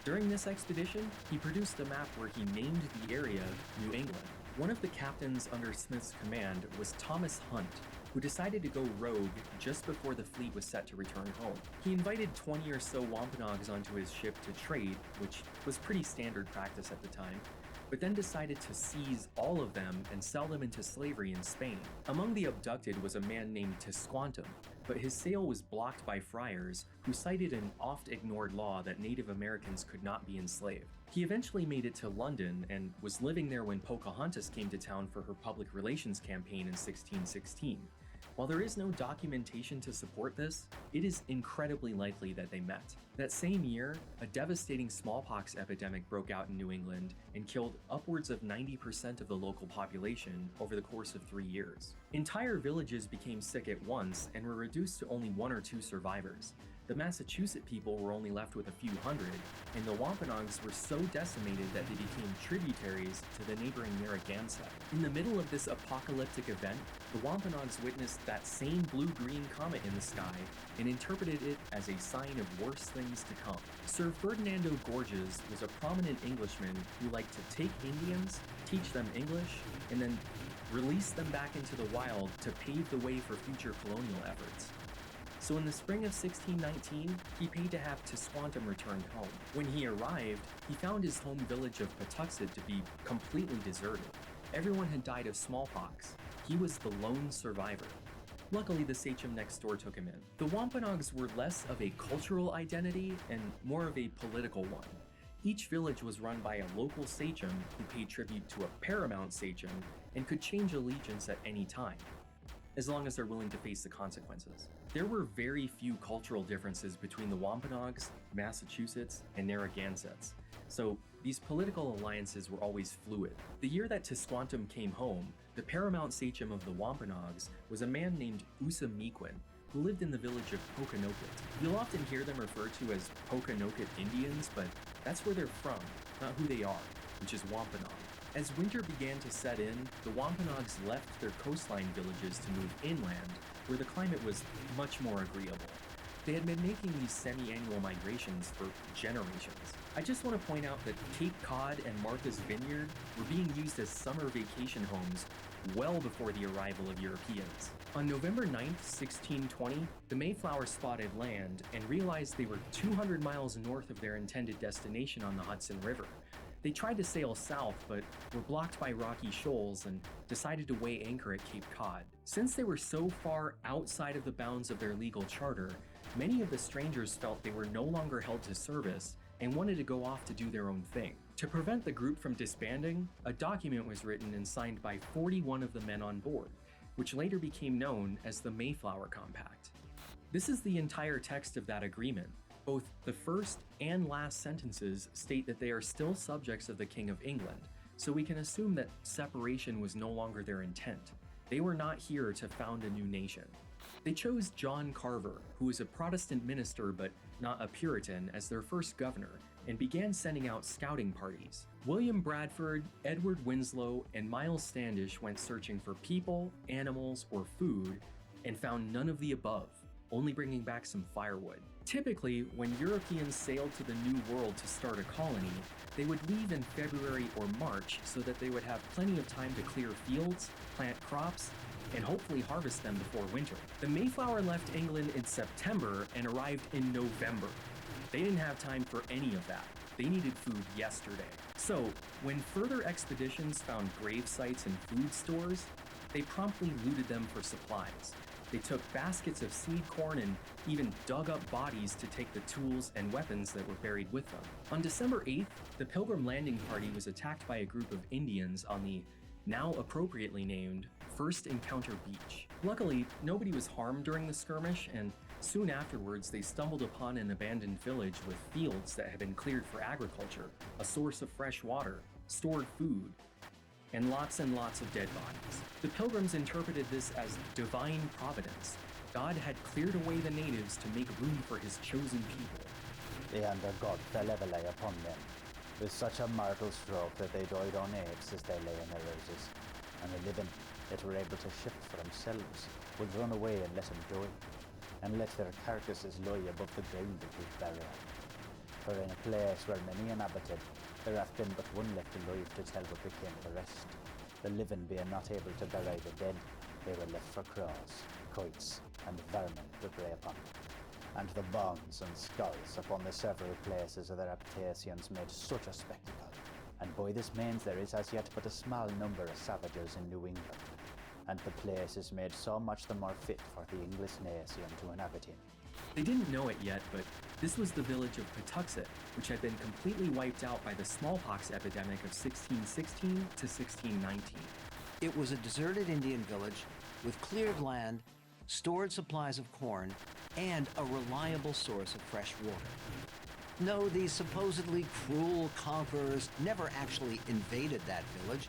During this expedition, he produced a map where he named the area New England. One of the captains under Smith's command was Thomas Hunt, who decided to go rogue just before the fleet was set to return home. He invited 20 or so Wampanoags onto his ship to trade, which was pretty standard practice at the time, but then decided to seize all of them and sell them into slavery in Spain. Among the abducted was a man named Tisquantum, but his sale was blocked by friars who cited an oft-ignored law that Native Americans could not be enslaved. He eventually made it to London and was living there when Pocahontas came to town for her public relations campaign in 1616. While there is no documentation to support this, it is incredibly likely that they met. That same year, a devastating smallpox epidemic broke out in New England and killed upwards of 90% of the local population over the course of 3 years. Entire villages became sick at once and were reduced to only 1 or 2 survivors. The Massachusetts people were only left with a few hundred, and the Wampanoags were so decimated that they became tributaries to the neighboring Narragansett. In the middle of this apocalyptic event, the Wampanoags witnessed that same blue-green comet in the sky and interpreted it as a sign of worse things to come. Sir Ferdinando Gorges was a prominent Englishman who liked to take Indians, teach them English, and then release them back into the wild to pave the way for future colonial efforts. So in the spring of 1619, he paid to have Tisquantum returned home. When he arrived, he found his home village of Patuxet to be completely deserted. Everyone had died of smallpox. He was the lone survivor. Luckily, the sachem next door took him in. The Wampanoags were less of a cultural identity and more of a political one. Each village was run by a local sachem who paid tribute to a paramount sachem and could change allegiance at any time, as long as they're willing to face the consequences. There were very few cultural differences between the Wampanoags, Massachusetts, and Narragansetts, so these political alliances were always fluid. The year that Tisquantum came home, the paramount sachem of the Wampanoags was a man named Usamiquin, who lived in the village of Pokanoket. You'll often hear them referred to as Pokanoket Indians, but that's where they're from, not who they are, which is Wampanoag. As winter began to set in, the Wampanoags left their coastline villages to move inland, where the climate was much more agreeable. They had been making these semi-annual migrations for generations. I just want to point out that Cape Cod and Martha's Vineyard were being used as summer vacation homes well before the arrival of Europeans. On November 9th, 1620, the Mayflower spotted land and realized they were 200 miles north of their intended destination on the Hudson River. They tried to sail south, but were blocked by rocky shoals and decided to weigh anchor at Cape Cod. Since they were so far outside of the bounds of their legal charter, many of the strangers felt they were no longer held to service and wanted to go off to do their own thing. To prevent the group from disbanding, a document was written and signed by 41 of the men on board, which later became known as the Mayflower Compact. This is the entire text of that agreement. Both the first and last sentences state that they are still subjects of the King of England, so we can assume that separation was no longer their intent. They were not here to found a new nation. They chose John Carver, who was a Protestant minister but not a Puritan, as their first governor, and began sending out scouting parties. William Bradford, Edward Winslow, and Miles Standish went searching for people, animals, or food, and found none of the above, only bringing back some firewood. Typically, when Europeans sailed to the New World to start a colony, they would leave in February or March so that they would have plenty of time to clear fields, plant crops, and hopefully harvest them before winter. The Mayflower left England in September and arrived in November. They didn't have time for any of that. They needed food yesterday. So, when further expeditions found grave sites and food stores, they promptly looted them for supplies. They took baskets of seed corn and even dug up bodies to take the tools and weapons that were buried with them. On December 8th, the Pilgrim Landing Party was attacked by a group of Indians on the now appropriately named First Encounter Beach. Luckily, nobody was harmed during the skirmish, and soon afterwards they stumbled upon an abandoned village with fields that had been cleared for agriculture, a source of fresh water, stored food, and lots of dead bodies. The Pilgrims interpreted this as divine providence. God had cleared away the natives to make room for his chosen people. The hand of God fell heavily upon them, with such a mortal stroke that they died on apes as they lay in their roses, and the living that were able to shift for themselves would run away and let them die, and let their carcasses lie above the ground of his burial. For in a place where many inhabited, there hath been but one left alive to tell what became of the rest. The living being not able to bury the dead, they were left for crows, kites, and vermin to prey upon. And the bones and skulls upon the several places of their habitations made such a spectacle, and by this means there is as yet but a small number of savages in New England, and the place is made so much the more fit for the English nation to inhabit in. They didn't know it yet, but this was the village of Patuxet, which had been completely wiped out by the smallpox epidemic of 1616 to 1619. It was a deserted Indian village with cleared land, stored supplies of corn, and a reliable source of fresh water. No, these supposedly cruel conquerors never actually invaded that village.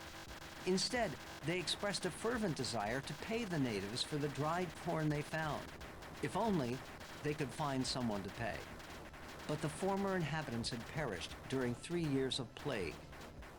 Instead, they expressed a fervent desire to pay the natives for the dried corn they found. If only they could find someone to pay. But the former inhabitants had perished during 3 years of plague,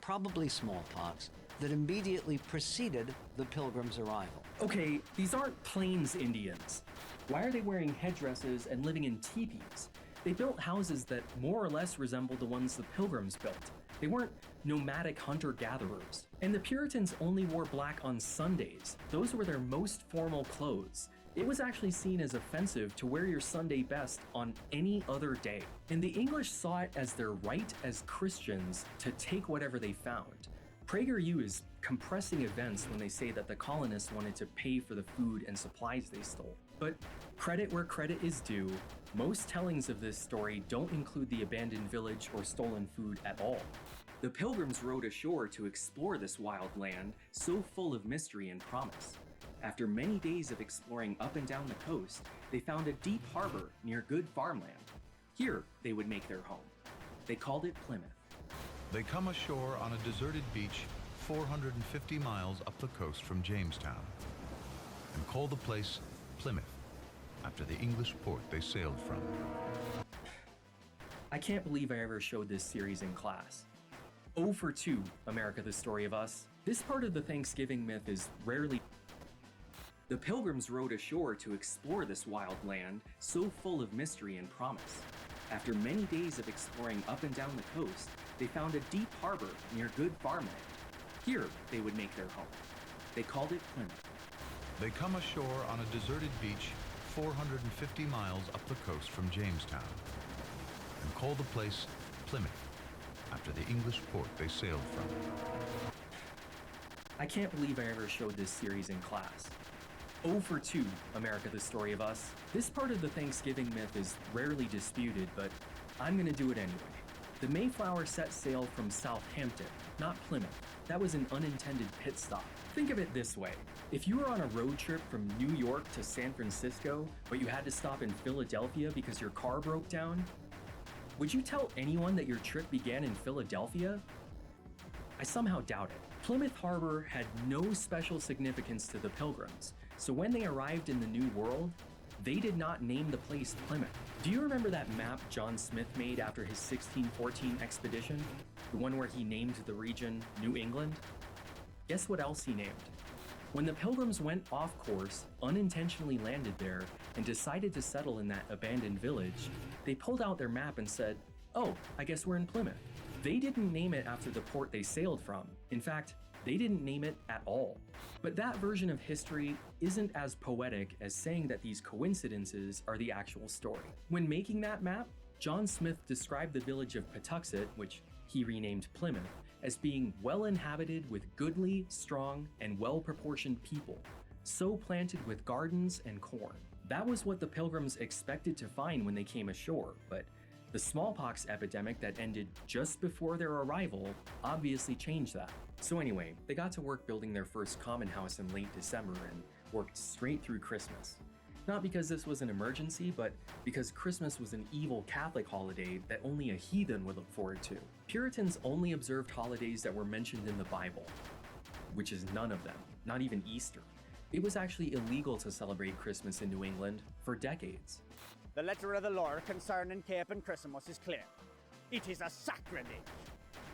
probably smallpox, that immediately preceded the pilgrims' arrival. Okay, these aren't Plains Indians. Why are they wearing headdresses and living in teepees? They built houses that more or less resembled the ones the pilgrims built. They weren't nomadic hunter-gatherers. And the Puritans only wore black on Sundays. Those were their most formal clothes. It was actually seen as offensive to wear your Sunday best on any other day. And the English saw it as their right as Christians to take whatever they found. PragerU is compressing events when they say that the colonists wanted to pay for the food and supplies they stole. But credit where credit is due, most tellings of this story don't include the abandoned village or stolen food at all. The pilgrims rowed ashore to explore this wild land so full of mystery and promise. After many days of exploring up and down the coast, they found a deep harbor near good farmland. Here, they would make their home. They called it Plymouth. They come ashore on a deserted beach 450 miles up the coast from Jamestown and call the place Plymouth, after the English port they sailed from. I can't believe I ever showed this series in class. 0 for 2, America the Story of Us. This part of the Thanksgiving myth is rarely. The pilgrims rowed ashore to explore this wild land so full of mystery and promise. After many days of exploring up and down the coast, they found a deep harbor near good farmland. Here, they would make their home. They called it Plymouth. They come ashore on a deserted beach 450 miles up the coast from Jamestown and call the place Plymouth, after the English port they sailed from. I can't believe I ever showed this series in class. 0 for 2, America the Story of Us. This part of the Thanksgiving myth is rarely disputed, but I'm gonna do it anyway. The Mayflower set sail from Southampton, not Plymouth. That was an unintended pit stop. Think of it this way. If you were on a road trip from New York to San Francisco, but you had to stop in Philadelphia because your car broke down, would you tell anyone that your trip began in Philadelphia? I somehow doubt it. Plymouth Harbor had no special significance to the Pilgrims, so when they arrived in the New World, they did not name the place Plymouth. Do you remember that map John Smith made after his 1614 expedition? The one where he named the region New England? Guess what else he named? When the Pilgrims went off course, unintentionally landed there, and decided to settle in that abandoned village, they pulled out their map and said, "Oh, I guess we're in Plymouth." They didn't name it after the port they sailed from. In fact, they didn't name it at all. But that version of history isn't as poetic as saying that these coincidences are the actual story. When making that map, John Smith described the village of Patuxet, which he renamed Plymouth, as being well inhabited with goodly, strong, and well-proportioned people, so planted with gardens and corn. That was what the Pilgrims expected to find when they came ashore, but the smallpox epidemic that ended just before their arrival obviously changed that. So anyway, they got to work building their first common house in late December and worked straight through Christmas. Not because this was an emergency, but because Christmas was an evil Catholic holiday that only a heathen would look forward to. Puritans only observed holidays that were mentioned in the Bible, which is none of them, not even Easter. It was actually illegal to celebrate Christmas in New England for decades. The letter of the law concerning Cape and Christmas is clear. It is a sacrilege.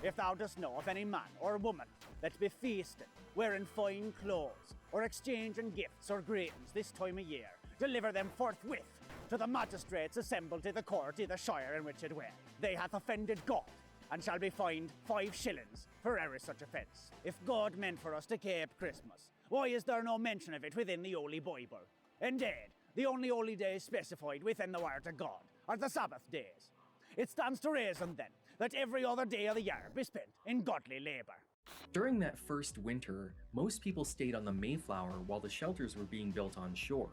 If thou dost know of any man or woman that be feasting, wearing fine clothes, or exchanging gifts or greetings this time of year, deliver them forthwith to the magistrates assembled in the court of the shire in which it were. They hath offended God, and shall be fined 5 shillings for every such offence. If God meant for us to keep Christmas, why is there no mention of it within the Holy Bible? Indeed, the only holy days specified within the Word of God are the Sabbath days. It stands to reason, then, that every other day of the year be spent in godly labour. During that first winter, most people stayed on the Mayflower while the shelters were being built on shore.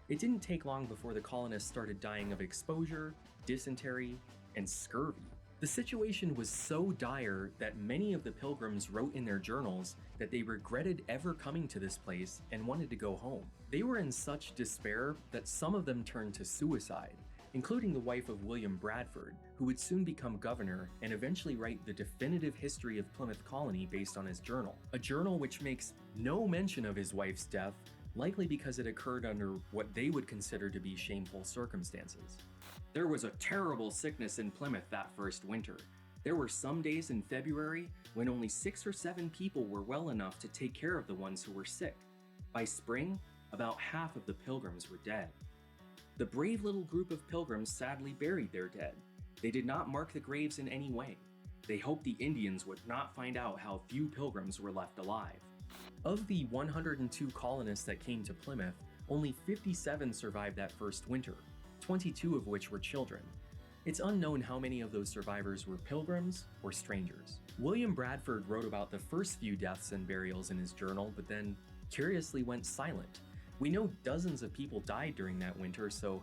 It didn't take long before the colonists started dying of exposure, dysentery, and scurvy. The situation was so dire that many of the Pilgrims wrote in their journals that they regretted ever coming to this place and wanted to go home. They were in such despair that some of them turned to suicide, including the wife of William Bradford, who would soon become governor and eventually write the definitive history of Plymouth Colony based on his journal, a journal which makes no mention of his wife's death, likely because it occurred under what they would consider to be shameful circumstances. There was a terrible sickness in Plymouth that first winter. There were some days in February when only 6 or 7 people were well enough to take care of the ones who were sick. By spring, about half of the pilgrims were dead. The brave little group of pilgrims sadly buried their dead. They did not mark the graves in any way. They hoped the Indians would not find out how few pilgrims were left alive. Of the 102 colonists that came to Plymouth, only 57 survived that first winter, 22 of which were children. It's unknown how many of those survivors were pilgrims or strangers. William Bradford wrote about the first few deaths and burials in his journal, but then curiously went silent. We know dozens of people died during that winter, so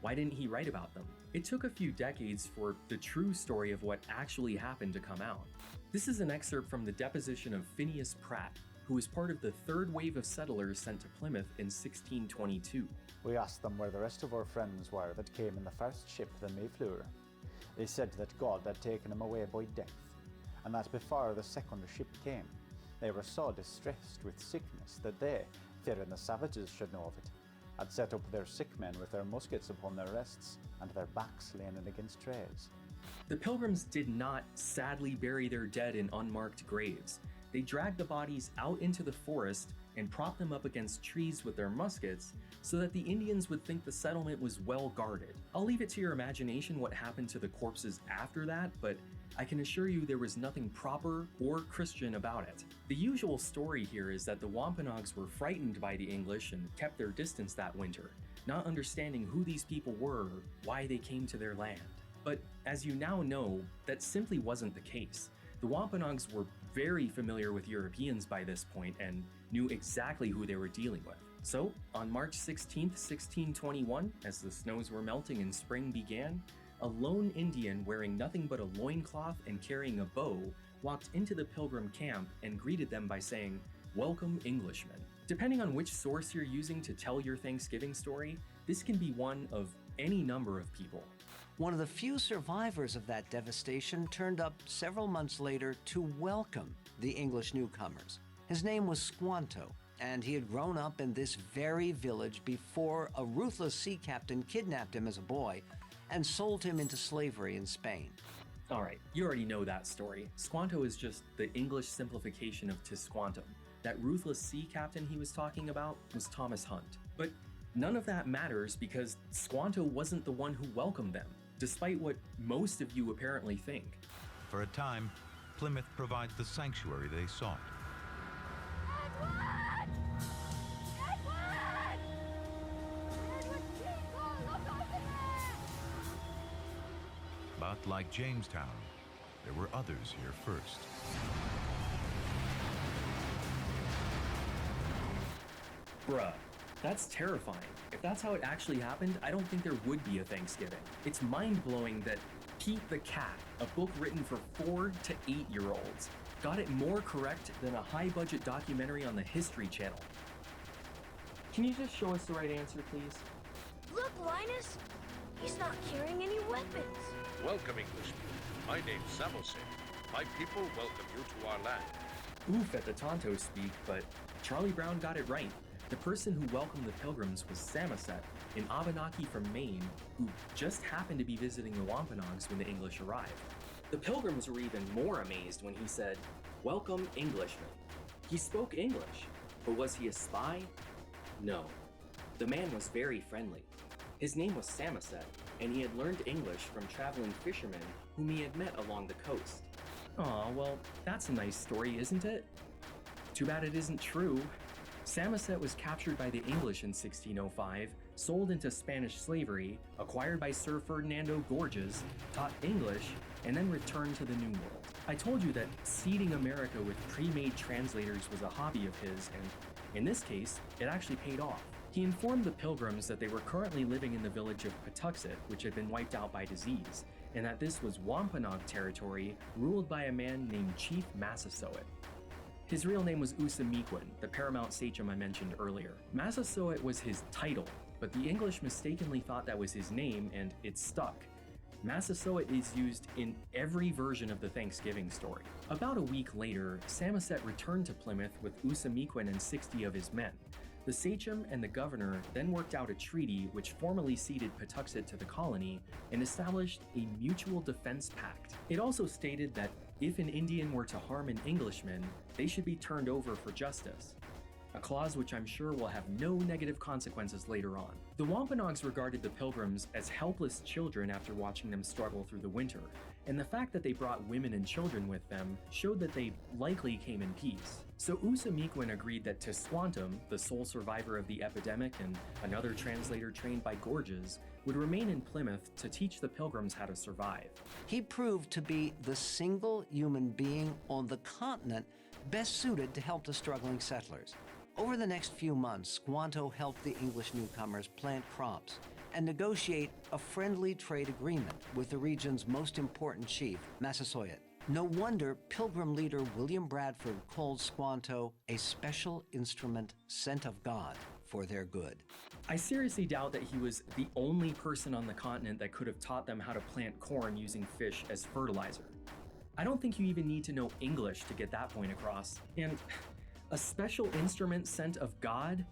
why didn't he write about them? It took a few decades for the true story of what actually happened to come out. This is an excerpt from the deposition of Phineas Pratt, who was part of the third wave of settlers sent to Plymouth in 1622. We asked them where the rest of our friends were that came in the first ship, the Mayflower. They said that God had taken them away by death, and that before the second ship came, they were so distressed with sickness that they, fearing the savages should know of it, had set up their sick men with their muskets upon their rests, and their backs leaning against trays. The pilgrims did not sadly bury their dead in unmarked graves. They dragged the bodies out into the forest and propped them up against trees with their muskets so that the Indians would think the settlement was well guarded. I'll leave it to your imagination what happened to the corpses after that, but I can assure you there was nothing proper or Christian about it. The usual story here is that the Wampanoags were frightened by the English and kept their distance that winter, not understanding who these people were or why they came to their land. But as you now know, that simply wasn't the case. The Wampanoags were very familiar with Europeans by this point and knew exactly who they were dealing with. So, on March 16th, 1621, as the snows were melting and spring began, a lone Indian wearing nothing but a loincloth and carrying a bow walked into the pilgrim camp and greeted them by saying, "Welcome, Englishmen." Depending on which source you're using to tell your Thanksgiving story, this can be one of any number of people. One of the few survivors of that devastation turned up several months later to welcome the English newcomers. His name was Squanto, and he had grown up in this very village before a ruthless sea captain kidnapped him as a boy and sold him into slavery in Spain. Alright, you already know that story. Squanto is just the English simplification of Tisquantum. That ruthless sea captain he was talking about was Thomas Hunt. But none of that matters because Squanto wasn't the one who welcomed them, despite what most of you apparently think. For a time, Plymouth provides the sanctuary they sought. But like Jamestown, there were others here first. Bruh, that's terrifying. If that's how it actually happened, I don't think there would be a Thanksgiving. It's mind-blowing that Pete the Cat, a book written for 4 to 8-year-olds, got it more correct than a high-budget documentary on the History Channel. Can you just show us the right answer, please? Look, Linus! He's not carrying any weapons. Welcome, Englishmen. My name's Samoset. My people welcome you to our land. Oof at the Tonto speak, but Charlie Brown got it right. The person who welcomed the Pilgrims was Samoset, an Abenaki from Maine, who just happened to be visiting the Wampanoags when the English arrived. The Pilgrims were even more amazed when he said, "Welcome, Englishmen." He spoke English, but was he a spy? No. The man was very friendly. His name was Samoset, and he had learned English from traveling fishermen whom he had met along the coast. Aw, well, that's a nice story, isn't it? Too bad it isn't true. Samoset was captured by the English in 1605, sold into Spanish slavery, acquired by Sir Ferdinando Gorges, taught English, and then returned to the New World. I told you that seeding America with pre-made translators was a hobby of his, and in this case, it actually paid off. He informed the Pilgrims that they were currently living in the village of Patuxet, which had been wiped out by disease, and that this was Wampanoag territory ruled by a man named Chief Massasoit. His real name was Usamiquin, the paramount sachem I mentioned earlier. Massasoit was his title, but the English mistakenly thought that was his name, and it stuck. Massasoit is used in every version of the Thanksgiving story. About a week later, Samoset returned to Plymouth with Usamiquin and 60 of his men. The sachem and the governor then worked out a treaty which formally ceded Patuxet to the colony and established a mutual defense pact. It also stated that if an Indian were to harm an Englishman, they should be turned over for justice. A clause which I'm sure will have no negative consequences later on. The Wampanoags regarded the Pilgrims as helpless children after watching them struggle through the winter, and the fact that they brought women and children with them showed that they likely came in peace. So Usamequin agreed that Tisquantum, the sole survivor of the epidemic and another translator trained by Gorges, would remain in Plymouth to teach the Pilgrims how to survive. He proved to be the single human being on the continent best suited to help the struggling settlers. Over the next few months, Squanto helped the English newcomers plant crops and negotiate a friendly trade agreement with the region's most important chief, Massasoit. No wonder Pilgrim leader William Bradford called Squanto a special instrument sent of God for their good. I seriously doubt that he was the only person on the continent that could have taught them how to plant corn using fish as fertilizer. I don't think you even need to know English to get that point across. And a special instrument sent of God?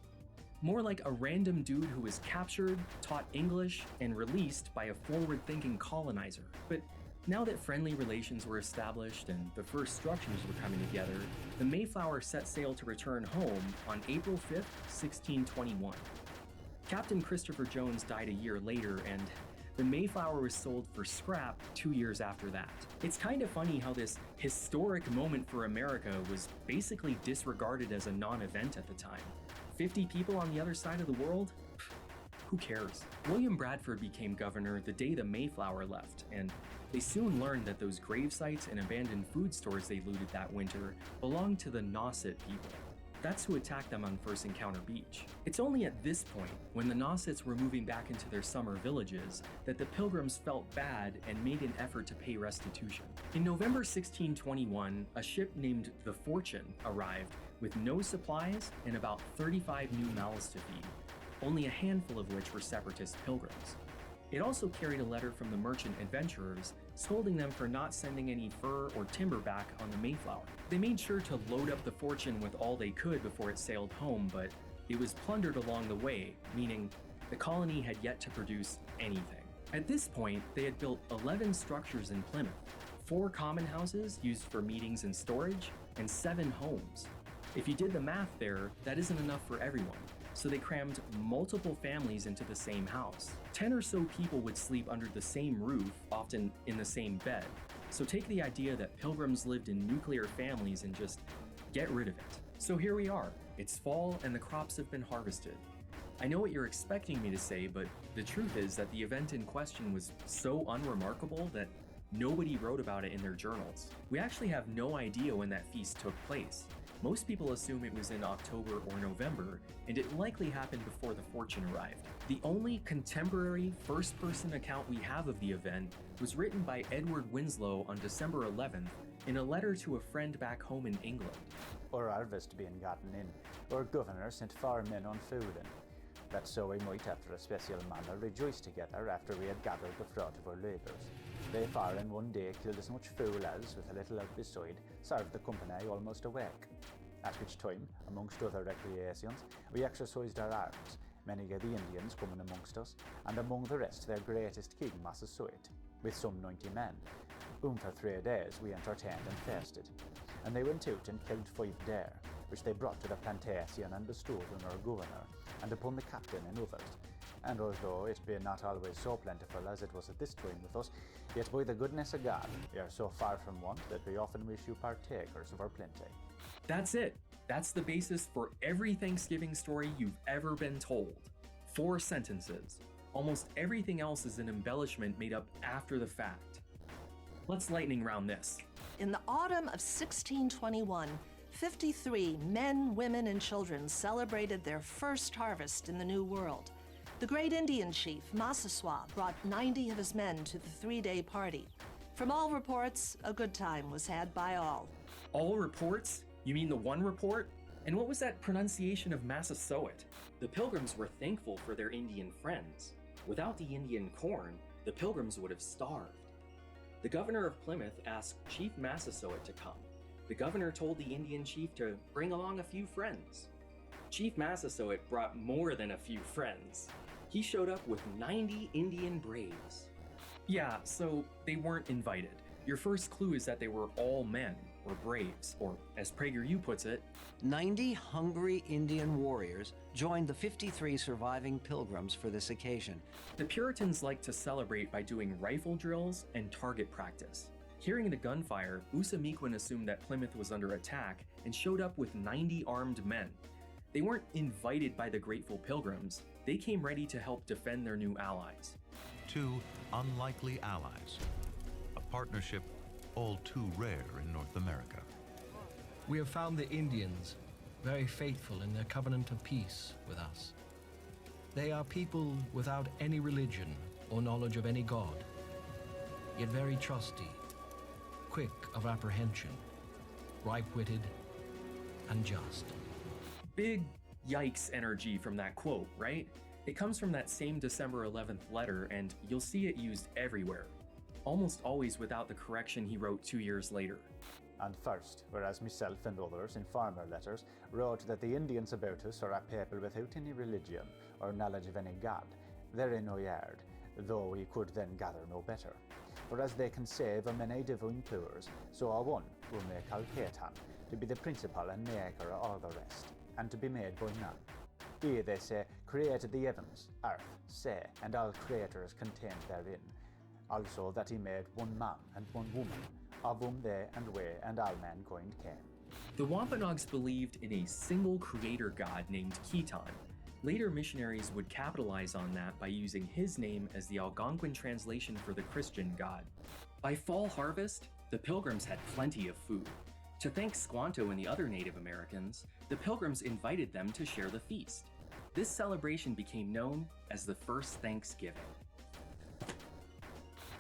More like a random dude who was captured, taught English, and released by a forward-thinking colonizer. But now that friendly relations were established and the first structures were coming together, the Mayflower set sail to return home on April 5th, 1621. Captain Christopher Jones died a year later, and the Mayflower was sold for scrap 2 years after that. It's kind of funny how this historic moment for America was basically disregarded as a non-event at the time. 50 people on the other side of the world? Who cares? William Bradford became governor the day the Mayflower left, and they soon learned that those grave sites and abandoned food stores they looted that winter belonged to the Nauset people. That's who attacked them on First Encounter Beach. It's only at this point, when the Nausets were moving back into their summer villages, that the Pilgrims felt bad and made an effort to pay restitution. In November 1621, a ship named the Fortune arrived with no supplies and about 35 new mouths to feed, only a handful of which were separatist pilgrims. It also carried a letter from the merchant adventurers scolding them for not sending any fur or timber back on the Mayflower. They made sure to load up the Fortune with all they could before it sailed home, but it was plundered along the way, meaning the colony had yet to produce anything. At this point, they had built 11 structures in Plymouth, 4 common houses used for meetings and storage, and 7 homes. If you did the math there, that isn't enough for everyone, so they crammed multiple families into the same house. 10 or so people would sleep under the same roof, often in the same bed. So take the idea that Pilgrims lived in nuclear families and just get rid of it. So here we are. It's fall and the crops have been harvested. I know what you're expecting me to say, but the truth is that the event in question was so unremarkable that nobody wrote about it in their journals. We actually have no idea when that feast took place. Most people assume it was in October or November, and it likely happened before the Fortune arrived. The only contemporary first-person account we have of the event was written by Edward Winslow on December 11th in a letter to a friend back home in England. Or harvest being gotten in, or governor sent far men on food in, that so we might after a special manner rejoice together after we had gathered the fruit of our labours. They far in one day killed as much fowl as, with a little out beside, served the company almost awake. At which time, amongst other recreations, we exercised our arms, many of the Indians coming amongst us, and among the rest their greatest king, Massasoit, with some 90 men, whom for 3 days we entertained and feasted. And they went out and killed 5 deer, which they brought to the plantation and bestowed on our governor, and upon the captain and others. And although it be not always so plentiful as it was at this time with us, yet by the goodness of God, we are so far from want that we often wish you partakers of our plenty. That's it. That's the basis for every Thanksgiving story you've ever been told. 4 sentences. Almost everything else is an embellishment made up after the fact. Let's lightning round this. In the autumn of 1621, 53 men, women, and children celebrated their first harvest in the New World. The great Indian chief, Massasoit, brought 90 of his men to the 3-day party. From all reports, a good time was had by all. All reports? You mean the one report? And what was that pronunciation of Massasoit? The Pilgrims were thankful for their Indian friends. Without the Indian corn, the Pilgrims would have starved. The governor of Plymouth asked Chief Massasoit to come. The governor told the Indian chief to bring along a few friends. Chief Massasoit brought more than a few friends. He showed up with 90 Indian braves. Yeah, so they weren't invited. Your first clue is that they were all men, or braves, or as PragerU puts it, 90 hungry Indian warriors joined the 53 surviving pilgrims for this occasion. The Puritans liked to celebrate by doing rifle drills and target practice. Hearing the gunfire, Usamequin assumed that Plymouth was under attack and showed up with 90 armed men. They weren't invited by the grateful pilgrims, they came ready to help defend their new allies. Two unlikely allies, a partnership all too rare in North America. We have found the Indians very faithful in their covenant of peace with us. They are people without any religion or knowledge of any god, yet very trusty, quick of apprehension, ripe-witted, and just. Big yikes energy from that quote, right? It comes from that same December 11th letter, and you'll see it used everywhere, almost always without the correction he wrote 2 years later. And first, whereas myself and others in farmer letters wrote that the Indians about us are a people without any religion or knowledge of any god, they're in no yard, though we could then gather no better. For as they can save a many divine powers, so are one who may call Catan to be the principal and maker of all the rest, and to be made by none. He, they say, created the heavens, earth, sea, and all creatures contained therein. Also that he made one man and one woman, of whom they and we and all mankind came. The Wampanoags believed in a single creator god named Khitan. Later missionaries would capitalize on that by using his name as the Algonquin translation for the Christian god. By fall harvest, the Pilgrims had plenty of food. To thank Squanto and the other Native Americans, the Pilgrims invited them to share the feast. This celebration became known as the First Thanksgiving.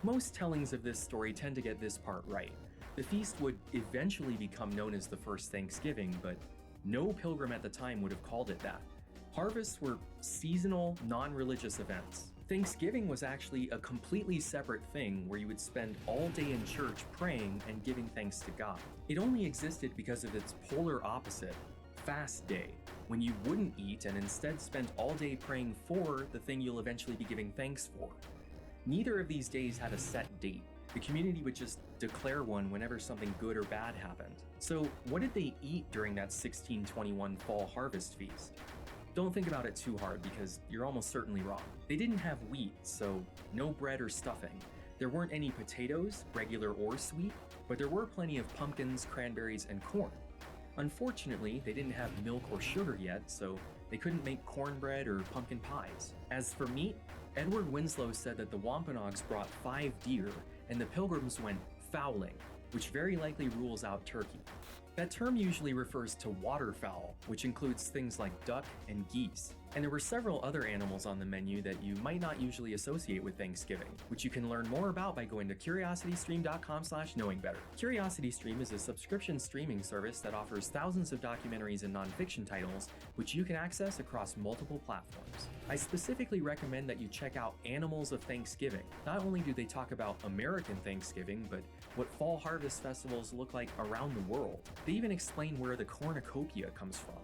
Most tellings of this story tend to get this part right. The feast would eventually become known as the First Thanksgiving, but no pilgrim at the time would have called it that. Harvests were seasonal, non-religious events. Thanksgiving was actually a completely separate thing where you would spend all day in church praying and giving thanks to God. It only existed because of its polar opposite, Fast Day, when you wouldn't eat and instead spent all day praying for the thing you'll eventually be giving thanks for. Neither of these days had a set date. The community would just declare one whenever something good or bad happened. So what did they eat during that 1621 fall harvest feast? Don't think about it too hard because you're almost certainly wrong. They didn't have wheat, so no bread or stuffing. There weren't any potatoes, regular or sweet, but there were plenty of pumpkins, cranberries, and corn. Unfortunately, they didn't have milk or sugar yet, so they couldn't make cornbread or pumpkin pies. As for meat, Edward Winslow said that the Wampanoags brought 5 deer, and the Pilgrims went fowling, which very likely rules out turkey. That term usually refers to waterfowl, which includes things like duck and geese. And there were several other animals on the menu that you might not usually associate with Thanksgiving, which you can learn more about by going to curiositystream.com/knowingbetter. CuriosityStream is a subscription streaming service that offers thousands of documentaries and nonfiction titles, which you can access across multiple platforms. I specifically recommend that you check out Animals of Thanksgiving. Not only do they talk about American Thanksgiving, but what fall harvest festivals look like around the world. They even explain where the cornucopia comes from.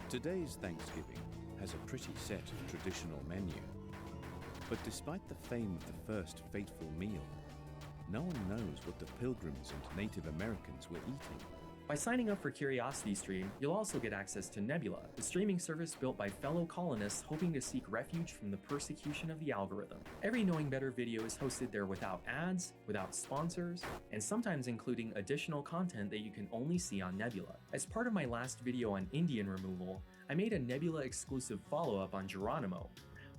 Today's Thanksgiving has a pretty set traditional menu. But despite the fame of the first fateful meal, no one knows what the Pilgrims and Native Americans were eating. By signing up for CuriosityStream, you'll also get access to Nebula, the streaming service built by fellow colonists hoping to seek refuge from the persecution of the algorithm. Every Knowing Better video is hosted there without ads, without sponsors, and sometimes including additional content that you can only see on Nebula. As part of my last video on Indian removal, I made a Nebula exclusive follow-up on Geronimo.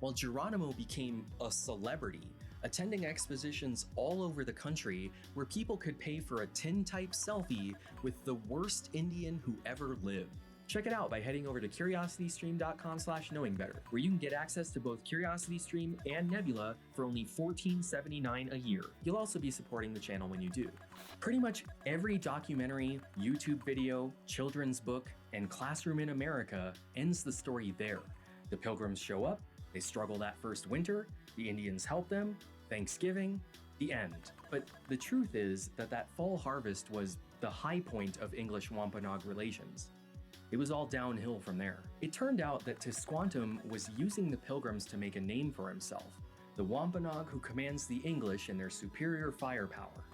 While Geronimo became a celebrity, attending expositions all over the country where people could pay for a tin-type selfie with the worst Indian who ever lived. Check it out by heading over to curiositystream.com/knowingbetter, where you can get access to both CuriosityStream and Nebula for only $14.79 a year. You'll also be supporting the channel when you do. Pretty much every documentary, YouTube video, children's book, and classroom in America ends the story there. The Pilgrims show up, they struggle that first winter, the Indians help them, Thanksgiving, the end. But the truth is that fall harvest was the high point of English-Wampanoag relations. It was all downhill from there. It turned out that Tisquantum was using the Pilgrims to make a name for himself, the Wampanoag who commands the English in their superior firepower.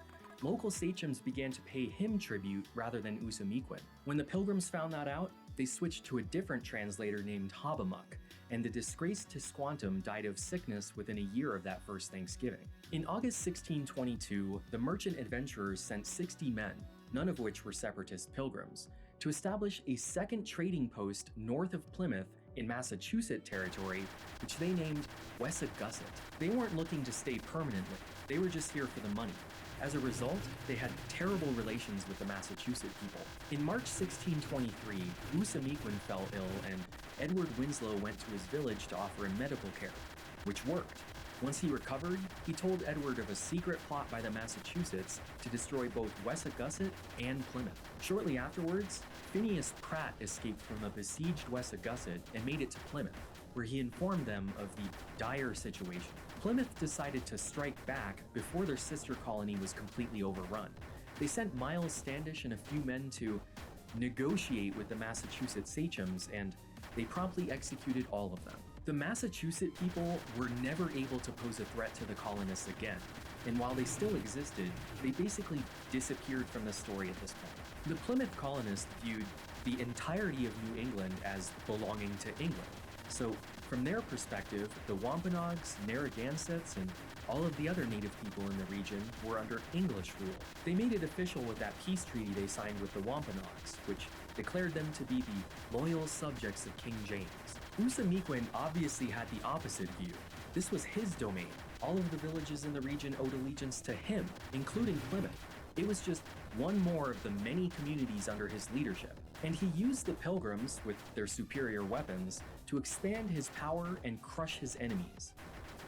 Local sachems began to pay him tribute rather than Usamequin. When the Pilgrims found that out, they switched to a different translator named Hobbamuck, and the disgraced Tisquantum died of sickness within a year of that first Thanksgiving. In August 1622, the merchant adventurers sent 60 men, none of which were separatist pilgrims, to establish a second trading post north of Plymouth in Massachusetts territory, which they named Wessagusset. They weren't looking to stay permanently, they were just here for the money. As a result, they had terrible relations with the Massachusetts people. In March 1623, Usamequin fell ill and Edward Winslow went to his village to offer him medical care, which worked. Once he recovered, he told Edward of a secret plot by the Massachusetts to destroy both Wessagusset and Plymouth. Shortly afterwards, Phineas Pratt escaped from a besieged Wessagusset and made it to Plymouth, where he informed them of the dire situation. Plymouth decided to strike back before their sister colony was completely overrun. They sent Miles Standish and a few men to negotiate with the Massachusetts sachems, and they promptly executed all of them. The Massachusetts people were never able to pose a threat to the colonists again, and while they still existed, they basically disappeared from the story at this point. The Plymouth colonists viewed the entirety of New England as belonging to England. So, from their perspective, the Wampanoags, Narragansetts, and all of the other native people in the region were under English rule. They made it official with that peace treaty they signed with the Wampanoags, which declared them to be the loyal subjects of King James. Usamequin obviously had the opposite view. This was his domain. All of the villages in the region owed allegiance to him, including Plymouth. It was just one more of the many communities under his leadership. And he used the Pilgrims, with their superior weapons, to expand his power and crush his enemies,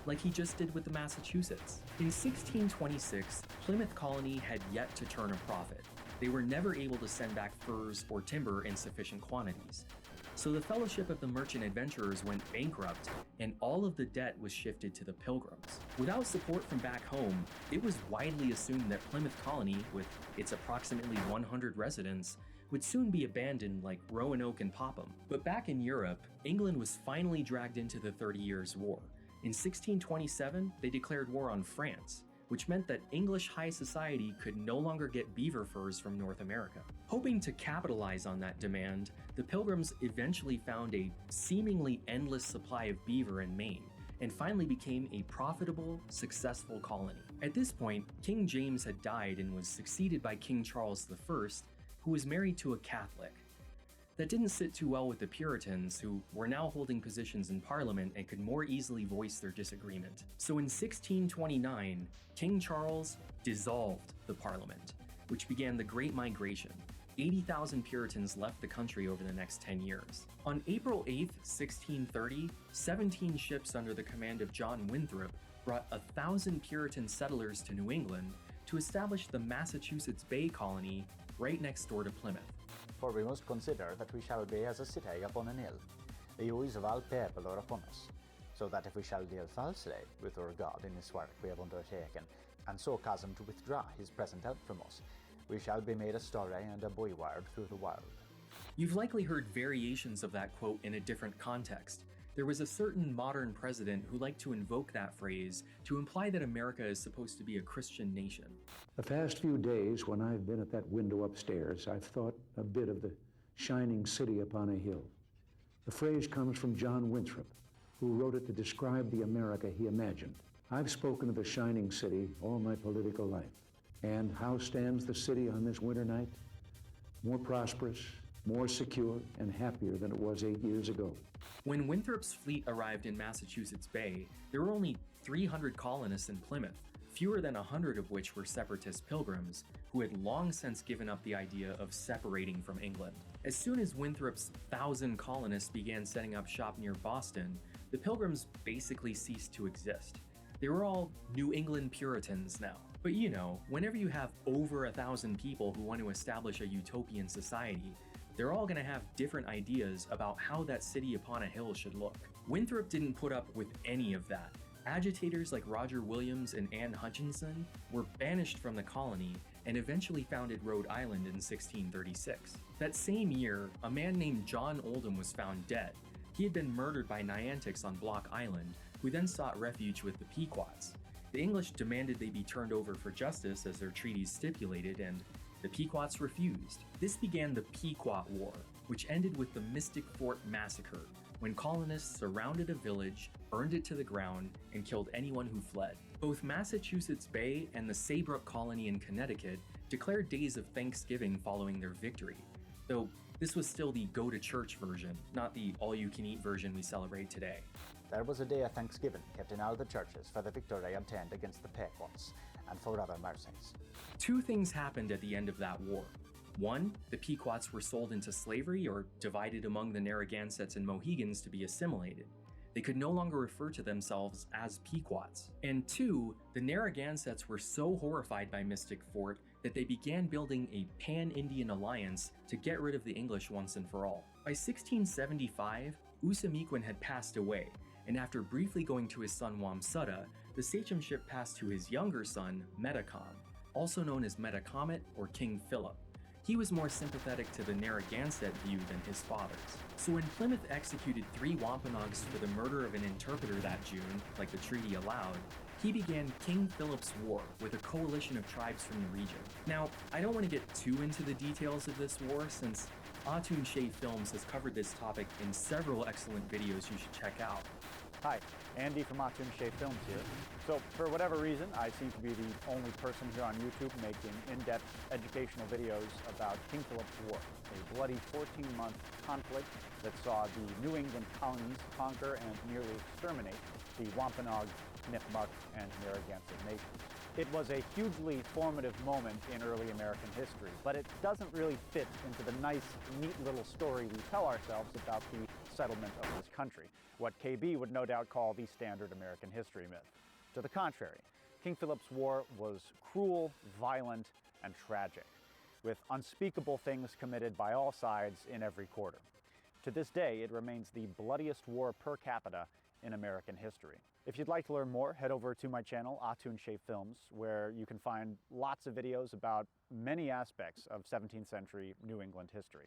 like he just did with the Massachusetts. In 1626, Plymouth colony had yet to turn a profit. They were never able to send back furs or timber in sufficient quantities. So the Fellowship of the Merchant Adventurers went bankrupt, and all of the debt was shifted to the Pilgrims. Without support from back home, it was widely assumed that Plymouth colony, with its approximately 100 residents, would soon be abandoned like Roanoke and Popham. But back in Europe, England was finally dragged into the 30 Years' War. In 1627, they declared war on France, which meant that English high society could no longer get beaver furs from North America. Hoping to capitalize on that demand, the Pilgrims eventually found a seemingly endless supply of beaver in Maine, and finally became a profitable, successful colony. At this point, King James had died and was succeeded by King Charles I, who was married to a Catholic. That didn't sit too well with the Puritans, who were now holding positions in Parliament and could more easily voice their disagreement. So in 1629, King Charles dissolved the Parliament, which began the Great Migration. 80,000 Puritans left the country over the next 10 years. On April 8, 1630, 17 ships under the command of John Winthrop brought 1,000 Puritan settlers to New England to establish the Massachusetts Bay Colony right next door to Plymouth. For we must consider that we shall be as a city upon an hill. The eyes of all people are upon us, so that if we shall deal falsely with our God in this work we have undertaken, and so cause him to withdraw his present help from us, we shall be made a story and a byword through the world. You've likely heard variations of that quote in a different context. There was a certain modern president who liked to invoke that phrase to imply that America is supposed to be a Christian nation. The past few days, when I've been at that window upstairs, I've thought a bit of the shining city upon a hill. The phrase comes from John Winthrop, who wrote it to describe the America he imagined. I've spoken of the shining city all my political life. And how stands the city on this winter night? More prosperous, more secure, and happier than it was 8 years ago. When Winthrop's fleet arrived in Massachusetts Bay, there were only 300 colonists in Plymouth, fewer than 100 of which were separatist pilgrims, who had long since given up the idea of separating from England. As soon as Winthrop's 1,000 colonists began setting up shop near Boston, the pilgrims basically ceased to exist. They were all New England Puritans now. But you know, whenever you have over 1,000 people who want to establish a utopian society, they're all gonna have different ideas about how that city upon a hill should look. Winthrop didn't put up with any of that. Agitators like Roger Williams and Anne Hutchinson were banished from the colony, and eventually founded Rhode Island in 1636. That same year, a man named John Oldham was found dead. He had been murdered by Niantics on Block Island, who then sought refuge with the Pequots. The English demanded they be turned over for justice as their treaties stipulated, and the Pequots refused. This began the Pequot War, which ended with the Mystic Fort Massacre, when colonists surrounded a village, burned it to the ground, and killed anyone who fled. Both Massachusetts Bay and the Saybrook Colony in Connecticut declared days of Thanksgiving following their victory, though this was still the go-to-church version, not the all-you-can-eat version we celebrate today. There was a day of Thanksgiving kept in all the churches for the victory obtained against the Pequots, and for other mercies. Two things happened at the end of that war. One, the Pequots were sold into slavery or divided among the Narragansetts and Mohegans to be assimilated. They could no longer refer to themselves as Pequots. And two, the Narragansetts were so horrified by Mystic Fort that they began building a pan-Indian alliance to get rid of the English once and for all. By 1675, Usamequin had passed away, and after briefly going to his son Wamsutta, the sachemship passed to his younger son, Metacom, also known as Metacomet or King Philip. He was more sympathetic to the Narragansett view than his father's. So when Plymouth executed 3 Wampanoags for the murder of an interpreter that June, like the treaty allowed, he began King Philip's War with a coalition of tribes from the region. Now, I don't want to get too into the details of this war since Atun Shea Films has covered this topic in several excellent videos you should check out. Hi, Andy from Atun Shea Films here. So, for whatever reason, I seem to be the only person here on YouTube making in-depth educational videos about King Philip's War, a bloody 14-month conflict that saw the New England colonies conquer and nearly exterminate the Wampanoag, Nipmuc, and Narragansett nations. It was a hugely formative moment in early American history, but it doesn't really fit into the nice, neat little story we tell ourselves about the settlement of this country, what KB would no doubt call the standard American history myth. To the contrary, King Philip's War was cruel, violent, and tragic, with unspeakable things committed by all sides in every quarter. To this day, it remains the bloodiest war per capita in American history. If you'd like to learn more, head over to my channel, Atun Shea Films, where you can find lots of videos about many aspects of 17th century New England history.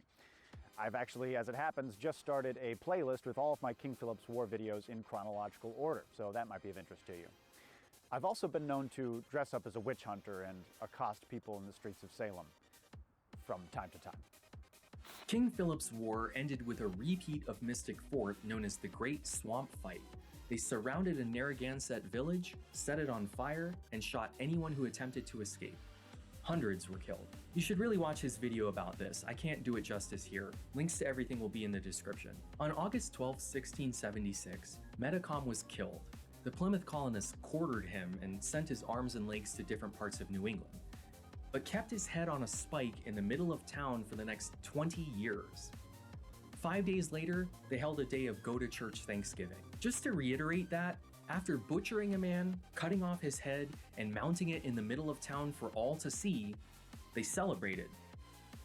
I've actually, as it happens, just started a playlist with all of my King Philip's War videos in chronological order, so that might be of interest to you. I've also been known to dress up as a witch hunter and accost people in the streets of Salem from time to time. King Philip's War ended with a repeat of Mystic Fort known as the Great Swamp Fight. They surrounded a Narragansett village, set it on fire, and shot anyone who attempted to escape. Hundreds were killed. You should really watch his video about this. I can't do it justice here. Links to everything will be in the description. On August 12, 1676, Metacom was killed. The Plymouth colonists quartered him and sent his arms and legs to different parts of New England, but kept his head on a spike in the middle of town for the next 20 years. 5 days later, they held a day of go-to-church Thanksgiving. Just to reiterate that, after butchering a man, cutting off his head, and mounting it in the middle of town for all to see, they celebrated.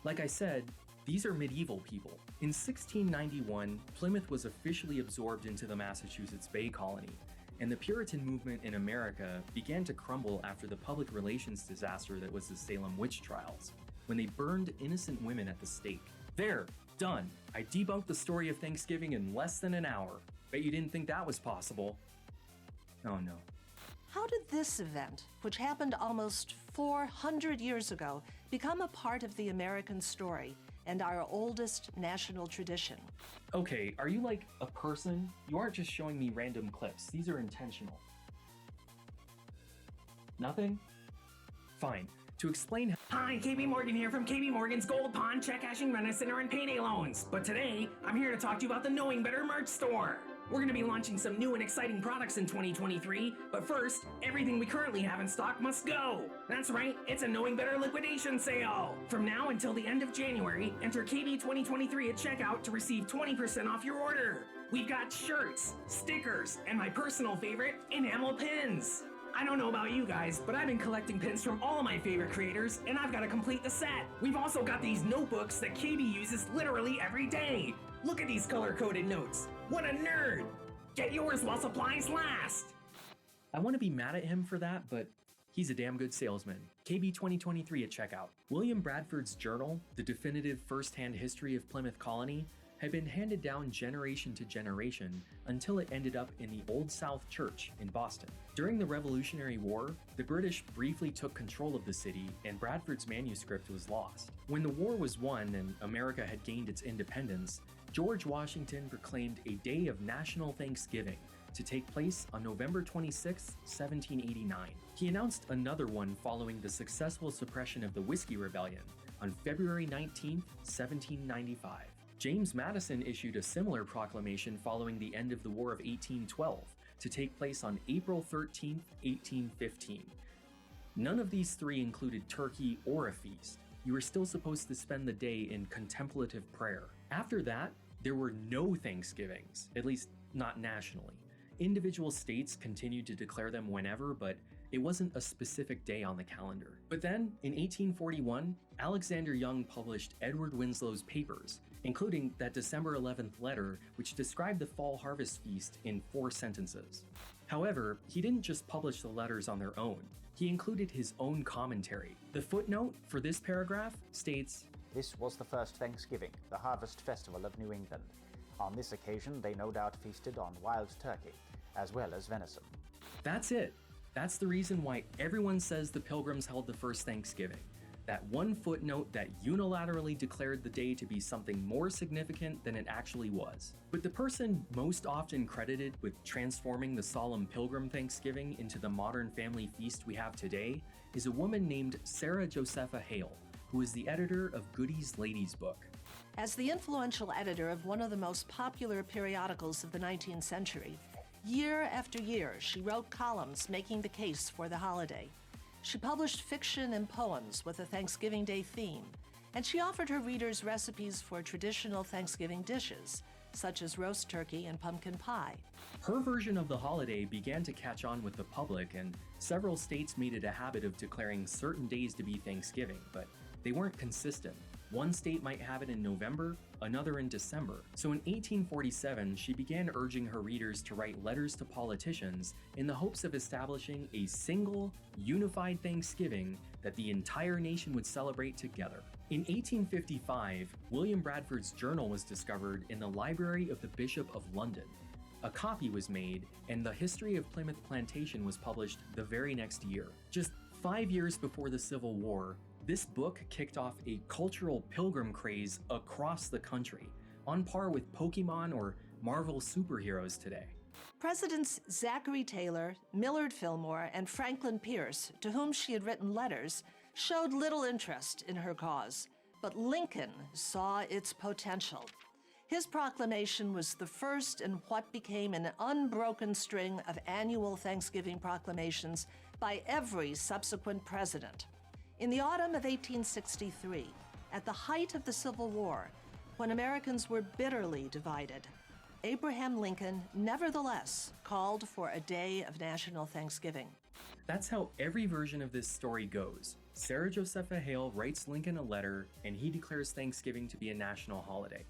Like I said, these are medieval people. In 1691, Plymouth was officially absorbed into the Massachusetts Bay Colony, and the Puritan movement in America began to crumble after the public relations disaster that was the Salem witch trials, when they burned innocent women at the stake. There, done. I debunked the story of Thanksgiving in less than an hour. Bet you didn't think that was possible. Oh no. How did this event, which happened almost 400 years ago, become a part of the American story and our oldest national tradition? Okay, are you like a person? You aren't just showing me random clips. These are intentional. Nothing? Fine. To explain. Hi, KB Morgan here from KB Morgan's Gold Pawn, Check Cashing, Rent a Center, and Payday Loans. But today, I'm here to talk to you about the Knowing Better merch store. We're going to be launching some new and exciting products in 2023, but first, everything we currently have in stock must go. That's right, it's a Knowing Better liquidation sale. From now until the end of January, enter KB 2023 at checkout to receive 20% off your order. We've got shirts, stickers, and my personal favorite, enamel pins. I don't know about you guys, but I've been collecting pins from all of my favorite creators, and I've got to complete the set. We've also got these notebooks that KB uses literally every day. Look at these color-coded notes. What a nerd! Get yours while supplies last! I want to be mad at him for that, but He's a damn good salesman. KB 2023 at checkout. William Bradford's journal, the definitive first-hand history of Plymouth Colony, had been handed down generation to generation until it ended up in the Old South Church in Boston. During the Revolutionary War, the British briefly took control of the city and Bradford's manuscript was lost. When the war was won and America had gained its independence, George Washington proclaimed a day of national Thanksgiving to take place on November 26, 1789. He announced another one following the successful suppression of the Whiskey Rebellion on February 19, 1795. James Madison issued a similar proclamation following the end of the War of 1812 to take place on April 13, 1815. None of these three included turkey or a feast. You were still supposed to spend the day in contemplative prayer. After that, there were no Thanksgivings, at least not nationally. Individual states continued to declare them whenever, but it wasn't a specific day on the calendar. But then, in 1841, Alexander Young published Edward Winslow's papers, including that December 11th letter, which described the fall harvest feast in 4 sentences. However, he didn't just publish the letters on their own. He included his own commentary. The footnote for this paragraph states, "This was the first Thanksgiving, the harvest festival of New England. On this occasion, they no doubt feasted on wild turkey, as well as venison." That's it. That's the reason why everyone says the Pilgrims held the first Thanksgiving. That one footnote that unilaterally declared the day to be something more significant than it actually was. But the person most often credited with transforming the solemn Pilgrim Thanksgiving into the modern family feast we have today is a woman named Sarah Josepha Hale, who is the editor of Goody's Lady's Book. As the influential editor of one of the most popular periodicals of the 19th century, year after year she wrote columns making the case for the holiday. She published fiction and poems with a Thanksgiving Day theme, and she offered her readers recipes for traditional Thanksgiving dishes, such as roast turkey and pumpkin pie. Her version of the holiday began to catch on with the public, and several states made it a habit of declaring certain days to be Thanksgiving, but they weren't consistent. One state might have it in November, another in December. So in 1847, she began urging her readers to write letters to politicians in the hopes of establishing a single, unified Thanksgiving that the entire nation would celebrate together. In 1855, William Bradford's journal was discovered in the library of the Bishop of London. A copy was made, and the History of Plymouth Plantation was published the very next year. Just 5 years before the Civil War, this book kicked off a cultural pilgrim craze across the country, on par with Pokemon or Marvel superheroes today. Presidents Zachary Taylor, Millard Fillmore, and Franklin Pierce, to whom she had written letters, showed little interest in her cause, but Lincoln saw its potential. His proclamation was the first in what became an unbroken string of annual Thanksgiving proclamations by every subsequent president. In the autumn of 1863, at the height of the Civil War, when Americans were bitterly divided, Abraham Lincoln nevertheless called for a day of national Thanksgiving. That's how every version of this story goes. Sarah Josepha Hale writes Lincoln a letter, and he declares Thanksgiving to be a national holiday.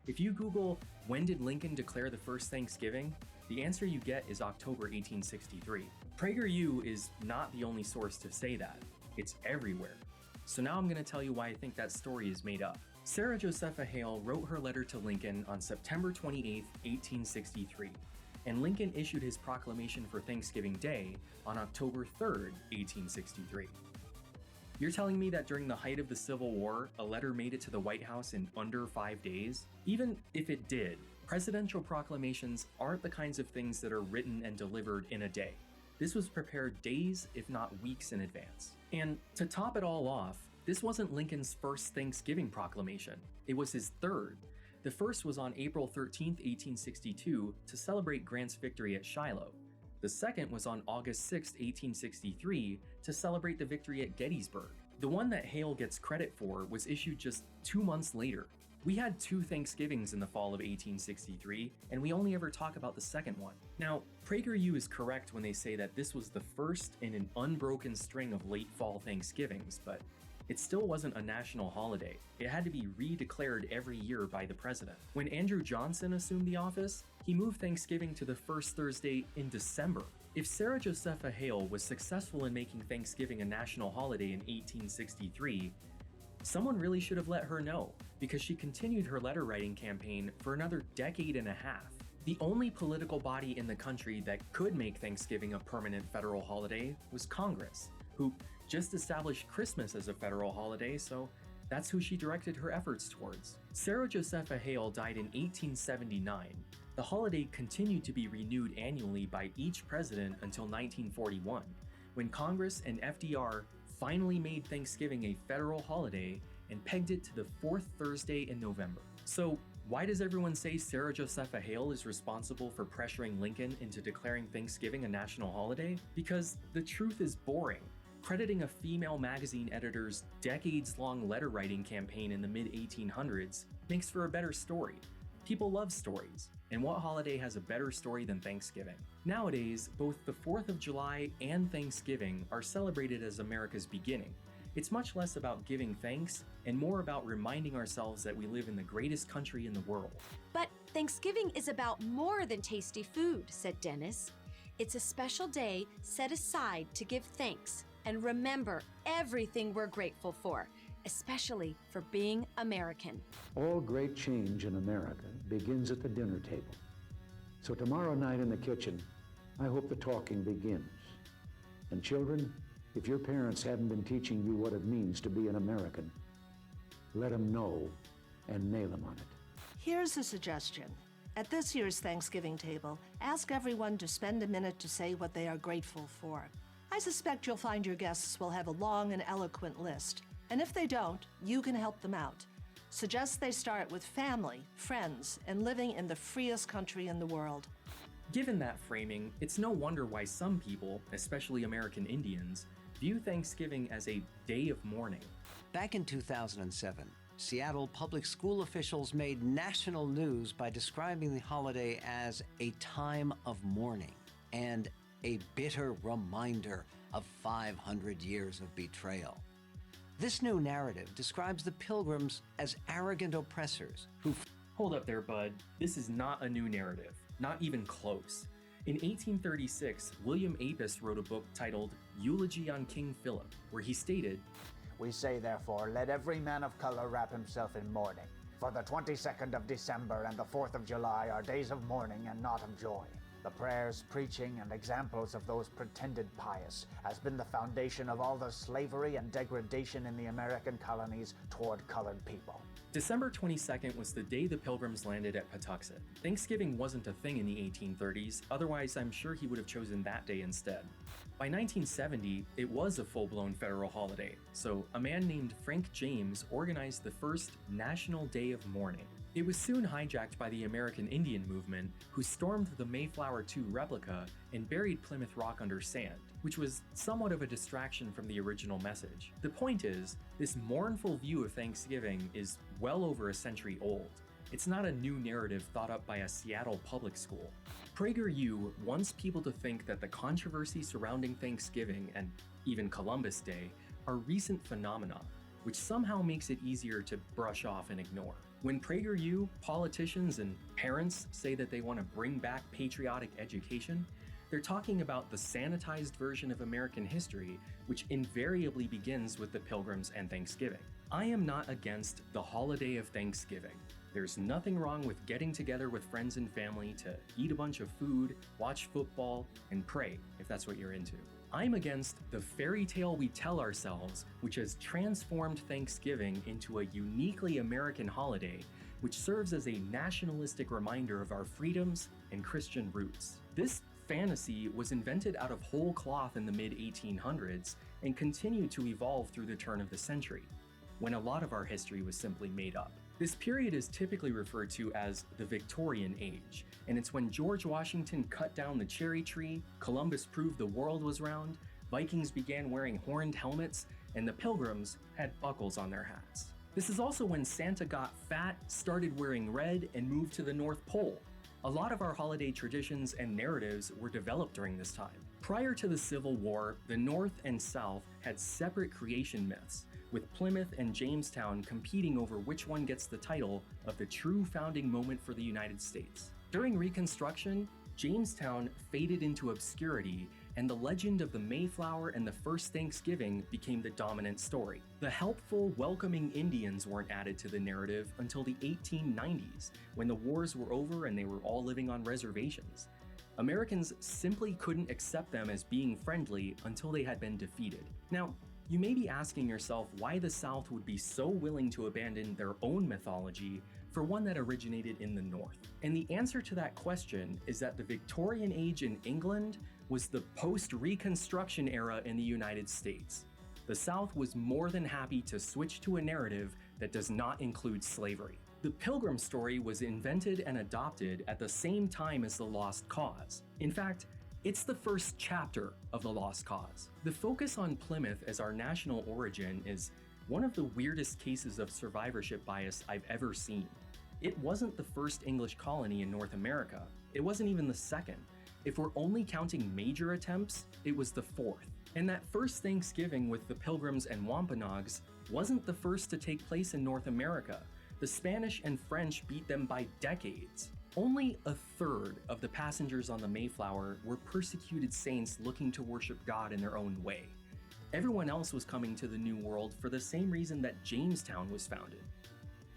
If you Google, when did Lincoln declare the first Thanksgiving? The answer you get is October 1863. PragerU is not the only source to say that. It's everywhere. So now I'm going to tell you why I think that story is made up. Sarah Josepha Hale wrote her letter to Lincoln on September 28, 1863, and Lincoln issued his proclamation for Thanksgiving Day on October 3, 1863. You're telling me that during the height of the Civil War, a letter made it to the White House in under 5 days? Even if it did, presidential proclamations aren't the kinds of things that are written and delivered in a day. This was prepared days, if not weeks in advance. And to top it all off, this wasn't Lincoln's first Thanksgiving proclamation. It was his third. The first was on April 13, 1862, to celebrate Grant's victory at Shiloh. The second was on August 6, 1863, to celebrate the victory at Gettysburg. The one that Hale gets credit for was issued just 2 months later. We had 2 Thanksgivings in the fall of 1863, and we only ever talk about the second one. Now, PragerU is correct when they say that this was the first in an unbroken string of late fall Thanksgivings, but it still wasn't a national holiday. It had to be redeclared every year by the president. When Andrew Johnson assumed the office, he moved Thanksgiving to the first Thursday in December. If Sarah Josepha Hale was successful in making Thanksgiving a national holiday in 1863, someone really should have let her know, because she continued her letter writing campaign for another decade and a half. The only political body in the country that could make Thanksgiving a permanent federal holiday was Congress, who just established Christmas as a federal holiday, so that's who she directed her efforts towards. Sarah Josepha Hale died in 1879. The holiday continued to be renewed annually by each president until 1941, when Congress and FDR finally made Thanksgiving a federal holiday and pegged it to the fourth Thursday in November. So why does everyone say Sarah Josepha Hale is responsible for pressuring Lincoln into declaring Thanksgiving a national holiday? Because the truth is boring. Crediting a female magazine editor's decades-long letter-writing campaign in the mid-1800s makes for a better story. People love stories, and what holiday has a better story than Thanksgiving? Nowadays, both the 4th of July and Thanksgiving are celebrated as America's beginning. It's much less about giving thanks and more about reminding ourselves that we live in the greatest country in the world. But Thanksgiving is about more than tasty food, said Dennis. It's a special day set aside to give thanks and remember everything we're grateful for, especially for being American. All great change in America begins at the dinner table. So tomorrow night in the kitchen, I hope the talking begins. And children, if your parents haven't been teaching you what it means to be an American, let them know and nail them on it. Here's a suggestion. At this year's Thanksgiving table, ask everyone to spend a minute to say what they are grateful for. I suspect you'll find your guests will have a long and eloquent list. And if they don't, you can help them out. Suggest they start with family, friends, and living in the freest country in the world. Given that framing, it's no wonder why some people, especially American Indians, view Thanksgiving as a day of mourning. Back in 2007, Seattle public school officials made national news by describing the holiday as a time of mourning and a bitter reminder of 500 years of betrayal. This new narrative describes the Pilgrims as arrogant oppressors who... Hold up there, bud. This is not a new narrative. Not even close. In 1836, William Apis wrote a book titled Eulogy on King Philip, where he stated, "We say therefore, let every man of color wrap himself in mourning. For the 22nd of December and the 4th of July are days of mourning and not of joy. The prayers, preaching, and examples of those pretended pious has been the foundation of all the slavery and degradation in the American colonies toward colored people." December 22nd was the day the Pilgrims landed at Patuxent. Thanksgiving wasn't a thing in the 1830s, otherwise I'm sure he would have chosen that day instead. By 1970, it was a full-blown federal holiday, so a man named Frank James organized the first National Day of Mourning. It was soon hijacked by the American Indian movement, who stormed the Mayflower II replica and buried Plymouth Rock under sand, which was somewhat of a distraction from the original message. The point is, this mournful view of Thanksgiving is well over a century old. It's not a new narrative thought up by a Seattle public school. PragerU wants people to think that the controversy surrounding Thanksgiving and even Columbus Day are recent phenomena, which somehow makes it easier to brush off and ignore. When PragerU, politicians, and parents say that they want to bring back patriotic education, they're talking about the sanitized version of American history, which invariably begins with the Pilgrims and Thanksgiving. I am not against the holiday of Thanksgiving. There's nothing wrong with getting together with friends and family to eat a bunch of food, watch football, and pray, if that's what you're into. I'm against the fairy tale we tell ourselves, which has transformed Thanksgiving into a uniquely American holiday, which serves as a nationalistic reminder of our freedoms and Christian roots. This fantasy was invented out of whole cloth in the mid-1800s and continued to evolve through the turn of the century, when a lot of our history was simply made up. This period is typically referred to as the Victorian Age, and it's when George Washington cut down the cherry tree, Columbus proved the world was round, Vikings began wearing horned helmets, and the Pilgrims had buckles on their hats. This is also when Santa got fat, started wearing red, and moved to the North Pole. A lot of our holiday traditions and narratives were developed during this time. Prior to the Civil War, the North and South had separate creation myths, with Plymouth and Jamestown competing over which one gets the title of the true founding moment for the United States. During Reconstruction, Jamestown faded into obscurity, and the legend of the Mayflower and the first Thanksgiving became the dominant story. The helpful, welcoming Indians weren't added to the narrative until the 1890s, when the wars were over and they were all living on reservations. Americans simply couldn't accept them as being friendly until they had been defeated. Now, you may be asking yourself why the South would be so willing to abandon their own mythology for one that originated in the North. And the answer to that question is that the Victorian Age in England was the post-Reconstruction era in the United States. The South was more than happy to switch to a narrative that does not include slavery. The Pilgrim story was invented and adopted at the same time as the Lost Cause. In fact, it's the first chapter of the Lost Cause. The focus on Plymouth as our national origin is one of the weirdest cases of survivorship bias I've ever seen. It wasn't the first English colony in North America. It wasn't even the second. If we're only counting major attempts, it was the fourth. And that first Thanksgiving with the Pilgrims and Wampanoags wasn't the first to take place in North America. The Spanish and French beat them by decades. Only a third of the passengers on the Mayflower were persecuted saints looking to worship God in their own way. Everyone else was coming to the New World for the same reason that Jamestown was founded: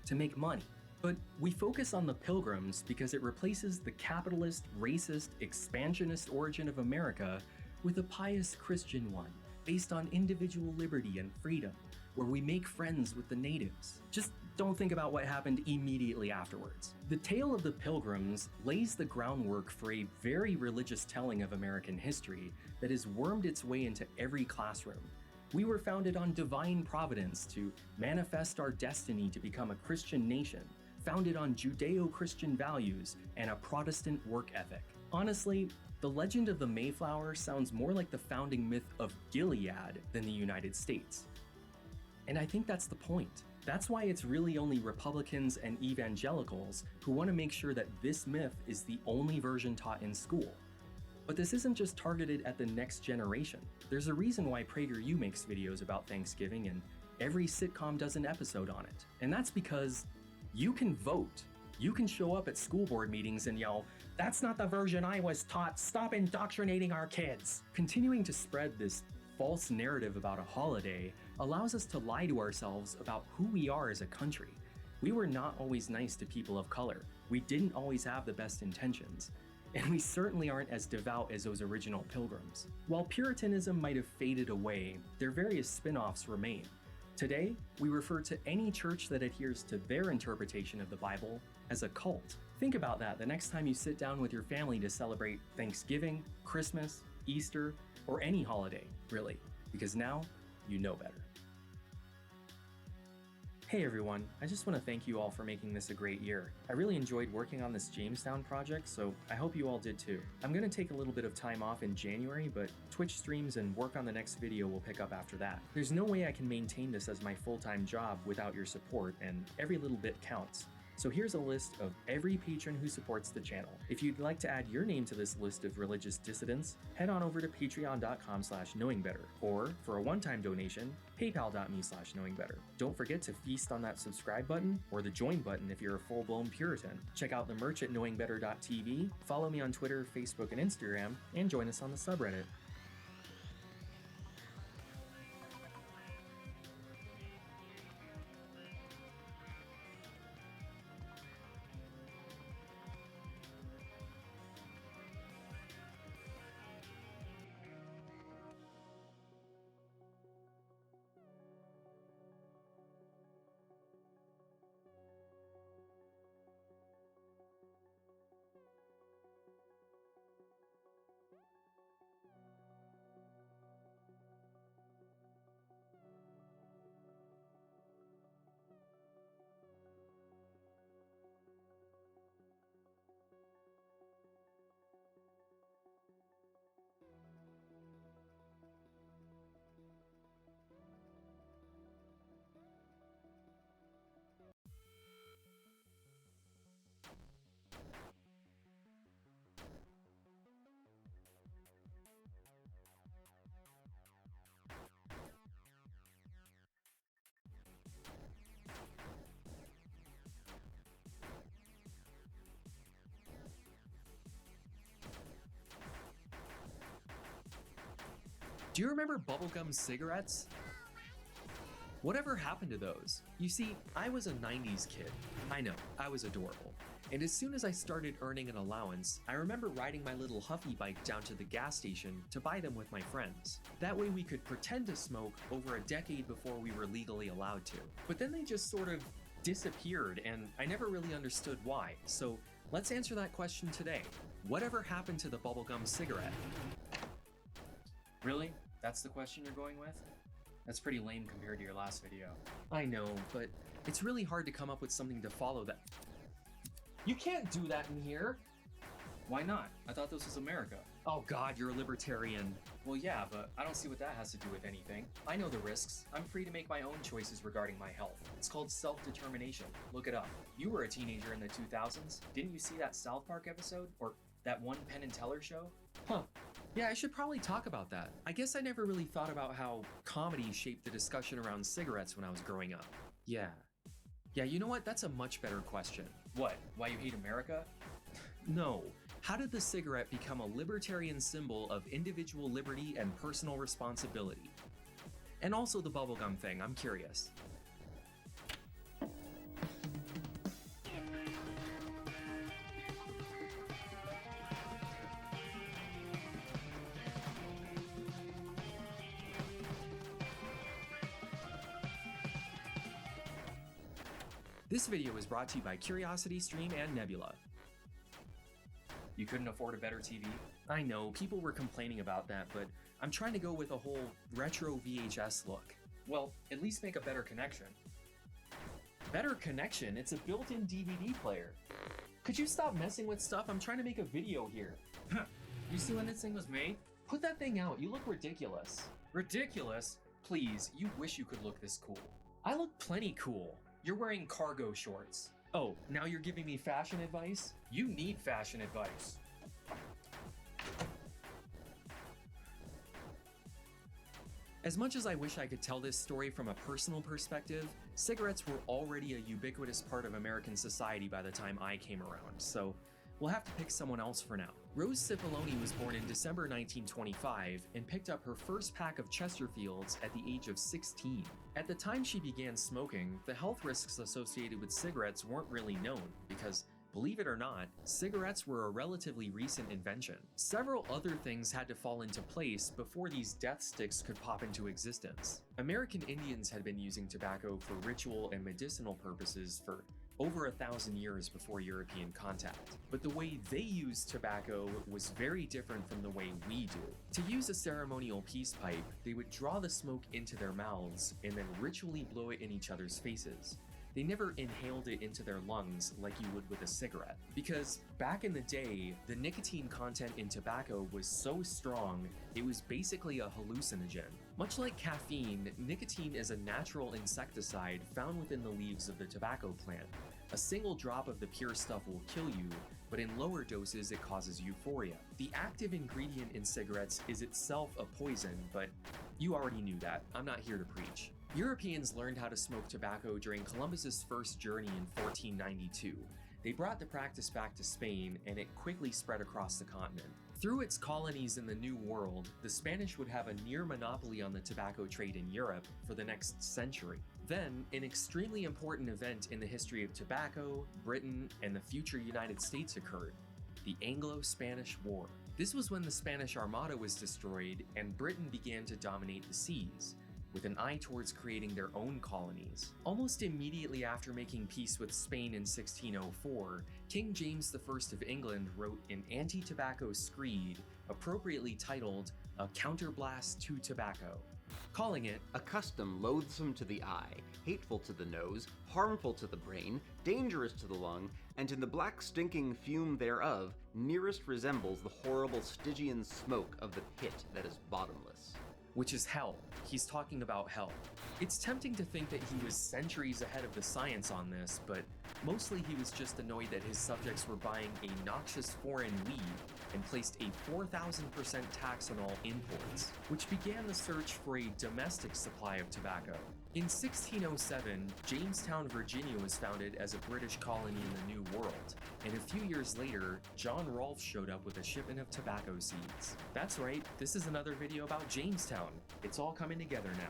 to make money. But we focus on the Pilgrims because it replaces the capitalist, racist, expansionist origin of America with a pious Christian one, based on individual liberty and freedom, where we make friends with the natives. Just don't think about what happened immediately afterwards. The tale of the Pilgrims lays the groundwork for a very religious telling of American history that has wormed its way into every classroom. We were founded on divine providence to manifest our destiny to become a Christian nation, founded on Judeo-Christian values and a Protestant work ethic. Honestly, the legend of the Mayflower sounds more like the founding myth of Gilead than the United States. And I think that's the point. That's why it's really only Republicans and evangelicals who want to make sure that this myth is the only version taught in school. But this isn't just targeted at the next generation. There's a reason why PragerU makes videos about Thanksgiving, and every sitcom does an episode on it. And that's because you can vote. You can show up at school board meetings and yell, "That's not the version I was taught, stop indoctrinating our kids!" Continuing to spread this false narrative about a holiday allows us to lie to ourselves about who we are as a country. We were not always nice to people of color. We didn't always have the best intentions. And we certainly aren't as devout as those original Pilgrims. While Puritanism might have faded away, their various spin-offs remain. Today, we refer to any church that adheres to their interpretation of the Bible as a cult. Think about that the next time you sit down with your family to celebrate Thanksgiving, Christmas, Easter, or any holiday, really, because now you know better. Hey everyone, I just want to thank you all for making this a great year. I really enjoyed working on this Jamestown project, so I hope you all did too. I'm going to take a little bit of time off in January, but Twitch streams and work on the next video will pick up after that. There's no way I can maintain this as my full-time job without your support, and every little bit counts. So here's a list of every patron who supports the channel. If you'd like to add your name to this list of religious dissidents, head on over to patreon.com/knowingbetter, or for a one-time donation, paypal.me/knowingbetter. Don't forget to feast on that subscribe button or the join button if you're a full-blown Puritan. Check out the merch at knowingbetter.tv, follow me on Twitter, Facebook, and Instagram, and join us on the subreddit. Do you remember bubblegum cigarettes? Whatever happened to those? You see, I was a 90s kid. I know, I was adorable. And as soon as I started earning an allowance, I remember riding my little Huffy bike down to the gas station to buy them with my friends. That way we could pretend to smoke over a decade before we were legally allowed to. But then they just sort of disappeared, and I never really understood why. So let's answer that question today. Whatever happened to the bubblegum cigarette? Really? That's the question you're going with? That's pretty lame compared to your last video. I know, but it's really hard to come up with something to follow that. You can't do that in here! Why not? I thought this was America. Oh god, you're a libertarian. Well yeah, but I don't see what that has to do with anything. I know the risks. I'm free to make my own choices regarding my health. It's called self-determination. Look it up. You were a teenager in the 2000s. Didn't you see that South Park episode? Or that one Penn and Teller show? Huh. Yeah, I should probably talk about that. I guess I never really thought about how comedy shaped the discussion around cigarettes when I was growing up. Yeah, you know what? That's a much better question. What? Why you hate America? No. How did the cigarette become a libertarian symbol of individual liberty and personal responsibility? And also the bubblegum thing, I'm curious. This video is brought to you by CuriosityStream and Nebula. You couldn't afford a better TV? I know, people were complaining about that, but I'm trying to go with a whole retro VHS look. Well, at least make a better connection. Better connection? It's a built-in DVD player. Could you stop messing with stuff? I'm trying to make a video here. You see when this thing was made? Put that thing out, you look ridiculous. Ridiculous? Please, you wish you could look this cool. I look plenty cool. You're wearing cargo shorts. Oh, now you're giving me fashion advice? You need fashion advice. As much as I wish I could tell this story from a personal perspective, cigarettes were already a ubiquitous part of American society by the time I came around, so we'll have to pick someone else for now. Rose Cipollone was born in December 1925 and picked up her first pack of Chesterfields at the age of 16. At the time she began smoking, the health risks associated with cigarettes weren't really known because, believe it or not, cigarettes were a relatively recent invention. Several other things had to fall into place before these death sticks could pop into existence. American Indians had been using tobacco for ritual and medicinal purposes for over 1,000 years before European contact. But the way they used tobacco was very different from the way we do. To use a ceremonial peace pipe, they would draw the smoke into their mouths and then ritually blow it in each other's faces. They never inhaled it into their lungs like you would with a cigarette. Because back in the day, the nicotine content in tobacco was so strong, it was basically a hallucinogen. Much like caffeine, nicotine is a natural insecticide found within the leaves of the tobacco plant. A single drop of the pure stuff will kill you, but in lower doses it causes euphoria. The active ingredient in cigarettes is itself a poison, but you already knew that. I'm not here to preach. Europeans learned how to smoke tobacco during Columbus's first journey in 1492. They brought the practice back to Spain, and it quickly spread across the continent. Through its colonies in the New World, the Spanish would have a near monopoly on the tobacco trade in Europe for the next century. Then, an extremely important event in the history of tobacco, Britain, and the future United States occurred: the Anglo-Spanish War. This was when the Spanish Armada was destroyed and Britain began to dominate the seas, with an eye towards creating their own colonies. Almost immediately after making peace with Spain in 1604, King James I of England wrote an anti-tobacco screed, appropriately titled A Counterblast to Tobacco, calling it a custom loathsome to the eye, hateful to the nose, harmful to the brain, dangerous to the lung, and in the black stinking fume thereof, nearest resembles the horrible Stygian smoke of the pit that is bottomless. Which is hell. He's talking about hell. It's tempting to think that he was centuries ahead of the science on this, but mostly he was just annoyed that his subjects were buying a noxious foreign weed and placed a 4,000% tax on all imports, which began the search for a domestic supply of tobacco. In 1607, Jamestown, Virginia was founded as a British colony in the New World, and a few years later, John Rolfe showed up with a shipment of tobacco seeds. That's right, this is another video about Jamestown. It's all coming together now.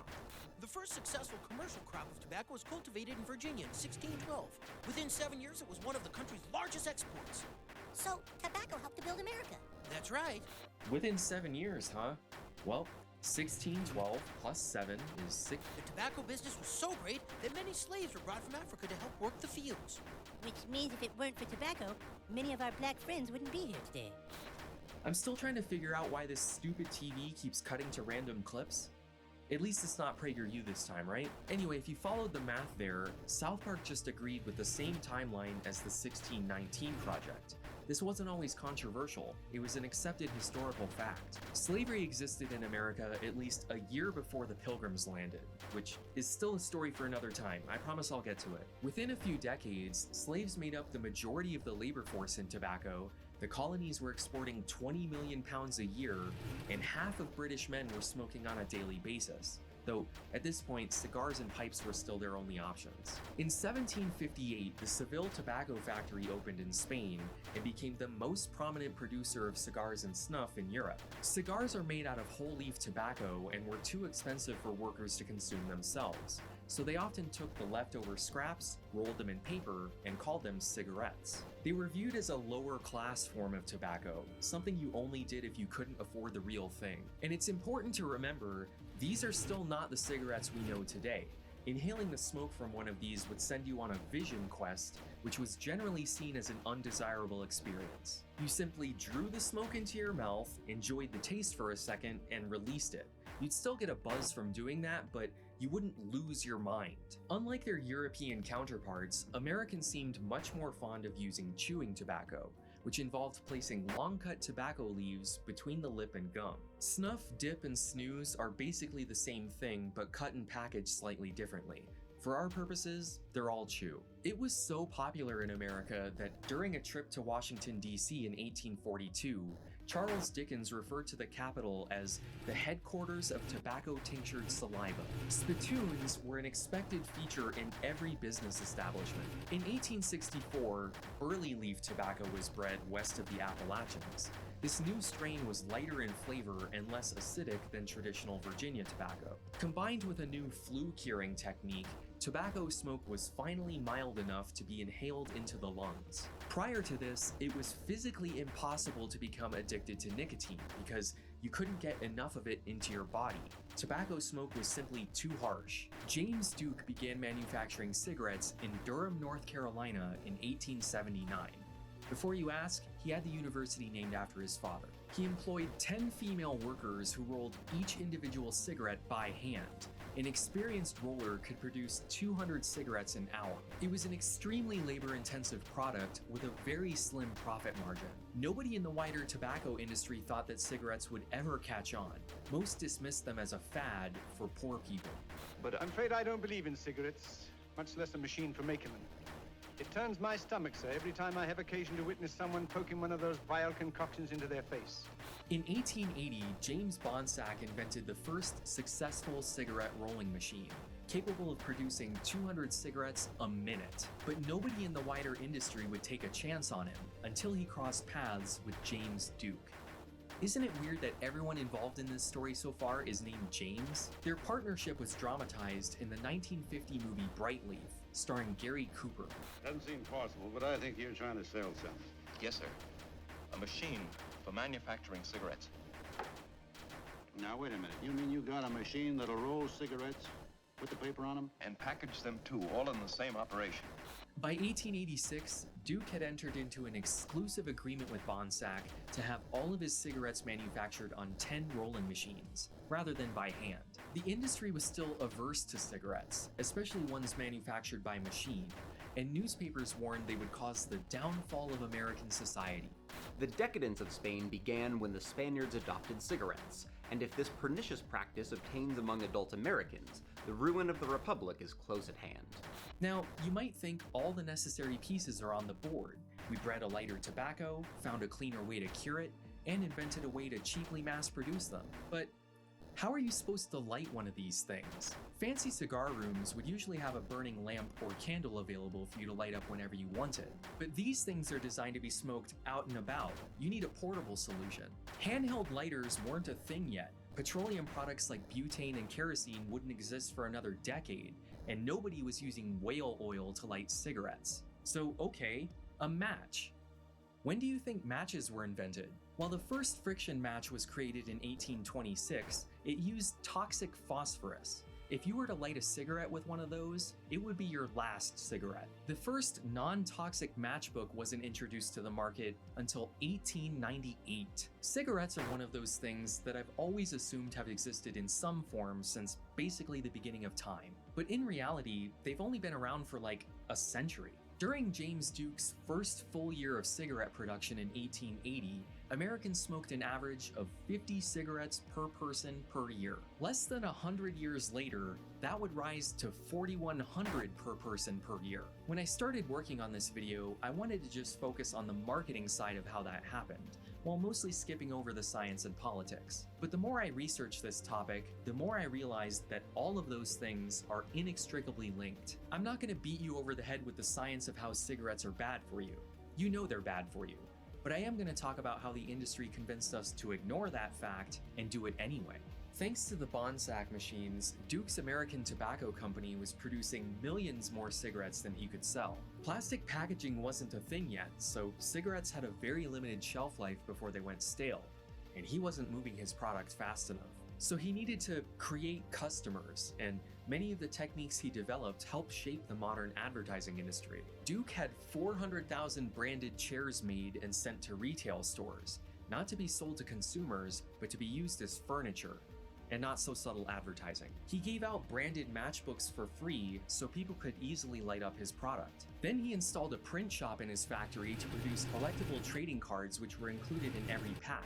The first successful commercial crop of tobacco was cultivated in Virginia in 1612. Within 7 years, it was one of the country's largest exports. So, tobacco helped to build America. That's right. Within 7 years, huh? Well, 1612 plus 7 is 6. The tobacco business was so great that many slaves were brought from Africa to help work the fields. Which means if it weren't for tobacco, many of our black friends wouldn't be here today. I'm still trying to figure out why this stupid TV keeps cutting to random clips. At least it's not PragerU this time, right? Anyway, if you followed the math there, South Park just agreed with the same timeline as the 1619 project. This wasn't always controversial, it was an accepted historical fact. Slavery existed in America at least a year before the Pilgrims landed, which is still a story for another time. I promise I'll get to it. Within a few decades, slaves made up the majority of the labor force in tobacco. The colonies were exporting 20 million pounds a year, and half of British men were smoking on a daily basis. Though, at this point, cigars and pipes were still their only options. In 1758, the Seville tobacco factory opened in Spain and became the most prominent producer of cigars and snuff in Europe. Cigars are made out of whole leaf tobacco and were too expensive for workers to consume themselves, so they often took the leftover scraps, rolled them in paper, and called them cigarettes. They were viewed as a lower class form of tobacco, something you only did if you couldn't afford the real thing. And it's important to remember, these are still not the cigarettes we know today. Inhaling the smoke from one of these would send you on a vision quest, which was generally seen as an undesirable experience. You simply drew the smoke into your mouth, enjoyed the taste for a second, and released it. You'd still get a buzz from doing that, but you wouldn't lose your mind. Unlike their European counterparts, Americans seemed much more fond of using chewing tobacco, which involved placing long-cut tobacco leaves between the lip and gum. Snuff, dip, and snooze are basically the same thing, but cut and packaged slightly differently. For our purposes, they're all chew. It was so popular in America that during a trip to Washington, D.C. in 1842, Charles Dickens referred to the Capitol as the headquarters of tobacco-tinctured saliva. Spittoons were an expected feature in every business establishment. In 1864, early leaf tobacco was bred west of the Appalachians. This new strain was lighter in flavor and less acidic than traditional Virginia tobacco. Combined with a new flue curing technique, tobacco smoke was finally mild enough to be inhaled into the lungs. Prior to this, it was physically impossible to become addicted to nicotine because you couldn't get enough of it into your body. Tobacco smoke was simply too harsh. James Duke began manufacturing cigarettes in Durham, North Carolina in 1879. Before you ask, he had the university named after his father. He employed 10 female workers who rolled each individual cigarette by hand. An experienced roller could produce 200 cigarettes an hour. It was an extremely labor-intensive product with a very slim profit margin. Nobody in the wider tobacco industry thought that cigarettes would ever catch on. Most dismissed them as a fad for poor people. But I'm afraid I don't believe in cigarettes, much less a machine for making them. It turns my stomach, sir, every time I have occasion to witness someone poking one of those vile concoctions into their face. In 1880, James Bonsack invented the first successful cigarette rolling machine, capable of producing 200 cigarettes a minute. But nobody in the wider industry would take a chance on him until he crossed paths with James Duke. Isn't it weird that everyone involved in this story so far is named James? Their partnership was dramatized in the 1950 movie Brightleaf, starring Gary Cooper. Doesn't seem possible, but I think you're trying to sell something. Yes, sir. A machine for manufacturing cigarettes. Now, wait a minute. You mean you got a machine that'll roll cigarettes, put the paper on them? And package them too, all in the same operation. By 1886, Duke had entered into an exclusive agreement with Bonsack to have all of his cigarettes manufactured on 10 rolling machines, rather than by hand. The industry was still averse to cigarettes, especially ones manufactured by machine, and newspapers warned they would cause the downfall of American society. The decadence of Spain began when the Spaniards adopted cigarettes, and if this pernicious practice obtains among adult Americans, the ruin of the Republic is close at hand. Now, you might think all the necessary pieces are on the board. We bred a lighter tobacco, found a cleaner way to cure it, and invented a way to cheaply mass produce them. But How are you supposed to light one of these things? Fancy cigar rooms would usually have a burning lamp or candle available for you to light up whenever you wanted. But these things are designed to be smoked out and about. You need a portable solution. Handheld lighters weren't a thing yet. Petroleum products like butane and kerosene wouldn't exist for another decade, and nobody was using whale oil to light cigarettes. So okay, a match. When do you think matches were invented? While the first friction match was created in 1826, it used toxic phosphorus. If you were to light a cigarette with one of those, it would be your last cigarette. The first non-toxic matchbook wasn't introduced to the market until 1898. Cigarettes are one of those things that I've always assumed have existed in some form since basically the beginning of time. But in reality, they've only been around for like a century. During James Duke's first full year of cigarette production in 1880, Americans smoked an average of 50 cigarettes per person per year. Less than 100 years later, that would rise to 4,100 per person per year. When I started working on this video, I wanted to just focus on the marketing side of how that happened, while mostly skipping over the science and politics. But the more I researched this topic, the more I realized that all of those things are inextricably linked. I'm not going to beat you over the head with the science of how cigarettes are bad for you. You know they're bad for you. But I am going to talk about how the industry convinced us to ignore that fact and do it anyway. Thanks to the Bonsack machines, Duke's American Tobacco Company was producing millions more cigarettes than he could sell. Plastic packaging wasn't a thing yet, so cigarettes had a very limited shelf life before they went stale, and he wasn't moving his product fast enough. So he needed to create customers, and many of the techniques he developed helped shape the modern advertising industry. Duke had 400,000 branded chairs made and sent to retail stores, not to be sold to consumers, but to be used as furniture, and not so subtle advertising. He gave out branded matchbooks for free so people could easily light up his product. Then he installed a print shop in his factory to produce collectible trading cards which were included in every pack,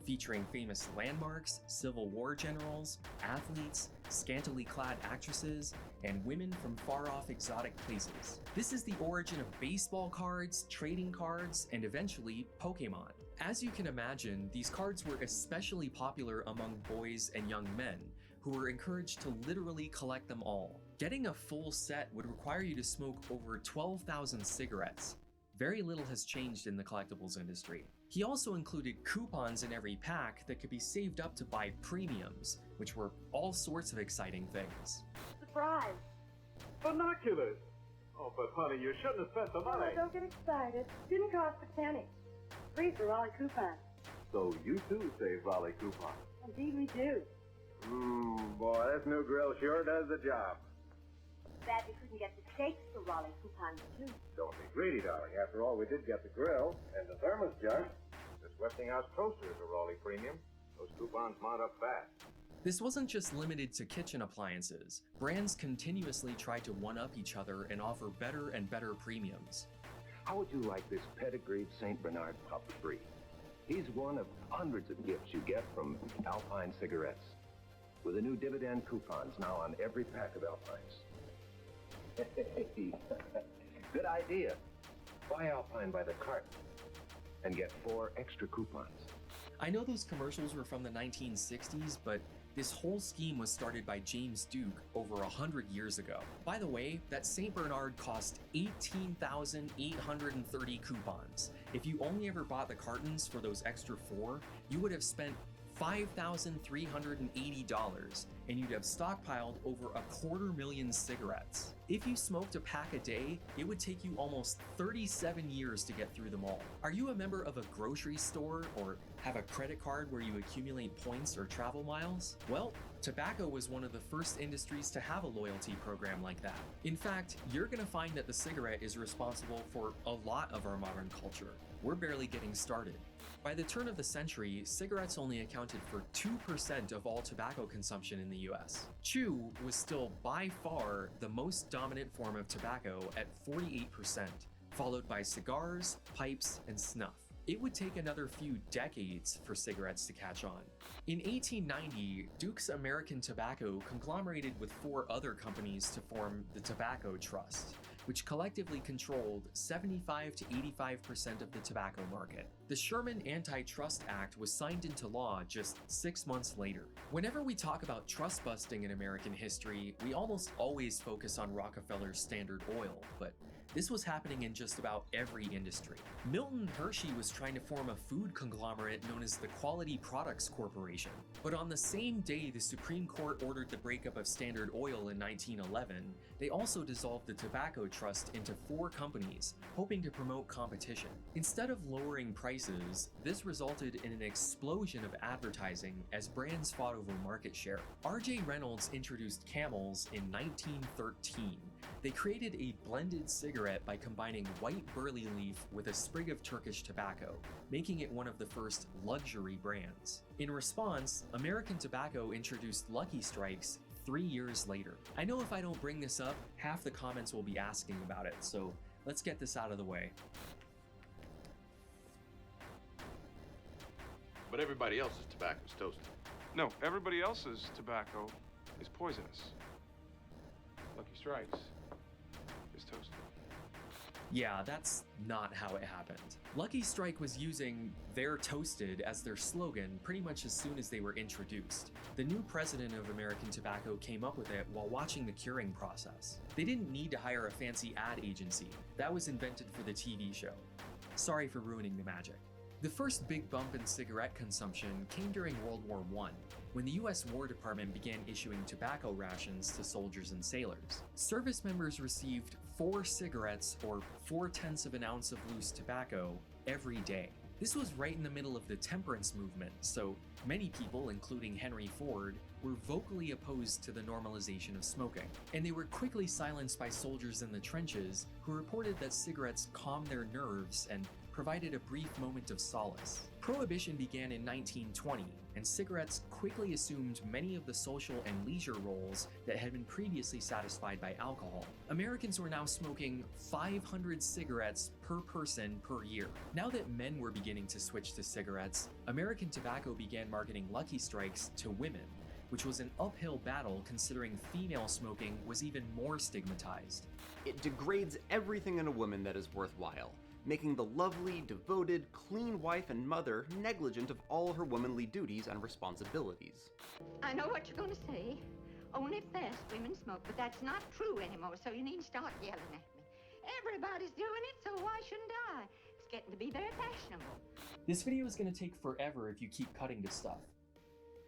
featuring famous landmarks, Civil War generals, athletes, scantily clad actresses, and women from far-off exotic places. This is the origin of baseball cards, trading cards, and eventually Pokemon. As you can imagine, these cards were especially popular among boys and young men, who were encouraged to literally collect them all. Getting a full set would require you to smoke over 12,000 cigarettes. Very little has changed in the collectibles industry. He also included coupons in every pack that could be saved up to buy premiums, which were all sorts of exciting things. Surprise! Binoculars! Oh, but honey, you shouldn't have spent the money. Oh, don't get excited. Didn't cost a penny. Free for Raleigh coupons. So you too save Raleigh coupons. Indeed we do. Boy, this new grill sure does the job. Bad we couldn't get the shakes for Raleigh coupons too. Don't be greedy, darling. After all, we did get the grill and the thermos jug. This Westinghouse toaster is a Raleigh premium. Those coupons mount up fast. This wasn't just limited to kitchen appliances. Brands continuously tried to one-up each other and offer better and better premiums. How would you like this pedigreed St. Bernard pup free? He's one of hundreds of gifts you get from Alpine cigarettes, with the new dividend coupons now on every pack of Alpines. Hey, good idea. Buy Alpine by the carton and get 4 extra coupons. I know those commercials were from the 1960s, but this whole scheme was started by James Duke over 100 years ago. By the way, that St. Bernard cost 18,830 coupons. If you only ever bought the cartons for those extra 4, you would have spent $5,380, and you'd have stockpiled over 250,000 cigarettes. If you smoked a pack a day, it would take you almost 37 years to get through them all. Are you a member of a grocery store or have a credit card where you accumulate points or travel miles? Well, tobacco was one of the first industries to have a loyalty program like that. In fact, you're gonna find that the cigarette is responsible for a lot of our modern culture. We're barely getting started. By the turn of the century, cigarettes only accounted for 2% of all tobacco consumption in the US. Chew was still by far the most dominant form of tobacco at 48%, followed by cigars, pipes, and snuff. It would take another few decades for cigarettes to catch on. In 1890, Duke's American Tobacco conglomerated with 4 other companies to form the Tobacco Trust. which collectively controlled 75 to 85% of the tobacco market. The Sherman Antitrust Act was signed into law just 6 months later. Whenever we talk about trust busting in American history, we almost always focus on Rockefeller's Standard Oil, but this was happening in just about every industry. Milton Hershey was trying to form a food conglomerate known as the Quality Products Corporation. But on the same day the Supreme Court ordered the breakup of Standard Oil in 1911, they also dissolved the Tobacco Trust into 4 companies, hoping to promote competition. Instead of lowering prices, this resulted in an explosion of advertising as brands fought over market share. R.J. Reynolds introduced Camels in 1913. They created a blended cigarette by combining white burley leaf with a sprig of Turkish tobacco, making it one of the first luxury brands. In response, American Tobacco introduced Lucky Strikes 3 years later. I know if I don't bring this up, half the comments will be asking about it, so let's get this out of the way. But everybody else's tobacco's toasted. No, everybody else's tobacco is poisonous. Lucky Strikes is toasted. Yeah, that's not how it happened. Lucky Strike was using "They're Toasted" as their slogan pretty much as soon as they were introduced. The new president of American Tobacco came up with it while watching the curing process. They didn't need to hire a fancy ad agency. That was invented for the TV show. Sorry for ruining the magic. The first big bump in cigarette consumption came during World War I, when the US War Department began issuing tobacco rations to soldiers and sailors. Service members received 4 cigarettes, or 4/10 of an ounce of loose tobacco, every day. This was right in the middle of the temperance movement, so many people, including Henry Ford, were vocally opposed to the normalization of smoking. And they were quickly silenced by soldiers in the trenches who reported that cigarettes calmed their nerves and provided a brief moment of solace. Prohibition began in 1920, and cigarettes quickly assumed many of the social and leisure roles that had been previously satisfied by alcohol. Americans were now smoking 500 cigarettes per person per year. Now that men were beginning to switch to cigarettes, American Tobacco began marketing Lucky Strikes to women, which was an uphill battle considering female smoking was even more stigmatized. It degrades everything in a woman that is worthwhile, making the lovely, devoted, clean wife and mother negligent of all her womanly duties and responsibilities. I know what you're going to say. Only fast women smoke, but that's not true anymore, so you needn't start yelling at me. Everybody's doing it, so why shouldn't I? It's getting to be very fashionable. This video is going to take forever if you keep cutting to stuff.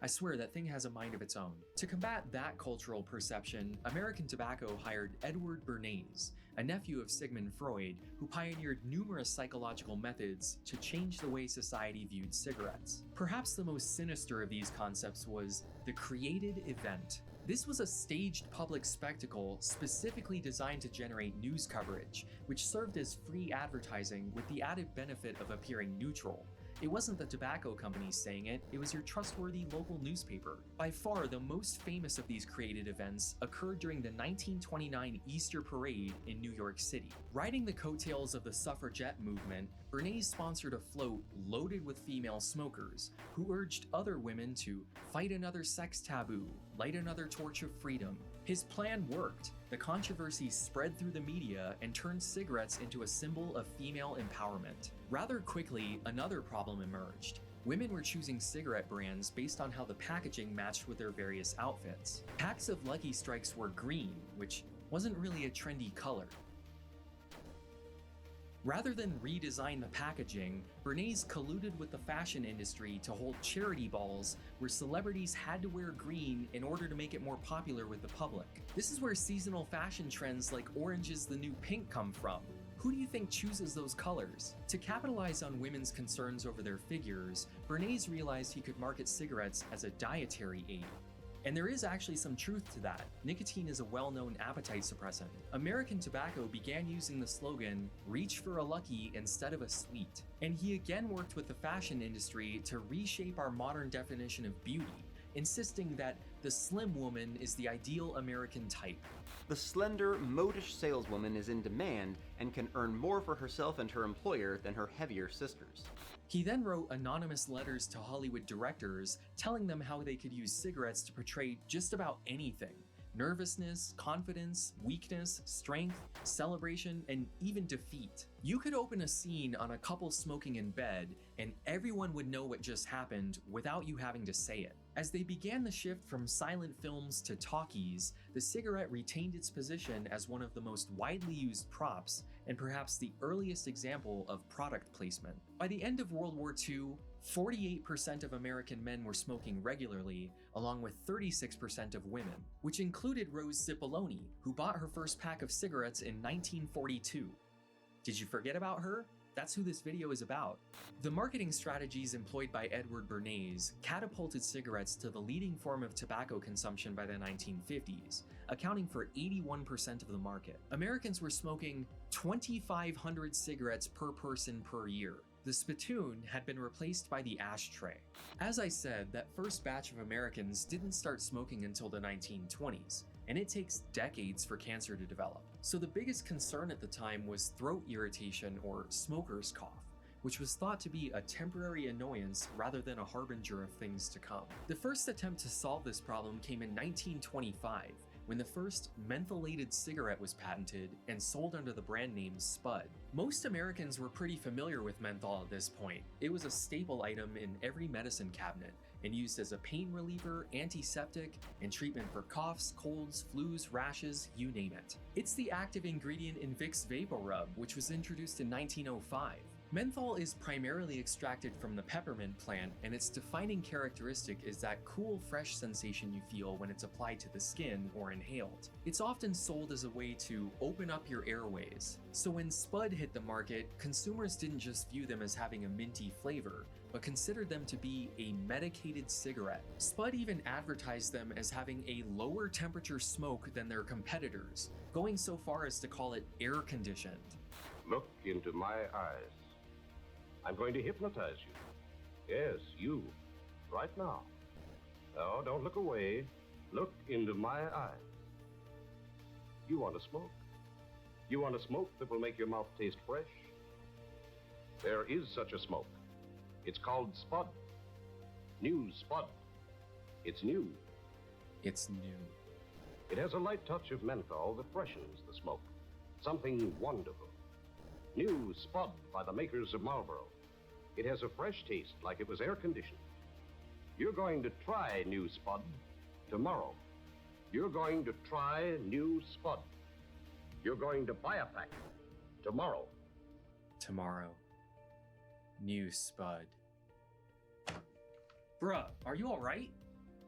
I swear that thing has a mind of its own. To combat that cultural perception, American Tobacco hired Edward Bernays, a nephew of Sigmund Freud, who pioneered numerous psychological methods to change the way society viewed cigarettes. Perhaps the most sinister of these concepts was the created event. This was a staged public spectacle specifically designed to generate news coverage, which served as free advertising with the added benefit of appearing neutral. It wasn't the tobacco companies saying it, it was your trustworthy local newspaper. By far, the most famous of these created events occurred during the 1929 Easter Parade in New York City. Riding the coattails of the suffragette movement, Bernays sponsored a float loaded with female smokers, who urged other women to fight another sex taboo, light another torch of freedom. His plan worked. The controversy spread through the media and turned cigarettes into a symbol of female empowerment. Rather quickly, another problem emerged. Women were choosing cigarette brands based on how the packaging matched with their various outfits. Packs of Lucky Strikes were green, which wasn't really a trendy color. Rather than redesign the packaging, Bernays colluded with the fashion industry to hold charity balls where celebrities had to wear green in order to make it more popular with the public. This is where seasonal fashion trends like orange is the new pink come from. Who do you think chooses those colors? To capitalize on women's concerns over their figures, Bernays realized he could market cigarettes as a dietary aid. And there is actually some truth to that. Nicotine is a well-known appetite suppressant. American Tobacco began using the slogan, "Reach for a Lucky instead of a sweet." And he again worked with the fashion industry to reshape our modern definition of beauty, insisting that the slim woman is the ideal American type. The slender, modish saleswoman is in demand and can earn more for herself and her employer than her heavier sisters. He then wrote anonymous letters to Hollywood directors telling them how they could use cigarettes to portray just about anything, nervousness, confidence, weakness, strength, celebration, and even defeat. You could open a scene on a couple smoking in bed, and everyone would know what just happened without you having to say it. As they began the shift from silent films to talkies, the cigarette retained its position as one of the most widely used props and perhaps the earliest example of product placement. By the end of World War II, 48% of American men were smoking regularly, along with 36% of women, which included Rose Zippoloni, who bought her first pack of cigarettes in 1942. Did you forget about her? That's who this video is about. The marketing strategies employed by Edward Bernays catapulted cigarettes to the leading form of tobacco consumption by the 1950s, accounting for 81% of the market. Americans were smoking 2,500 cigarettes per person per year. The spittoon had been replaced by the ashtray. As I said, that first batch of Americans didn't start smoking until the 1920s, and it takes decades for cancer to develop. So the biggest concern at the time was throat irritation or smoker's cough, which was thought to be a temporary annoyance rather than a harbinger of things to come. The first attempt to solve this problem came in 1925, when the first mentholated cigarette was patented and sold under the brand name Spud. Most Americans were pretty familiar with menthol at this point. It was a staple item in every medicine cabinet and used as a pain reliever, antiseptic, and treatment for coughs, colds, flus, rashes, you name it. It's the active ingredient in Vicks VapoRub, which was introduced in 1905. Menthol is primarily extracted from the peppermint plant, and its defining characteristic is that cool, fresh sensation you feel when it's applied to the skin or inhaled. It's often sold as a way to open up your airways. So when Spud hit the market, consumers didn't just view them as having a minty flavor, but considered them to be a medicated cigarette. Spud even advertised them as having a lower temperature smoke than their competitors, going so far as to call it air-conditioned. Look into my eyes. I'm going to hypnotize you. Yes, you. Right now. No, don't look away. Look into my eyes. You want to smoke? You want a smoke that will make your mouth taste fresh? There is such a smoke. It's called Spud. New Spud. It's new. It's new. It has a light touch of menthol that freshens the smoke. Something wonderful. New Spud by the makers of Marlboro. It has a fresh taste like it was air-conditioned. You're going to try new Spud tomorrow. You're going to try new Spud. You're going to buy a pack tomorrow. Tomorrow. New Spud. Bruh, are you alright?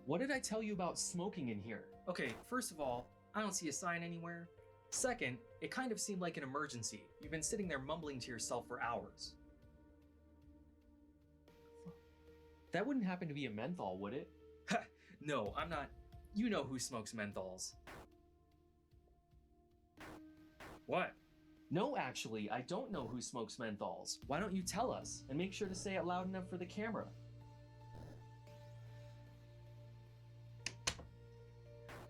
What did I tell you about smoking in here? Okay, first of all, I don't see a sign anywhere. Second, it kind of seemed like an emergency. You've been sitting there mumbling to yourself for hours. That wouldn't happen to be a menthol, would it? Ha! No, I'm not. You know who smokes menthols. What? No, actually, I don't know who smokes menthols. Why don't you tell us, and make sure to say it loud enough for the camera?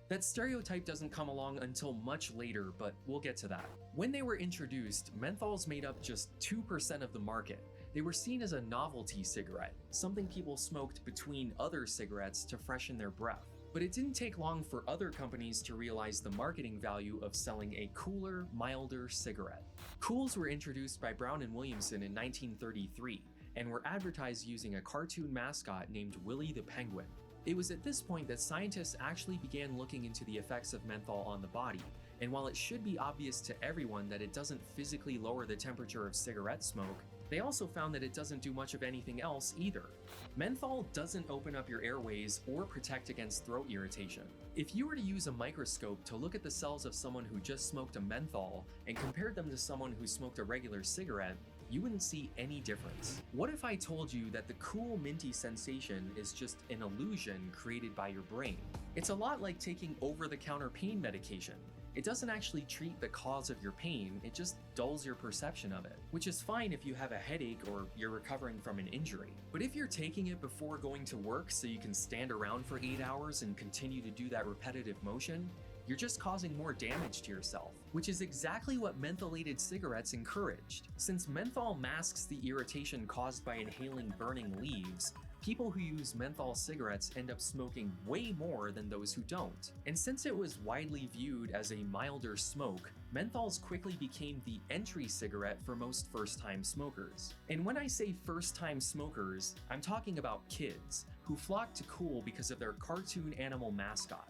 That stereotype doesn't come along until much later, but we'll get to that. When they were introduced, menthols made up just 2% of the market. They were seen as a novelty cigarette, something people smoked between other cigarettes to freshen their breath. But it didn't take long for other companies to realize the marketing value of selling a cooler, milder cigarette. Cools were introduced by Brown and Williamson in 1933 and were advertised using a cartoon mascot named Willie the Penguin. It was at this point that scientists actually began looking into the effects of menthol on the body, and while it should be obvious to everyone that it doesn't physically lower the temperature of cigarette smoke, they also found that it doesn't do much of anything else either. Menthol doesn't open up your airways or protect against throat irritation. If you were to use a microscope to look at the cells of someone who just smoked a menthol and compared them to someone who smoked a regular cigarette, you wouldn't see any difference. What if I told you that the cool minty sensation is just an illusion created by your brain? It's a lot like taking over-the-counter pain medication. It doesn't actually treat the cause of your pain, it just dulls your perception of it, which is fine if you have a headache or you're recovering from an injury. But if you're taking it before going to work so you can stand around for 8 hours and continue to do that repetitive motion, you're just causing more damage to yourself, which is exactly what mentholated cigarettes encouraged. Since menthol masks the irritation caused by inhaling burning leaves, People who use menthol cigarettes end up smoking way more than those who don't. And since it was widely viewed as a milder smoke, menthols quickly became the entry cigarette for most first-time smokers. And when I say first-time smokers, I'm talking about kids, who flock to Kool because of their cartoon animal mascot.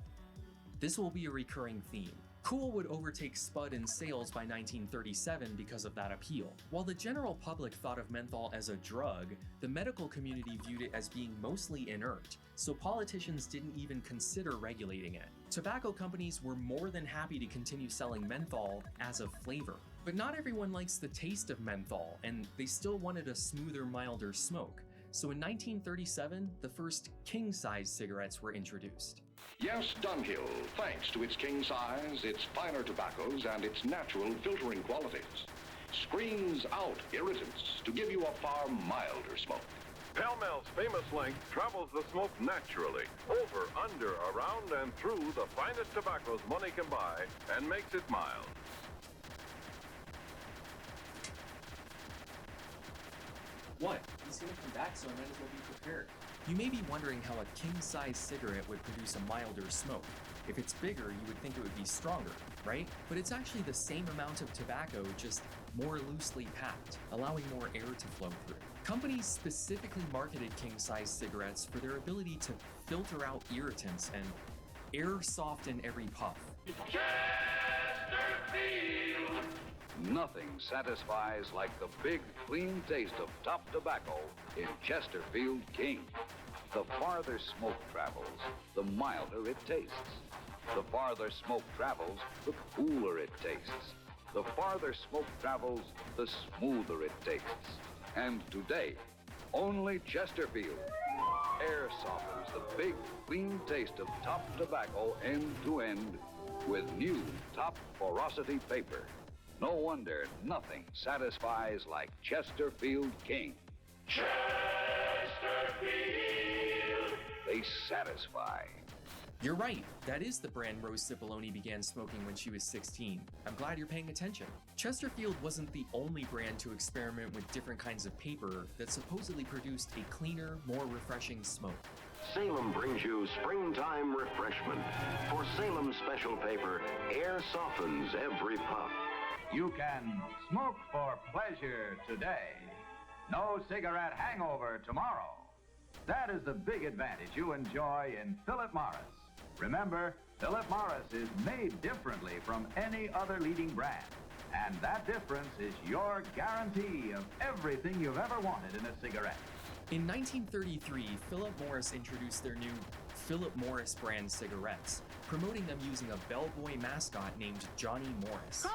This will be a recurring theme. Kool would overtake Spud in sales by 1937 because of that appeal. While the general public thought of menthol as a drug, the medical community viewed it as being mostly inert, so politicians didn't even consider regulating it. Tobacco companies were more than happy to continue selling menthol as a flavor. But not everyone likes the taste of menthol, and they still wanted a smoother, milder smoke. So in 1937, the first king-size cigarettes were introduced. Yes, Dunhill, thanks to its king size, its finer tobaccos, and its natural filtering qualities, screens out irritants to give you a far milder smoke. Pall-Mall's famous length travels the smoke naturally, over, under, around, and through the finest tobaccos money can buy, and makes it mild. What? He's gonna come back, so I might as well be prepared. You may be wondering how a king-size cigarette would produce a milder smoke. If it's bigger, you would think it would be stronger, right? But it's actually the same amount of tobacco, just more loosely packed, allowing more air to flow through. Companies specifically marketed king-size cigarettes for their ability to filter out irritants and air soften every puff. Nothing satisfies like the big, clean taste of top tobacco in Chesterfield King. The farther smoke travels, the milder it tastes. The farther smoke travels, the cooler it tastes. The farther smoke travels, the smoother it tastes. And today, only Chesterfield air softens the big, clean taste of top tobacco end to end with new top porosity paper. No wonder nothing satisfies like Chesterfield King. Chesterfield! They satisfy. You're right, that is the brand Rose Cipollone began smoking when she was 16. I'm glad you're paying attention. Chesterfield wasn't the only brand to experiment with different kinds of paper that supposedly produced a cleaner, more refreshing smoke. Salem brings you springtime refreshment. For Salem special paper, air softens every puff. You can smoke for pleasure today. No cigarette hangover tomorrow. That is the big advantage you enjoy in Philip Morris. Remember, Philip Morris is made differently from any other leading brand. And that difference is your guarantee of everything you've ever wanted in a cigarette. In 1933, Philip Morris introduced their new Philip Morris brand cigarettes, promoting them using a bellboy mascot named Johnny Morris.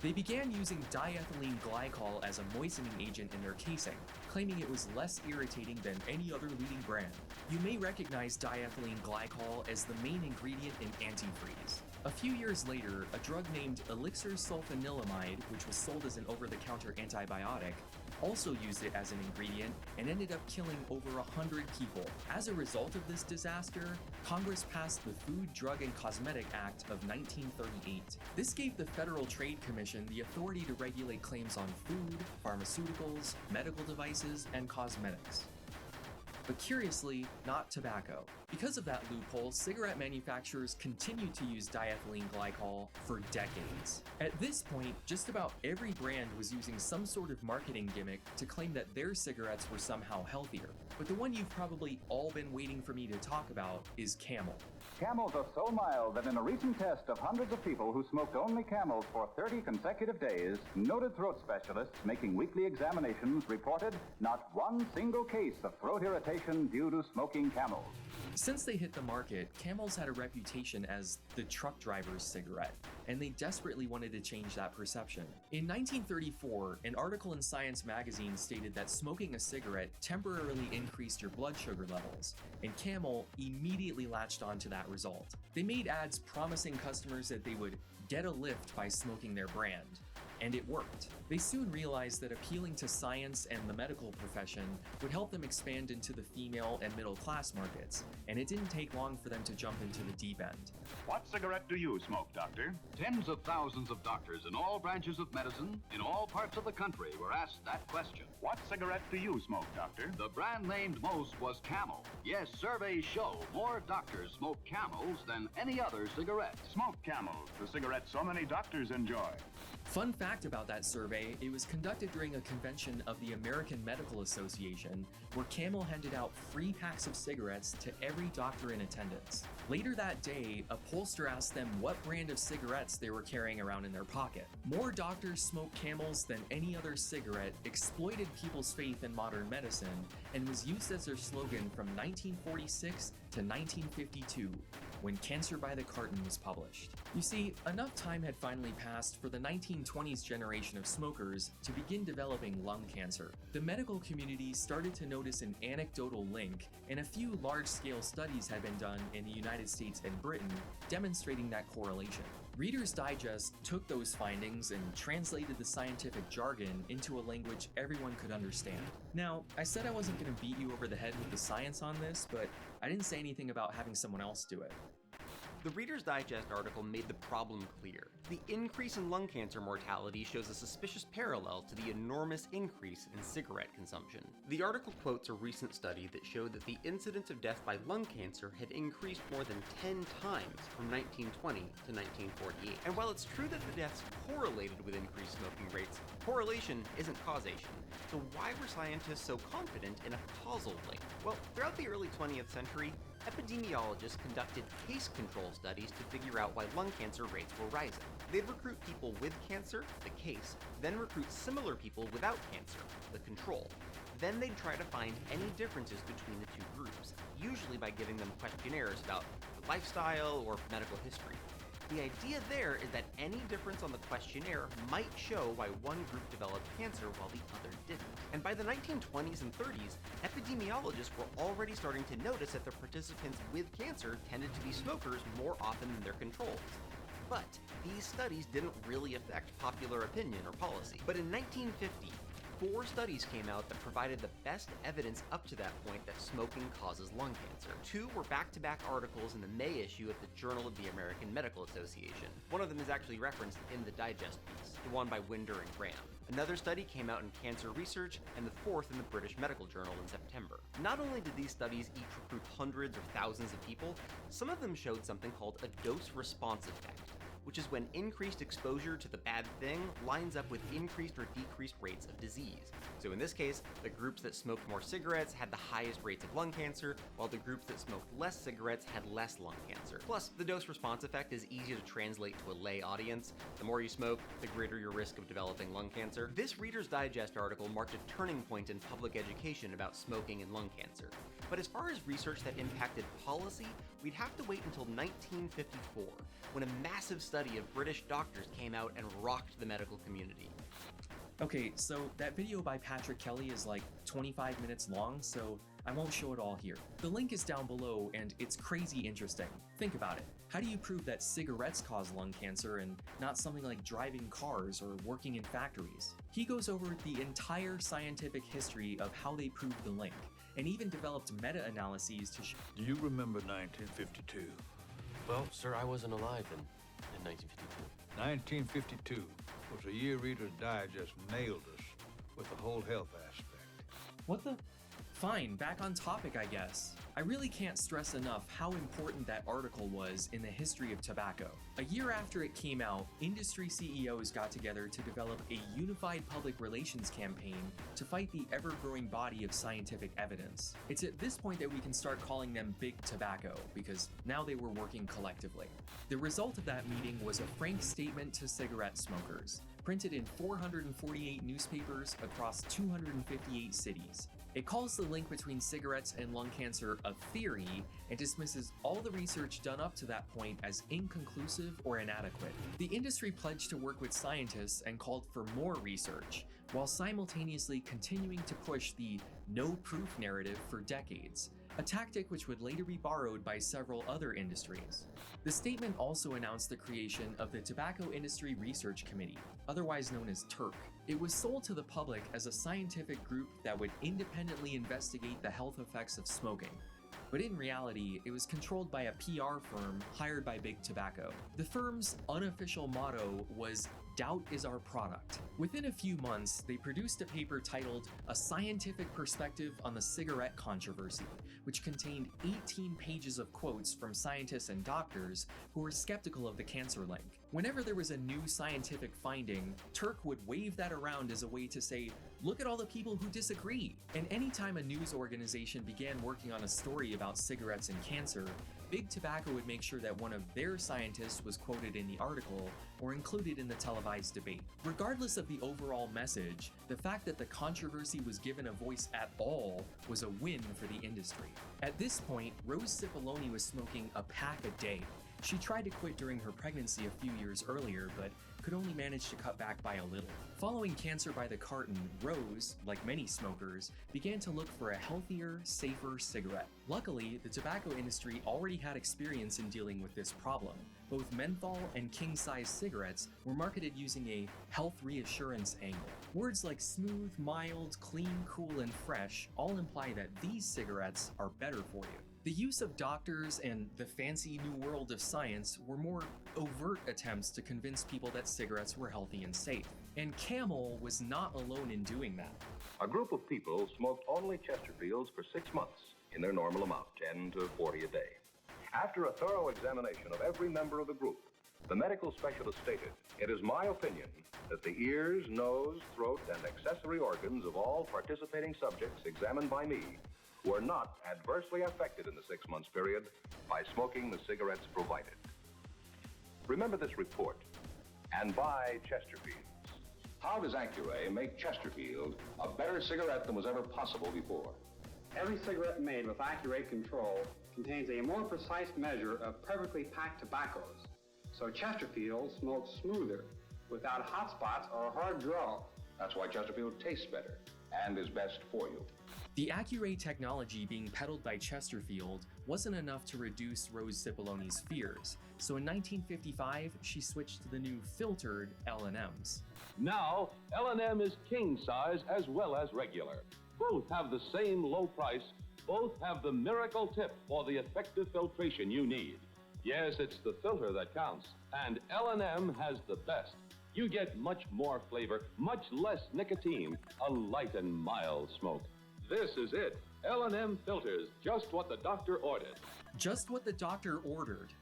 They began using diethylene glycol as a moistening agent in their casing, claiming it was less irritating than any other leading brand. You may recognize diethylene glycol as the main ingredient in antifreeze. A few years later, a drug named elixir sulfanilamide, which was sold as an over-the-counter antibiotic, also used it as an ingredient and ended up killing over 100 people. As a result of this disaster, Congress passed the Food, Drug, and Cosmetic Act of 1938. This gave the Federal Trade Commission the authority to regulate claims on food, pharmaceuticals, medical devices, and cosmetics. But curiously, not tobacco. Because of that loophole, cigarette manufacturers continued to use diethylene glycol for decades. At this point, just about every brand was using some sort of marketing gimmick to claim that their cigarettes were somehow healthier. But the one you've probably all been waiting for me to talk about is Camel. Camels are so mild that in a recent test of hundreds of people who smoked only Camels for 30 consecutive days, noted throat specialists making weekly examinations reported not one single case of throat irritation due to smoking Camels. Since they hit the market, Camels had a reputation as the truck driver's cigarette, and they desperately wanted to change that perception. In 1934, an article in Science magazine stated that smoking a cigarette temporarily increased your blood sugar levels, and Camel immediately latched on to that result. They made ads promising customers that they would get a lift by smoking their brand. and it worked. They soon realized that appealing to science and the medical profession would help them expand into the female and middle class markets, and it didn't take long for them to jump into the deep end. What cigarette do you smoke, Doctor? Tens of thousands of doctors in all branches of medicine, in all parts of the country, were asked that question. What cigarette do you smoke, Doctor? The brand named most was Camel. Yes, surveys show more doctors smoke Camels than any other cigarette. Smoke Camels, the cigarette so many doctors enjoy. Fun fact about that survey, it was conducted during a convention of the American Medical Association, where Camel handed out free packs of cigarettes to every doctor in attendance. Later that day, a pollster asked them what brand of cigarettes they were carrying around in their pocket. More doctors smoked Camels than any other cigarette, exploited people's faith in modern medicine, and was used as their slogan from 1946 to 1952, when Cancer by the Carton was published. You see, enough time had finally passed for the 1920s generation of smokers to begin developing lung cancer. The medical community started to notice an anecdotal link, and a few large-scale studies had been done in the United States and Britain demonstrating that correlation. Reader's Digest took those findings and translated the scientific jargon into a language everyone could understand. Now, I said I wasn't going to beat you over the head with the science on this, but I didn't say anything about having someone else do it. The Reader's Digest article made the problem clear. The increase in lung cancer mortality shows a suspicious parallel to the enormous increase in cigarette consumption. The article quotes a recent study that showed that the incidence of death by lung cancer had increased more than 10 times from 1920 to 1948. And while it's true that the deaths correlated with increased smoking rates, correlation isn't causation. So why were scientists so confident in a causal link? Well, throughout the early 20th century, epidemiologists conducted case control studies to figure out why lung cancer rates were rising. They'd recruit people with cancer, the case, then recruit similar people without cancer, the control. Then they'd try to find any differences between the two groups, usually by giving them questionnaires about lifestyle or medical history. The idea there is that any difference on the questionnaire might show why one group developed cancer while the other didn't. And by the 1920s and 30s, epidemiologists were already starting to notice that the participants with cancer tended to be smokers more often than their controls. But these studies didn't really affect popular opinion or policy. But in 1950, 4 studies came out that provided the best evidence up to that point that smoking causes lung cancer. 2 were back-to-back articles in the May issue of the Journal of the American Medical Association. One of them is actually referenced in the Digest piece, the one by Winder and Graham. Another study came out in Cancer Research, and the 4th in the British Medical Journal in September. Not only did these studies each recruit hundreds or thousands of people, some of them showed something called a dose-response effect, which is when increased exposure to the bad thing lines up with increased or decreased rates of disease. So in this case, the groups that smoked more cigarettes had the highest rates of lung cancer, while the groups that smoked less cigarettes had less lung cancer. Plus, the dose-response effect is easy to translate to a lay audience. The more you smoke, the greater your risk of developing lung cancer. This Reader's Digest article marked a turning point in public education about smoking and lung cancer. But as far as research that impacted policy, we'd have to wait until 1954, when a massive study of British doctors came out and rocked the medical community. Okay, so that video by Patrick Kelly is like 25 minutes long, so I won't show it all here. The link is down below, and it's crazy interesting. Think about it. How do you prove that cigarettes cause lung cancer and not something like driving cars or working in factories? He goes over the entire scientific history of how they proved the link, and even developed meta-analyses to show. Do you remember 1952? Well, sir, I wasn't alive in 1952. 1952 was a year Reader's Digest nailed us with the whole health aspect. What the? Fine, back on topic, I guess. I really can't stress enough how important that article was in the history of tobacco. A year after it came out, industry CEOs got together to develop a unified public relations campaign to fight the ever-growing body of scientific evidence. It's at this point that we can start calling them Big Tobacco, because now they were working collectively. The result of that meeting was a frank statement to cigarette smokers, printed in 448 newspapers across 258 cities. It calls the link between cigarettes and lung cancer a theory and dismisses all the research done up to that point as inconclusive or inadequate. The industry pledged to work with scientists and called for more research, while simultaneously continuing to push the no proof narrative for decades. a tactic which would later be borrowed by several other industries. The statement also announced the creation of the Tobacco Industry Research Committee, otherwise known as TIRC. It was sold to the public as a scientific group that would independently investigate the health effects of smoking. But in reality, it was controlled by a PR firm hired by Big Tobacco. The firm's unofficial motto was "Doubt is our product." Within a few months, they produced a paper titled "A Scientific Perspective on the Cigarette Controversy," which contained 18 pages of quotes from scientists and doctors who were skeptical of the cancer link. Whenever there was a new scientific finding, TIRC would wave that around as a way to say, "Look at all the people who disagree." And anytime a news organization began working on a story about cigarettes and cancer, Big Tobacco would make sure that one of their scientists was quoted in the article or included in the televised debate. Regardless of the overall message, the fact that the controversy was given a voice at all was a win for the industry. At this point, Rose Cipollone was smoking a pack a day. She tried to quit during her pregnancy a few years earlier, but could only manage to cut back by a little. Following cancer by the carton, Rose, like many smokers, began to look for a healthier, safer cigarette. Luckily, the tobacco industry already had experience in dealing with this problem. Both menthol and king-size cigarettes were marketed using a health reassurance angle. Words like smooth, mild, clean, cool, and fresh all imply that these cigarettes are better for you. The use of doctors and the fancy new world of science were more overt attempts to convince people that cigarettes were healthy and safe. And Camel was not alone in doing that. A group of people smoked only Chesterfields for 6 months in their normal amount, 10 to 40 a day. After a thorough examination of every member of the group, the medical specialist stated, "It is my opinion that the ears, nose, throat, and accessory organs of all participating subjects examined by me were not adversely affected in the 6 months period by smoking the cigarettes provided." Remember this report and buy Chesterfields. How does Accuray make Chesterfield a better cigarette than was ever possible before? Every cigarette made with Accuray control contains a more precise measure of perfectly packed tobaccos, so Chesterfield smokes smoother, without hot spots or hard draw. That's why Chesterfield tastes better and is best for you. The Accuray technology being peddled by Chesterfield wasn't enough to reduce Rose Cipollone's fears, so in 1955 she switched to the new filtered L&Ms. Now, L&M is king size as well as regular. Both have the same low price, both have the miracle tip for the effective filtration you need. Yes, it's the filter that counts, and L&M has the best. You get much more flavor, much less nicotine, a light and mild smoke. This is it. L&M filters, just what the doctor ordered. Just what the doctor ordered.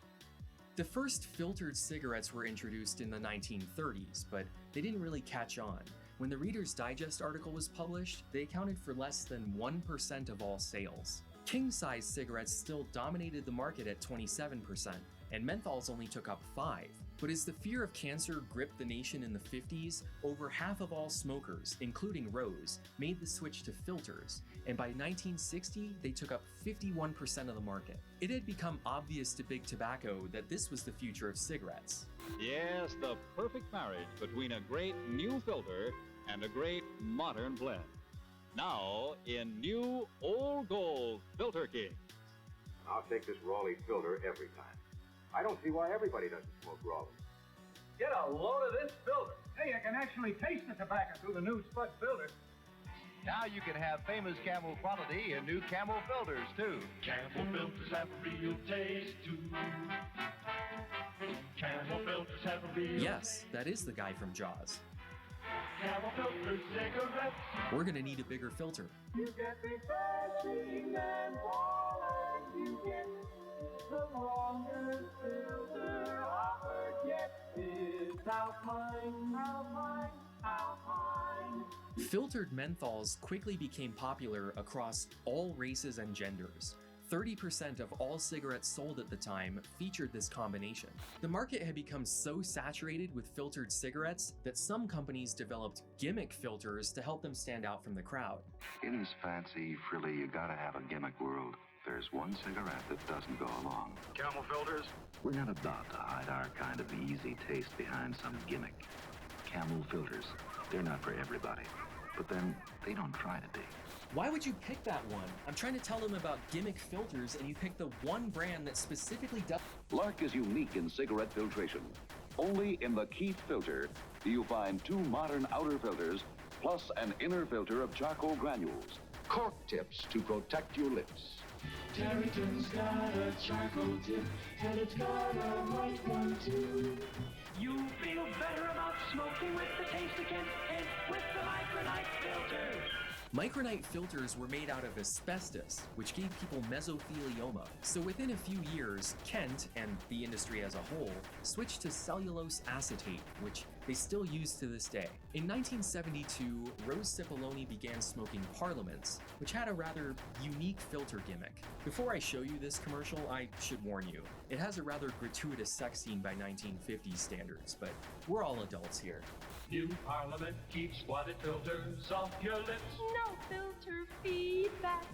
The first filtered cigarettes were introduced in the 1930s, but they didn't really catch on. When the Reader's Digest article was published, they accounted for less than 1% of all sales. King-size cigarettes still dominated the market at 27%, and menthols only took up 5%. But as the fear of cancer gripped the nation in the 50s, over half of all smokers, including Rose, made the switch to filters, and by 1960, they took up 51% of the market. It had become obvious to Big Tobacco that this was the future of cigarettes. Yes, the perfect marriage between a great new filter and a great modern blend. Now, in new Old Gold Filter Kings. I'll take this Raleigh filter every time. I don't see why everybody doesn't smoke Raleigh. Get a load of this filter. Hey, you can actually taste the tobacco through the new Spud filter. Now you can have famous Camel quality in new Camel filters, too. Camel filters have a real taste, too. Camel filters have a real Yes, that is the guy from Jaws. Camel filter cigarettes. We're gonna need a bigger filter. You get refreshing and warm, and you get the longest filter offered yet. It's Alpine, Alpine, Alpine. Filtered menthols quickly became popular across all races and genders. 30% of all cigarettes sold at the time featured this combination. The market had become so saturated with filtered cigarettes that some companies developed gimmick filters to help them stand out from the crowd. In this fancy, frilly, you gotta have a gimmick world, there's one cigarette that doesn't go along. Camel filters? We're not about to hide our kind of easy taste behind some gimmick. Camel filters, they're not for everybody. But then, they don't try to be. Why would you pick that one? I'm trying to tell them about gimmick filters and you pick the one brand that specifically does. Lark is unique in cigarette filtration. Only in the Keith filter do you find two modern outer filters plus an inner filter of charcoal granules. Cork tips to protect your lips. Tarleton's got a charcoal tip, and it's got a white one too. You feel better about smoking with the taste of Kent and with the Micronite filter. Micronite filters were made out of asbestos, which gave people mesothelioma. So within a few years, Kent, and the industry as a whole, switched to cellulose acetate, which they still use to this day. In 1972, Rose Cipollone began smoking Parliaments, which had a rather unique filter gimmick. Before I show you this commercial, I should warn you, it has a rather gratuitous sex scene by 1950s standards, but we're all adults here. New Parliament keeps what it filters off your lips. No filter feedback.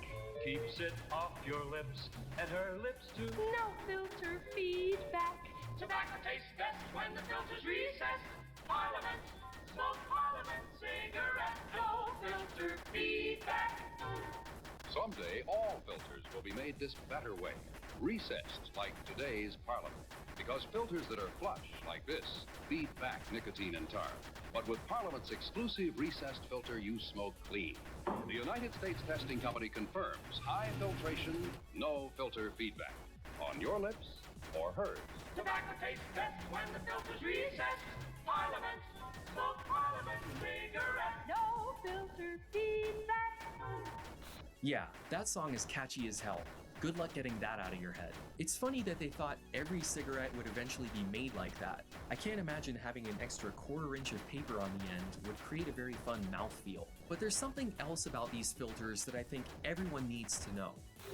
Keeps it off your lips and her lips too. No filter feedback. Tobacco tastes best when the filter's recessed. Parliament, smoke Parliament cigarette. No filter feedback. Someday, all filters will be made this better way, recessed like today's Parliament. Because filters that are flush, like this, feed back nicotine and tar. But with Parliament's exclusive recessed filter, you smoke clean. The United States Testing Company confirms high filtration, no filter feedback. On your lips or hers. Tobacco tastes best when the filter's recessed. Parliament, smoke Parliament cigarette. No filter feedback. Yeah, that song is catchy as hell. Good luck getting that out of your head. It's funny that they thought every cigarette would eventually be made like that. I can't imagine having an extra quarter inch of paper on the end would create a very fun mouthfeel. But there's something else about these filters that I think everyone needs to know.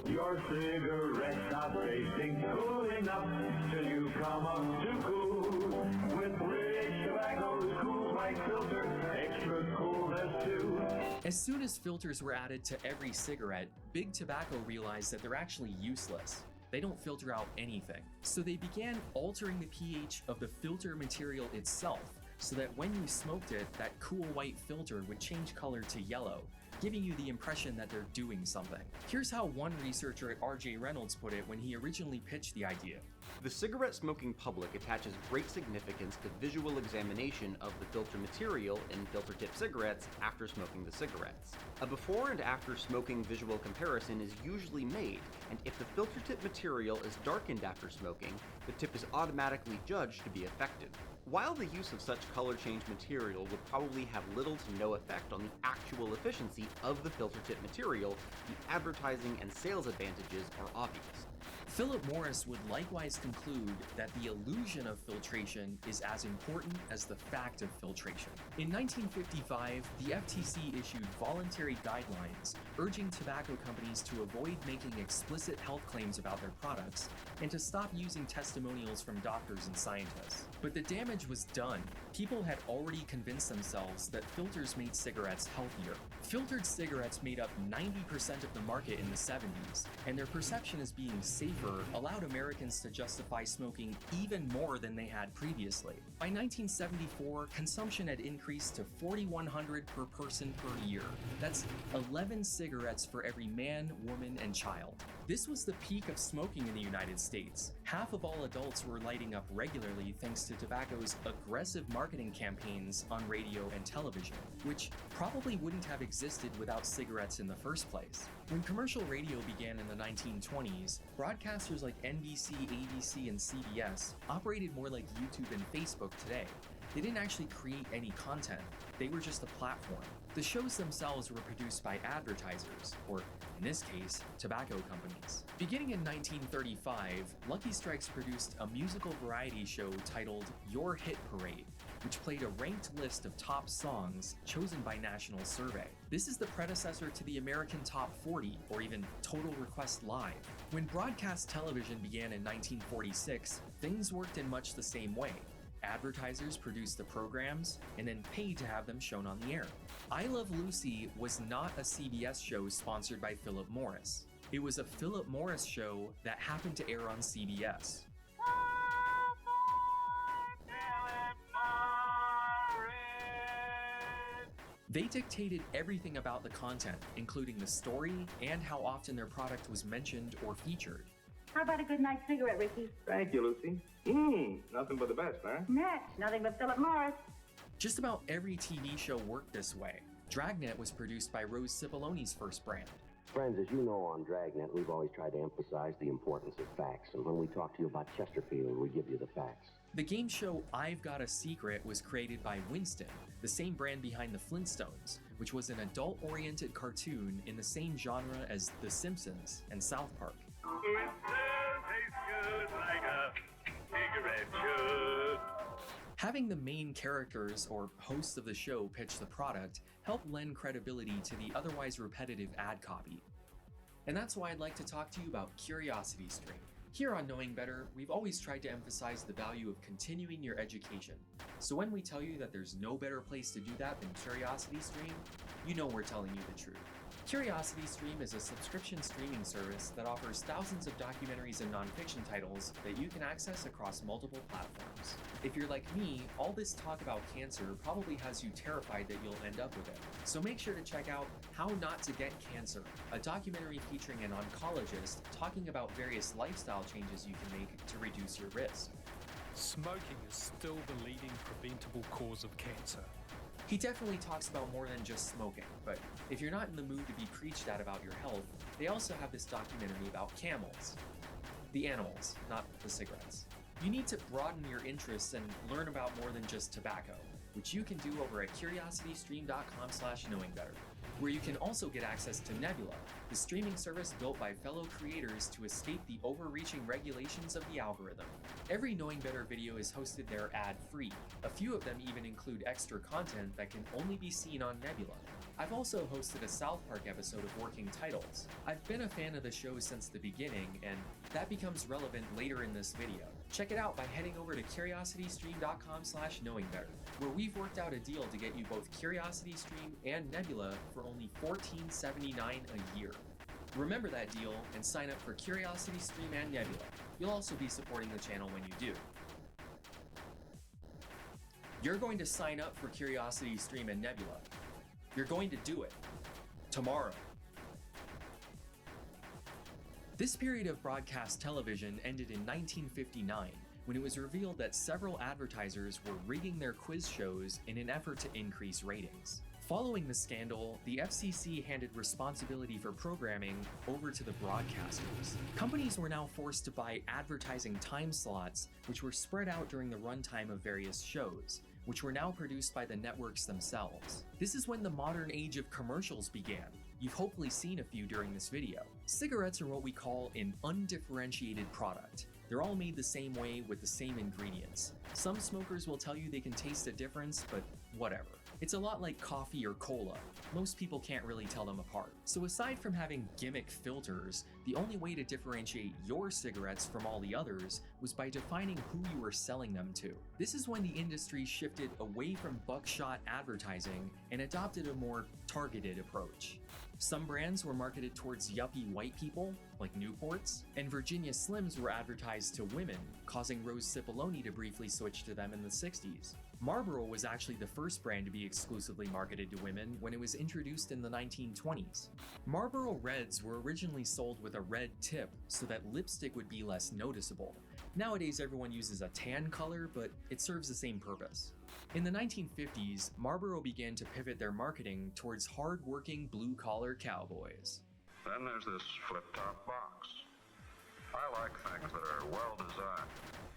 Your cigarette's not tasting cool enough till you come up to cool. With British Tobacco's Cool White filter, extra coolness too. As soon as filters were added to every cigarette, Big Tobacco realized that they're actually useless. They don't filter out anything. So they began altering the pH of the filter material itself so that when you smoked it, that cool white filter would change color to yellow, giving you the impression that they're doing something. Here's how one researcher at R.J. Reynolds put it when he originally pitched the idea. The cigarette smoking public attaches great significance to visual examination of the filter material in filter tip cigarettes after smoking the cigarettes. A before and after smoking visual comparison is usually made, and if the filter tip material is darkened after smoking, the tip is automatically judged to be effective. While the use of such color change material would probably have little to no effect on the actual efficiency of the filter tip material, the advertising and sales advantages are obvious. Philip Morris would likewise conclude that the illusion of filtration is as important as the fact of filtration. In 1955, the FTC issued voluntary guidelines urging tobacco companies to avoid making explicit health claims about their products and to stop using testimonials from doctors and scientists. But the damage was done. People had already convinced themselves that filters made cigarettes healthier. Filtered cigarettes made up 90% of the market in the 70s, and their perception as being safer allowed Americans to justify smoking even more than they had previously. By 1974, consumption had increased to 4,100 per person per year. That's 11 cigarettes for every man, woman, and child. This was the peak of smoking in the United States. Half of all adults were lighting up regularly thanks to tobacco's aggressive marketing campaigns on radio and television, which probably wouldn't have existed without cigarettes in the first place. When commercial radio began in the 1920s, broadcasters like NBC, ABC, and CBS operated more like YouTube and Facebook today. They didn't actually create any content, they were just a platform. The shows themselves were produced by advertisers, or in this case, tobacco companies. Beginning in 1935, Lucky Strikes produced a musical variety show titled Your Hit Parade, which played a ranked list of top songs chosen by National Survey. This is the predecessor to the American Top 40, or even Total Request Live. When broadcast television began in 1946, things worked in much the same way. Advertisers produced the programs and then paid to have them shown on the air. I Love Lucy was not a CBS show sponsored by Philip Morris. It was a Philip Morris show that happened to air on CBS. They dictated everything about the content, including the story and how often their product was mentioned or featured. How about a good night cigarette, Ricky? Thank you, Lucy. Nothing but the best, huh? Next, nothing but Philip Morris. Just about every TV show worked this way. Dragnet was produced by Rose Cipolloni's first brand. Friends, as you know, on Dragnet, we've always tried to emphasize the importance of facts. And when we talk to you about Chesterfield, we give you the facts. The game show I've Got a Secret was created by Winston, the same brand behind The Flintstones, which was an adult-oriented cartoon in the same genre as The Simpsons and South Park. Having the main characters or hosts of the show pitch the product helped lend credibility to the otherwise repetitive ad copy. And that's why I'd like to talk to you about CuriosityStream. Here on Knowing Better, we've always tried to emphasize the value of continuing your education. So when we tell you that there's no better place to do that than CuriosityStream, you know we're telling you the truth. CuriosityStream is a subscription streaming service that offers thousands of documentaries and nonfiction titles that you can access across multiple platforms. If you're like me, all this talk about cancer probably has you terrified that you'll end up with it. So make sure to check out How Not to Get Cancer, a documentary featuring an oncologist talking about various lifestyle changes you can make to reduce your risk. Smoking is still the leading preventable cause of cancer. He definitely talks about more than just smoking, but if you're not in the mood to be preached at about your health, they also have this documentary about camels. The animals, not the cigarettes. You need to broaden your interests and learn about more than just tobacco, which you can do over at curiositystream.com/knowingbetter, where you can also get access to Nebula, the streaming service built by fellow creators to escape the overreaching regulations of the algorithm. Every Knowing Better video is hosted there ad-free. A few of them even include extra content that can only be seen on Nebula. I've also hosted a South Park episode of Working Titles. I've been a fan of the show since the beginning, and that becomes relevant later in this video. Check it out by heading over to curiositystream.com/knowingbetter, where we've worked out a deal to get you both CuriosityStream and Nebula for only $14.79 a year. Remember that deal and sign up for CuriosityStream and Nebula. You'll also be supporting the channel when you do. You're going to sign up for CuriosityStream and Nebula. You're going to do it. Tomorrow. This period of broadcast television ended in 1959, when it was revealed that several advertisers were rigging their quiz shows in an effort to increase ratings. Following the scandal, the FCC handed responsibility for programming over to the broadcasters. Companies were now forced to buy advertising time slots, which were spread out during the runtime of various shows, which were now produced by the networks themselves. This is when the modern age of commercials began. You've hopefully seen a few during this video. Cigarettes are what we call an undifferentiated product. They're all made the same way with the same ingredients. Some smokers will tell you they can taste a difference, but whatever. It's a lot like coffee or cola. Most people can't really tell them apart. So aside from having gimmick filters, the only way to differentiate your cigarettes from all the others was by defining who you were selling them to. This is when the industry shifted away from buckshot advertising and adopted a more targeted approach. Some brands were marketed towards yuppie white people, like Newports, and Virginia Slims were advertised to women, causing Rose Cipolloni to briefly switch to them in the 60s. Marlboro was actually the first brand to be exclusively marketed to women when it was introduced in the 1920s. Marlboro Reds were originally sold with a red tip so that lipstick would be less noticeable. Nowadays everyone uses a tan color, but it serves the same purpose. In the 1950s, Marlboro began to pivot their marketing towards hard-working blue-collar cowboys. Then there's this flip-top box. I like things that are well designed.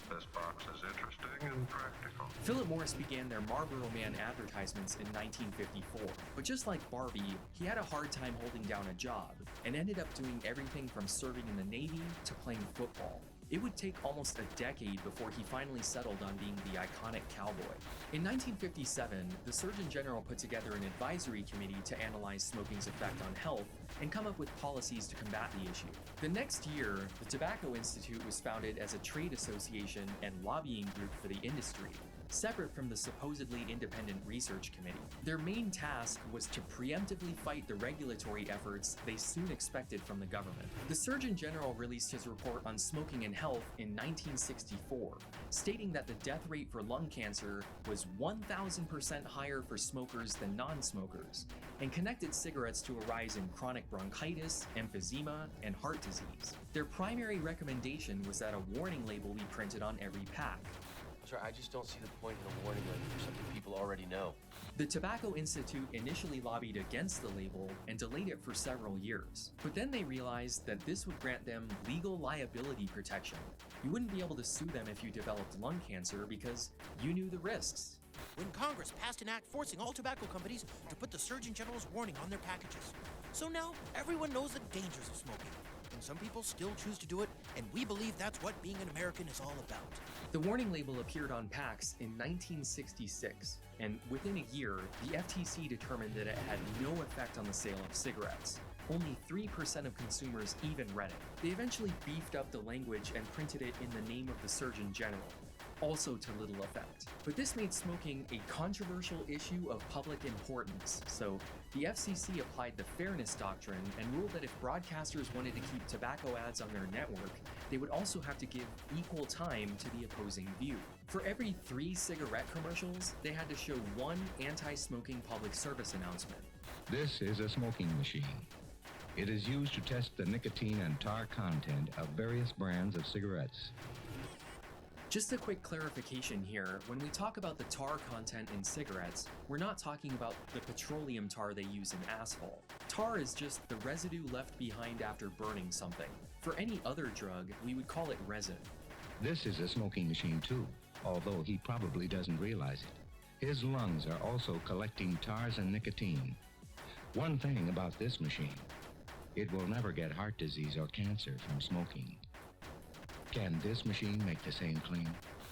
This box is interesting and practical. Philip Morris began their Marlboro Man advertisements in 1954, but just like Barbie, he had a hard time holding down a job and ended up doing everything from serving in the Navy to playing football. It would take almost a decade before he finally settled on being the iconic cowboy. In 1957, the Surgeon General put together an advisory committee to analyze smoking's effect on health and come up with policies to combat the issue. The next year, the Tobacco Institute was founded as a trade association and lobbying group for the industry. separate from the supposedly independent research committee. Their main task was to preemptively fight the regulatory efforts they soon expected from the government. The Surgeon General released his report on smoking and health in 1964, stating that the death rate for lung cancer was 1,000% higher for smokers than non-smokers, and connected cigarettes to a rise in chronic bronchitis, emphysema, and heart disease. Their primary recommendation was that a warning label be printed on every pack. Sir, I just don't see the point in a warning label for something people already know. The Tobacco Institute initially lobbied against the label and delayed it for several years. But then they realized that this would grant them legal liability protection. You wouldn't be able to sue them if you developed lung cancer because you knew the risks. When Congress passed an act forcing all tobacco companies to put the Surgeon General's warning on their packages. So now everyone knows the dangers of smoking. And some people still choose to do it, and we believe that's what being an American is all about. The warning label appeared on packs in 1966, and within a year, the FTC determined that it had no effect on the sale of cigarettes. Only 3% of consumers even read it. They eventually beefed up the language and printed it in the name of the Surgeon General, also to little effect. But this made smoking a controversial issue of public importance, so the FCC applied the fairness doctrine and ruled that if broadcasters wanted to keep tobacco ads on their network, they would also have to give equal time to the opposing view. For every 3 cigarette commercials, they had to show 1 anti-smoking public service announcement. This is a smoking machine. It is used to test the nicotine and tar content of various brands of cigarettes. Just a quick clarification here, when we talk about the tar content in cigarettes, we're not talking about the petroleum tar they use in asphalt. Tar is just the residue left behind after burning something. For any other drug, we would call it resin. This is a smoking machine too, although he probably doesn't realize it. His lungs are also collecting tars and nicotine. One thing about this machine, it will never get heart disease or cancer from smoking. Can this machine make the same claim?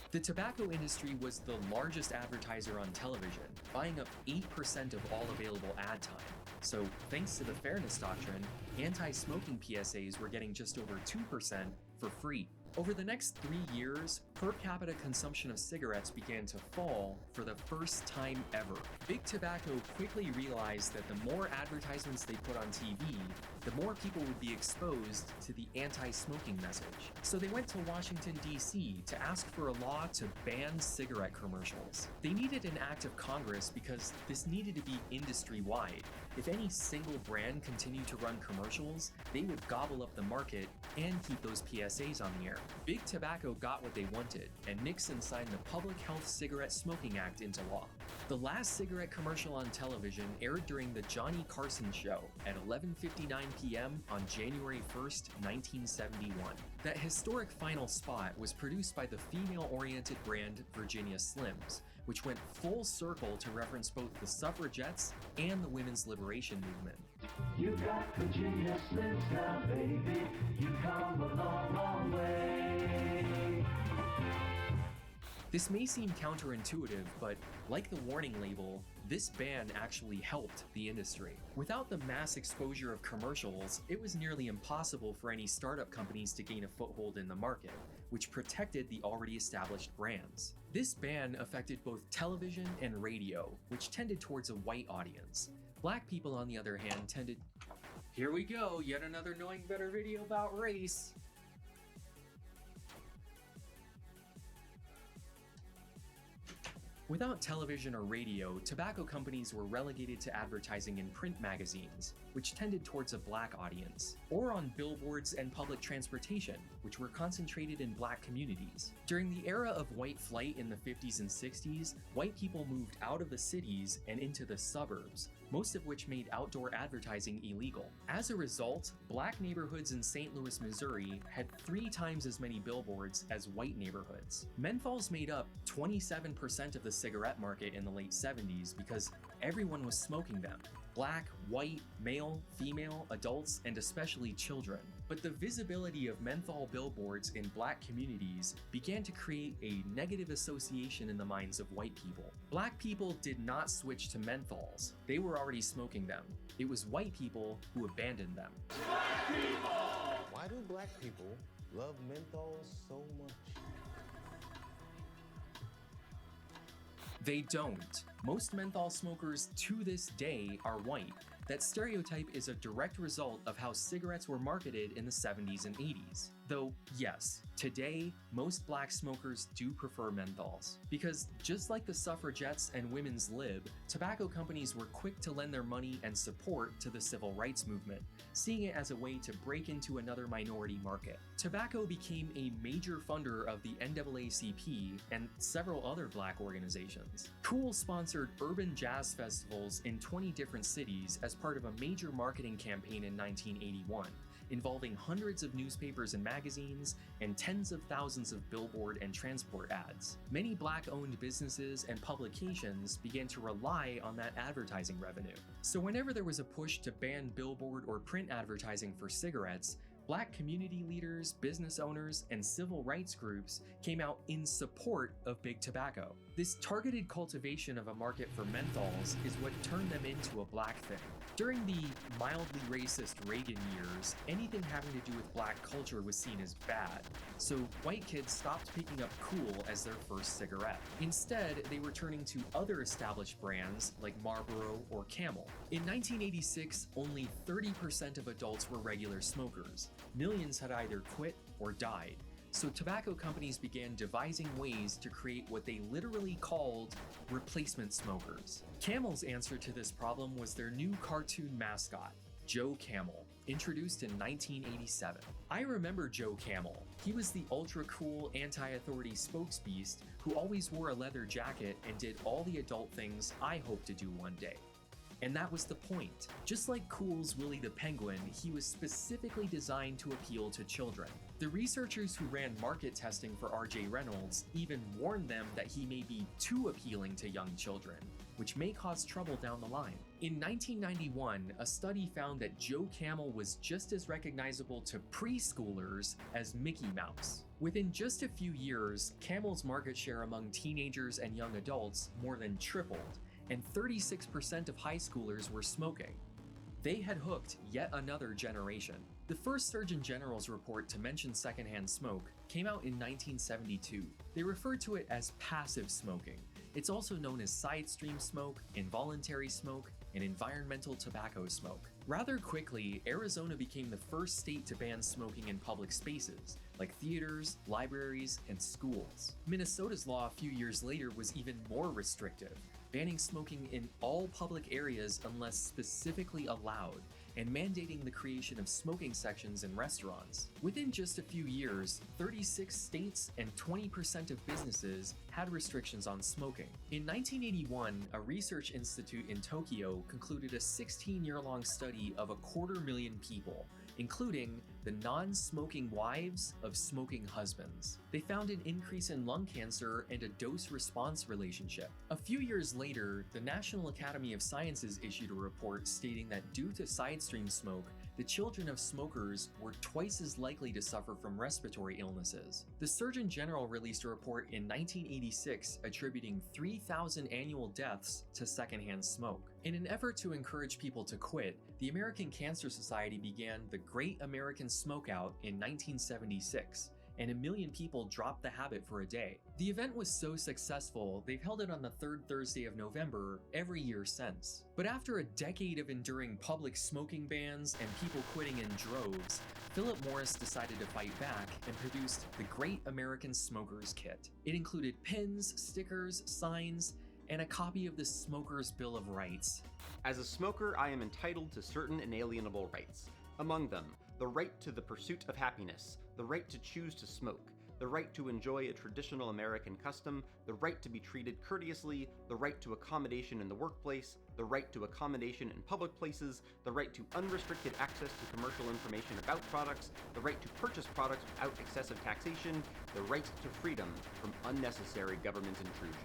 The tobacco industry was the largest advertiser on television, buying up 8% of all available ad time. So, thanks to the fairness doctrine, anti-smoking PSAs were getting just over 2% for free. Over the next 3 years, per capita consumption of cigarettes began to fall for the first time ever. Big Tobacco quickly realized that the more advertisements they put on TV, the more people would be exposed to the anti-smoking message. So they went to Washington, D.C. to ask for a law to ban cigarette commercials. They needed an act of Congress because this needed to be industry-wide. If any single brand continued to run commercials, they would gobble up the market and keep those PSAs on the air. Big Tobacco got what they wanted, and Nixon signed the Public Health Cigarette Smoking Act into law. The last cigarette commercial on television aired during the Johnny Carson Show at 11:59 p.m. on January 1st, 1971. That historic final spot was produced by the female-oriented brand Virginia Slims, which went full circle to reference both the suffragettes and the women's liberation movement. You got Virginia Slims now, baby. You come a long, long way. This may seem counterintuitive, but like the warning label, this ban actually helped the industry. Without the mass exposure of commercials, it was nearly impossible for any startup companies to gain a foothold in the market, which protected the already established brands. This ban affected both television and radio, which tended towards a white audience. Black people, on the other hand, tended... Here we go, yet another Knowing Better video about race. Without television or radio, tobacco companies were relegated to advertising in print magazines, which tended towards a black audience, or on billboards and public transportation, which were concentrated in black communities. During the era of white flight in the 50s and 60s, white people moved out of the cities and into the suburbs, most of which made outdoor advertising illegal. As a result, black neighborhoods in St. Louis, Missouri had 3 times as many billboards as white neighborhoods. Menthols made up 27% of the cigarette market in the late 70s because everyone was smoking them. Black, white, male, female, adults, and especially children. But the visibility of menthol billboards in black communities began to create a negative association in the minds of white people. Black people did not switch to menthols. They were already smoking them. It was white people who abandoned them. Black people! Why do black people love menthols so much? They don't. Most menthol smokers to this day are white. That stereotype is a direct result of how cigarettes were marketed in the 70s and 80s. Though, yes, today, most black smokers do prefer menthols. Because just like the suffragettes and women's lib, tobacco companies were quick to lend their money and support to the civil rights movement, seeing it as a way to break into another minority market. Tobacco became a major funder of the NAACP and several other black organizations. Kool sponsored urban jazz festivals in 20 different cities as part of a major marketing campaign in 1981, involving hundreds of newspapers and magazines and tens of thousands of billboard and transport ads. Many black-owned businesses and publications began to rely on that advertising revenue. So whenever there was a push to ban billboard or print advertising for cigarettes, black community leaders, business owners, and civil rights groups came out in support of big tobacco. This targeted cultivation of a market for menthols is what turned them into a black thing. During the mildly racist Reagan years, anything having to do with black culture was seen as bad, so white kids stopped picking up Kool as their first cigarette. Instead, they were turning to other established brands like Marlboro or Camel. In 1986, only 30% of adults were regular smokers. Millions had either quit or died. So tobacco companies began devising ways to create what they literally called replacement smokers. Camel's answer to this problem was their new cartoon mascot, Joe Camel, introduced in 1987. I remember Joe Camel. He was the ultra-cool anti-authority spokesbeast who always wore a leather jacket and did all the adult things I hope to do one day. And that was the point. Just like Kool's Willie the Penguin, he was specifically designed to appeal to children. The researchers who ran market testing for R.J. Reynolds even warned them that he may be too appealing to young children, which may cause trouble down the line. In 1991, a study found that Joe Camel was just as recognizable to preschoolers as Mickey Mouse. Within just a few years, Camel's market share among teenagers and young adults more than tripled, and 36% of high schoolers were smoking. They had hooked yet another generation. The first Surgeon General's report to mention secondhand smoke came out in 1972. They referred to it as passive smoking. It's also known as side stream smoke, involuntary smoke, and environmental tobacco smoke. Rather quickly, Arizona became the first state to ban smoking in public spaces, like theaters, libraries, and schools. Minnesota's law a few years later was even more restrictive, banning smoking in all public areas unless specifically allowed, and mandating the creation of smoking sections in restaurants. Within just a few years, 36 states and 20% of businesses had restrictions on smoking. In 1981, a research institute in Tokyo concluded a 16-year-long study of 250,000 people, including the non-smoking wives of smoking husbands. They found an increase in lung cancer and a dose-response relationship. A few years later, the National Academy of Sciences issued a report stating that due to side stream smoke, the children of smokers were twice as likely to suffer from respiratory illnesses. The Surgeon General released a report in 1986 attributing 3,000 annual deaths to secondhand smoke. In an effort to encourage people to quit, the American Cancer Society began the Great American Smokeout in 1976, and 1 million people dropped the habit for a day. The event was so successful, they've held it on the third Thursday of November every year since. But after a decade of enduring public smoking bans and people quitting in droves, Philip Morris decided to fight back and produced the Great American Smokers Kit. It included pins, stickers, signs, and a copy of the Smoker's Bill of Rights. As a smoker, I am entitled to certain inalienable rights. Among them, the right to the pursuit of happiness, the right to choose to smoke, the right to enjoy a traditional American custom, the right to be treated courteously, the right to accommodation in the workplace, the right to accommodation in public places, the right to unrestricted access to commercial information about products, the right to purchase products without excessive taxation, the right to freedom from unnecessary government intrusion.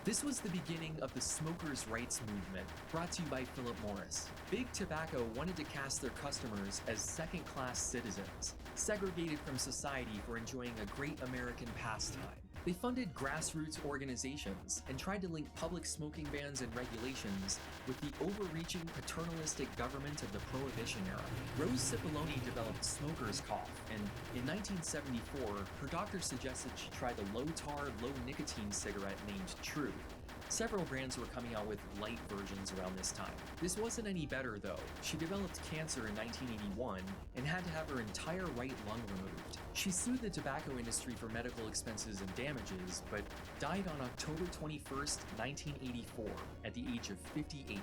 This was the beginning of the smokers' rights movement, brought to you by Philip Morris. Big Tobacco wanted to cast their customers as second-class citizens, segregated from society for enjoying a great American pastime. They funded grassroots organizations and tried to link public smoking bans and regulations with the overreaching paternalistic government of the Prohibition era. Rose Cipollone developed smoker's cough, and in 1974, her doctor suggested she try the low-tar, low-nicotine cigarette named True. Several brands were coming out with light versions around this time. This wasn't any better though. She developed cancer in 1981 and had to have her entire right lung removed. She sued the tobacco industry for medical expenses and damages, but died on October 21st, 1984, at the age of 58.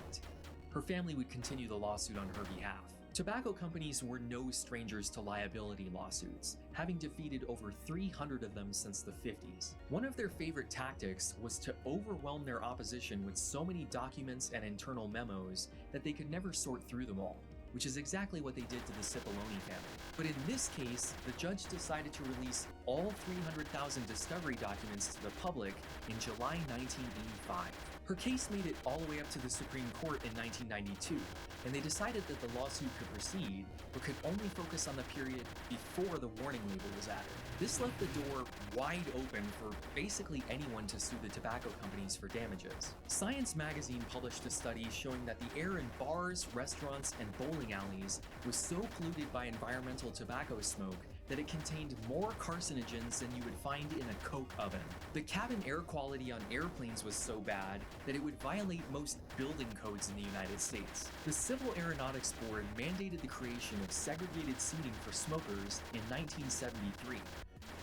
Her family would continue the lawsuit on her behalf. Tobacco companies were no strangers to liability lawsuits, having defeated over 300 of them since the 50s. One of their favorite tactics was to overwhelm their opposition with so many documents and internal memos that they could never sort through them all, which is exactly what they did to the Cipollone family. But in this case, the judge decided to release all 300,000 discovery documents to the public in July 1985. Her case made it all the way up to the Supreme Court in 1992, and they decided that the lawsuit could proceed, but could only focus on the period before the warning label was added. This left the door wide open for basically anyone to sue the tobacco companies for damages. Science magazine published a study showing that the air in bars, restaurants, and bowling alleys was so polluted by environmental tobacco smoke that it contained more carcinogens than you would find in a Coke oven. The cabin air quality on airplanes was so bad that it would violate most building codes in the United States. The Civil Aeronautics Board mandated the creation of segregated seating for smokers in 1973.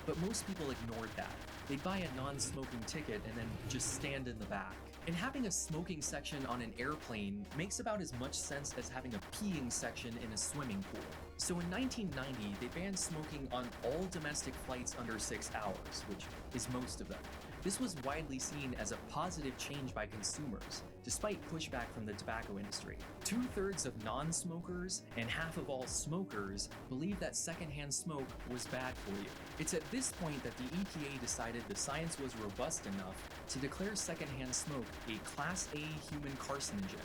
But most people ignored that. They'd buy a non-smoking ticket and then just stand in the back. And having a smoking section on an airplane makes about as much sense as having a peeing section in a swimming pool. So in 1990, they banned smoking on all domestic flights under 6 hours, which is most of them. This was widely seen as a positive change by consumers, despite pushback from the tobacco industry. 2/3 of non-smokers and half of all smokers believe that secondhand smoke was bad for you. It's at this point that the EPA decided the science was robust enough to declare secondhand smoke a Class A human carcinogen,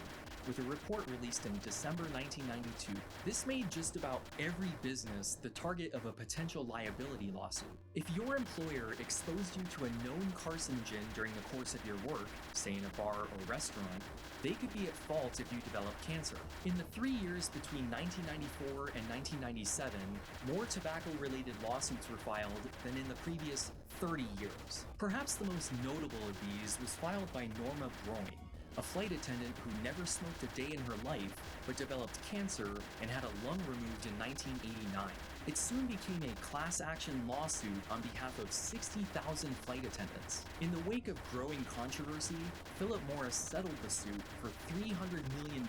with a report released in December 1992. This made just about every business the target of a potential liability lawsuit. If your employer exposed you to a known carcinogen during the course of your work, say in a bar or restaurant, they could be at fault if you develop cancer. In the 3 years between 1994 and 1997, more tobacco-related lawsuits were filed than in the previous 30 years. Perhaps the most notable of these was filed by Norma Broin, a flight attendant who never smoked a day in her life but developed cancer and had a lung removed in 1989. It soon became a class action lawsuit on behalf of 60,000 flight attendants. In the wake of growing controversy, Philip Morris settled the suit for $300 million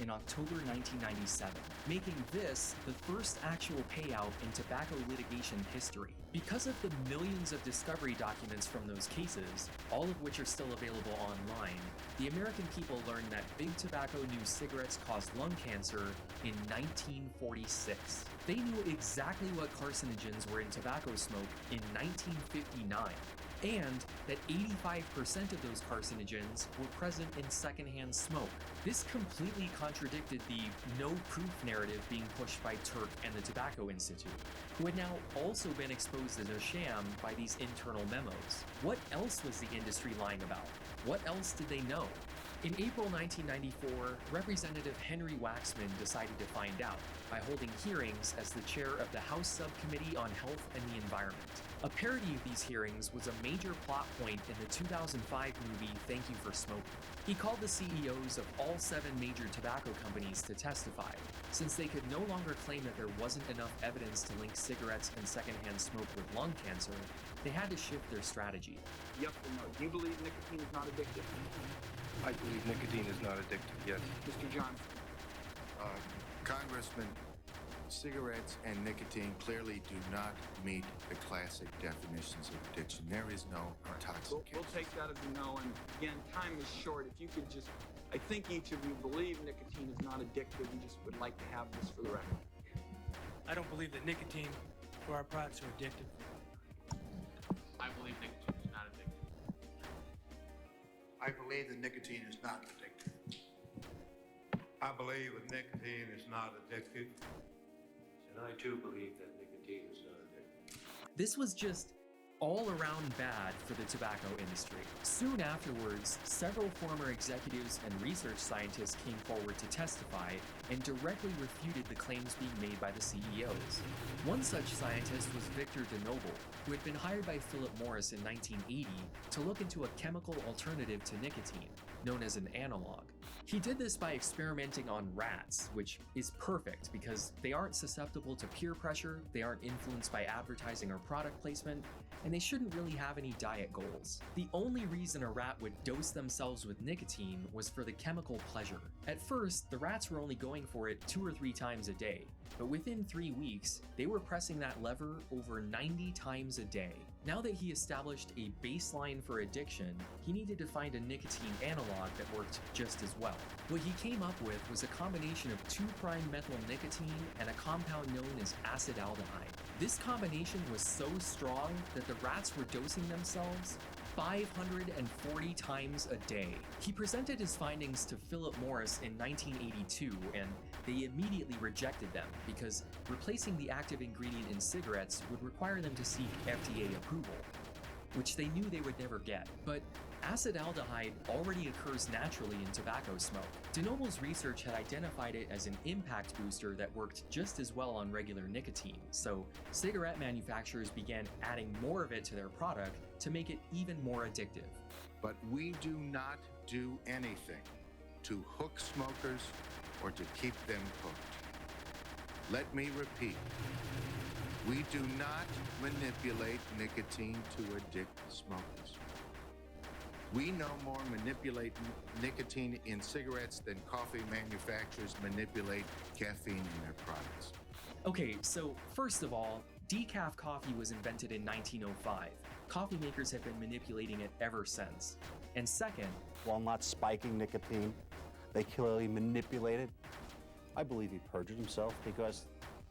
in October 1997, making this the first actual payout in tobacco litigation history. Because of the millions of discovery documents from those cases, all of which are still available online, the American people learned that Big Tobacco knew cigarettes caused lung cancer in 1946. They knew exactly what carcinogens were in tobacco smoke in 1959, and that 85% of those carcinogens were present in secondhand smoke. This completely contradicted the no-proof narrative being pushed by Turk and the Tobacco Institute, who had now also been exposed as a sham by these internal memos. What else was the industry lying about? What else did they know? In April 1994, Representative Henry Waxman decided to find out by holding hearings as the chair of the House Subcommittee on Health and the Environment. A parody of these hearings was a major plot point in the 2005 movie Thank You for Smoking. He called the CEOs of all 7 major tobacco companies to testify, since they could no longer claim that there wasn't enough evidence to link cigarettes and secondhand smoke with lung cancer. They had to shift their strategy. Yes or no? Do you believe nicotine is not addictive? I believe nicotine is not addictive, yes. Mr. Johnson. Congressman, cigarettes and nicotine clearly do not meet the classic definitions of addiction. There is no intoxication. We'll take that as a no, and again, time is short. If you could just, I think each of you believe nicotine is not addictive. We just would like to have this for the record. I don't believe that nicotine or our products are addictive. I believe nicotine is not addictive. I believe that nicotine is not addictive. I believe that nicotine is not addictive. And I too believe that nicotine is not addictive. This was just all around bad for the tobacco industry. Soon afterwards, several former executives and research scientists came forward to testify and directly refuted the claims being made by the CEOs. One such scientist was Victor DeNoble, who had been hired by Philip Morris in 1980 to look into a chemical alternative to nicotine, known as an analog. He did this by experimenting on rats, which is perfect because they aren't susceptible to peer pressure, they aren't influenced by advertising or product placement, and they shouldn't really have any diet goals. The only reason a rat would dose themselves with nicotine was for the chemical pleasure. At first, the rats were only going for it 2 or 3 times a day, but within 3 weeks, they were pressing that lever over 90 times a day. Now that he established a baseline for addiction, he needed to find a nicotine analog that worked just as well. What he came up with was a combination of 2'-methylnicotine and a compound known as acetaldehyde. This combination was so strong that the rats were dosing themselves 540 times a day. He presented his findings to Philip Morris in 1982, and they immediately rejected them because replacing the active ingredient in cigarettes would require them to seek FDA approval, which they knew they would never get. But acetaldehyde already occurs naturally in tobacco smoke. DeNoble's research had identified it as an impact booster that worked just as well on regular nicotine, so cigarette manufacturers began adding more of it to their product to make it even more addictive. But we do not do anything to hook smokers or to keep them hooked. Let me repeat. We do not manipulate nicotine to addict smokers. We no more manipulate nicotine in cigarettes than coffee manufacturers manipulate caffeine in their products. Okay, so first of all, decaf coffee was invented in 1905. Coffee makers have been manipulating it ever since. And second, while not spiking nicotine, they clearly manipulated. I believe he perjured himself because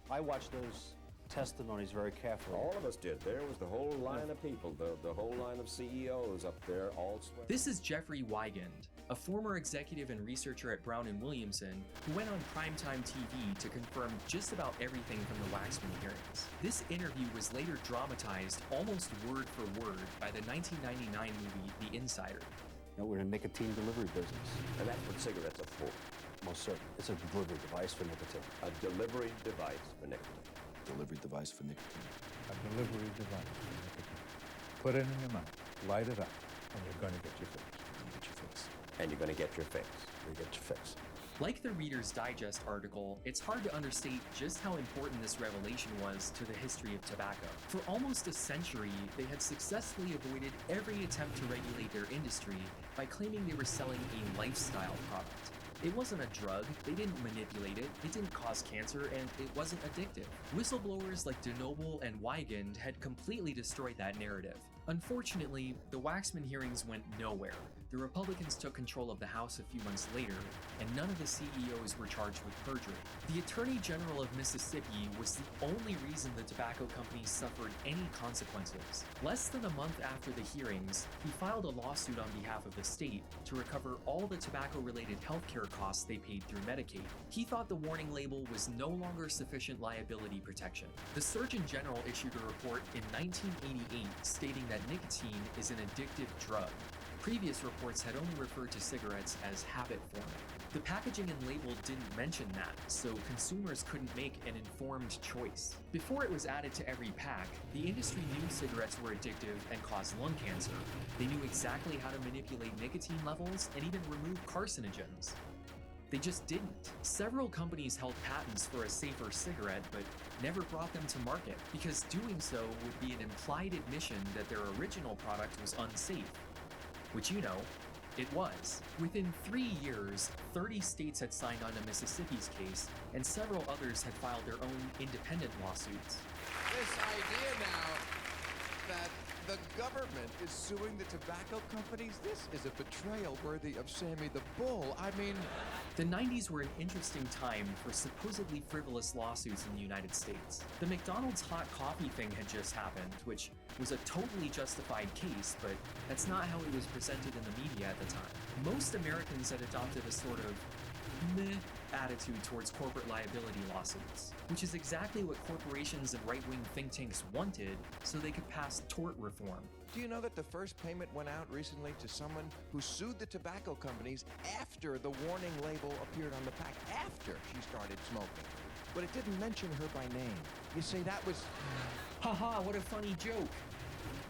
I watched those testimonies very carefully. All of us did. There was the whole line of people, the whole line of CEOs up there, all swearing. This is Jeffrey Wigand, a former executive and researcher at Brown & Williamson who went on primetime TV to confirm just about everything from the Waxman hearings. This interview was later dramatized almost word for word by the 1999 movie The Insider. You know, we're in a nicotine delivery business. And that's what cigarettes are for. Most certainly. It's a delivery device for nicotine. A delivery device for nicotine. Delivery device for nicotine. A delivery device for nicotine. Put it in your mouth, light it up, and you're going to get your fix. And you're going to get your fix. You get your fix. Like the Reader's Digest article, it's hard to understate just how important this revelation was to the history of tobacco. For almost a century, they had successfully avoided every attempt to regulate their industry by claiming they were selling a lifestyle product. It wasn't a drug, they didn't manipulate it, it didn't cause cancer, and it wasn't addictive. Whistleblowers like DeNoble and Wigand had completely destroyed that narrative. Unfortunately, the Waxman hearings went nowhere. The Republicans took control of the House a few months later, and none of the CEOs were charged with perjury. The Attorney General of Mississippi was the only reason the tobacco companies suffered any consequences. Less than a month after the hearings, he filed a lawsuit on behalf of the state to recover all the tobacco-related healthcare costs they paid through Medicaid. He thought the warning label was no longer sufficient liability protection. The Surgeon General issued a report in 1988 stating that nicotine is an addictive drug. Previous reports had only referred to cigarettes as habit-forming. The packaging and label didn't mention that, so consumers couldn't make an informed choice. Before it was added to every pack, the industry knew cigarettes were addictive and caused lung cancer. They knew exactly how to manipulate nicotine levels and even remove carcinogens. They just didn't. Several companies held patents for a safer cigarette, but never brought them to market, because doing so would be an implied admission that their original product was unsafe. Which, you know, it was. Within 3 years, 30 states had signed on to Mississippi's case, and several others had filed their own independent lawsuits. This idea now that the government is suing the tobacco companies, this is a betrayal worthy of Sammy the Bull. I mean... The 90s were an interesting time for supposedly frivolous lawsuits in the United States. The McDonald's hot coffee thing had just happened, which was a totally justified case, but that's not how it was presented in the media at the time. Most Americans had adopted a sort of meh attitude towards corporate liability lawsuits, which is exactly what corporations and right-wing think tanks wanted so they could pass tort reform. Do you know that the first payment went out recently to someone who sued the tobacco companies after the warning label appeared on the pack, after she started smoking? But it didn't mention her by name. You see, that was... Haha, what a funny joke!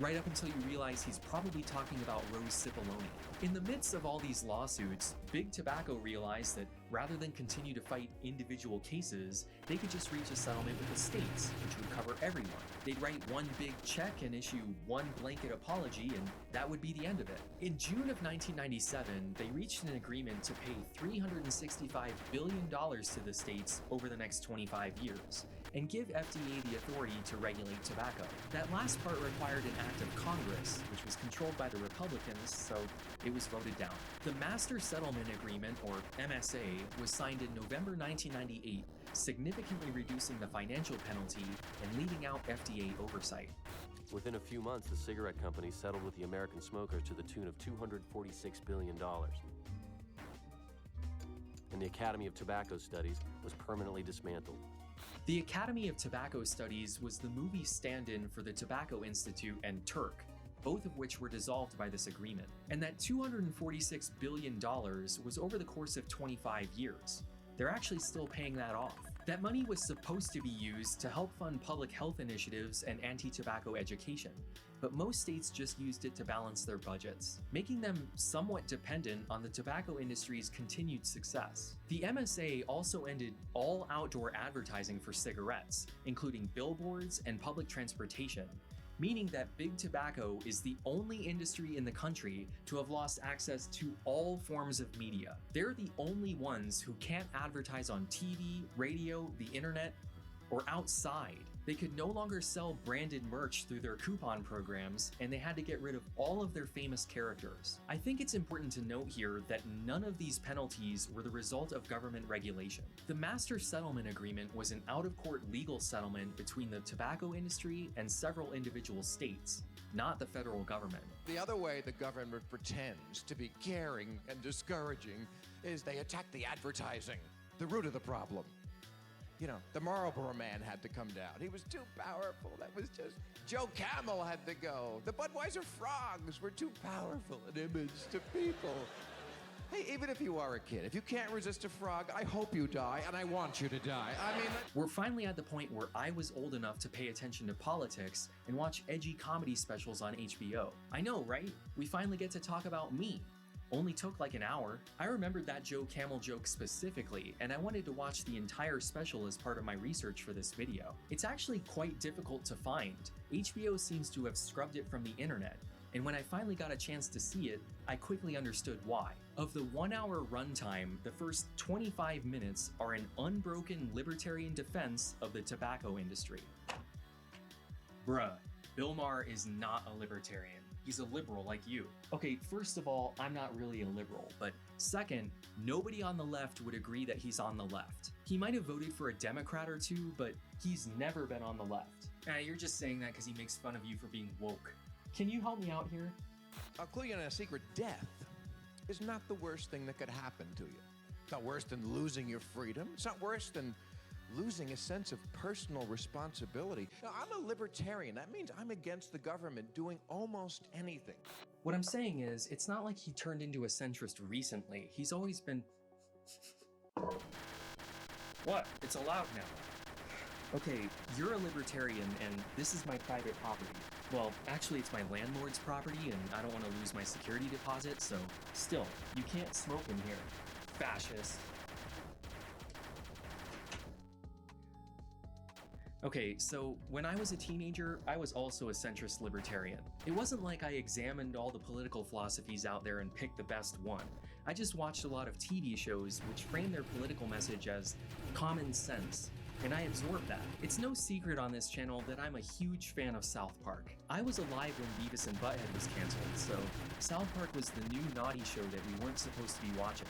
Right up until you realize he's probably talking about Rose Cipollone. In the midst of all these lawsuits, Big Tobacco realized that rather than continue to fight individual cases, they could just reach a settlement with the states, which would cover everyone. They'd write one big check and issue one blanket apology, and that would be the end of it. In June of 1997, they reached an agreement to pay $365 billion to the states over the next 25 years, and give FDA the authority to regulate tobacco. That last part required an act of Congress, which was controlled by the Republicans, so it was voted down. The Master Settlement Agreement, or MSA, was signed in November 1998, significantly reducing the financial penalty and leaving out FDA oversight. Within a few months, the cigarette company settled with the American smokers to the tune of $246 billion. And the Academy of Tobacco Studies was permanently dismantled. The Academy of Tobacco Studies was the movie stand-in for the Tobacco Institute and Turk, both of which were dissolved by this agreement. And that $246 billion was over the course of 25 years. They're actually still paying that off. That money was supposed to be used to help fund public health initiatives and anti-tobacco education, but most states just used it to balance their budgets, making them somewhat dependent on the tobacco industry's continued success. The MSA also ended all outdoor advertising for cigarettes, including billboards and public transportation, meaning that Big Tobacco is the only industry in the country to have lost access to all forms of media. They're the only ones who can't advertise on TV, radio, the internet, or outside. They could no longer sell branded merch through their coupon programs, and they had to get rid of all of their famous characters. I think it's important to note here that none of these penalties were the result of government regulation. The Master Settlement Agreement was an out-of-court legal settlement between the tobacco industry and several individual states, not the federal government. The other way the government pretends to be caring and discouraging is they attack the advertising, the root of the problem. You know, the Marlboro Man had to come down. He was too powerful. That was just... Joe Camel had to go. The Budweiser Frogs were too powerful an image to people. Hey, even if you are a kid, if you can't resist a frog, I hope you die, and I want you to die. I mean... We're finally at the point where I was old enough to pay attention to politics and watch edgy comedy specials on HBO. I know, right? We finally get to talk about me. Only took like an hour. I remembered that Joe Camel joke specifically, and I wanted to watch the entire special as part of my research for this video. It's actually quite difficult to find. HBO seems to have scrubbed it from the internet, and when I finally got a chance to see it, I quickly understood why. Of the 1 hour runtime, the first 25 minutes are an unbroken libertarian defense of the tobacco industry. Bruh, Bill Maher is not a libertarian. He's a liberal like you. Okay, first of all, I'm not really a liberal, but second, nobody on the left would agree that he's on the left. He might have voted for a Democrat or two, but he's never been on the left. You're just saying that because he makes fun of you for being woke. Can you help me out here? I'll clue you in a secret. Death is not the worst thing that could happen to you. It's not worse than losing your freedom. It's not worse than losing a sense of personal responsibility. Now, I'm a libertarian. That means I'm against the government doing almost anything. What I'm saying is, it's not like he turned into a centrist recently. He's always been... What? It's allowed now. Okay, you're a libertarian, and this is my private property. Well, actually, it's my landlord's property, and I don't want to lose my security deposit, so still, you can't smoke in here. Fascist. Okay, so when I was a teenager, I was also a centrist libertarian. It wasn't like I examined all the political philosophies out there and picked the best one. I just watched a lot of TV shows which frame their political message as common sense, and I absorbed that. It's no secret on this channel that I'm a huge fan of South Park. I was alive when Beavis and Butthead was canceled, so South Park was the new naughty show that we weren't supposed to be watching.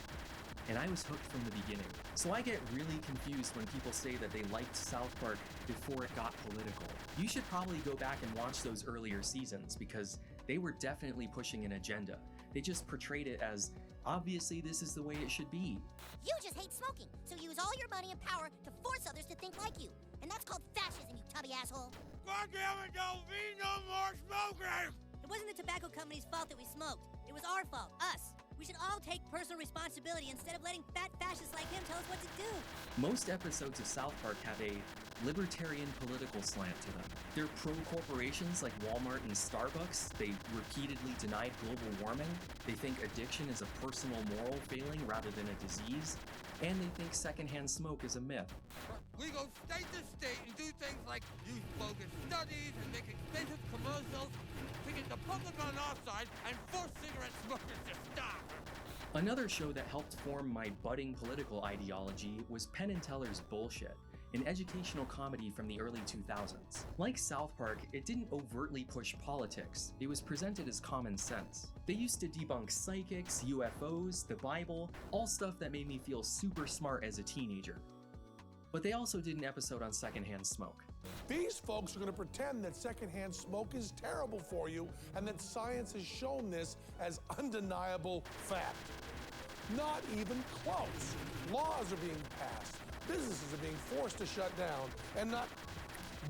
And I was hooked from the beginning. So I get really confused when people say that they liked South Park before it got political. You should probably go back and watch those earlier seasons because they were definitely pushing an agenda. They just portrayed it as Obviously, this is the way it should be. You just hate smoking, so you use all your money and power to force others to think like you. And that's called fascism, you tubby asshole. God damn it, don't be no more smoking! It wasn't the tobacco company's fault that we smoked. It was our fault, us. We should all take personal responsibility instead of letting fat fascists like him tell us what to do. Most episodes of South Park have a libertarian political slant to them. They're pro-corporations like Walmart and Starbucks. They repeatedly denied global warming. They think addiction is a personal moral failing rather than a disease. And they think secondhand smoke is a myth. We go state to state and do things like use bogus studies and make expensive commercials to get the public on our side and force cigarette smokers to stop. Another show that helped form my budding political ideology was Penn and Teller's Bullshit, an educational comedy from the early 2000s. Like South Park, it didn't overtly push politics. It was presented as common sense. They used to debunk psychics, UFOs, the Bible, all stuff that made me feel super smart as a teenager. But they also did an episode on secondhand smoke. These folks are going to pretend that secondhand smoke is terrible for you and that science has shown this as undeniable fact. Not even close. Laws are being passed. Businesses are being forced to shut down, and not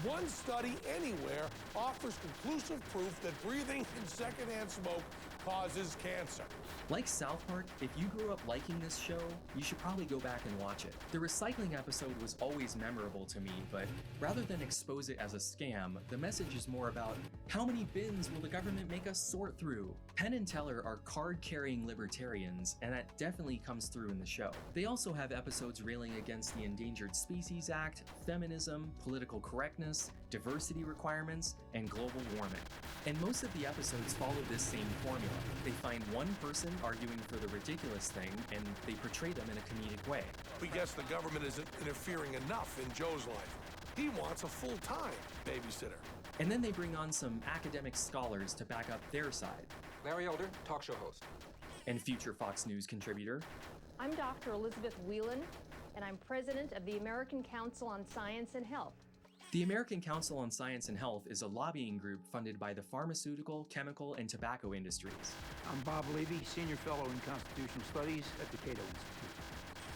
one study anywhere offers conclusive proof that breathing in secondhand smoke causes cancer. Like South Park, if you grew up liking this show, you should probably go back and watch it. The recycling episode was always memorable to me, but rather than expose it as a scam, the message is more about how many bins will the government make us sort through? Penn and Teller are card-carrying libertarians, and that definitely comes through in the show. They also have episodes railing against the Endangered Species Act, feminism, political correctness, diversity requirements, and global warming. And most of the episodes follow this same formula. They find one person arguing for the ridiculous thing, and they portray them in a comedic way. We guess the government isn't interfering enough in Joe's life. He wants a full-time babysitter. And then they bring on some academic scholars to back up their side. Larry Elder, talk show host. And future Fox News contributor. I'm Dr. Elizabeth Whelan, and I'm president of the American Council on Science and Health. The American Council on Science and Health is a lobbying group funded by the pharmaceutical, chemical, and tobacco industries. I'm Bob Levy, Senior Fellow in Constitutional Studies at the Cato Institute.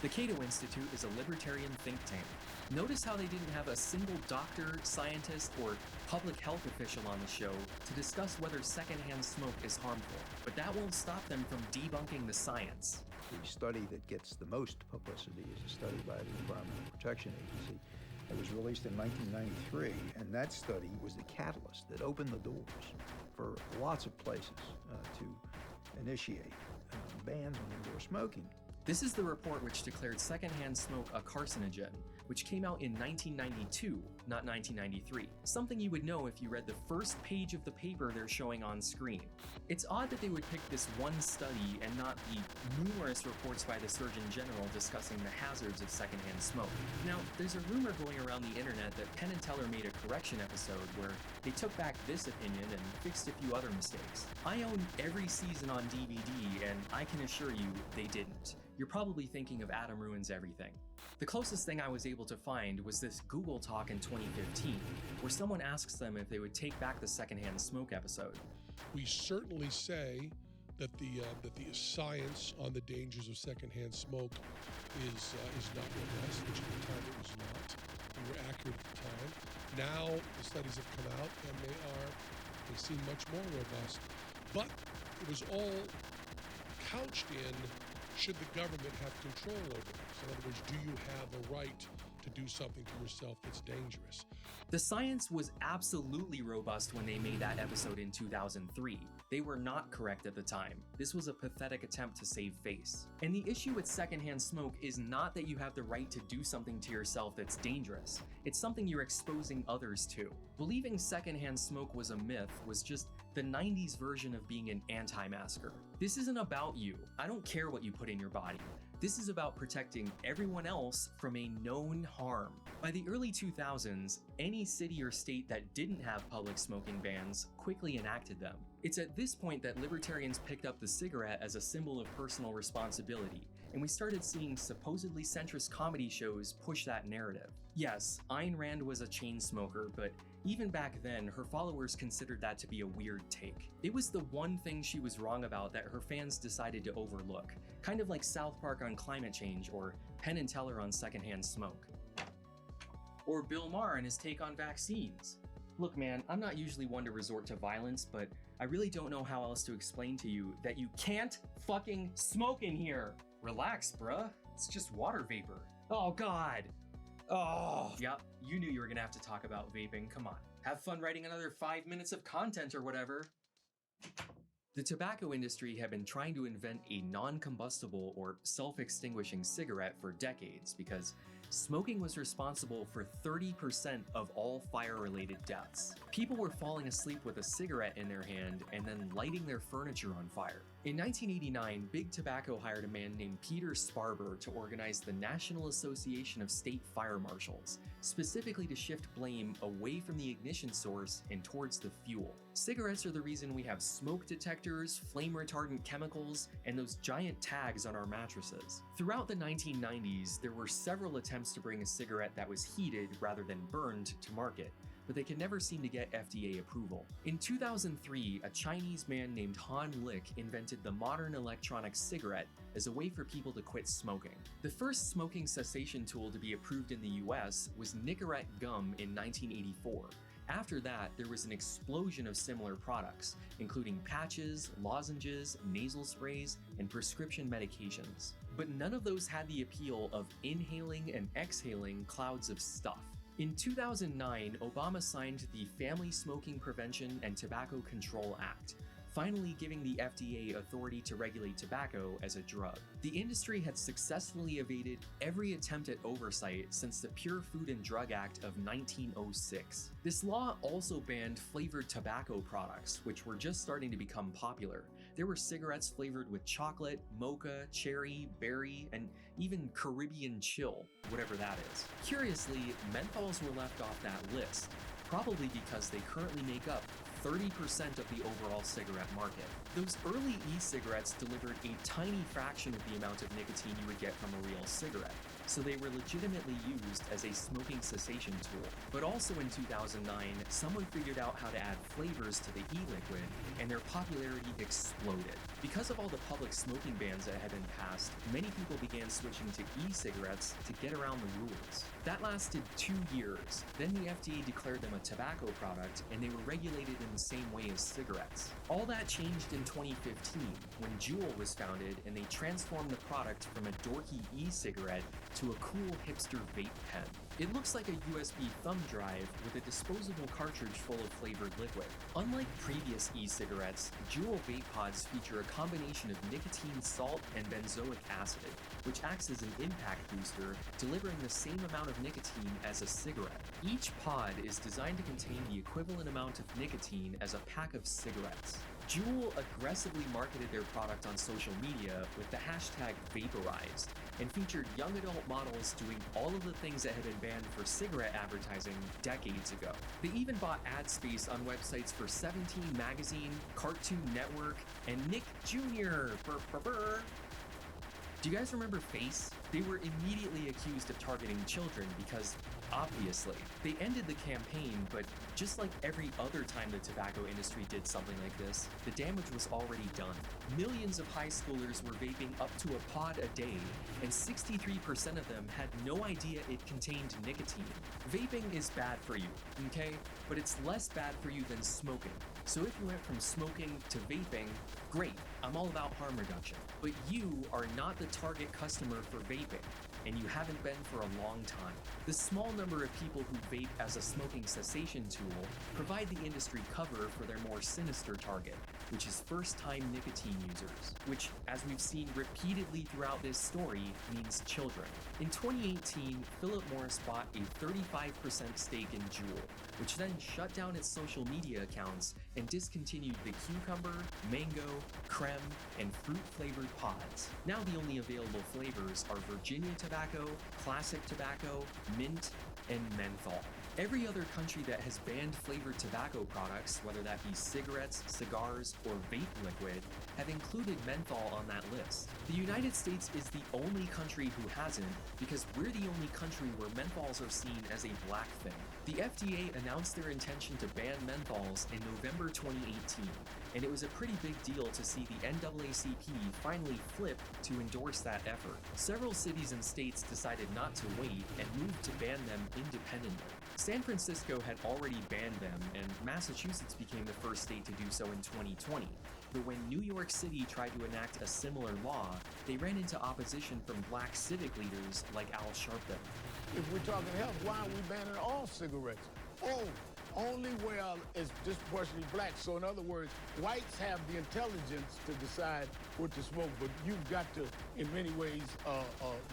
The Cato Institute is a libertarian think tank. Notice how they didn't have a single doctor, scientist, or public health official on the show to discuss whether secondhand smoke is harmful, but that won't stop them from debunking the science. The study that gets the most publicity is a study by the Environmental Protection Agency. It was released in 1993, and that study was the catalyst that opened the doors for lots of places to initiate bans on indoor smoking. This is the report which declared secondhand smoke a carcinogen, which came out in 1992, not 1993. Something you would know if you read the first page of the paper they're showing on screen. It's odd that they would pick this one study and not the numerous reports by the Surgeon General discussing the hazards of secondhand smoke. Now, there's a rumor going around the internet that Penn and Teller made a correction episode where they took back this opinion and fixed a few other mistakes. I own every season on DVD, and I can assure you they didn't. You're probably thinking of Adam Ruins Everything. The closest thing I was able to find was this Google Talk in 2015, where someone asks them if they would take back the secondhand smoke episode. We certainly say that the science on the dangers of secondhand smoke is not robust, which at the time it was not. We were accurate at the time. Now the studies have come out and they seem much more robust. But it was all couched in, should the government have control over this? In other words, do you have a right to do something to yourself that's dangerous? The science was absolutely robust when they made that episode in 2003. They were not correct at the time. This was a pathetic attempt to save face. And the issue with secondhand smoke is not that you have the right to do something to yourself that's dangerous. It's something you're exposing others to. Believing secondhand smoke was a myth was just the 90s version of being an anti-masker. This isn't about you. I don't care what you put in your body. This is about protecting everyone else from a known harm. By the early 2000s, any city or state that didn't have public smoking bans quickly enacted them. It's at this point that libertarians picked up the cigarette as a symbol of personal responsibility, and we started seeing supposedly centrist comedy shows push that narrative. Yes, Ayn Rand was a chain smoker, but even back then, her followers considered that to be a weird take. It was the one thing she was wrong about that her fans decided to overlook, kind of like South Park on climate change or Penn and Teller on secondhand smoke. Or Bill Maher and his take on vaccines. Look man, I'm not usually one to resort to violence, but I really don't know how else to explain to you that you can't fucking smoke in here. Relax, bruh. It's just water vapor. Oh god. Oh. Yep, you knew you were gonna have to talk about vaping. Come on. Have fun writing another 5 minutes of content or whatever. The tobacco industry had been trying to invent a non-combustible or self-extinguishing cigarette for decades because smoking was responsible for 30% of all fire-related deaths. People were falling asleep with a cigarette in their hand and then lighting their furniture on fire. In 1989, Big Tobacco hired a man named Peter Sparber to organize the National Association of State Fire Marshals, specifically to shift blame away from the ignition source and towards the fuel. Cigarettes are the reason we have smoke detectors, flame-retardant chemicals, and those giant tags on our mattresses. Throughout the 1990s, there were several attempts to bring a cigarette that was heated rather than burned to market, but they could never seem to get FDA approval. In 2003, a Chinese man named Han Lick invented the modern electronic cigarette as a way for people to quit smoking. The first smoking cessation tool to be approved in the US was Nicorette gum in 1984. After that, there was an explosion of similar products, including patches, lozenges, nasal sprays, and prescription medications. But none of those had the appeal of inhaling and exhaling clouds of stuff. In 2009, Obama signed the Family Smoking Prevention and Tobacco Control Act, finally giving the FDA authority to regulate tobacco as a drug. The industry had successfully evaded every attempt at oversight since the Pure Food and Drug Act of 1906. This law also banned flavored tobacco products, which were just starting to become popular. There were cigarettes flavored with chocolate, mocha, cherry, berry, and even Caribbean chill, whatever that is. Curiously, menthols were left off that list, probably because they currently make up 30% of the overall cigarette market. Those early e-cigarettes delivered a tiny fraction of the amount of nicotine you would get from a real cigarette, so they were legitimately used as a smoking cessation tool. But also in 2009, someone figured out how to add flavors to the e-liquid, and their popularity exploded. Because of all the public smoking bans that had been passed, many people began switching to e-cigarettes to get around the rules. That lasted 2 years. Then the FDA declared them a tobacco product, and they were regulated in the same way as cigarettes. All that changed in 2015, when Juul was founded and they transformed the product from a dorky e-cigarette to a cool hipster vape pen. It looks like a USB thumb drive with a disposable cartridge full of flavored liquid. Unlike previous e-cigarettes, Juul vape pods feature a combination of nicotine salt and benzoic acid, which acts as an impact booster, delivering the same amount of nicotine as a cigarette. Each pod is designed to contain the equivalent amount of nicotine as a pack of cigarettes. Juul aggressively marketed their product on social media with the hashtag Vaporized, and featured young adult models doing all of the things that had been banned for cigarette advertising decades ago. They even bought ad space on websites for 17 Magazine, Cartoon Network, and Nick Jr. Do you guys remember Face? They were immediately accused of targeting children because, obviously, they ended the campaign, but just like every other time the tobacco industry did something like this, the damage was already done. Millions of high schoolers were vaping up to a pod a day, and 63% of them had no idea it contained nicotine. Vaping is bad for you, okay? But it's less bad for you than smoking. So if you went from smoking to vaping, great, I'm all about harm reduction. But you are not the target customer for vaping, and you haven't been for a long time. The small number of people who vape as a smoking cessation tool provide the industry cover for their more sinister target, which is first-time nicotine users, which, as we've seen repeatedly throughout this story, means children. In 2018, Philip Morris bought a 35% stake in Juul, which then shut down its social media accounts and discontinued the cucumber, mango, creme, and fruit-flavored pods. Now the only available flavors are Virginia tobacco, classic tobacco, mint, and menthol. Every other country that has banned flavored tobacco products, whether that be cigarettes, cigars, or vape liquid, have included menthol on that list. The United States is the only country who hasn't, because we're the only country where menthols are seen as a black thing. The FDA announced their intention to ban menthols in November 2018, and it was a pretty big deal to see the NAACP finally flip to endorse that effort. Several cities and states decided not to wait and moved to ban them independently. San Francisco had already banned them, and Massachusetts became the first state to do so in 2020. But when New York City tried to enact a similar law, they ran into opposition from black civic leaders like Al Sharpton. If we're talking health, why are we banning all cigarettes? Oh, only where it's disproportionately black. So in other words, whites have the intelligence to decide what to smoke, but you've got to, in many ways,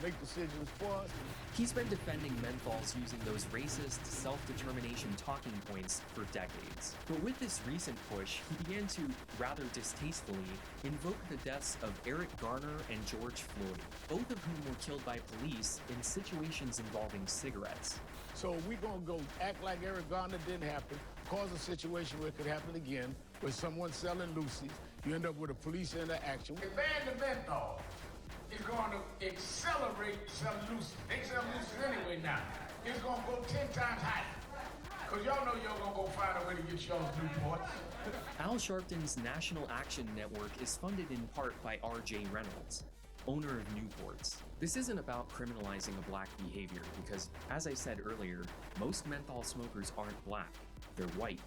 make decisions for us. He's been defending menthols using those racist self-determination talking points for decades. But with this recent push, he began to, rather distastefully, invoke the deaths of Eric Garner and George Floyd, both of whom were killed by police in situations involving cigarettes. So we're going to go act like Eric Garner didn't happen, cause a situation where it could happen again, where someone's selling loosies, you end up with a police interaction. The ban the menthol is going to accelerate selling loosies. They sell loosies anyway now. It's going to go 10 times higher. Because y'all know y'all going to go find a way to get y'all's Newports. Al Sharpton's National Action Network is funded in part by R.J. Reynolds, owner of Newports. This isn't about criminalizing a black behavior because, as I said earlier, most menthol smokers aren't black, they're white,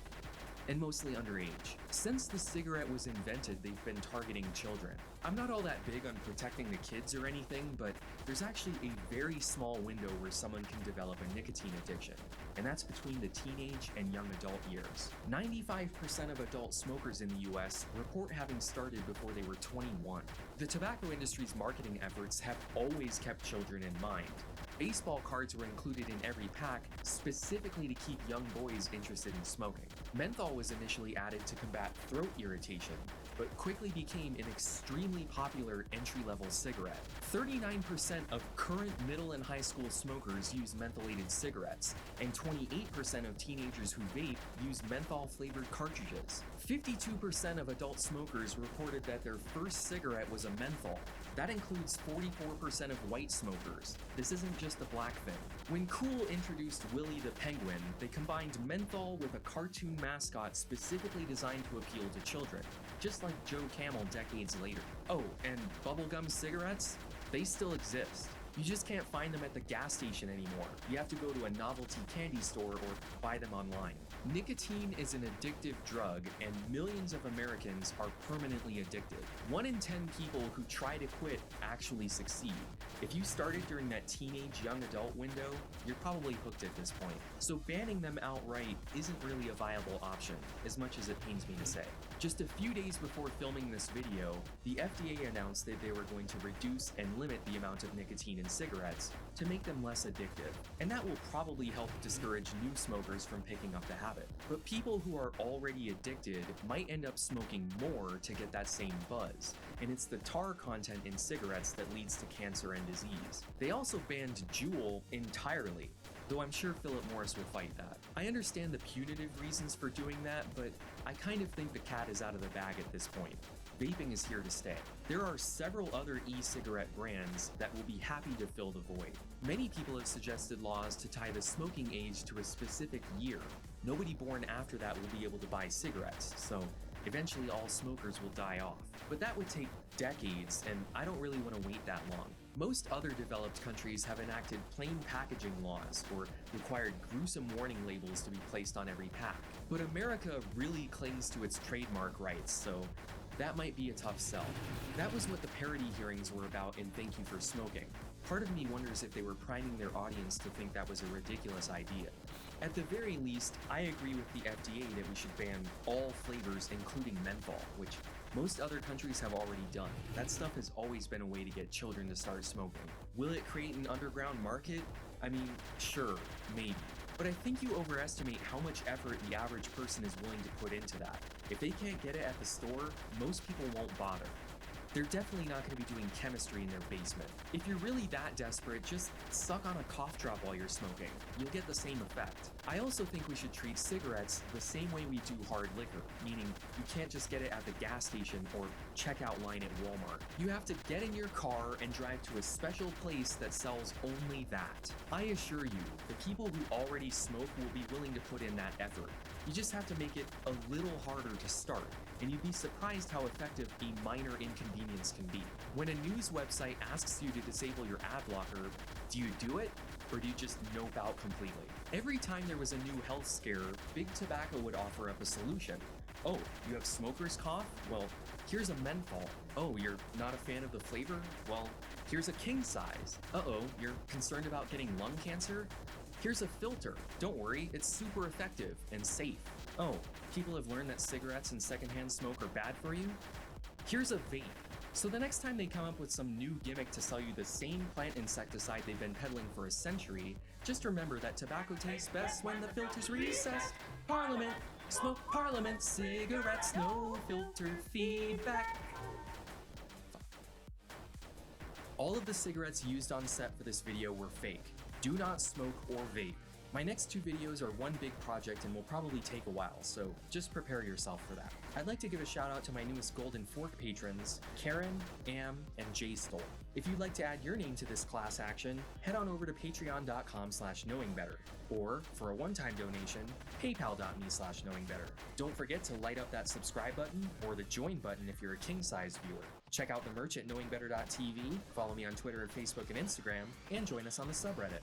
and mostly underage. Since the cigarette was invented, they've been targeting children. I'm not all that big on protecting the kids or anything, but there's actually a very small window where someone can develop a nicotine addiction, and that's between the teenage and young adult years. 95% of adult smokers in the US report having started before they were 21. The tobacco industry's marketing efforts have always kept children in mind. Baseball cards were included in every pack specifically to keep young boys interested in smoking. Menthol was initially added to combat throat irritation, but quickly became an extremely popular entry-level cigarette. 39% of current middle and high school smokers use mentholated cigarettes, and 28% of teenagers who vape use menthol-flavored cartridges. 52% of adult smokers reported that their first cigarette was a menthol. That includes 44% of white smokers. This isn't just a black thing. When Kool introduced Willie the Penguin, they combined menthol with a cartoon mascot specifically designed to appeal to children, just like Joe Camel decades later. Oh, and bubblegum cigarettes? They still exist. You just can't find them at the gas station anymore. You have to go to a novelty candy store or buy them online. Nicotine is an addictive drug, and millions of Americans are permanently addicted. 1 in 10 people who try to quit actually succeed. If you started during that teenage young adult window, you're probably hooked at this point. So banning them outright isn't really a viable option, as much as it pains me to say. Just a few days before filming this video, the FDA announced that they were going to reduce and limit the amount of nicotine in cigarettes to make them less addictive, and that will probably help discourage new smokers from picking up the habit. But people who are already addicted might end up smoking more to get that same buzz, and it's the tar content in cigarettes that leads to cancer and disease. They also banned Juul entirely, though I'm sure Philip Morris will fight that. I understand the punitive reasons for doing that, but I kind of think the cat is out of the bag at this point. Vaping is here to stay. There are several other e-cigarette brands that will be happy to fill the void. Many people have suggested laws to tie the smoking age to a specific year. Nobody born after that will be able to buy cigarettes, so eventually all smokers will die off. But that would take decades, and I don't really want to wait that long. Most other developed countries have enacted plain packaging laws or required gruesome warning labels to be placed on every pack. But America really clings to its trademark rights, so that might be a tough sell. That was what the parody hearings were about in Thank You for Smoking. Part of me wonders if they were priming their audience to think that was a ridiculous idea. At the very least, I agree with the FDA that we should ban all flavors, including menthol, which most other countries have already done. That stuff has always been a way to get children to start smoking. Will it create an underground market? I mean, sure, maybe. But I think you overestimate how much effort the average person is willing to put into that. If they can't get it at the store, most people won't bother. They're definitely not going to be doing chemistry in their basement. If you're really that desperate, just suck on a cough drop while you're smoking. You'll get the same effect. I also think we should treat cigarettes the same way we do hard liquor, meaning you can't just get it at the gas station or checkout line at Walmart. You have to get in your car and drive to a special place that sells only that. I assure you, the people who already smoke will be willing to put in that effort. You just have to make it a little harder to start, and you'd be surprised how effective a minor inconvenience can be. When a news website asks you to disable your ad blocker, do you do it, or do you just nope out completely? Every time there was a new health scare, Big Tobacco would offer up a solution. Oh, you have smoker's cough? Well, here's a menthol. Oh, you're not a fan of the flavor? Well, here's a king size. Uh-oh, you're concerned about getting lung cancer? Here's a filter. Don't worry, it's super effective and safe. Oh, people have learned that cigarettes and secondhand smoke are bad for you? Here's a vape. So the next time they come up with some new gimmick to sell you the same plant insecticide they've been peddling for a century, just remember that tobacco tastes best when the filter's recessed. Parliament, smoke Parliament, cigarettes, no filter feedback. All of the cigarettes used on set for this video were fake. Do not smoke or vape. My next two videos are one big project and will probably take a while, so just prepare yourself for that. I'd like to give a shout out to my newest Golden Fork patrons, Karen, Am, and Jay Stoll. If you'd like to add your name to this class action, head on over to patreon.com/knowingbetter, or for a one-time donation, paypal.me/knowingbetter. Don't forget to light up that subscribe button or the join button if you're a king-size viewer. Check out the merch at knowingbetter.tv, follow me on Twitter, Facebook, and Instagram, and join us on the subreddit.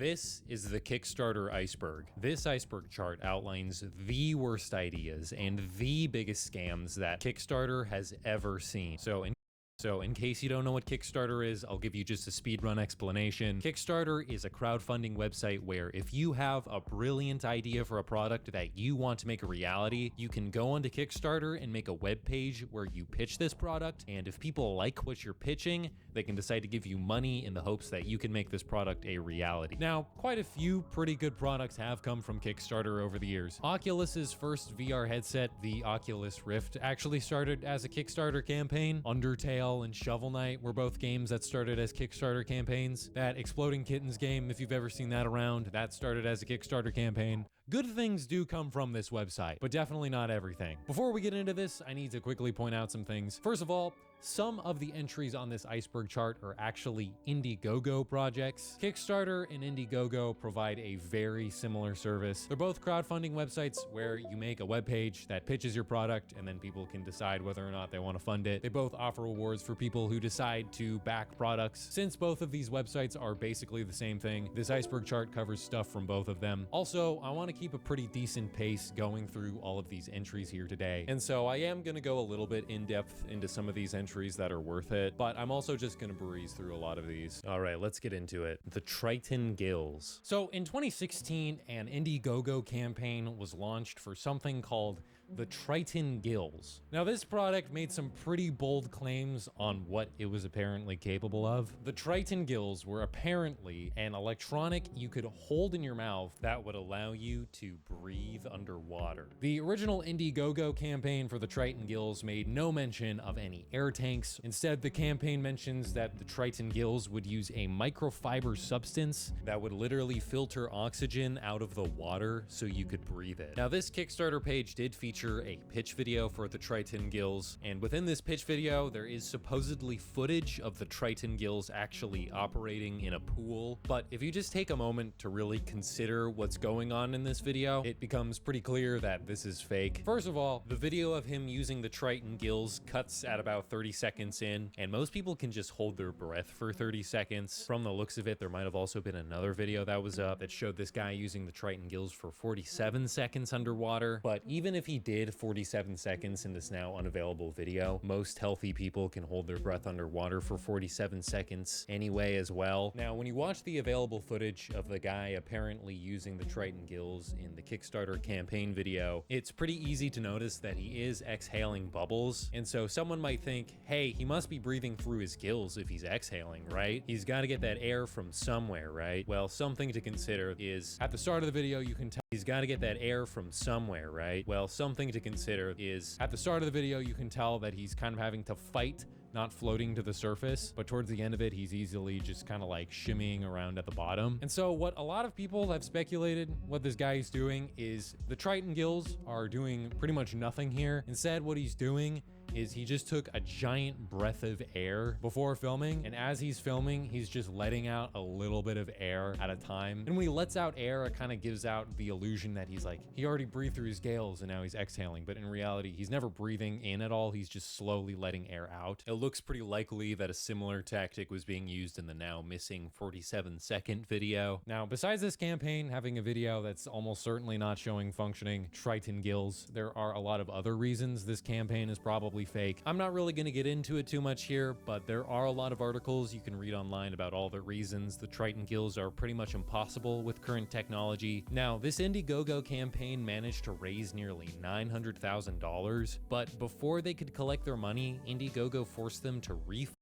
This is the Kickstarter iceberg. This iceberg chart outlines the worst ideas and the biggest scams that Kickstarter has ever seen. So in case you don't know what Kickstarter is, I'll give you just a speedrun explanation. Kickstarter is a crowdfunding website where if you have a brilliant idea for a product that you want to make a reality, you can go onto Kickstarter and make a web page where you pitch this product, and if people like what you're pitching, they can decide to give you money in the hopes that you can make this product a reality. Now, quite a few pretty good products have come from Kickstarter over the years. Oculus's first VR headset, the Oculus Rift, actually started as a Kickstarter campaign. Undertale and Shovel Knight were both games that started as Kickstarter campaigns. That Exploding Kittens game, if you've ever seen that around, that started as a Kickstarter campaign. Good things do come from this website, but definitely not everything. Before we get into this, I need to quickly point out some things. First of all, some of the entries on this iceberg chart are actually Indiegogo projects. Kickstarter and Indiegogo provide a very similar service. They're both crowdfunding websites where you make a web page that pitches your product and then people can decide whether or not they want to fund it. They both offer rewards for people who decide to back products. Since both of these websites are basically the same thing, this iceberg chart covers stuff from both of them. Also, I want to keep a pretty decent pace going through all of these entries here today. And so I am going to go a little bit in depth into some of these entries that are worth it, but I'm also just gonna breeze through a lot of these. All right, let's get into it. The Triton Gills. So in 2016, an Indiegogo campaign was launched for something called the Triton Gills. Now, this product made some pretty bold claims on what it was apparently capable of. The Triton Gills were apparently an electronic you could hold in your mouth that would allow you to breathe underwater. The original Indiegogo campaign for the Triton Gills made no mention of any air tanks. Instead, the campaign mentions that the Triton Gills would use a microfiber substance that would literally filter oxygen out of the water so you could breathe it. Now, this Kickstarter page did feature a pitch video for the Triton Gills, and within this pitch video there is supposedly footage of the Triton Gills actually operating in a pool. But if you just take a moment to really consider what's going on in this video, it becomes pretty clear that this is fake. First of all, the video of him using the Triton Gills cuts at about 30 seconds in, and most people can just hold their breath for 30 seconds. From the looks of it, there might have also been another video that was up that showed this guy using the Triton Gills for 47 seconds underwater. But even if he did 47 seconds in this now unavailable video, most healthy people can hold their breath underwater for 47 seconds anyway as well. Now, when you watch the available footage of the guy apparently using the Triton Gills in the Kickstarter campaign video, it's pretty easy to notice that he is exhaling bubbles. And so someone might think, hey, he must be breathing through his gills if he's exhaling, right? He's got to get that air from somewhere, right? Well, something to consider is at the start of the video, you can tell he's got to get that air from somewhere, right? Well, something to consider is at the start of the video, you can tell that he's kind of having to fight not floating to the surface, but towards the end of it, he's easily just kind of like shimmying around at the bottom. And so what a lot of people have speculated what this guy is doing is the Triton Gills are doing pretty much nothing here. Instead, what he's doing is he just took a giant breath of air before filming, and as he's filming, he's just letting out a little bit of air at a time. And when he lets out air, it kind of gives out the illusion that he's like, he already breathed through his gills and now he's exhaling, but in reality, he's never breathing in at all. He's just slowly letting air out. It looks pretty likely that a similar tactic was being used in the now missing 47-second video. Now, besides this campaign having a video that's almost certainly not showing functioning Triton Gills, there are a lot of other reasons this campaign is probably fake. I'm not really going to get into it too much here, but there are a lot of articles you can read online about all the reasons the Triton Gills are pretty much impossible with current technology. Now, this Indiegogo campaign managed to raise nearly $900,000, but before they could collect their money, Indiegogo forced them to refund